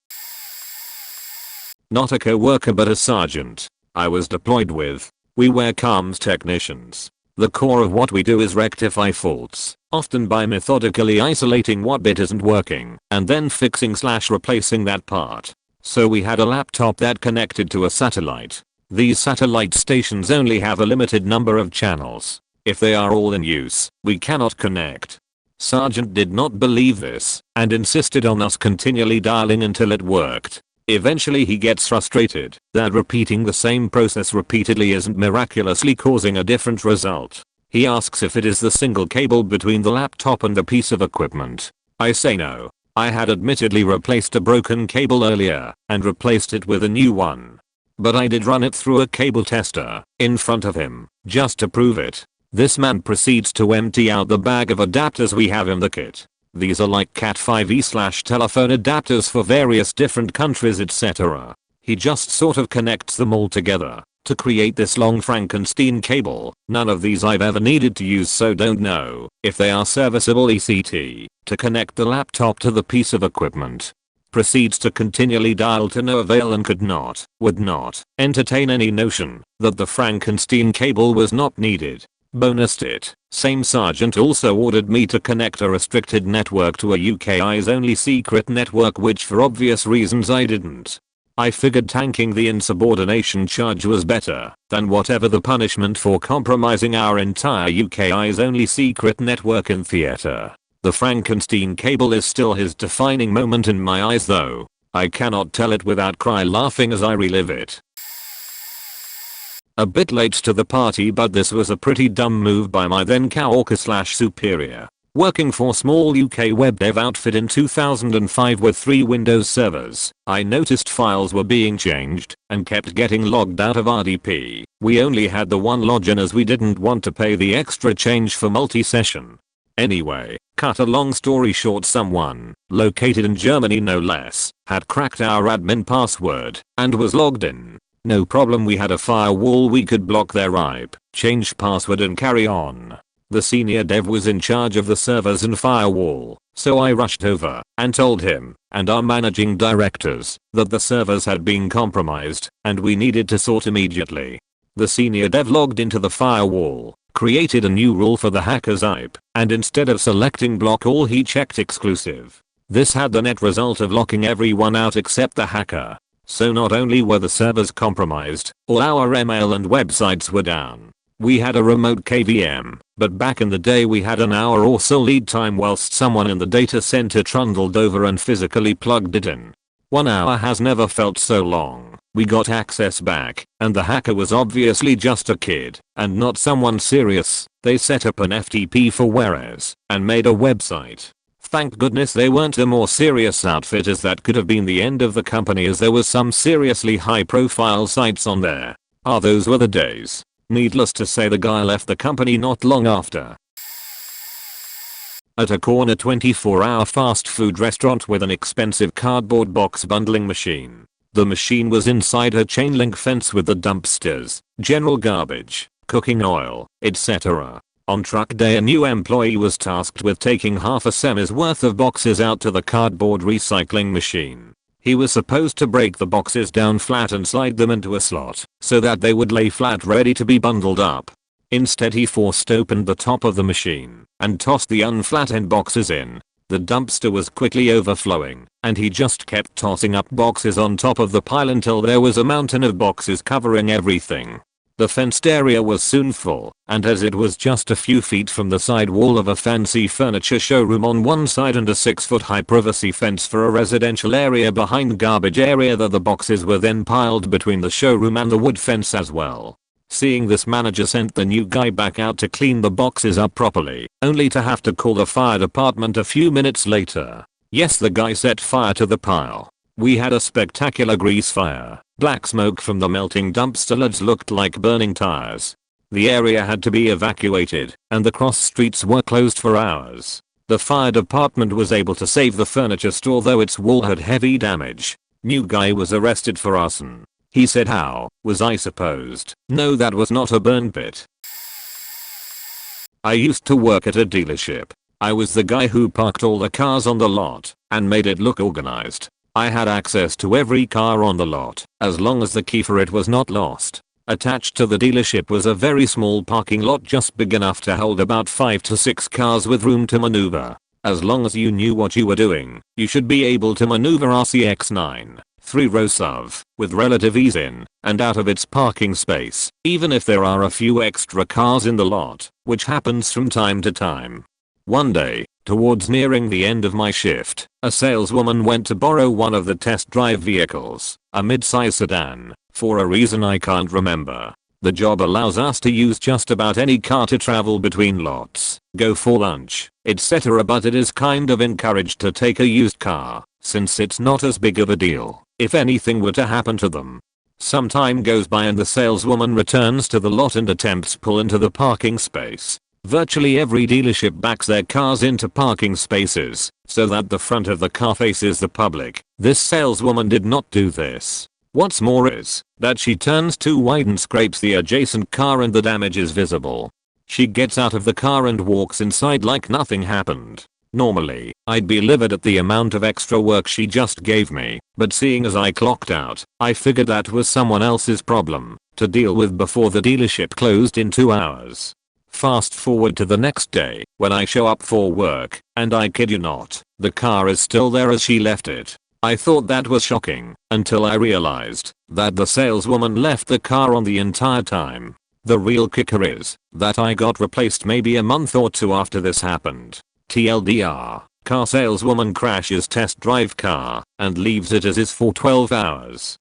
Not a coworker but a sergeant I was deployed with. We were comms technicians. The core of what we do is rectify faults, often by methodically isolating what bit isn't working and then fixing/replacing that part. So we had a laptop that connected to a satellite. These satellite stations only have a limited number of channels. If they are all in use, we cannot connect. Sergeant did not believe this and insisted on us continually dialing until it worked. Eventually he gets frustrated that repeating the same process repeatedly isn't miraculously causing a different result. He asks if it is the single cable between the laptop and the piece of equipment. I say no. I had admittedly replaced a broken cable earlier and replaced it with a new one. But I did run it through a cable tester in front of him just to prove it. This man proceeds to empty out the bag of adapters we have in the kit. These are like Cat 5e/telephone adapters for various different countries etc. He just sort of connects them all together to create this long Frankenstein cable. None of these I've ever needed to use, so don't know if they are serviceable ECT to connect the laptop to the piece of equipment. Proceeds to continually dial to no avail and would not entertain any notion that the Frankenstein cable was not needed. Bonused it. Same sergeant also ordered me to connect a restricted network to a UK eyes only secret network, which for obvious reasons I didn't. I figured tanking the insubordination charge was better than whatever the punishment for compromising our entire UK eyes only secret network in theater. The Frankenstein cable is still his defining moment in my eyes though. I cannot tell it without cry laughing as I relive it. A bit late to the party, but this was a pretty dumb move by my then coworker/superior. Working for small UK web dev outfit in 2005 with 3 Windows servers, I noticed files were being changed and kept getting logged out of RDP. We only had the one login as we didn't want to pay the extra change for multi-session. Anyway, cut a long story short, someone, located in Germany no less, had cracked our admin password and was logged in. No problem, we had a firewall, we could block their IP, change password and carry on. The senior dev was in charge of the servers and firewall, so I rushed over and told him and our managing directors that the servers had been compromised and we needed to sort immediately. The senior dev logged into the firewall, created a new rule for the hacker's IP, and instead of selecting block all he checked exclusive. This had the net result of locking everyone out except the hacker. So not only were the servers compromised, all our email and websites were down. We had a remote KVM, but back in the day we had an hour or so lead time whilst someone in the data center trundled over and physically plugged it in. 1 hour has never felt so long. We got access back, and the hacker was obviously just a kid, and not someone serious. They set up an FTP for Whereas, and made a website. Thank goodness they weren't a more serious outfit, as that could have been the end of the company, as there was some seriously high profile sites on there. Those were the days. Needless to say, the guy left the company not long after. At a corner 24-hour fast food restaurant with an expensive cardboard box bundling machine. The machine was inside a chain link fence with the dumpsters, general garbage, cooking oil, etc. On truck day, a new employee was tasked with taking half a semi's worth of boxes out to the cardboard recycling machine. He was supposed to break the boxes down flat and slide them into a slot so that they would lay flat ready to be bundled up. Instead, he forced open the top of the machine and tossed the unflattened boxes in. The dumpster was quickly overflowing, and he just kept tossing up boxes on top of the pile until there was a mountain of boxes covering everything. The fenced area was soon full, and as it was just a few feet from the side wall of a fancy furniture showroom on one side and a 6-foot high privacy fence for a residential area behind garbage area, the boxes were then piled between the showroom and the wood fence as well. Seeing this, manager sent the new guy back out to clean the boxes up properly, only to have to call the fire department a few minutes later. Yes, the guy set fire to the pile. We had a spectacular grease fire. Black smoke from the melting dumpster lids looked like burning tires. The area had to be evacuated, and the cross streets were closed for hours. The fire department was able to save the furniture store, though its wall had heavy damage. New guy was arrested for arson. He said how, was I supposed? No, that was not a burn pit. I used to work at a dealership. I was the guy who parked all the cars on the lot and made it look organized. I had access to every car on the lot, as long as the key for it was not lost. Attached to the dealership was a very small parking lot just big enough to hold about 5 to 6 cars with room to maneuver. As long as you knew what you were doing, you should be able to maneuver RCX-9, 3 rows of, with relative ease in and out of its parking space, even if there are a few extra cars in the lot, which happens from time to time. One day, towards nearing the end of my shift, a saleswoman went to borrow one of the test drive vehicles, a mid-size sedan, for a reason I can't remember. The job allows us to use just about any car to travel between lots, go for lunch, etc., but it is kind of encouraged to take a used car, since it's not as big of a deal if anything were to happen to them. Some time goes by and the saleswoman returns to the lot and attempts pull into the parking space. Virtually every dealership backs their cars into parking spaces so that the front of the car faces the public. This saleswoman did not do this. What's more is that she turns too wide and scrapes the adjacent car and the damage is visible. She gets out of the car and walks inside like nothing happened. Normally, I'd be livid at the amount of extra work she just gave me, but seeing as I clocked out, I figured that was someone else's problem to deal with before the dealership closed in 2 hours. Fast forward to the next day, when I show up for work, and I kid you not, the car is still there as she left it. I thought that was shocking, until I realized that the saleswoman left the car on the entire time. The real kicker is that I got replaced maybe a month or 2 after this happened. TLDR, car saleswoman crashes test drive car and leaves it as is for 12 hours.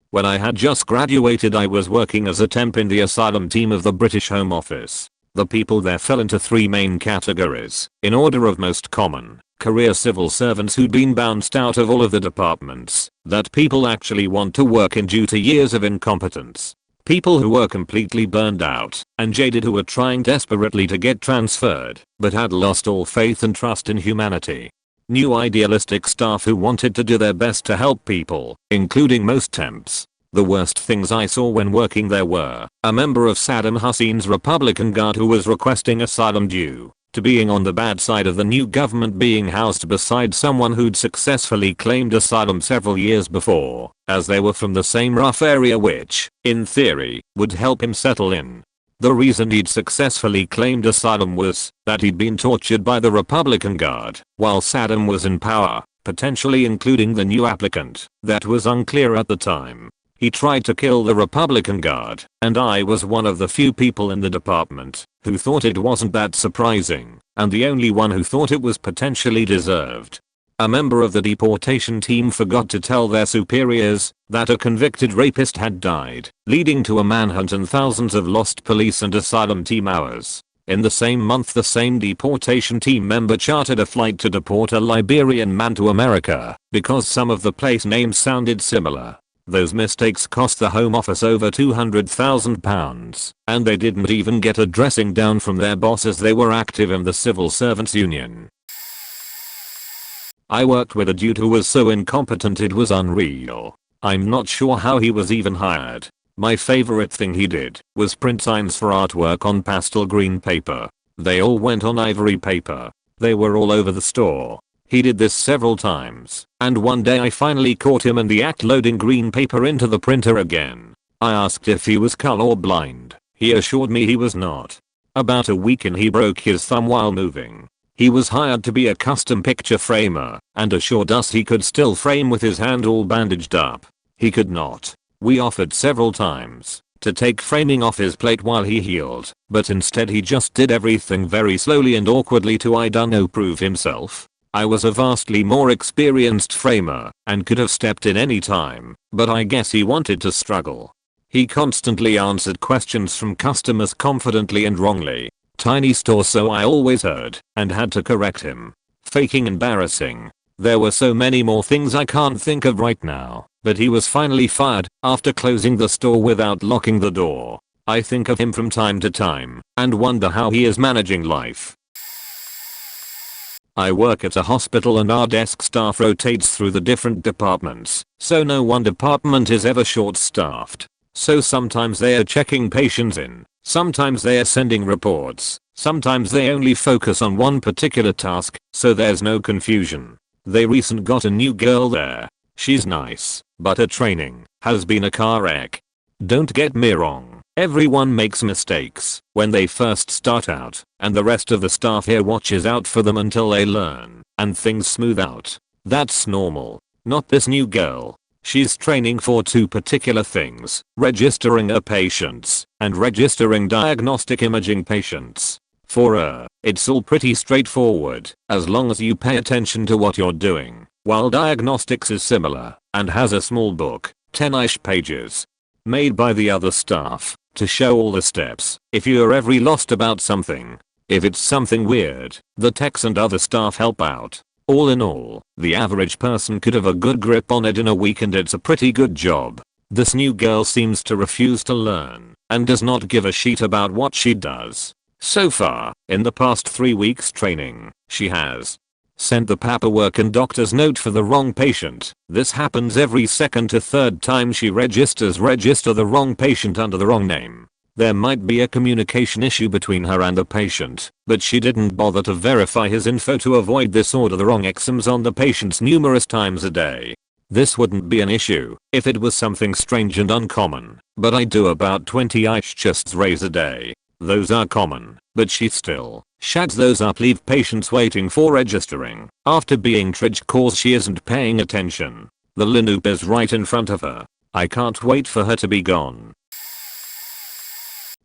When I had just graduated, I was working as a temp in the asylum team of the British Home Office. The people there fell into 3 main categories, in order of most common: career civil servants who'd been bounced out of all of the departments that people actually want to work in due to years of incompetence; people who were completely burned out and jaded who were trying desperately to get transferred but had lost all faith and trust in humanity; new idealistic staff who wanted to do their best to help people, including most temps. The worst things I saw when working there were a member of Saddam Hussein's Republican Guard who was requesting asylum due to being on the bad side of the new government being housed beside someone who'd successfully claimed asylum several years before, as they were from the same rough area which, in theory, would help him settle in. The reason he'd successfully claimed asylum was that he'd been tortured by the Republican Guard while Saddam was in power, potentially including the new applicant. That was unclear at the time. He tried to kill the Republican Guard, and I was one of the few people in the department who thought it wasn't that surprising, and the only one who thought it was potentially deserved. A member of the deportation team forgot to tell their superiors that a convicted rapist had died, leading to a manhunt and thousands of lost police and asylum team hours. In the same month, the same deportation team member chartered a flight to deport a Liberian man to America because some of the place names sounded similar. Those mistakes cost the Home Office over £200,000, and they didn't even get a dressing down from their boss as they were active in the Civil Servants Union. I worked with a dude who was so incompetent it was unreal. I'm not sure how he was even hired. My favorite thing he did was print signs for artwork on pastel green paper. They all went on ivory paper. They were all over the store. He did this several times, and one day I finally caught him in the act loading green paper into the printer again. I asked if he was colorblind. He assured me he was not. About a week in, he broke his thumb while moving. He was hired to be a custom picture framer and assured us he could still frame with his hand all bandaged up. He could not. We offered several times to take framing off his plate while he healed, but instead he just did everything very slowly and awkwardly to I don't know prove himself. I was a vastly more experienced framer and could have stepped in any time, but I guess he wanted to struggle. He constantly answered questions from customers confidently and wrongly. Tiny store, so I always heard and had to correct him. Faking embarrassing. There were so many more things I can't think of right now, but he was finally fired after closing the store without locking the door. I think of him from time to time and wonder how he is managing life. I work at a hospital and our desk staff rotates through the different departments, so no one department is ever short-staffed. So sometimes they are checking patients in, sometimes they are sending reports, sometimes they only focus on one particular task, so there's no confusion. They recently got a new girl there. She's nice, but her training has been a car wreck. Don't get me wrong, everyone makes mistakes when they first start out, and the rest of the staff here watches out for them until they learn, and things smooth out. That's normal. Not this new girl. She's training for two particular things, registering her patients, and registering diagnostic imaging patients. For her, it's all pretty straightforward, as long as you pay attention to what you're doing, while diagnostics is similar, and has a small book, 10-ish pages, made by the other staff, to show all the steps, if you're ever lost about something. If it's something weird, the techs and other staff help out. All in all, the average person could have a good grip on it in a week and it's a pretty good job. This new girl seems to refuse to learn, and does not give a shit about what she does. So far, in the past 3 weeks training, she has sent the paperwork and doctor's note for the wrong patient. This happens every second to third time she register the wrong patient under the wrong name. There might be a communication issue between her and the patient, but she didn't bother to verify his info to avoid this, order the wrong exams on the patients numerous times a day. This wouldn't be an issue if it was something strange and uncommon, but I do about 20 chests raise a day. Those are common, but she still shads those up, leave patients waiting for registering after being triaged cause she isn't paying attention. The Linux is right in front of her. I can't wait for her to be gone.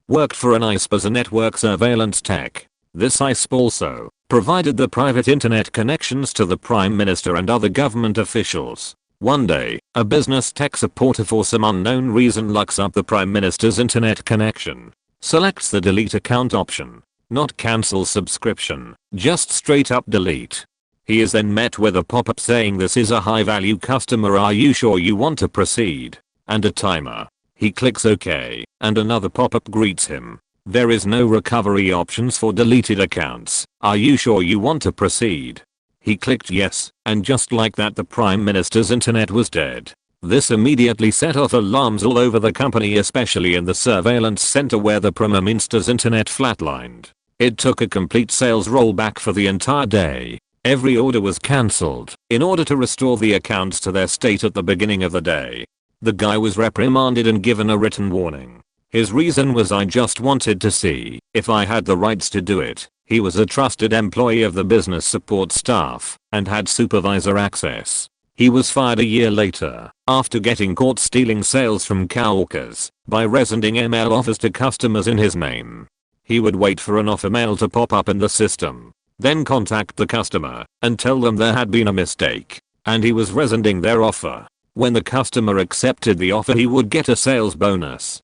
Worked for an ISP as a network surveillance tech. This ISP also provided the private internet connections to the Prime Minister and other government officials. One day, a business tech supporter for some unknown reason locks up the Prime Minister's internet connection. Selects the delete account option. Not cancel subscription, just straight up delete. He is then met with a pop-up saying this is a high value customer, are you sure you want to proceed? And a timer. He clicks OK, and another pop-up greets him. There is no recovery options for deleted accounts. Are you sure you want to proceed? He clicked yes, and just like that the Prime Minister's internet was dead. This immediately set off alarms all over the company, especially in the surveillance center where the Prime Minister's internet flatlined. It took a complete sales rollback for the entire day. Every order was cancelled in order to restore the accounts to their state at the beginning of the day. The guy was reprimanded and given a written warning. His reason was, I just wanted to see if I had the rights to do it. He was a trusted employee of the business support staff and had supervisor access. He was fired a year later after getting caught stealing sales from Coworkers by resending email offers to customers in his name. He would wait for an offer mail to pop up in the system, then contact the customer and tell them there had been a mistake and he was resending their offer. When the customer accepted the offer, he would get a sales bonus.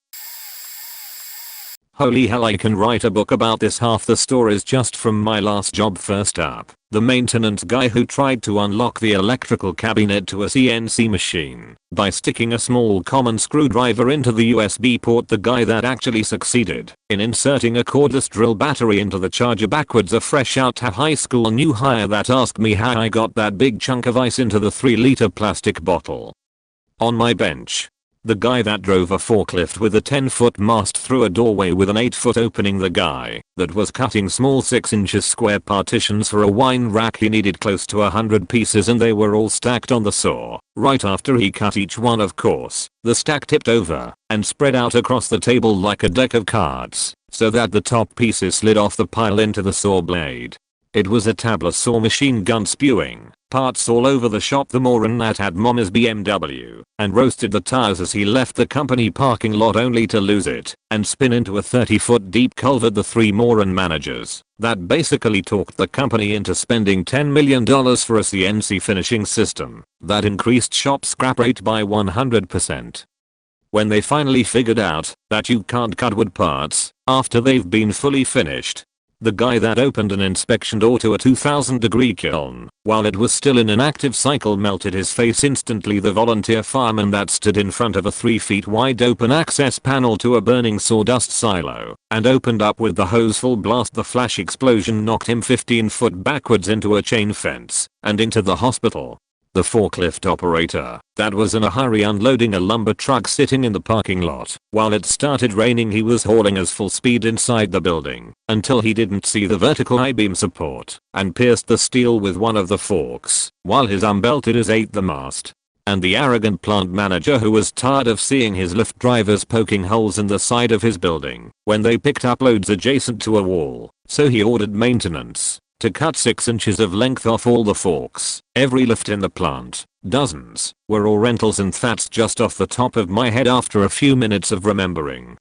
Holy hell, I can write a book about this. Half the stories just from my last job. First up, the maintenance guy who tried to unlock the electrical cabinet to a CNC machine by sticking a small common screwdriver into the USB port. The guy that actually succeeded in inserting a cordless drill battery into the charger backwards. A fresh out of high school new hire that asked me how I got that big chunk of ice into the 3-liter plastic bottle on my bench. The guy that drove a forklift with a 10-foot mast through a doorway with an 8-foot opening. The guy that was cutting small 6-inch square partitions for a wine rack. He needed close to 100 pieces and they were all stacked on the saw. Right after he cut each one, of course, the stack tipped over and spread out across the table like a deck of cards, so that the top pieces slid off the pile into the saw blade. It was a tabla saw machine gun spewing parts all over the shop. The moron that had Mama's BMW and roasted the tires as he left the company parking lot only to lose it and spin into a 30-foot deep culvert. The 3 moron managers that basically talked the company into spending $10 million for a CNC finishing system that increased shop scrap rate by 100%. When they finally figured out that you can't cut wood parts after they've been fully finished, The guy that opened an inspection door to a 2000-degree kiln while it was still in an active cycle melted his face instantly. The volunteer fireman that stood in front of a 3 feet wide open access panel to a burning sawdust silo and opened up with the hose full blast. The flash explosion knocked him 15 foot backwards into a chain fence and into the hospital. The forklift operator that was in a hurry unloading a lumber truck sitting in the parking lot while it started raining. He was hauling as full speed inside the building until he didn't see the vertical I-beam support and pierced the steel with one of the forks while his unbelted as ate the mast. And the arrogant plant manager who was tired of seeing his lift drivers poking holes in the side of his building when they picked up loads adjacent to a wall, so he ordered maintenance to cut 6 inches of length off all the forks. Every lift in the plant, dozens, were all rentals, and that's just off the top of my head after a few minutes of remembering.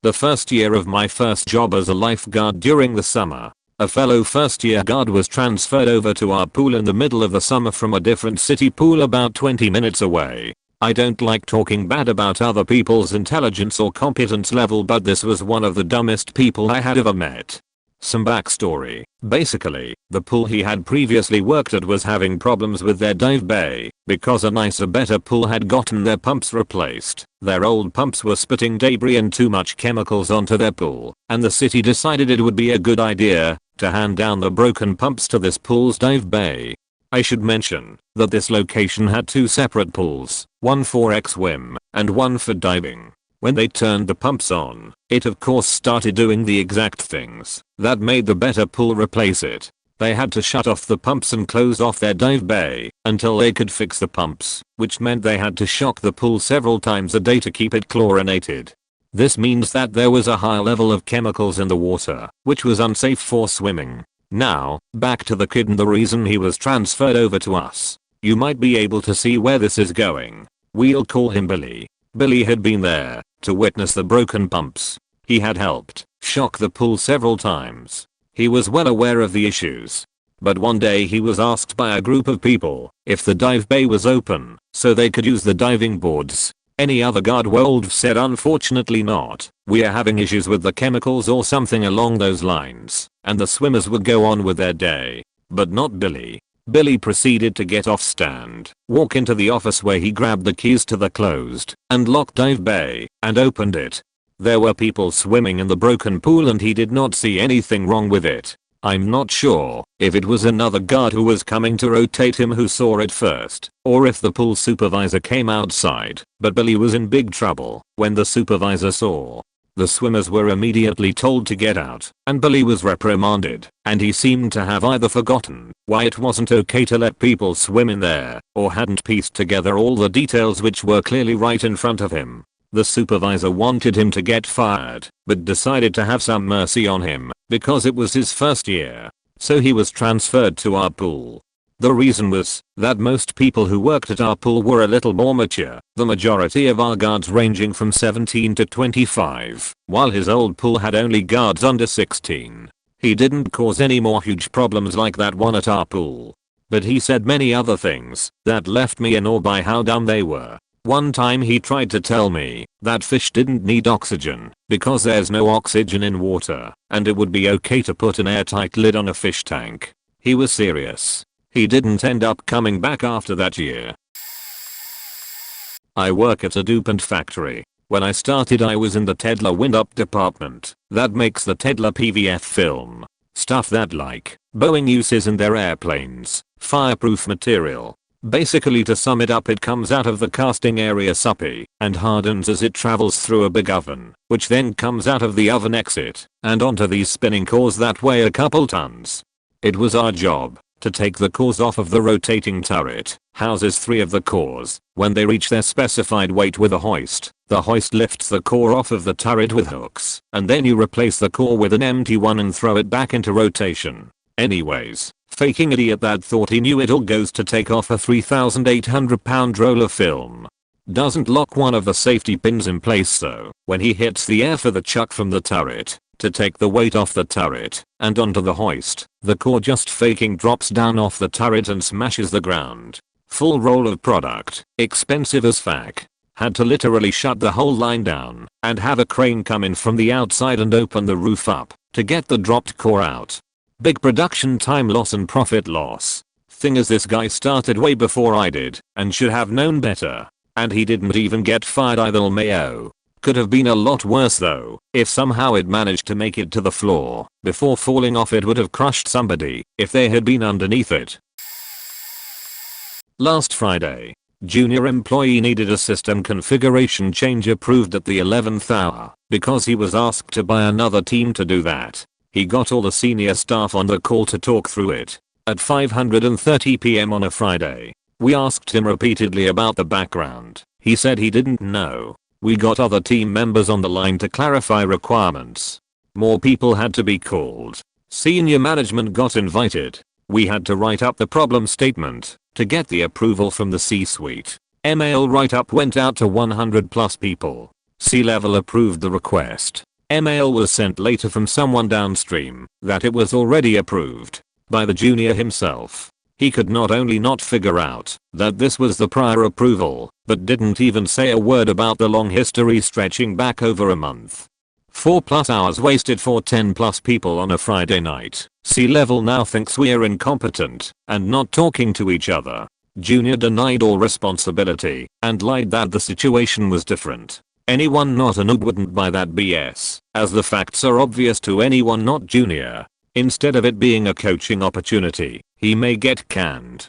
The first year of my first job as a lifeguard during the summer, a fellow first year guard was transferred over to our pool in the middle of the summer from a different city pool about 20 minutes away. I don't like talking bad about other people's intelligence or competence level, but this was one of the dumbest people I had ever met. Some backstory. Basically, the pool he had previously worked at was having problems with their dive bay because a nicer, better pool had gotten their pumps replaced. Their old pumps were spitting debris and too much chemicals onto their pool, and the city decided it would be a good idea to hand down the broken pumps to this pool's dive bay. I should mention that this location had 2 separate pools, one for ex-swim and one for diving. When they turned the pumps on, it of course started doing the exact things that made the better pool replace it. They had to shut off the pumps and close off their dive bay until they could fix the pumps, which meant they had to shock the pool several times a day to keep it chlorinated. This means that there was a high level of chemicals in the water, which was unsafe for swimming. Now, back to the kid and the reason he was transferred over to us. You might be able to see where this is going. We'll call him Billy. Billy had been there to witness the broken pumps. He had helped shock the pool several times. He was well aware of the issues. But one day he was asked by a group of people if the dive bay was open so they could use the diving boards. Any other guard would have said unfortunately not. We are having issues with the chemicals or something along those lines, and the swimmers would go on with their day. But not Billy. Billy proceeded to get off stand, walk into the office where he grabbed the keys to the closed and locked dive bay and opened it. There were people swimming in the broken pool and he did not see anything wrong with it. I'm not sure if it was another guard who was coming to rotate him who saw it first, or if the pool supervisor came outside, but Billy was in big trouble when the supervisor saw. The swimmers were immediately told to get out, and Billy was reprimanded, and he seemed to have either forgotten why it wasn't okay to let people swim in there, or hadn't pieced together all the details which were clearly right in front of him. The supervisor wanted him to get fired, but decided to have some mercy on him, because it was his first year. So he was transferred to our pool. The reason was that most people who worked at our pool were a little more mature, the majority of our guards ranging from 17 to 25, while his old pool had only guards under 16. He didn't cause any more huge problems like that one at our pool. But he said many other things that left me in awe by how dumb they were. One time he tried to tell me that fish didn't need oxygen because there's no oxygen in water and it would be okay to put an airtight lid on a fish tank. He was serious. He didn't end up coming back after that year. I work at a dupant factory. When I started I was in the Tedlar wind-up department that makes the Tedlar PVF film. Stuff that like Boeing uses in their airplanes. Fireproof material. Basically to sum it up, it comes out of the casting area suppy and hardens as it travels through a big oven, which then comes out of the oven exit and onto these spinning cores that weigh a couple tons. It was our job to take the cores off of the rotating turret, houses 3 of the cores. When they reach their specified weight with a hoist, the hoist lifts the core off of the turret with hooks, and then you replace the core with an empty one and throw it back into rotation. Anyways, faking idiot that thought he knew it all goes to take off a 3,800-pound roll of film. Doesn't lock one of the safety pins in place, so when he hits the air for the chuck from the turret to take the weight off the turret and onto the hoist, the core just faking drops down off the turret and smashes the ground. Full roll of product, expensive as fuck. Had to literally shut the whole line down and have a crane come in from the outside and open the roof up to get the dropped core out. Big production time loss and profit loss. Thing is, this guy started way before I did and should have known better. And he didn't even get fired either. Mayo. Could have been a lot worse though. If somehow it managed to make it to the floor before falling off, it would have crushed somebody if they had been underneath it. Last Friday, junior employee needed a system configuration change approved at the 11th hour because he was asked to by another team to do that. He got all the senior staff on the call to talk through it. At 5:30 PM on a Friday, we asked him repeatedly about the background. He said he didn't know. We got other team members on the line to clarify requirements. More people had to be called. Senior management got invited. We had to write up the problem statement to get the approval from the C-suite. Email write-up went out to 100 plus people. C-level approved the request. Email was sent later from someone downstream that it was already approved by the junior himself. He could not only not figure out that this was the prior approval, but didn't even say a word about the long history stretching back over a month. 4+ hours wasted for 10+ people on a Friday night. C-level now thinks we're incompetent and not talking to each other. Junior denied all responsibility and lied that the situation was different. Anyone not a noob wouldn't buy that BS, as the facts are obvious to anyone not junior. Instead of it being a coaching opportunity, he may get canned.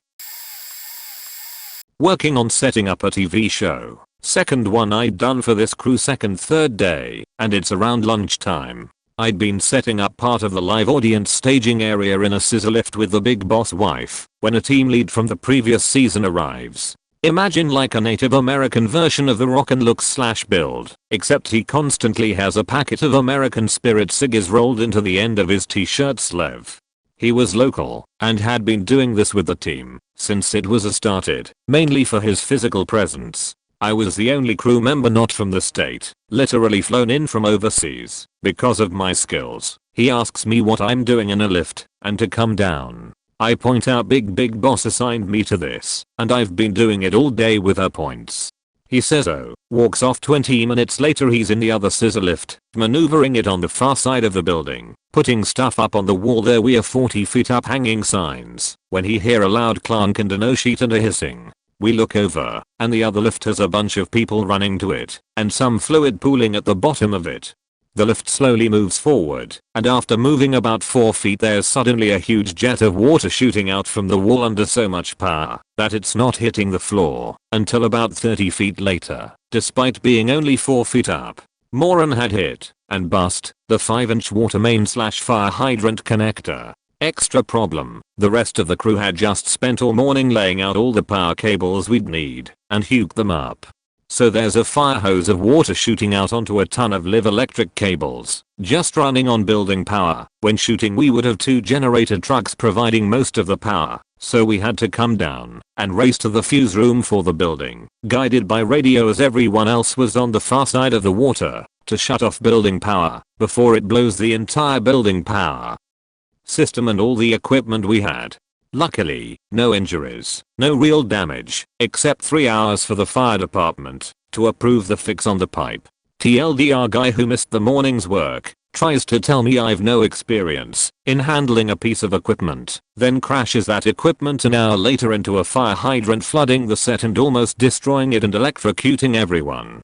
Working on setting up a TV show. Second one I'd done for this crew, third day, and it's around lunchtime. I'd been setting up part of the live audience staging area in a scissor lift with the big boss wife when a team lead from the previous season arrives. Imagine like a Native American version of the rock and looks / build, except he constantly has a packet of American Spirit ciggies rolled into the end of his t-shirt sleeve. He was local and had been doing this with the team since it was started, mainly for his physical presence. I was the only crew member not from the state, literally flown in from overseas because of my skills. He asks me what I'm doing in a lift and to come down. I point out big boss assigned me to this and I've been doing it all day with her points. He says oh, walks off. 20 minutes later he's in the other scissor lift, maneuvering it on the far side of the building, putting stuff up on the wall. There we are 40 feet up hanging signs when he hear a loud clunk and a no sheet and a hissing. We look over and the other lift has a bunch of people running to it and some fluid pooling at the bottom of it. The lift slowly moves forward and after moving about 4 feet there's suddenly a huge jet of water shooting out from the wall under so much power that it's not hitting the floor until about 30 feet later, despite being only 4 feet up. Moron had hit and bust the 5-inch water main / fire hydrant connector. Extra problem, the rest of the crew had just spent all morning laying out all the power cables we'd need and hooked them up. So there's a fire hose of water shooting out onto a ton of live electric cables, just running on building power. When shooting we would have 2 generator trucks providing most of the power, so we had to come down and race to the fuse room for the building, guided by radio as everyone else was on the far side of the water, to shut off building power before it blows the entire building power system and all the equipment we had. Luckily, no injuries, no real damage, except 3 hours for the fire department to approve the fix on the pipe. TLDR guy who missed the morning's work tries to tell me I've no experience in handling a piece of equipment, then crashes that equipment an hour later into a fire hydrant, flooding the set and almost destroying it and electrocuting everyone.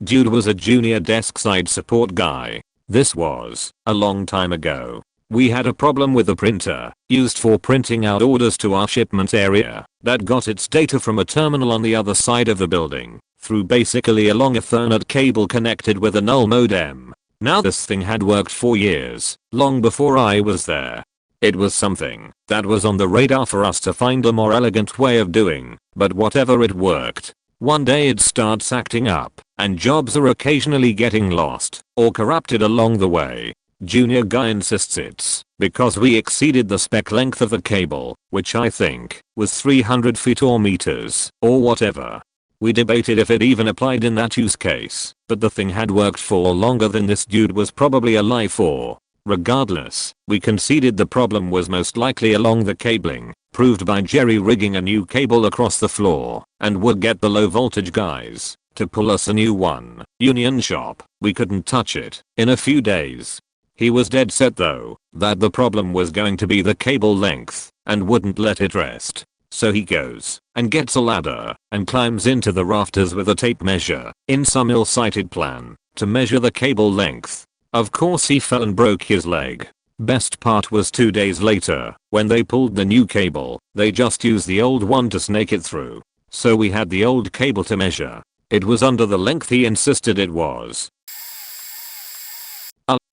Dude was a junior desk side support guy. This was a long time ago. We had a problem with a printer used for printing out orders to our shipment area that got its data from a terminal on the other side of the building through basically a long Ethernet cable connected with a null modem. Now this thing had worked for years, long before I was there. It was something that was on the radar for us to find a more elegant way of doing, but whatever, it worked. One day it starts acting up and jobs are occasionally getting lost or corrupted along the way. Junior guy insists it's because we exceeded the spec length of the cable, which I think was 300 feet or meters or whatever. We debated if it even applied in that use case, but the thing had worked for longer than this dude was probably alive for. Regardless, we conceded the problem was most likely along the cabling, proved by jerry-rigging a new cable across the floor, and would get the low voltage guys to pull us a new one. Union shop, we couldn't touch it in a few days. He was dead set though that the problem was going to be the cable length and wouldn't let it rest. So he goes and gets a ladder and climbs into the rafters with a tape measure in some ill-sighted plan to measure the cable length. Of course he fell and broke his leg. Best part was 2 days later, when they pulled the new cable, they just used the old one to snake it through. So we had the old cable to measure. It was under the length he insisted it was.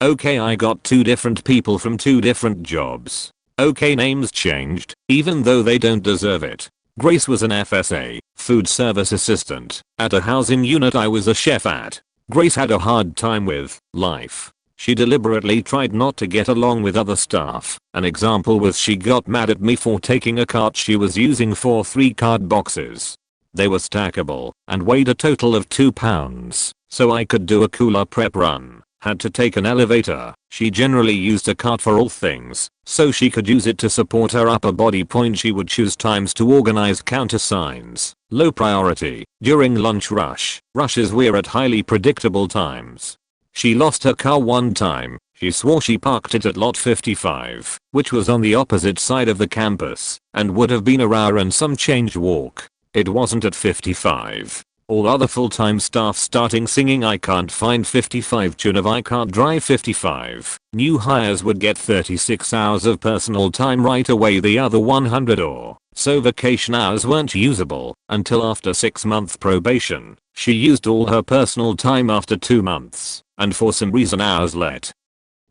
Okay, I got 2 different people from 2 different jobs. Okay, names changed, even though they don't deserve it. Grace was an FSA, food service assistant, at a housing unit I was a chef at. Grace had a hard time with life. She deliberately tried not to get along with other staff. An example was she got mad at me for taking a cart she was using for 3 card boxes. They were stackable and weighed a total of 2 pounds, so I could do a cooler prep run. Had to take an elevator. She generally used a cart for all things, so she could use it to support her upper body point. She would choose times to organize countersigns. Low priority. During lunch rush. Rushes were at highly predictable times. She lost her car one time. She swore she parked it at lot 55, which was on the opposite side of the campus, and would have been an hour and some change walk. It wasn't at 55. All other full-time staff starting singing I can't find 55 tune of I can't drive 55. New hires would get 36 hours of personal time right away, the other 100 or so vacation hours weren't usable until after 6-month probation. She used all her personal time after 2 months, and for some reason hours let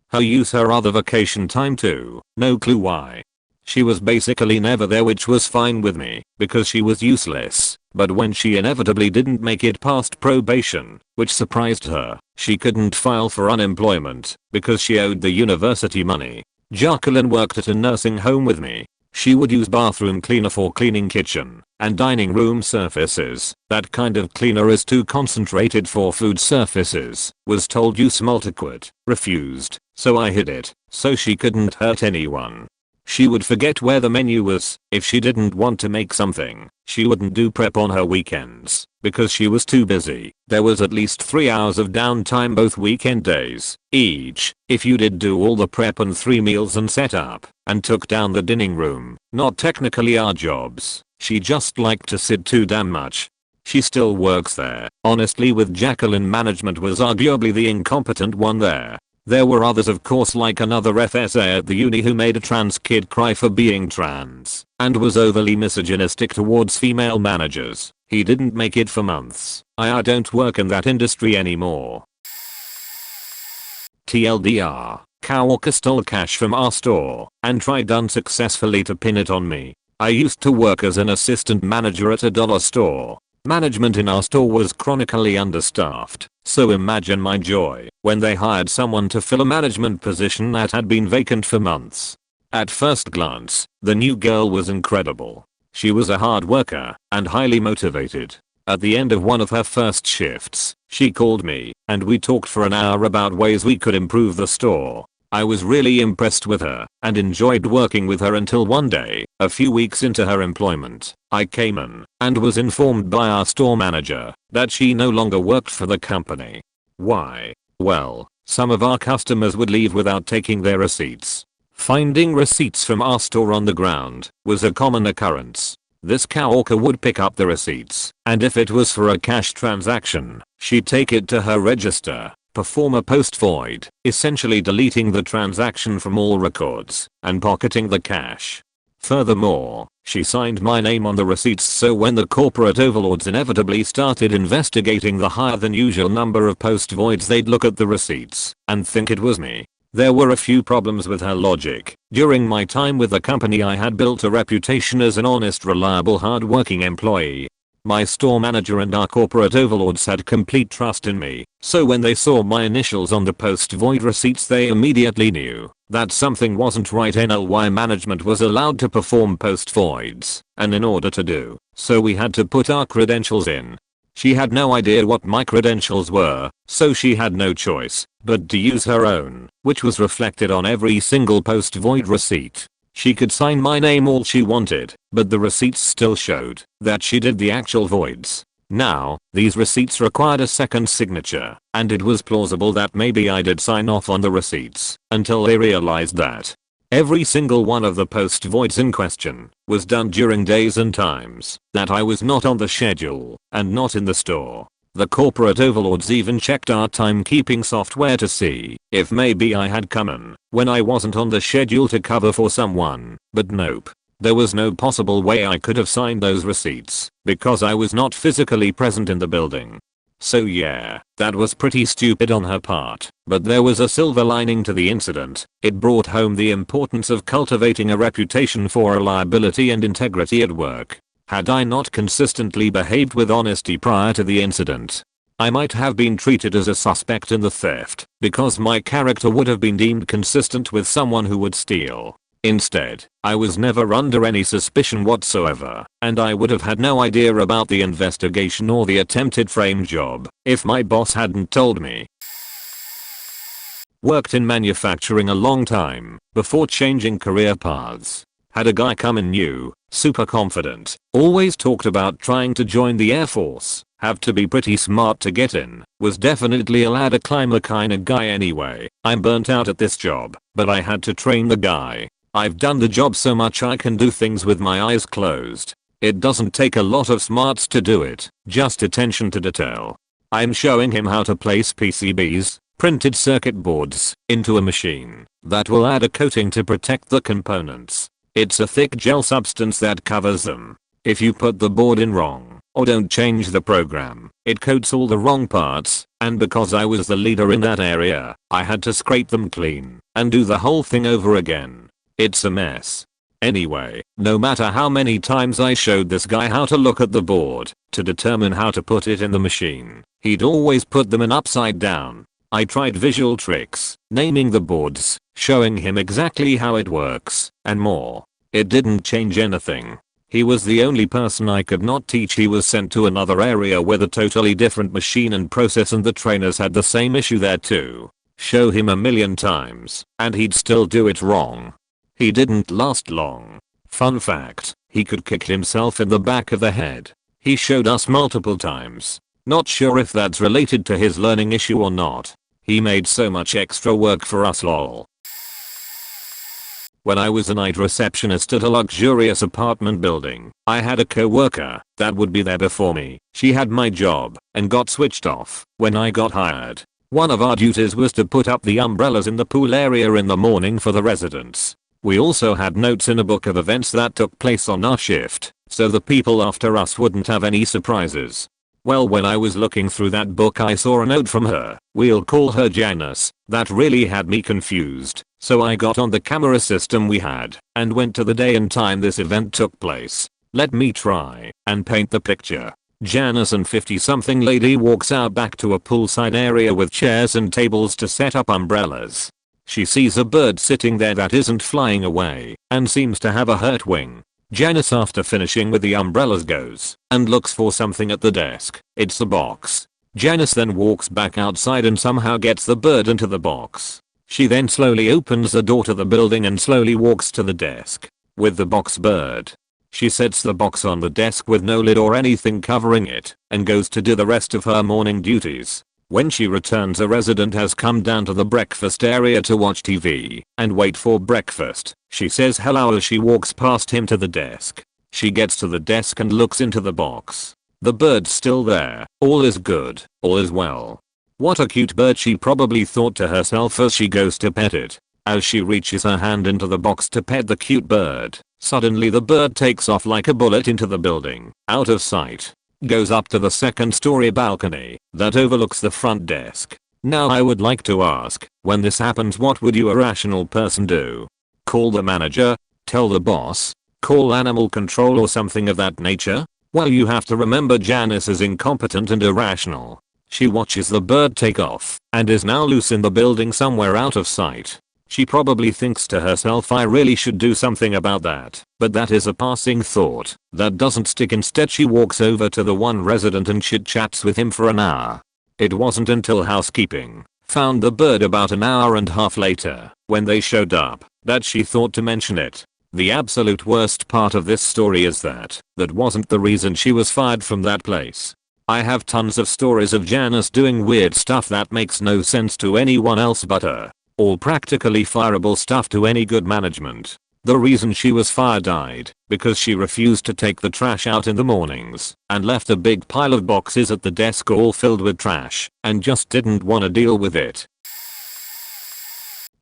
her use her other vacation time too. No clue why. She was basically never there, which was fine with me because she was useless. But when she inevitably didn't make it past probation, which surprised her, she couldn't file for unemployment because she owed the university money. Jacqueline worked at a nursing home with me. She would use bathroom cleaner for cleaning kitchen and dining room surfaces. That kind of cleaner is too concentrated for food surfaces. Was told use multiquid. Refused. So I hid it so she couldn't hurt anyone. She would forget where the menu was. If she didn't want to make something, she wouldn't do prep on her weekends because she was too busy. There was at least 3 hours of downtime both weekend days each. If you did do all the prep and 3 meals and set up and took down the dining room, not technically our jobs, she just liked to sit too damn much. She still works there. Honestly, with Jacqueline, management was arguably the incompetent one there. There were others of course, like another FSA at the uni who made a trans kid cry for being trans and was overly misogynistic towards female managers. He didn't make it for months. I don't work in that industry anymore. TLDR, Coworker stole cash from our store and tried unsuccessfully to pin it on me. I used to work as an assistant manager at a dollar store. Management in our store was chronically understaffed, so imagine my joy when they hired someone to fill a management position that had been vacant for months. At first glance, the new girl was incredible. She was a hard worker and highly motivated. At the end of one of her first shifts, she called me and we talked for an hour about ways we could improve the store. I was really impressed with her and enjoyed working with her until one day, a few weeks into her employment, I came in and was informed by our store manager that she no longer worked for the company. Why? Well, some of our customers would leave without taking their receipts. Finding receipts from our store on the ground was a common occurrence. This coworker would pick up the receipts, and if it was for a cash transaction, she'd take it to her register, perform a post void, essentially deleting the transaction from all records and pocketing the cash. Furthermore, she signed my name on the receipts, so when the corporate overlords inevitably started investigating the higher than usual number of post voids, they'd look at the receipts and think it was me. There were a few problems with her logic. During my time with the company, I had built a reputation as an honest, reliable, hard-working employee. My store manager and our corporate overlords had complete trust in me, so when they saw my initials on the post void receipts, they immediately knew that something wasn't right. NLY management was allowed to perform post voids, and in order to do so we had to put our credentials in. She had no idea what my credentials were, so she had no choice but to use her own, which was reflected on every single post void receipt. She could sign my name all she wanted, but the receipts still showed that she did the actual voids. Now, these receipts required a second signature, and it was plausible that maybe I did sign off on the receipts, until they realized that every single one of the post voids in question was done during days and times that I was not on the schedule and not in the store. The corporate overlords even checked our timekeeping software to see if maybe I had come in when I wasn't on the schedule to cover for someone, but nope. There was no possible way I could have signed those receipts because I was not physically present in the building. So yeah, that was pretty stupid on her part, but there was a silver lining to the incident. It brought home the importance of cultivating a reputation for reliability and integrity at work. Had I not consistently behaved with honesty prior to the incident, I might have been treated as a suspect in the theft because my character would have been deemed consistent with someone who would steal. Instead, I was never under any suspicion whatsoever, and I would have had no idea about the investigation or the attempted frame job if my boss hadn't told me. Worked in manufacturing a long time before changing career paths. Had a guy come in new, super confident, always talked about trying to join the Air Force, have to be pretty smart to get in, was definitely a ladder climber kinda guy anyway. I'm burnt out at this job, but I had to train the guy. I've done the job so much I can do things with my eyes closed. It doesn't take a lot of smarts to do it, just attention to detail. I'm showing him how to place PCBs, printed circuit boards, into a machine that will add a coating to protect the components. It's a thick gel substance that covers them. If you put the board in wrong, or don't change the program, it coats all the wrong parts, and because I was the leader in that area, I had to scrape them clean and do the whole thing over again. It's a mess. Anyway, no matter how many times I showed this guy how to look at the board to determine how to put it in the machine, he'd always put them in upside down. I tried visual tricks, naming the boards, showing him exactly how it works, and more. It didn't change anything. He was the only person I could not teach. He was sent to another area with a totally different machine and process, and the trainers had the same issue there too. Show him a million times, and he'd still do it wrong. He didn't last long. Fun fact, he could kick himself in the back of the head. He showed us multiple times. Not sure if that's related to his learning issue or not. He made so much extra work for us lol. When I was a night receptionist at a luxurious apartment building, I had a coworker that would be there before me. She had my job and got switched off when I got hired. One of our duties was to put up the umbrellas in the pool area in the morning for the residents. We also had notes in a book of events that took place on our shift, so the people after us wouldn't have any surprises. Well, when I was looking through that book I saw a note from her, we'll call her Janice, that really had me confused, so I got on the camera system we had, and went to the day and time this event took place. Let me try and paint the picture. Janice and 50-something lady walks out back to a poolside area with chairs and tables to set up umbrellas. She sees a bird sitting there that isn't flying away and seems to have a hurt wing. Janice, after finishing with the umbrellas, goes and looks for something at the desk. It's a box. Janice then walks back outside and somehow gets the bird into the box. She then slowly opens the door to the building and slowly walks to the desk with the box bird. She sets the box on the desk with no lid or anything covering it and goes to do the rest of her morning duties. When she returns, a resident has come down to the breakfast area to watch TV and wait for breakfast. She says hello as she walks past him to the desk. She gets to the desk and looks into the box. The bird's still there. All is good. All is well. What a cute bird, she probably thought to herself as she goes to pet it. As she reaches her hand into the box to pet the cute bird, suddenly the bird takes off like a bullet into the building, out of sight. Goes up to the second-story balcony that overlooks the front desk. Now I would like to ask, when this happens, what would you, a rational person, do? Call the manager? Tell the boss? Call animal control or something of that nature? Well, you have to remember Janice is incompetent and irrational. She watches the bird take off and is now loose in the building somewhere out of sight. She probably thinks to herself, I really should do something about that, but that is a passing thought that doesn't stick. Instead, she walks over to the one resident and chit-chats with him for an hour. It wasn't until housekeeping found the bird about an hour and a half later, when they showed up, that she thought to mention it. The absolute worst part of this story is that wasn't the reason she was fired from that place. I have tons of stories of Janice doing weird stuff that makes no sense to anyone else but her. All practically fireable stuff to any good management. The reason she was fired died because she refused to take the trash out in the mornings and left a big pile of boxes at the desk all filled with trash and just didn't want to deal with it.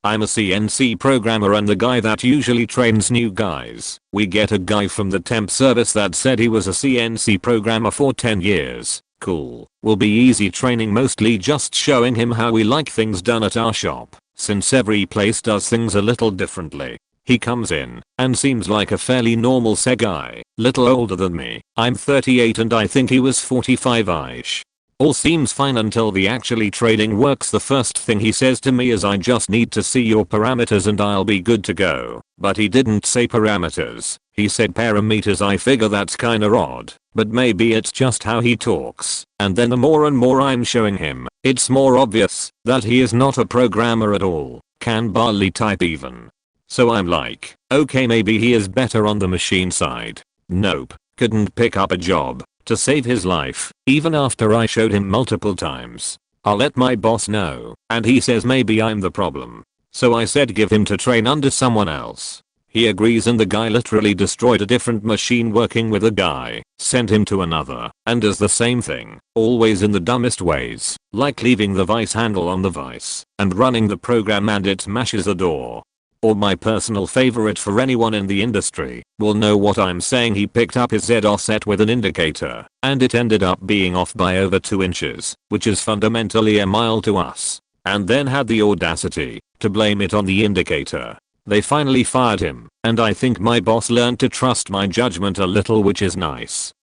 I'm a CNC programmer and the guy that usually trains new guys. We get a guy from the temp service that said he was a CNC programmer for 10 years. Cool. Will be easy training, mostly just showing him how we like things done at our shop, since every place does things a little differently. He comes in and seems like a fairly normal guy, little older than me. I'm 38 and I think he was 45ish. All seems fine until the actually trading works. The first thing he says to me is, I just need to see your parameters and I'll be good to go. But he didn't say parameters, he said parameters. I figure that's kinda odd, but maybe it's just how he talks. And then the more and more I'm showing him, it's more obvious that he is not a programmer at all, can barely type even. So I'm like, okay, maybe he is better on the machine side. Nope, couldn't pick up a job to save his life, even after I showed him multiple times. I'll let my boss know, and he says maybe I'm the problem. So I said give him to train under someone else. He agrees and the guy literally destroyed a different machine working with a guy, sent him to another, and does the same thing, always in the dumbest ways, like leaving the vice handle on the vice, and running the program and it smashes a door. Or my personal favorite for anyone in the industry will know what I'm saying, he picked up his Z offset with an indicator and it ended up being off by over 2 inches, which is fundamentally a mile to us, and then had the audacity to blame it on the indicator. They finally fired him, and I think my boss learned to trust my judgment a little, which is nice.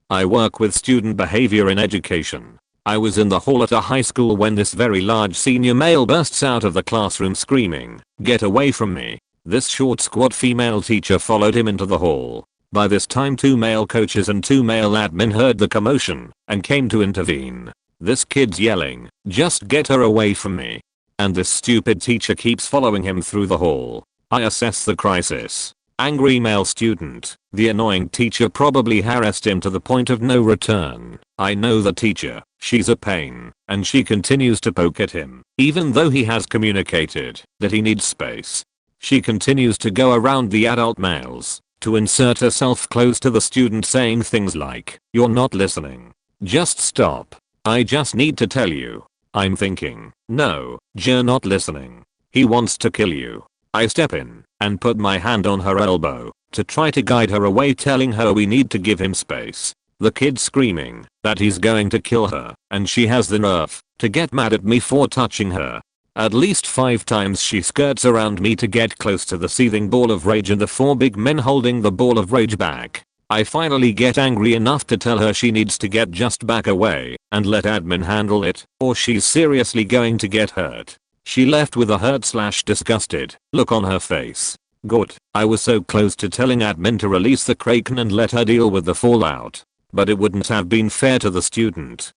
I work with student behavior in education. I was in the hall at a high school when this very large senior male bursts out of the classroom screaming, "Get away from me." This short squat female teacher followed him into the hall. By this time 2 male coaches and 2 male admin heard the commotion and came to intervene. This kid's yelling, "Just get her away from me." And this stupid teacher keeps following him through the hall. I assess the crisis. Angry male student. The annoying teacher probably harassed him to the point of no return. I know the teacher. She's a pain, and she continues to poke at him, even though he has communicated that he needs space. She continues to go around the adult males to insert herself close to the student, saying things like, "You're not listening. Just stop. I just need to tell you." I'm thinking, no, you're not listening. He wants to kill you. I step in and put my hand on her elbow to try to guide her away, telling her we need to give him space. The kid screaming that he's going to kill her, and she has the nerve to get mad at me for touching her. At least 5 times she skirts around me to get close to the seething ball of rage and the 4 big men holding the ball of rage back. I finally get angry enough to tell her she needs to get just back away and let admin handle it, or she's seriously going to get hurt. She left with a hurt/disgusted look on her face. Good. I was so close to telling admin to release the kraken and let her deal with the fallout, but it wouldn't have been fair to the student.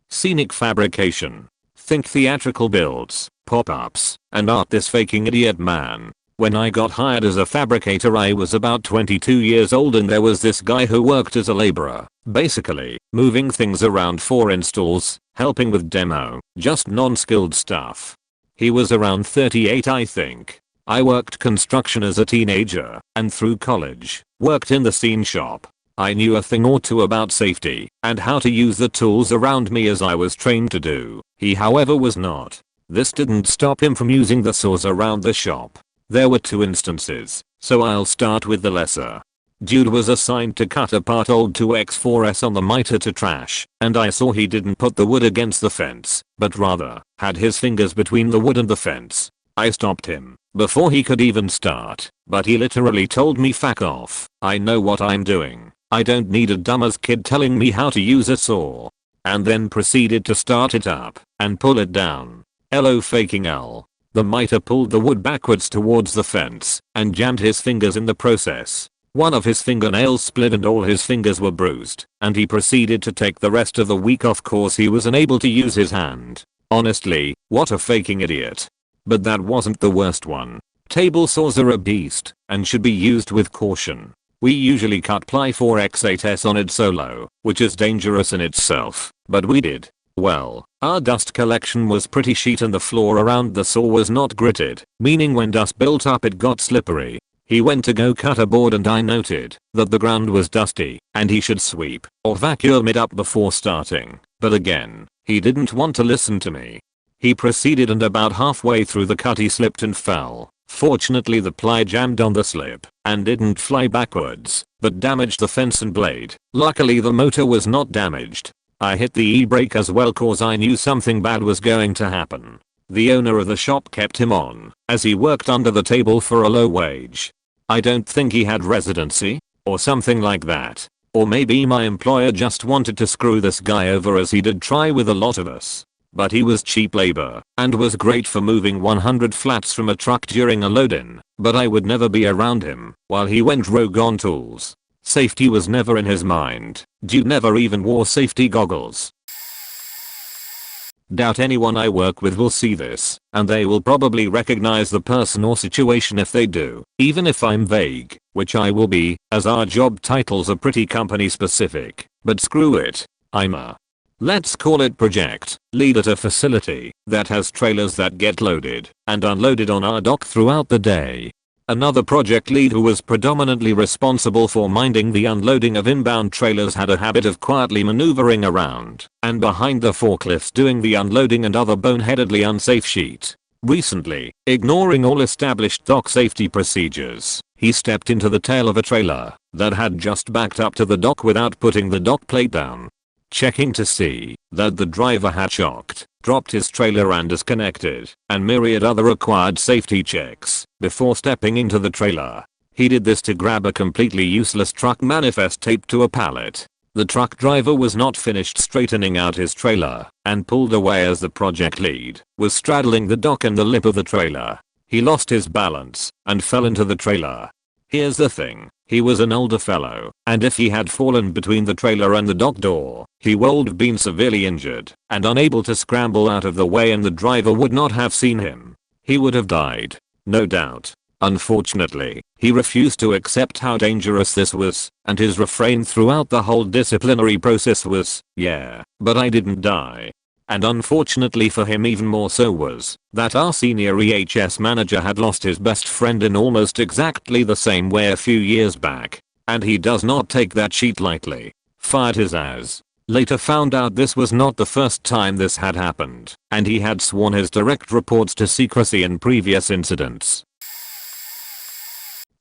Scenic fabrication. Think theatrical builds, pop-ups, and art. This faking idiot man. When I got hired as a fabricator I was about 22 years old and there was this guy who worked as a laborer, basically moving things around for installs, helping with demo, just non-skilled stuff. He was around 38 I think. I worked construction as a teenager and through college, worked in the scene shop. I knew a thing or two about safety and how to use the tools around me as I was trained to do. He however was not. This didn't stop him from using the saws around the shop. There were 2 instances, so I'll start with the lesser. Dude was assigned to cut apart old 2x4s on the miter to trash, and I saw he didn't put the wood against the fence, but rather had his fingers between the wood and the fence. I stopped him before he could even start, but he literally told me "Fuck off, I know what I'm doing. I don't need a dumbass kid telling me how to use a saw." And then proceeded to start it up and pull it down. LO faking L. The miter pulled the wood backwards towards the fence and jammed his fingers in the process. One of his fingernails split and all his fingers were bruised, and he proceeded to take the rest of the week off course he was unable to use his hand. Honestly, what a faking idiot. But that wasn't the worst one. Table saws are a beast and should be used with caution. We usually cut ply 4x8s on it solo, which is dangerous in itself, but we did. Well, our dust collection was pretty sheet and the floor around the saw was not gritted, meaning when dust built up it got slippery. He went to go cut a board and I noted that the ground was dusty and he should sweep or vacuum it up before starting, but again, he didn't want to listen to me. He proceeded and about halfway through the cut he slipped and fell. Fortunately the ply jammed on the slip and didn't fly backwards, but damaged the fence and blade. Luckily the motor was not damaged. I hit the e-brake as well cause I knew something bad was going to happen. The owner of the shop kept him on as he worked under the table for a low wage. I don't think he had residency or something like that. Or maybe my employer just wanted to screw this guy over as he did try with a lot of us. But he was cheap labor and was great for moving 100 flats from a truck during a load-in, but I would never be around him while he went rogue on tools. Safety was never in his mind. Dude never even wore safety goggles. Doubt anyone I work with will see this, and they will probably recognize the person or situation if they do, even if I'm vague, which I will be, as our job titles are pretty company specific, but screw it, I'm a, let's call it project lead at a facility that has trailers that get loaded and unloaded on our dock throughout the day. Another project lead who was predominantly responsible for minding the unloading of inbound trailers had a habit of quietly maneuvering around and behind the forklifts doing the unloading and other boneheadedly unsafe shit. Recently, ignoring all established dock safety procedures, he stepped into the tail of a trailer that had just backed up to the dock without putting the dock plate down. Checking to see that the driver had shocked, dropped his trailer and disconnected, and myriad other required safety checks before stepping into the trailer. He did this to grab a completely useless truck manifest taped to a pallet. The truck driver was not finished straightening out his trailer and pulled away as the project lead was straddling the dock and the lip of the trailer. He lost his balance and fell into the trailer. Here's the thing, he was an older fellow, and if he had fallen between the trailer and the dock door, he would have been severely injured and unable to scramble out of the way and the driver would not have seen him. He would have died, no doubt. Unfortunately, he refused to accept how dangerous this was, and his refrain throughout the whole disciplinary process was, "Yeah, but I didn't die." And unfortunately for him even more so was that our senior EHS manager had lost his best friend in almost exactly the same way a few years back. And he does not take that shit lightly. Fired his ass. Later found out this was not the first time this had happened, and he had sworn his direct reports to secrecy in previous incidents.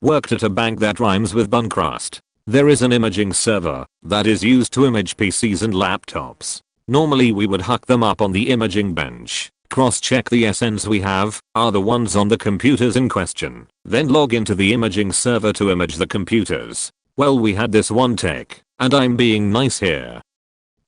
Worked at a bank that rhymes with bun crust. There is an imaging server that is used to image PCs and laptops. Normally we would hook them up on the imaging bench, cross-check the SNs we have are the ones on the computers in question, then log into the imaging server to image the computers. Well, we had this one tech, and I'm being nice here.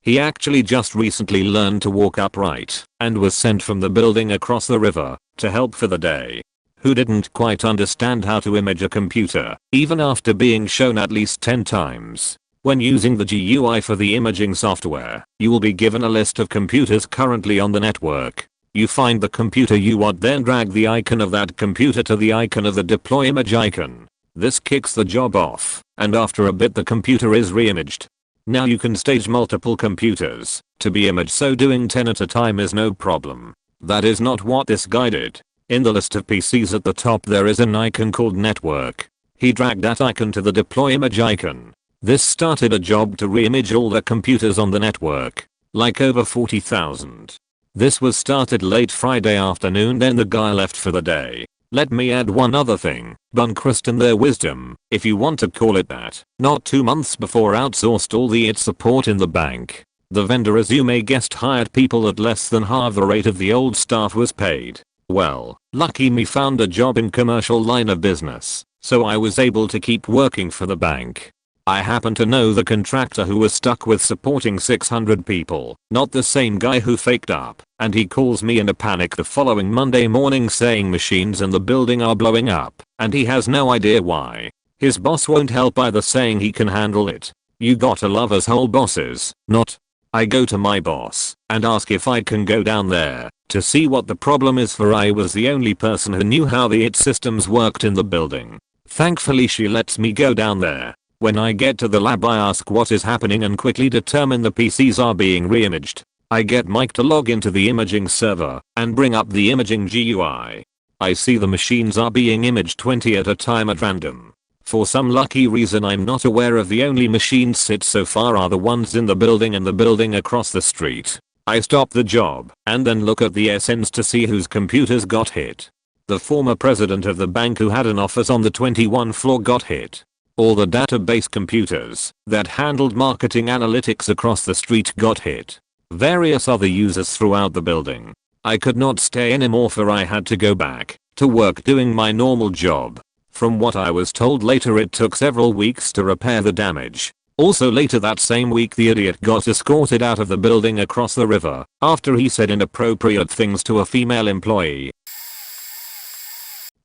He actually just recently learned to walk upright and was sent from the building across the river to help for the day. Who didn't quite understand how to image a computer, even after being shown at least 10 times. When using the GUI for the imaging software, you will be given a list of computers currently on the network. You find the computer you want, then drag the icon of that computer to the icon of the deploy image icon. This kicks the job off, and after a bit the computer is re-imaged. Now you can stage multiple computers to be imaged, so doing 10 at a time is no problem. That is not what this guy did. In the list of PCs at the top there is an icon called network. He dragged that icon to the deploy image icon. This started a job to re-image all the computers on the network, like over 40,000. This was started late Friday afternoon, then the guy left for the day. Let me add one other thing, Buncrest in their wisdom, if you want to call it that, not 2 months before outsourced all the IT support in the bank. The vendor, as you may guessed, hired people at less than half the rate of the old staff was paid. Well, lucky me, found a job in commercial line of business, so I was able to keep working for the bank. I happen to know the contractor who was stuck with supporting 600 people, not the same guy who faked up, and he calls me in a panic the following Monday morning saying machines in the building are blowing up, and he has no idea why. His boss won't help either, saying he can handle it. You gotta love us whole bosses, not I go to my boss and ask if I can go down there to see what the problem is, for I was the only person who knew how the IT systems worked in the building. Thankfully she lets me go down there. When I get to the lab I ask what is happening and quickly determine the PCs are being re-imaged. I get Mike to log into the imaging server and bring up the imaging GUI. I see the machines are being imaged 20 at a time at random. For some lucky reason I'm not aware of, the only machines sit so far are the ones in the building and the building across the street. I stop the job and then look at the SNs to see whose computers got hit. The former president of the bank who had an office on the 21st floor got hit. All the database computers that handled marketing analytics across the street got hit. Various other users throughout the building. I could not stay anymore, for I had to go back to work doing my normal job. From what I was told later, it took several weeks to repair the damage. Also later that same week the idiot got escorted out of the building across the river after he said inappropriate things to a female employee.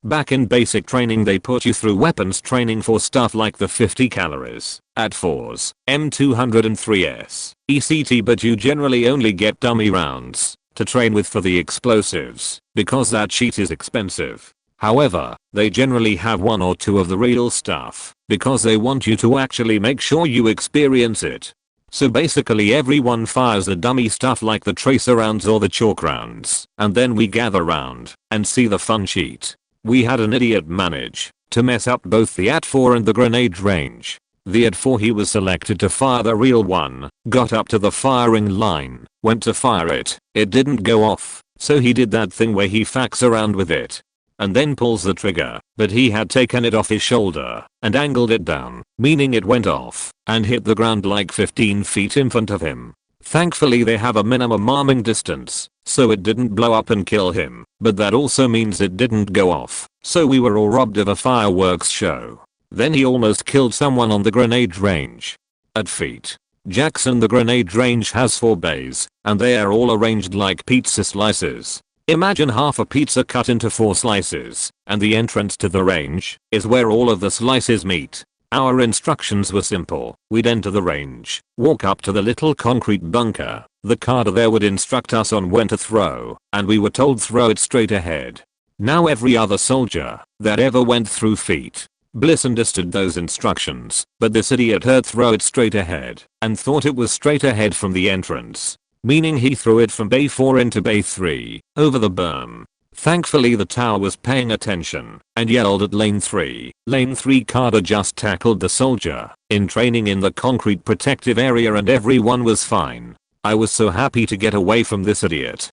Back in basic training they put you through weapons training for stuff like the 50 calories at 4's, M203s, ECT, but you generally only get dummy rounds to train with for the explosives because that sheet is expensive. However, they generally have one or two of the real stuff because they want you to actually make sure you experience it. So basically everyone fires the dummy stuff like the tracer rounds or the chalk rounds, and then we gather round and see the fun sheet. We had an idiot manage to mess up both the AT4 and the grenade range. The AT4 he was selected to fire the real one, got up to the firing line, went to fire it, it didn't go off, so he did that thing where he facks around with it and then pulls the trigger, but he had taken it off his shoulder and angled it down, meaning it went off and hit the ground like 15 feet in front of him. Thankfully they have a minimum arming distance, so it didn't blow up and kill him, but that also means it didn't go off, so we were all robbed of a fireworks show. Then he almost killed someone on the grenade range. At feet. Jackson, the grenade range has 4 bays, and they are all arranged like pizza slices. Imagine half a pizza cut into 4 slices, and the entrance to the range is where all of the slices meet. Our instructions were simple. We'd enter the range, walk up to the little concrete bunker, the cadre there would instruct us on when to throw, and we were told throw it straight ahead. Now every other soldier that ever went through feet Bliss understood those instructions, but this idiot heard throw it straight ahead and thought it was straight ahead from the entrance, meaning he threw it from bay 4 into bay 3, over the berm. Thankfully the tower was paying attention and yelled at lane 3. Lane 3 cadre just tackled the soldier in training in the concrete protective area and everyone was fine. I was so happy to get away from this idiot.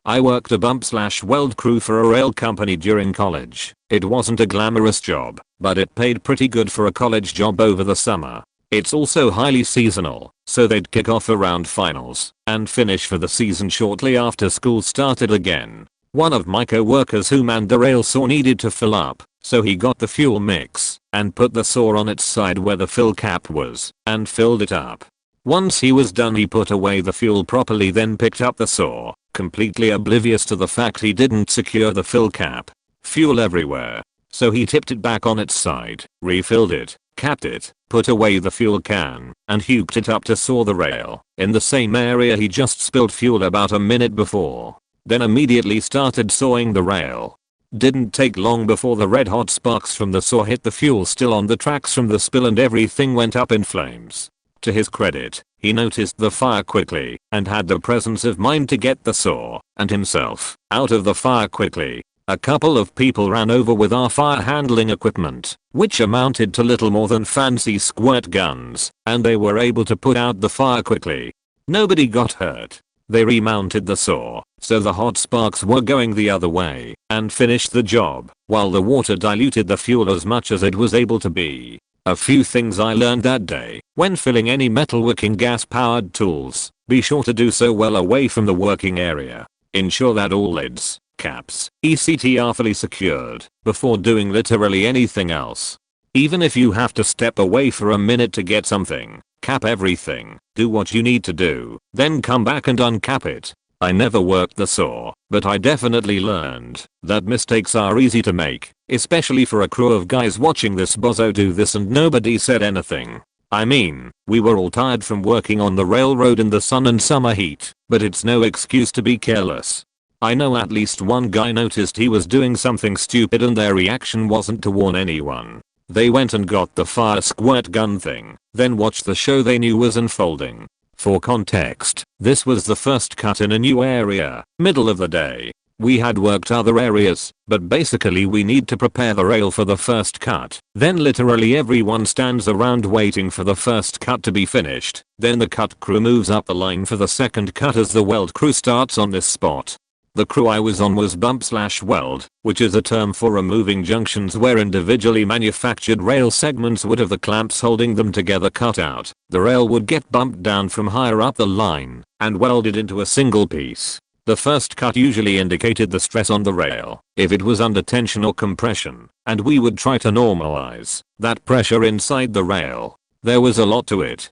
I worked a bump/weld crew for a rail company during college. It wasn't a glamorous job, but it paid pretty good for a college job over the summer. It's also highly seasonal, so they'd kick off around finals and finish for the season shortly after school started again. One of my co-workers who manned the rail saw needed to fill up, so he got the fuel mix and put the saw on its side where the fill cap was and filled it up. Once he was done he put away the fuel properly, then picked up the saw, completely oblivious to the fact he didn't secure the fill cap. Fuel everywhere. So he tipped it back on its side, refilled it, capped it, put away the fuel can, and hooked it up to saw the rail in the same area he just spilled fuel about a minute before. Then immediately started sawing the rail. Didn't take long before the red hot sparks from the saw hit the fuel still on the tracks from the spill and everything went up in flames. To his credit, he noticed the fire quickly and had the presence of mind to get the saw and himself out of the fire quickly. A couple of people ran over with our fire handling equipment, which amounted to little more than fancy squirt guns, and they were able to put out the fire quickly. Nobody got hurt. They remounted the saw, so the hot sparks were going the other way, and finished the job, while the water diluted the fuel as much as it was able to be. A few things I learned that day: when filling any metalworking gas-powered tools, be sure to do so well away from the working area. Ensure that all lids, caps, ECT are fully secured before doing literally anything else. Even if you have to step away for a minute to get something, cap everything, do what you need to do, then come back and uncap it. I never worked the saw, but I definitely learned that mistakes are easy to make, especially for a crew of guys watching this bozo do this and nobody said anything. I mean, we were all tired from working on the railroad in the sun and summer heat, but it's no excuse to be careless. I know at least one guy noticed he was doing something stupid and their reaction wasn't to warn anyone. They went and got the fire squirt gun thing, then watched the show they knew was unfolding. For context, this was the first cut in a new area, middle of the day. We had worked other areas, but basically we need to prepare the rail for the first cut. Then literally everyone stands around waiting for the first cut to be finished. Then the cut crew moves up the line for the second cut as the weld crew starts on this spot. The crew I was on was bump/weld, which is a term for removing junctions where individually manufactured rail segments would have the clamps holding them together cut out. The rail would get bumped down from higher up the line and welded into a single piece. The first cut usually indicated the stress on the rail, if it was under tension or compression, and we would try to normalize that pressure inside the rail. There was a lot to it.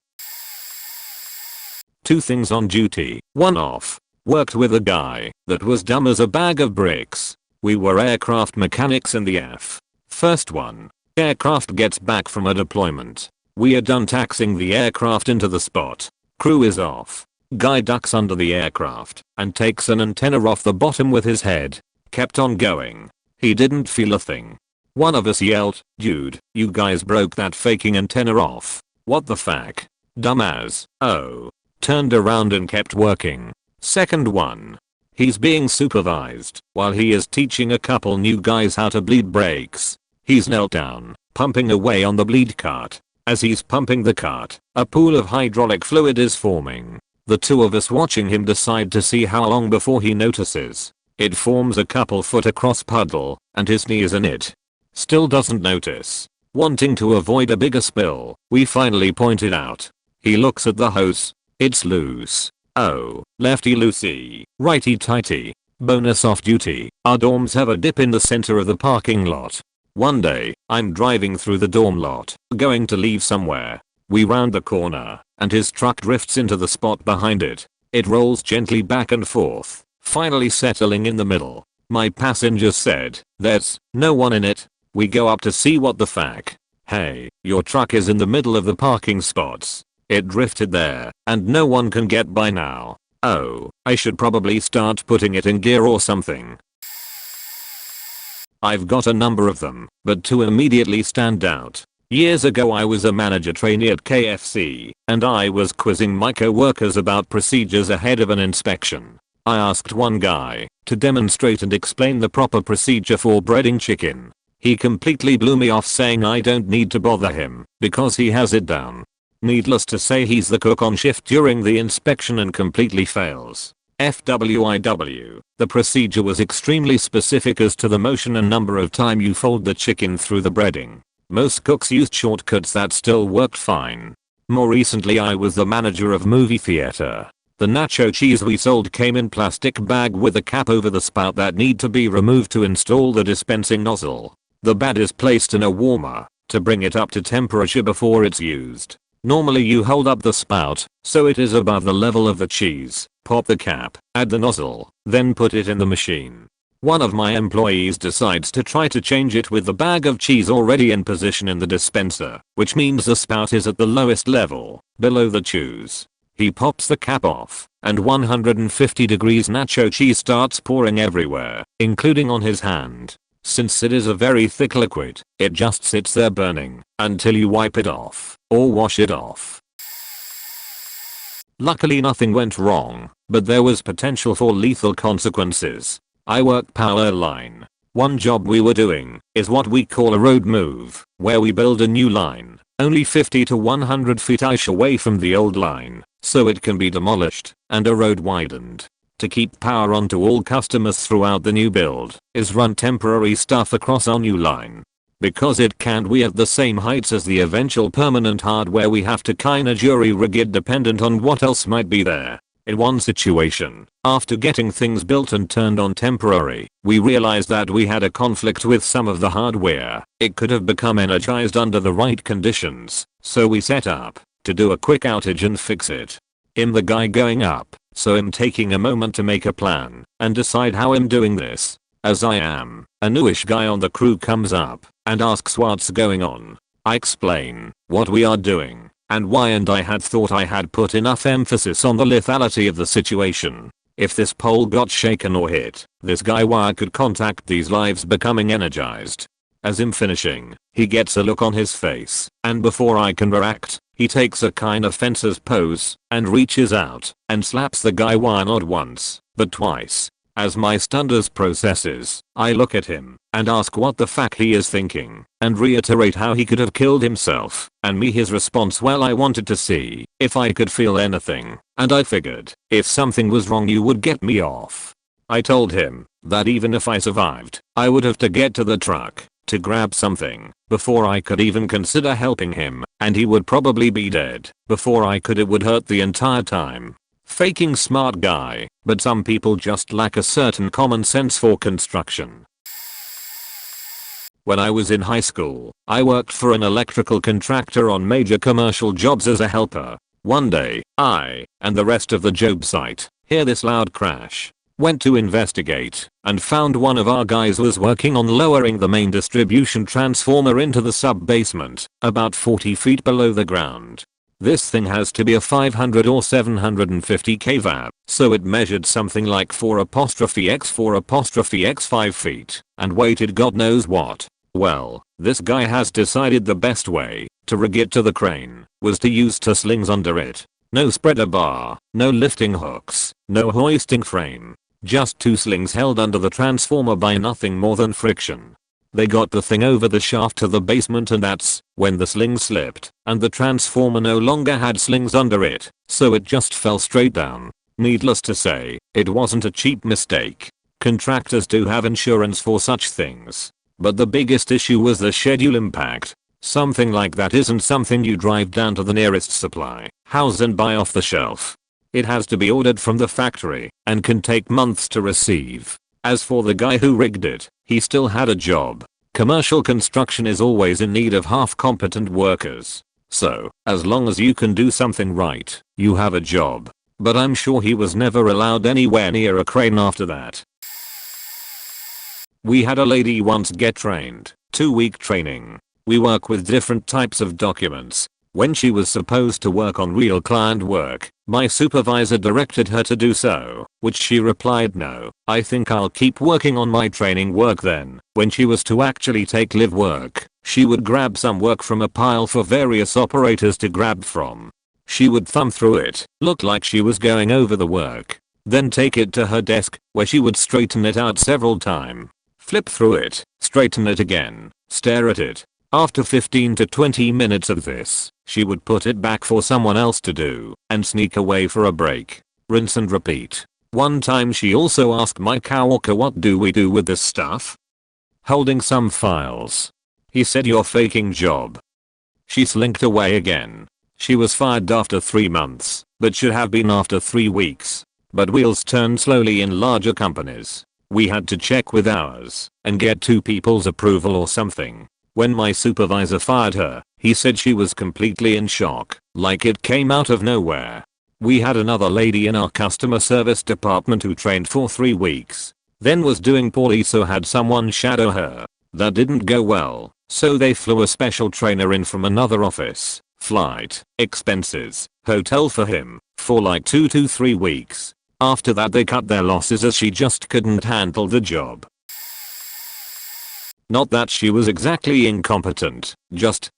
2 things on duty, 1 off. Worked with a guy that was dumb as a bag of bricks. We were aircraft mechanics in the F. First one. Aircraft gets back from a deployment. We are done taxiing the aircraft into the spot. Crew is off. Guy ducks under the aircraft and takes an antenna off the bottom with his head. Kept on going. He didn't feel a thing. One of us yelled, "Dude, you guys broke that faking antenna off. What the fuck? Dumbass." Oh. Turned around and kept working. Second one. He's being supervised while he is teaching a couple new guys how to bleed brakes. He's knelt down, pumping away on the bleed cart. As he's pumping the cart, a pool of hydraulic fluid is forming. The 2 of us watching him decide to see how long before he notices. It forms a couple foot across puddle, and his knee is in it. Still doesn't notice. Wanting to avoid a bigger spill, we finally point it out. He looks at the hose. It's loose. Oh, lefty loosey, righty tighty. Bonus off duty. Our dorms have a dip in the center of the parking lot. One day, I'm driving through the dorm lot, going to leave somewhere. We round the corner, and his truck drifts into the spot behind it. It rolls gently back and forth, finally settling in the middle. My passenger said, "There's no one in it." We go up to see what the fuck. "Hey, your truck is in the middle of the parking spots. It drifted there, and no one can get by now." Oh, I should probably start putting it in gear or something. I've got a number of them, but 2 immediately stand out. Years ago I was a manager trainee at KFC, and I was quizzing my coworkers about procedures ahead of an inspection. I asked one guy to demonstrate and explain the proper procedure for breading chicken. He completely blew me off, saying I don't need to bother him because he has it down. Needless to say, he's the cook on shift during the inspection and completely fails. FWIW, the procedure was extremely specific as to the motion and number of time you fold the chicken through the breading. Most cooks used shortcuts that still worked fine. More recently I was the manager of movie theater. The nacho cheese we sold came in plastic bag with a cap over the spout that need to be removed to install the dispensing nozzle. The bag is placed in a warmer to bring it up to temperature before it's used. Normally you hold up the spout so it is above the level of the cheese, pop the cap, add the nozzle, then put it in the machine. One of my employees decides to try to change it with the bag of cheese already in position in the dispenser, which means the spout is at the lowest level, below the cheese. He pops the cap off, and 150 degrees nacho cheese starts pouring everywhere, including on his hand. Since it is a very thick liquid, it just sits there burning until you wipe it off or wash it off. Luckily nothing went wrong, but there was potential for lethal consequences. I work power line. One job we were doing is what we call a road move, where we build a new line, only 50 to 100 feet ish away from the old line, so it can be demolished and a road widened. To keep power on to all customers throughout the new build is run temporary stuff across our new line. Because it can't be at the same heights as the eventual permanent hardware, we have to kinda jury rig it dependent on what else might be there. In one situation, after getting things built and turned on temporary, we realized that we had a conflict with some of the hardware. It could have become energized under the right conditions, so we set up to do a quick outage and fix it. I'm the guy going up, so I'm taking a moment to make a plan and decide how I'm doing this. As I am, a newish guy on the crew comes up and asks what's going on. I explain what we are doing. and why, and I had thought I had put enough emphasis on the lethality of the situation. If this pole got shaken or hit, this guy wire could contact these lives becoming energized. As I'm finishing, he gets a look on his face, and before I can react, he takes a kind of fencer's pose, and reaches out, and slaps the guy wire not once, but twice. As my stunders processes, I look at him, and ask what the fuck he is thinking, and reiterate how he could have killed himself, and me his response, well, I wanted to see if I could feel anything, and I figured, if something was wrong you would get me off. I told him that even if I survived, I would have to get to the truck to grab something before I could even consider helping him, and he would probably be dead before I could. It would hurt the entire time. Faking smart guy, but some people just lack a certain common sense for construction. When I was in high school, I worked for an electrical contractor on major commercial jobs as a helper. One day, I and the rest of the job site hear this loud crash. Went to investigate and found one of our guys was working on lowering the main distribution transformer into the sub-basement, about 40 feet below the ground. This thing has to be a 500 or 750 kV, so it measured something like 4'x 5 feet, and weighted God knows what. Well, this guy has decided the best way to rig it to the crane was to use two slings under it. No spreader bar, no lifting hooks, no hoisting frame. Just two slings held under the transformer by nothing more than friction. They got the thing over the shaft to the basement, and that's when the slings slipped and the transformer no longer had slings under it, so it just fell straight down. Needless to say, it wasn't a cheap mistake. Contractors do have insurance for such things. But the biggest issue was the schedule impact. Something like that isn't something you drive down to the nearest supply house and buy off the shelf. It has to be ordered from the factory and can take months to receive. As for the guy who rigged it, he still had a job. Commercial construction is always in need of half-competent workers. So, as long as you can do something right, you have a job. But I'm sure he was never allowed anywhere near a crane after that. We had a lady once get trained. 2-week training. We work with different types of documents. When she was supposed to work on real client work, my supervisor directed her to do so, which she replied, no, I think I'll keep working on my training work then. When she was to actually take live work, she would grab some work from a pile for various operators to grab from. She would thumb through it, look like she was going over the work, then take it to her desk, where she would straighten it out several times, flip through it, straighten it again, stare at it. After 15 to 20 minutes of this, she would put it back for someone else to do and sneak away for a break. Rinse and repeat. One time she also asked my coworker, what do we do with this stuff? Holding some files. He said, you're faking job. She slinked away again. She was fired after 3 months, but should have been after 3 weeks. But wheels turn slowly in larger companies. We had to check with ours and get 2 people's approval or something. When my supervisor fired her, he said she was completely in shock, like it came out of nowhere. We had another lady in our customer service department who trained for 3 weeks, then was doing poorly, so had someone shadow her. That didn't go well, so they flew a special trainer in from another office, flight, expenses, hotel for him, for like 2 to 3 weeks. After that they cut their losses as she just couldn't handle the job. Not that she was exactly incompetent,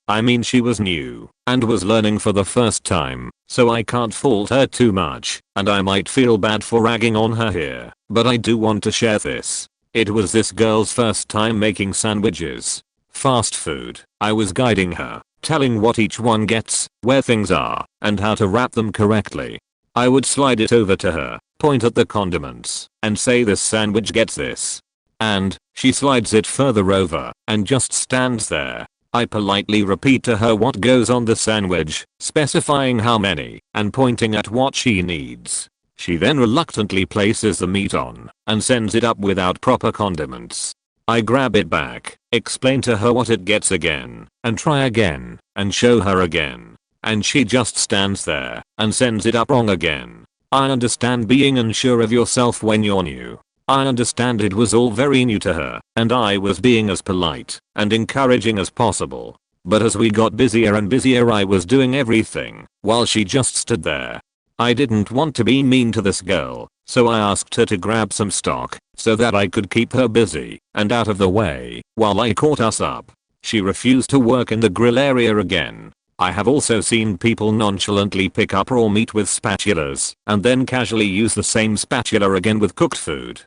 I mean she was new and was learning for the first time, so I can't fault her too much, and I might feel bad for ragging on her here, but I do want to share this. It was this girl's first time making sandwiches. Fast food. I was guiding her, telling what each one gets, where things are, and how to wrap them correctly. I would slide it over to her, point at the condiments, and say, this sandwich gets this. And she slides it further over and just stands there. I politely repeat to her what goes on the sandwich, specifying how many and pointing at what she needs. She then reluctantly places the meat on and sends it up without proper condiments. I grab it back, explain to her what it gets again, and try again, and show her again. And she just stands there and sends it up wrong again. I understand being unsure of yourself when you're new. I understand it was all very new to her, and I was being as polite and encouraging as possible. But as we got busier and busier I was doing everything while she just stood there. I didn't want to be mean to this girl, so I asked her to grab some stock so that I could keep her busy and out of the way while I caught us up. She refused to work in the grill area again. I have also seen people nonchalantly pick up raw meat with spatulas and then casually use the same spatula again with cooked food.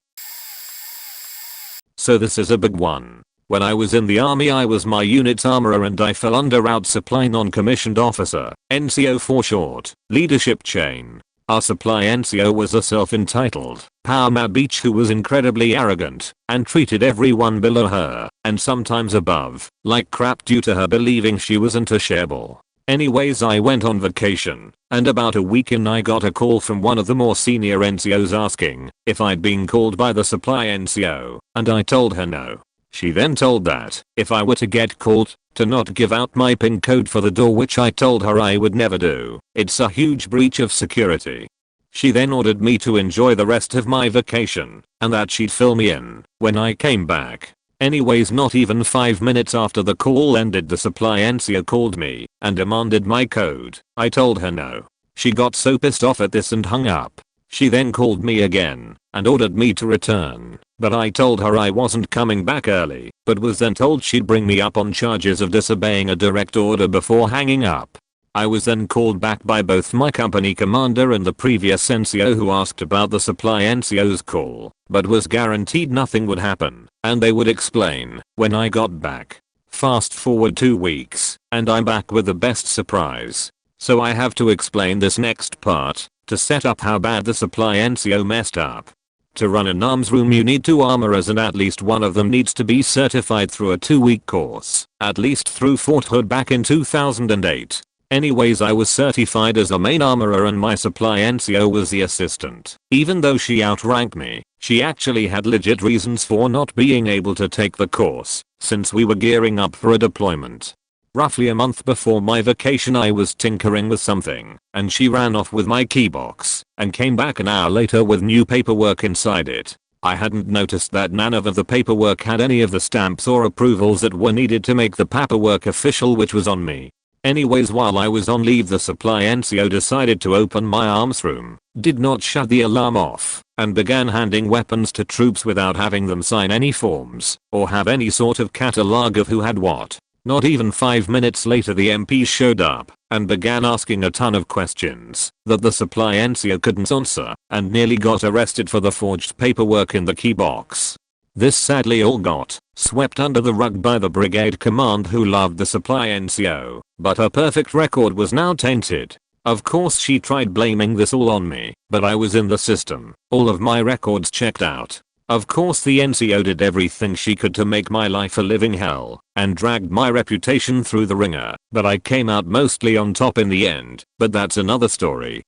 So this is a big one. When I was in the army I was my unit's armorer and I fell under Outsupply Non-Commissioned Officer, NCO for short, leadership chain. Our supply NCO was a self-entitled power mad bitch who was incredibly arrogant and treated everyone below her, and sometimes above, like crap due to her believing she wasn't a shareable. Anyways, I went on vacation, and about a week in I got a call from one of the more senior NCOs asking if I'd been called by the supply NCO, and I told her no. She then told that if I were to get called, to not give out my PIN code for the door, which I told her I would never do. It's a huge breach of security. She then ordered me to enjoy the rest of my vacation and that she'd fill me in when I came back. Anyways, not even 5 minutes after the call ended the supply NCO called me and demanded my code. I told her no. She got so pissed off at this and hung up. She then called me again and ordered me to return, but I told her I wasn't coming back early, but was then told she'd bring me up on charges of disobeying a direct order before hanging up. I was then called back by both my company commander and the previous NCO who asked about the supply NCO's call, but was guaranteed nothing would happen and they would explain when I got back. Fast forward 2 weeks and I'm back with the best surprise. So I have to explain this next part to set up how bad the supply NCO messed up. To run an arms room you need 2 armorers and at least one of them needs to be certified through a 2-week course, at least through Fort Hood back in 2008. Anyways, I was certified as a main armorer and my supply NCO was the assistant. Even though she outranked me, she actually had legit reasons for not being able to take the course, since we were gearing up for a deployment. Roughly a month before my vacation I was tinkering with something, and she ran off with my keybox, and came back an hour later with new paperwork inside it. I hadn't noticed that none of the paperwork had any of the stamps or approvals that were needed to make the paperwork official, which was on me. Anyways, while I was on leave the supply NCO decided to open my arms room, did not shut the alarm off, and began handing weapons to troops without having them sign any forms, or have any sort of catalog of who had what. Not even 5 minutes later the MP showed up and began asking a ton of questions that the supply NCO couldn't answer and nearly got arrested for the forged paperwork in the key box. This sadly all got swept under the rug by the brigade command who loved the supply NCO, but her perfect record was now tainted. Of course she tried blaming this all on me, but I was in the system, all of my records checked out. Of course the NCO did everything she could to make my life a living hell and dragged my reputation through the ringer, but I came out mostly on top in the end, but that's another story.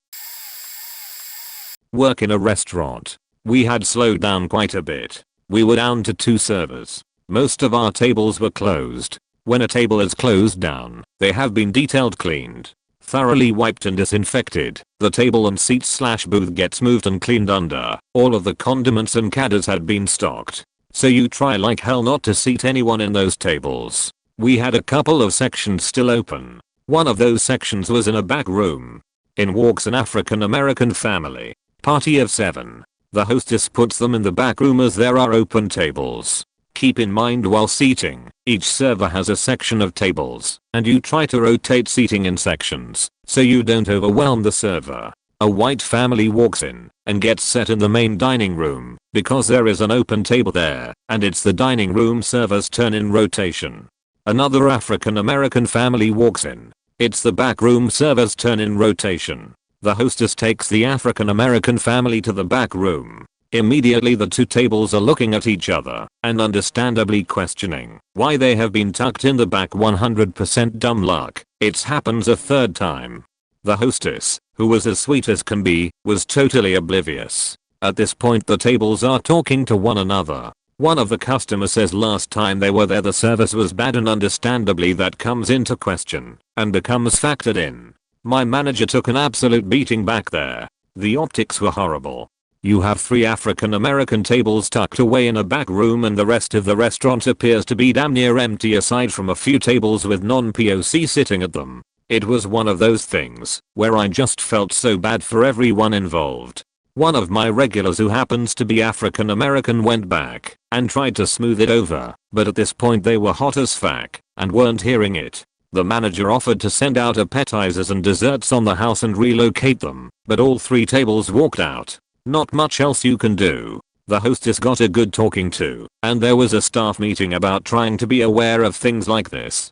Work in a restaurant. We had slowed down quite a bit. We were down to 2 servers. Most of our tables were closed. When a table is closed down, they have been detailed cleaned, thoroughly wiped and disinfected. The table and seats/booth gets moved and cleaned under. All of the condiments and cadders had been stocked. So you try like hell not to seat anyone in those tables. We had a couple of sections still open. One of those sections was in a back room. In walks an African American family. Party of 7. The hostess puts them in the back room as there are open tables. Keep in mind while seating, each server has a section of tables, and you try to rotate seating in sections, so you don't overwhelm the server. A white family walks in and gets set in the main dining room because there is an open table there, and it's the dining room server's turn in rotation. Another African American family walks in. It's the back room server's turn in rotation. The hostess takes the African American family to the back room. Immediately the 2 tables are looking at each other and understandably questioning why they have been tucked in the back. 100% dumb luck. It happens a 3rd time. The hostess, who was as sweet as can be, was totally oblivious. At this point the tables are talking to one another. One of the customers says last time they were there the service was bad, and understandably that comes into question and becomes factored in. My manager took an absolute beating back there. The optics were horrible. You have 3 African American tables tucked away in a back room and the rest of the restaurant appears to be damn near empty aside from a few tables with non-POC sitting at them. It was one of those things where I just felt so bad for everyone involved. One of my regulars who happens to be African American went back and tried to smooth it over, but at this point they were hot as fuck and weren't hearing it. The manager offered to send out appetizers and desserts on the house and relocate them, but all 3 tables walked out. Not much else you can do. The hostess got a good talking to, and there was a staff meeting about trying to be aware of things like this.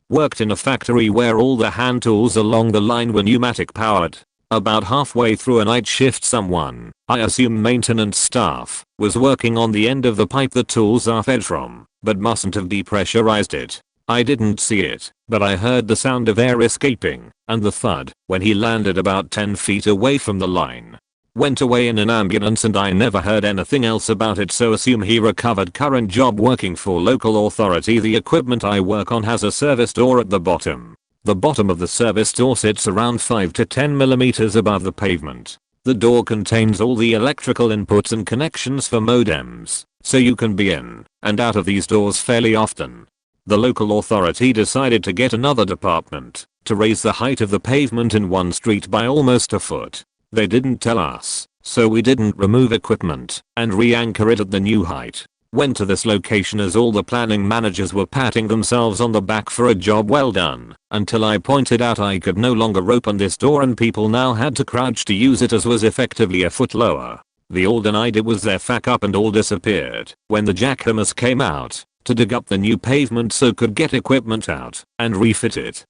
Worked in a factory where all the hand tools along the line were pneumatic powered. About halfway through a night shift someone, I assume maintenance staff, was working on the end of the pipe the tools are fed from, but mustn't have depressurized it. I didn't see it, but I heard the sound of air escaping, and the thud, when he landed about 10 feet away from the line. Went away in an ambulance and I never heard anything else about it, so assume he recovered. Current job working for local authority. The equipment I work on has a service door at the bottom. The bottom of the service door sits around 5 to 10 millimeters above the pavement. The door contains all the electrical inputs and connections for modems, so you can be in and out of these doors fairly often. The local authority decided to get another department to raise the height of the pavement in one street by almost a foot. They didn't tell us, so we didn't remove equipment and re-anchor it at the new height. Went to this location as all the planning managers were patting themselves on the back for a job well done, until I pointed out I could no longer open this door and people now had to crouch to use it, as was effectively a foot lower. They all denied it was their fuck up and all disappeared when the jackhammers came out to dig up the new pavement so could get equipment out and refit it.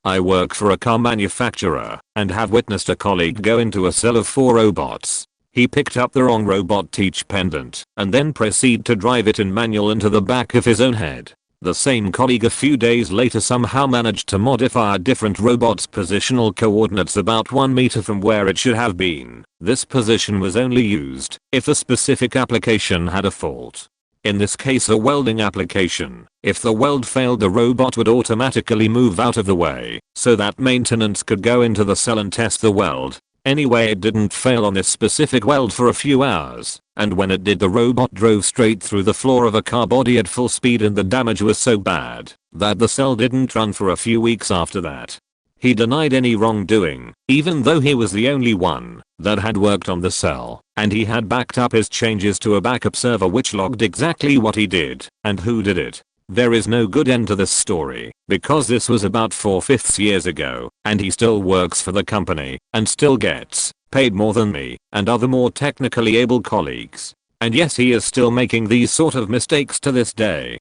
I work for a car manufacturer and have witnessed a colleague go into a cell of 4 robots. He picked up the wrong robot teach pendant and then proceed to drive it in manual into the back of his own head. The same colleague a few days later somehow managed to modify a different robot's positional coordinates about 1 meter from where it should have been. This position was only used if the specific application had a fault. In this case a welding application. If the weld failed, the robot would automatically move out of the way so that maintenance could go into the cell and test the weld. Anyway, it didn't fail on this specific weld for a few hours, and when it did the robot drove straight through the floor of a car body at full speed, and the damage was so bad that the cell didn't run for a few weeks after that. He denied any wrongdoing, even though he was the only one that had worked on the cell, and he had backed up his changes to a backup server which logged exactly what he did and who did it. There is no good end to this story, because this was about 4/5 years ago, and he still works for the company and still gets paid more than me and other more technically able colleagues. And yes, he is still making these sort of mistakes to this day.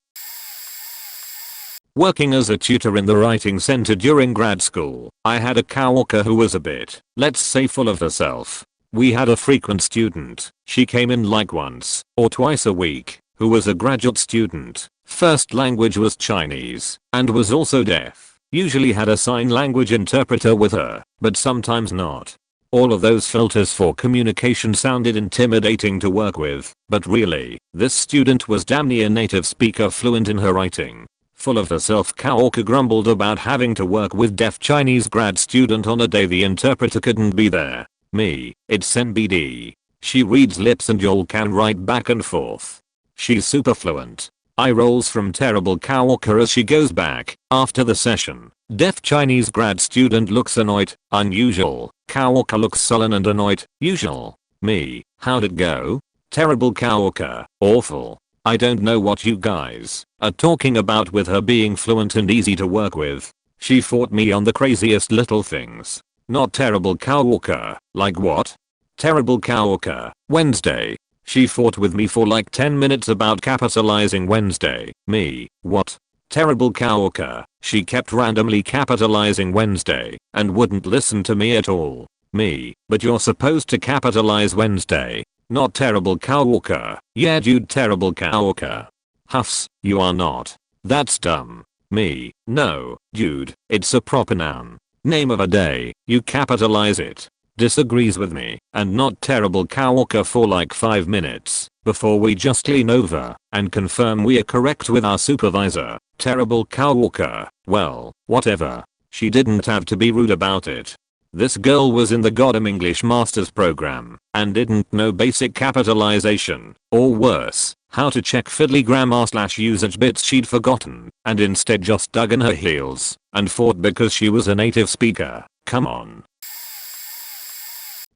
Working as a tutor in the writing center during grad school, I had a coworker who was a bit, let's say, full of herself. We had a frequent student, she came in like once or twice a week, who was a graduate student. First language was Chinese and was also deaf. Usually had a sign language interpreter with her, but sometimes not. All of those filters for communication sounded intimidating to work with, but really, this student was damn near native speaker, fluent in her writing. Full of herself, coworker grumbled about having to work with deaf Chinese grad student on a day the interpreter couldn't be there. Me, it's NBD. She reads lips and y'all can write back and forth. She's super fluent. Eye rolls from terrible coworker as she goes back after the session. Deaf Chinese grad student looks annoyed. Unusual. Coworker looks sullen and annoyed. Usual. Me, how'd it go? Terrible coworker. Awful. I don't know what you guys are talking about with her being fluent and easy to work with. She fought me on the craziest little things. Not terrible coworker. Like what? Terrible coworker. Wednesday. She fought with me for like 10 minutes about capitalizing Wednesday. Me, what? Terrible coworker. She kept randomly capitalizing Wednesday and wouldn't listen to me at all. Me, but you're supposed to capitalize Wednesday. Not terrible coworker. Yeah dude, terrible coworker. Huffs, you are not. That's dumb. Me, no, dude, it's a proper noun. Name of a day, you capitalize it. Disagrees with me, and not terrible coworker for like 5 minutes, before we just lean over and confirm we are correct with our supervisor. Terrible coworker. Well, whatever. She didn't have to be rude about it. This girl was in the goddamn English master's program and didn't know basic capitalization, or worse, how to check fiddly grammar/usage bits she'd forgotten, and instead just dug in her heels and fought because she was a native speaker. Come on.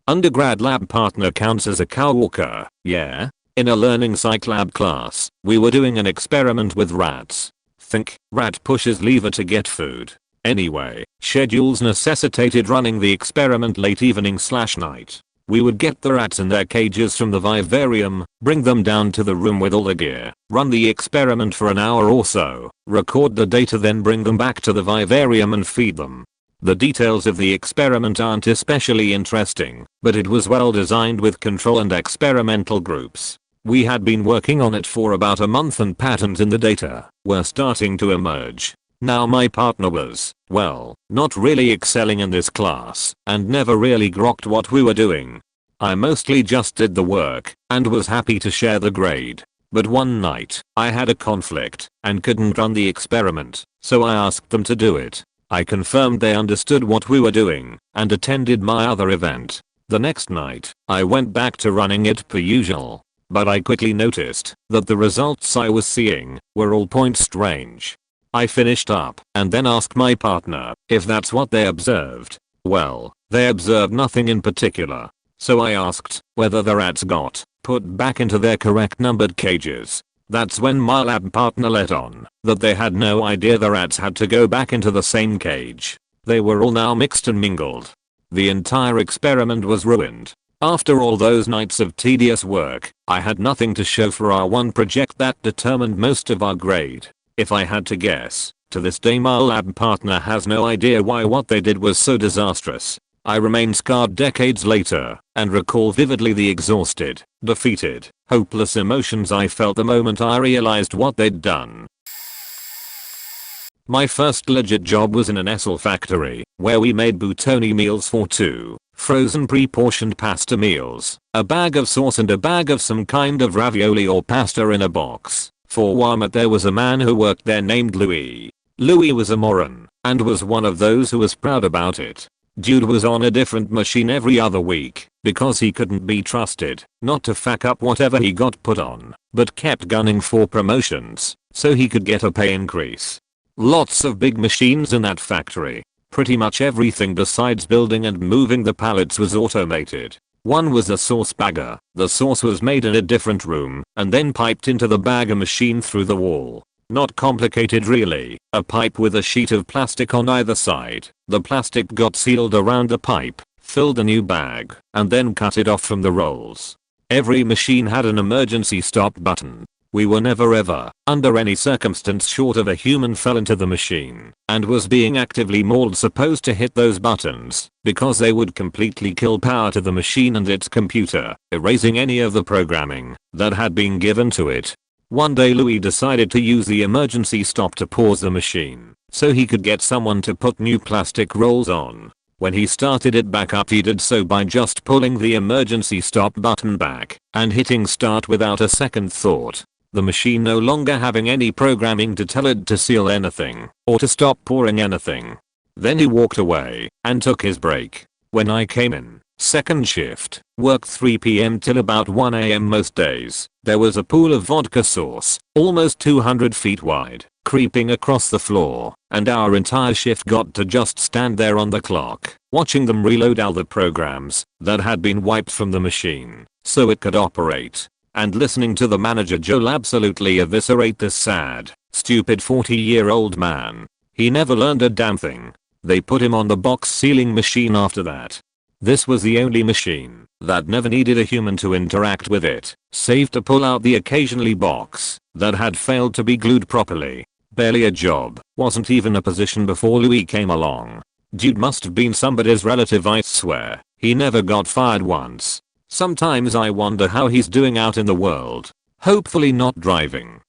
Undergrad lab partner counts as a coworker, yeah? In a learning psych lab class, we were doing an experiment with rats. Think, rat pushes lever to get food. Anyway, schedules necessitated running the experiment late evening/night. We would get the rats in their cages from the vivarium, bring them down to the room with all the gear, run the experiment for an hour or so, record the data, then bring them back to the vivarium and feed them. The details of the experiment aren't especially interesting, but it was well designed with control and experimental groups. We had been working on it for about a month and patterns in the data were starting to emerge. Now my partner was, well, not really excelling in this class and never really grokked what we were doing. I mostly just did the work and was happy to share the grade. But one night, I had a conflict and couldn't run the experiment, so I asked them to do it. I confirmed they understood what we were doing and attended my other event. The next night, I went back to running it per usual. But I quickly noticed that the results I was seeing were all point strange. I finished up and then asked my partner if that's what they observed. Well, they observed nothing in particular. So I asked whether the rats got put back into their correct numbered cages. That's when my lab partner let on that they had no idea the rats had to go back into the same cage. They were all now mixed and mingled. The entire experiment was ruined. After all those nights of tedious work, I had nothing to show for our one project that determined most of our grade. If I had to guess, to this day my lab partner has no idea why what they did was so disastrous. I remain scarred decades later and recall vividly the exhausted, defeated, hopeless emotions I felt the moment I realized what they'd done. My first legit job was in an Essel factory, where we made boutoni meals for two. Frozen pre-portioned pasta meals, a bag of sauce and a bag of some kind of ravioli or pasta in a box. For Walmart there was a man who worked there named Louis. Louis was a moron, and was one of those who was proud about it. Dude was on a different machine every other week, because he couldn't be trusted not to fuck up whatever he got put on, but kept gunning for promotions, so he could get a pay increase. Lots of big machines in that factory. Pretty much everything besides building and moving the pallets was automated. One was a sauce bagger. The sauce was made in a different room and then piped into the bagger machine through the wall. Not complicated really. A pipe with a sheet of plastic on either side. The plastic got sealed around the pipe, filled a new bag, and then cut it off from the rolls. Every machine had an emergency stop button. We were never ever, under any circumstance short of a human fell into the machine and was being actively mauled supposed to hit those buttons because they would completely kill power to the machine and its computer, erasing any of the programming that had been given to it. One day Louis decided to use the emergency stop to pause the machine so he could get someone to put new plastic rolls on. When he started it back up he did so by just pulling the emergency stop button back and hitting start without a second thought. The machine no longer having any programming to tell it to seal anything or to stop pouring anything. Then he walked away and took his break. When I came in, second shift, worked 3 PM till about 1 AM most days, there was a pool of vodka sauce, almost 200 feet wide, creeping across the floor, and our entire shift got to just stand there on the clock, watching them reload all the programs that had been wiped from the machine so it could operate. And listening to the manager Joel absolutely eviscerate this sad, stupid 40-year-old man. He never learned a damn thing. They put him on the box sealing machine after that. This was the only machine that never needed a human to interact with it, save to pull out the occasionally box that had failed to be glued properly. Barely a job, wasn't even a position before Louis came along. Dude must have been somebody's relative, I swear. He never got fired once. Sometimes I wonder how he's doing out in the world. Hopefully not driving.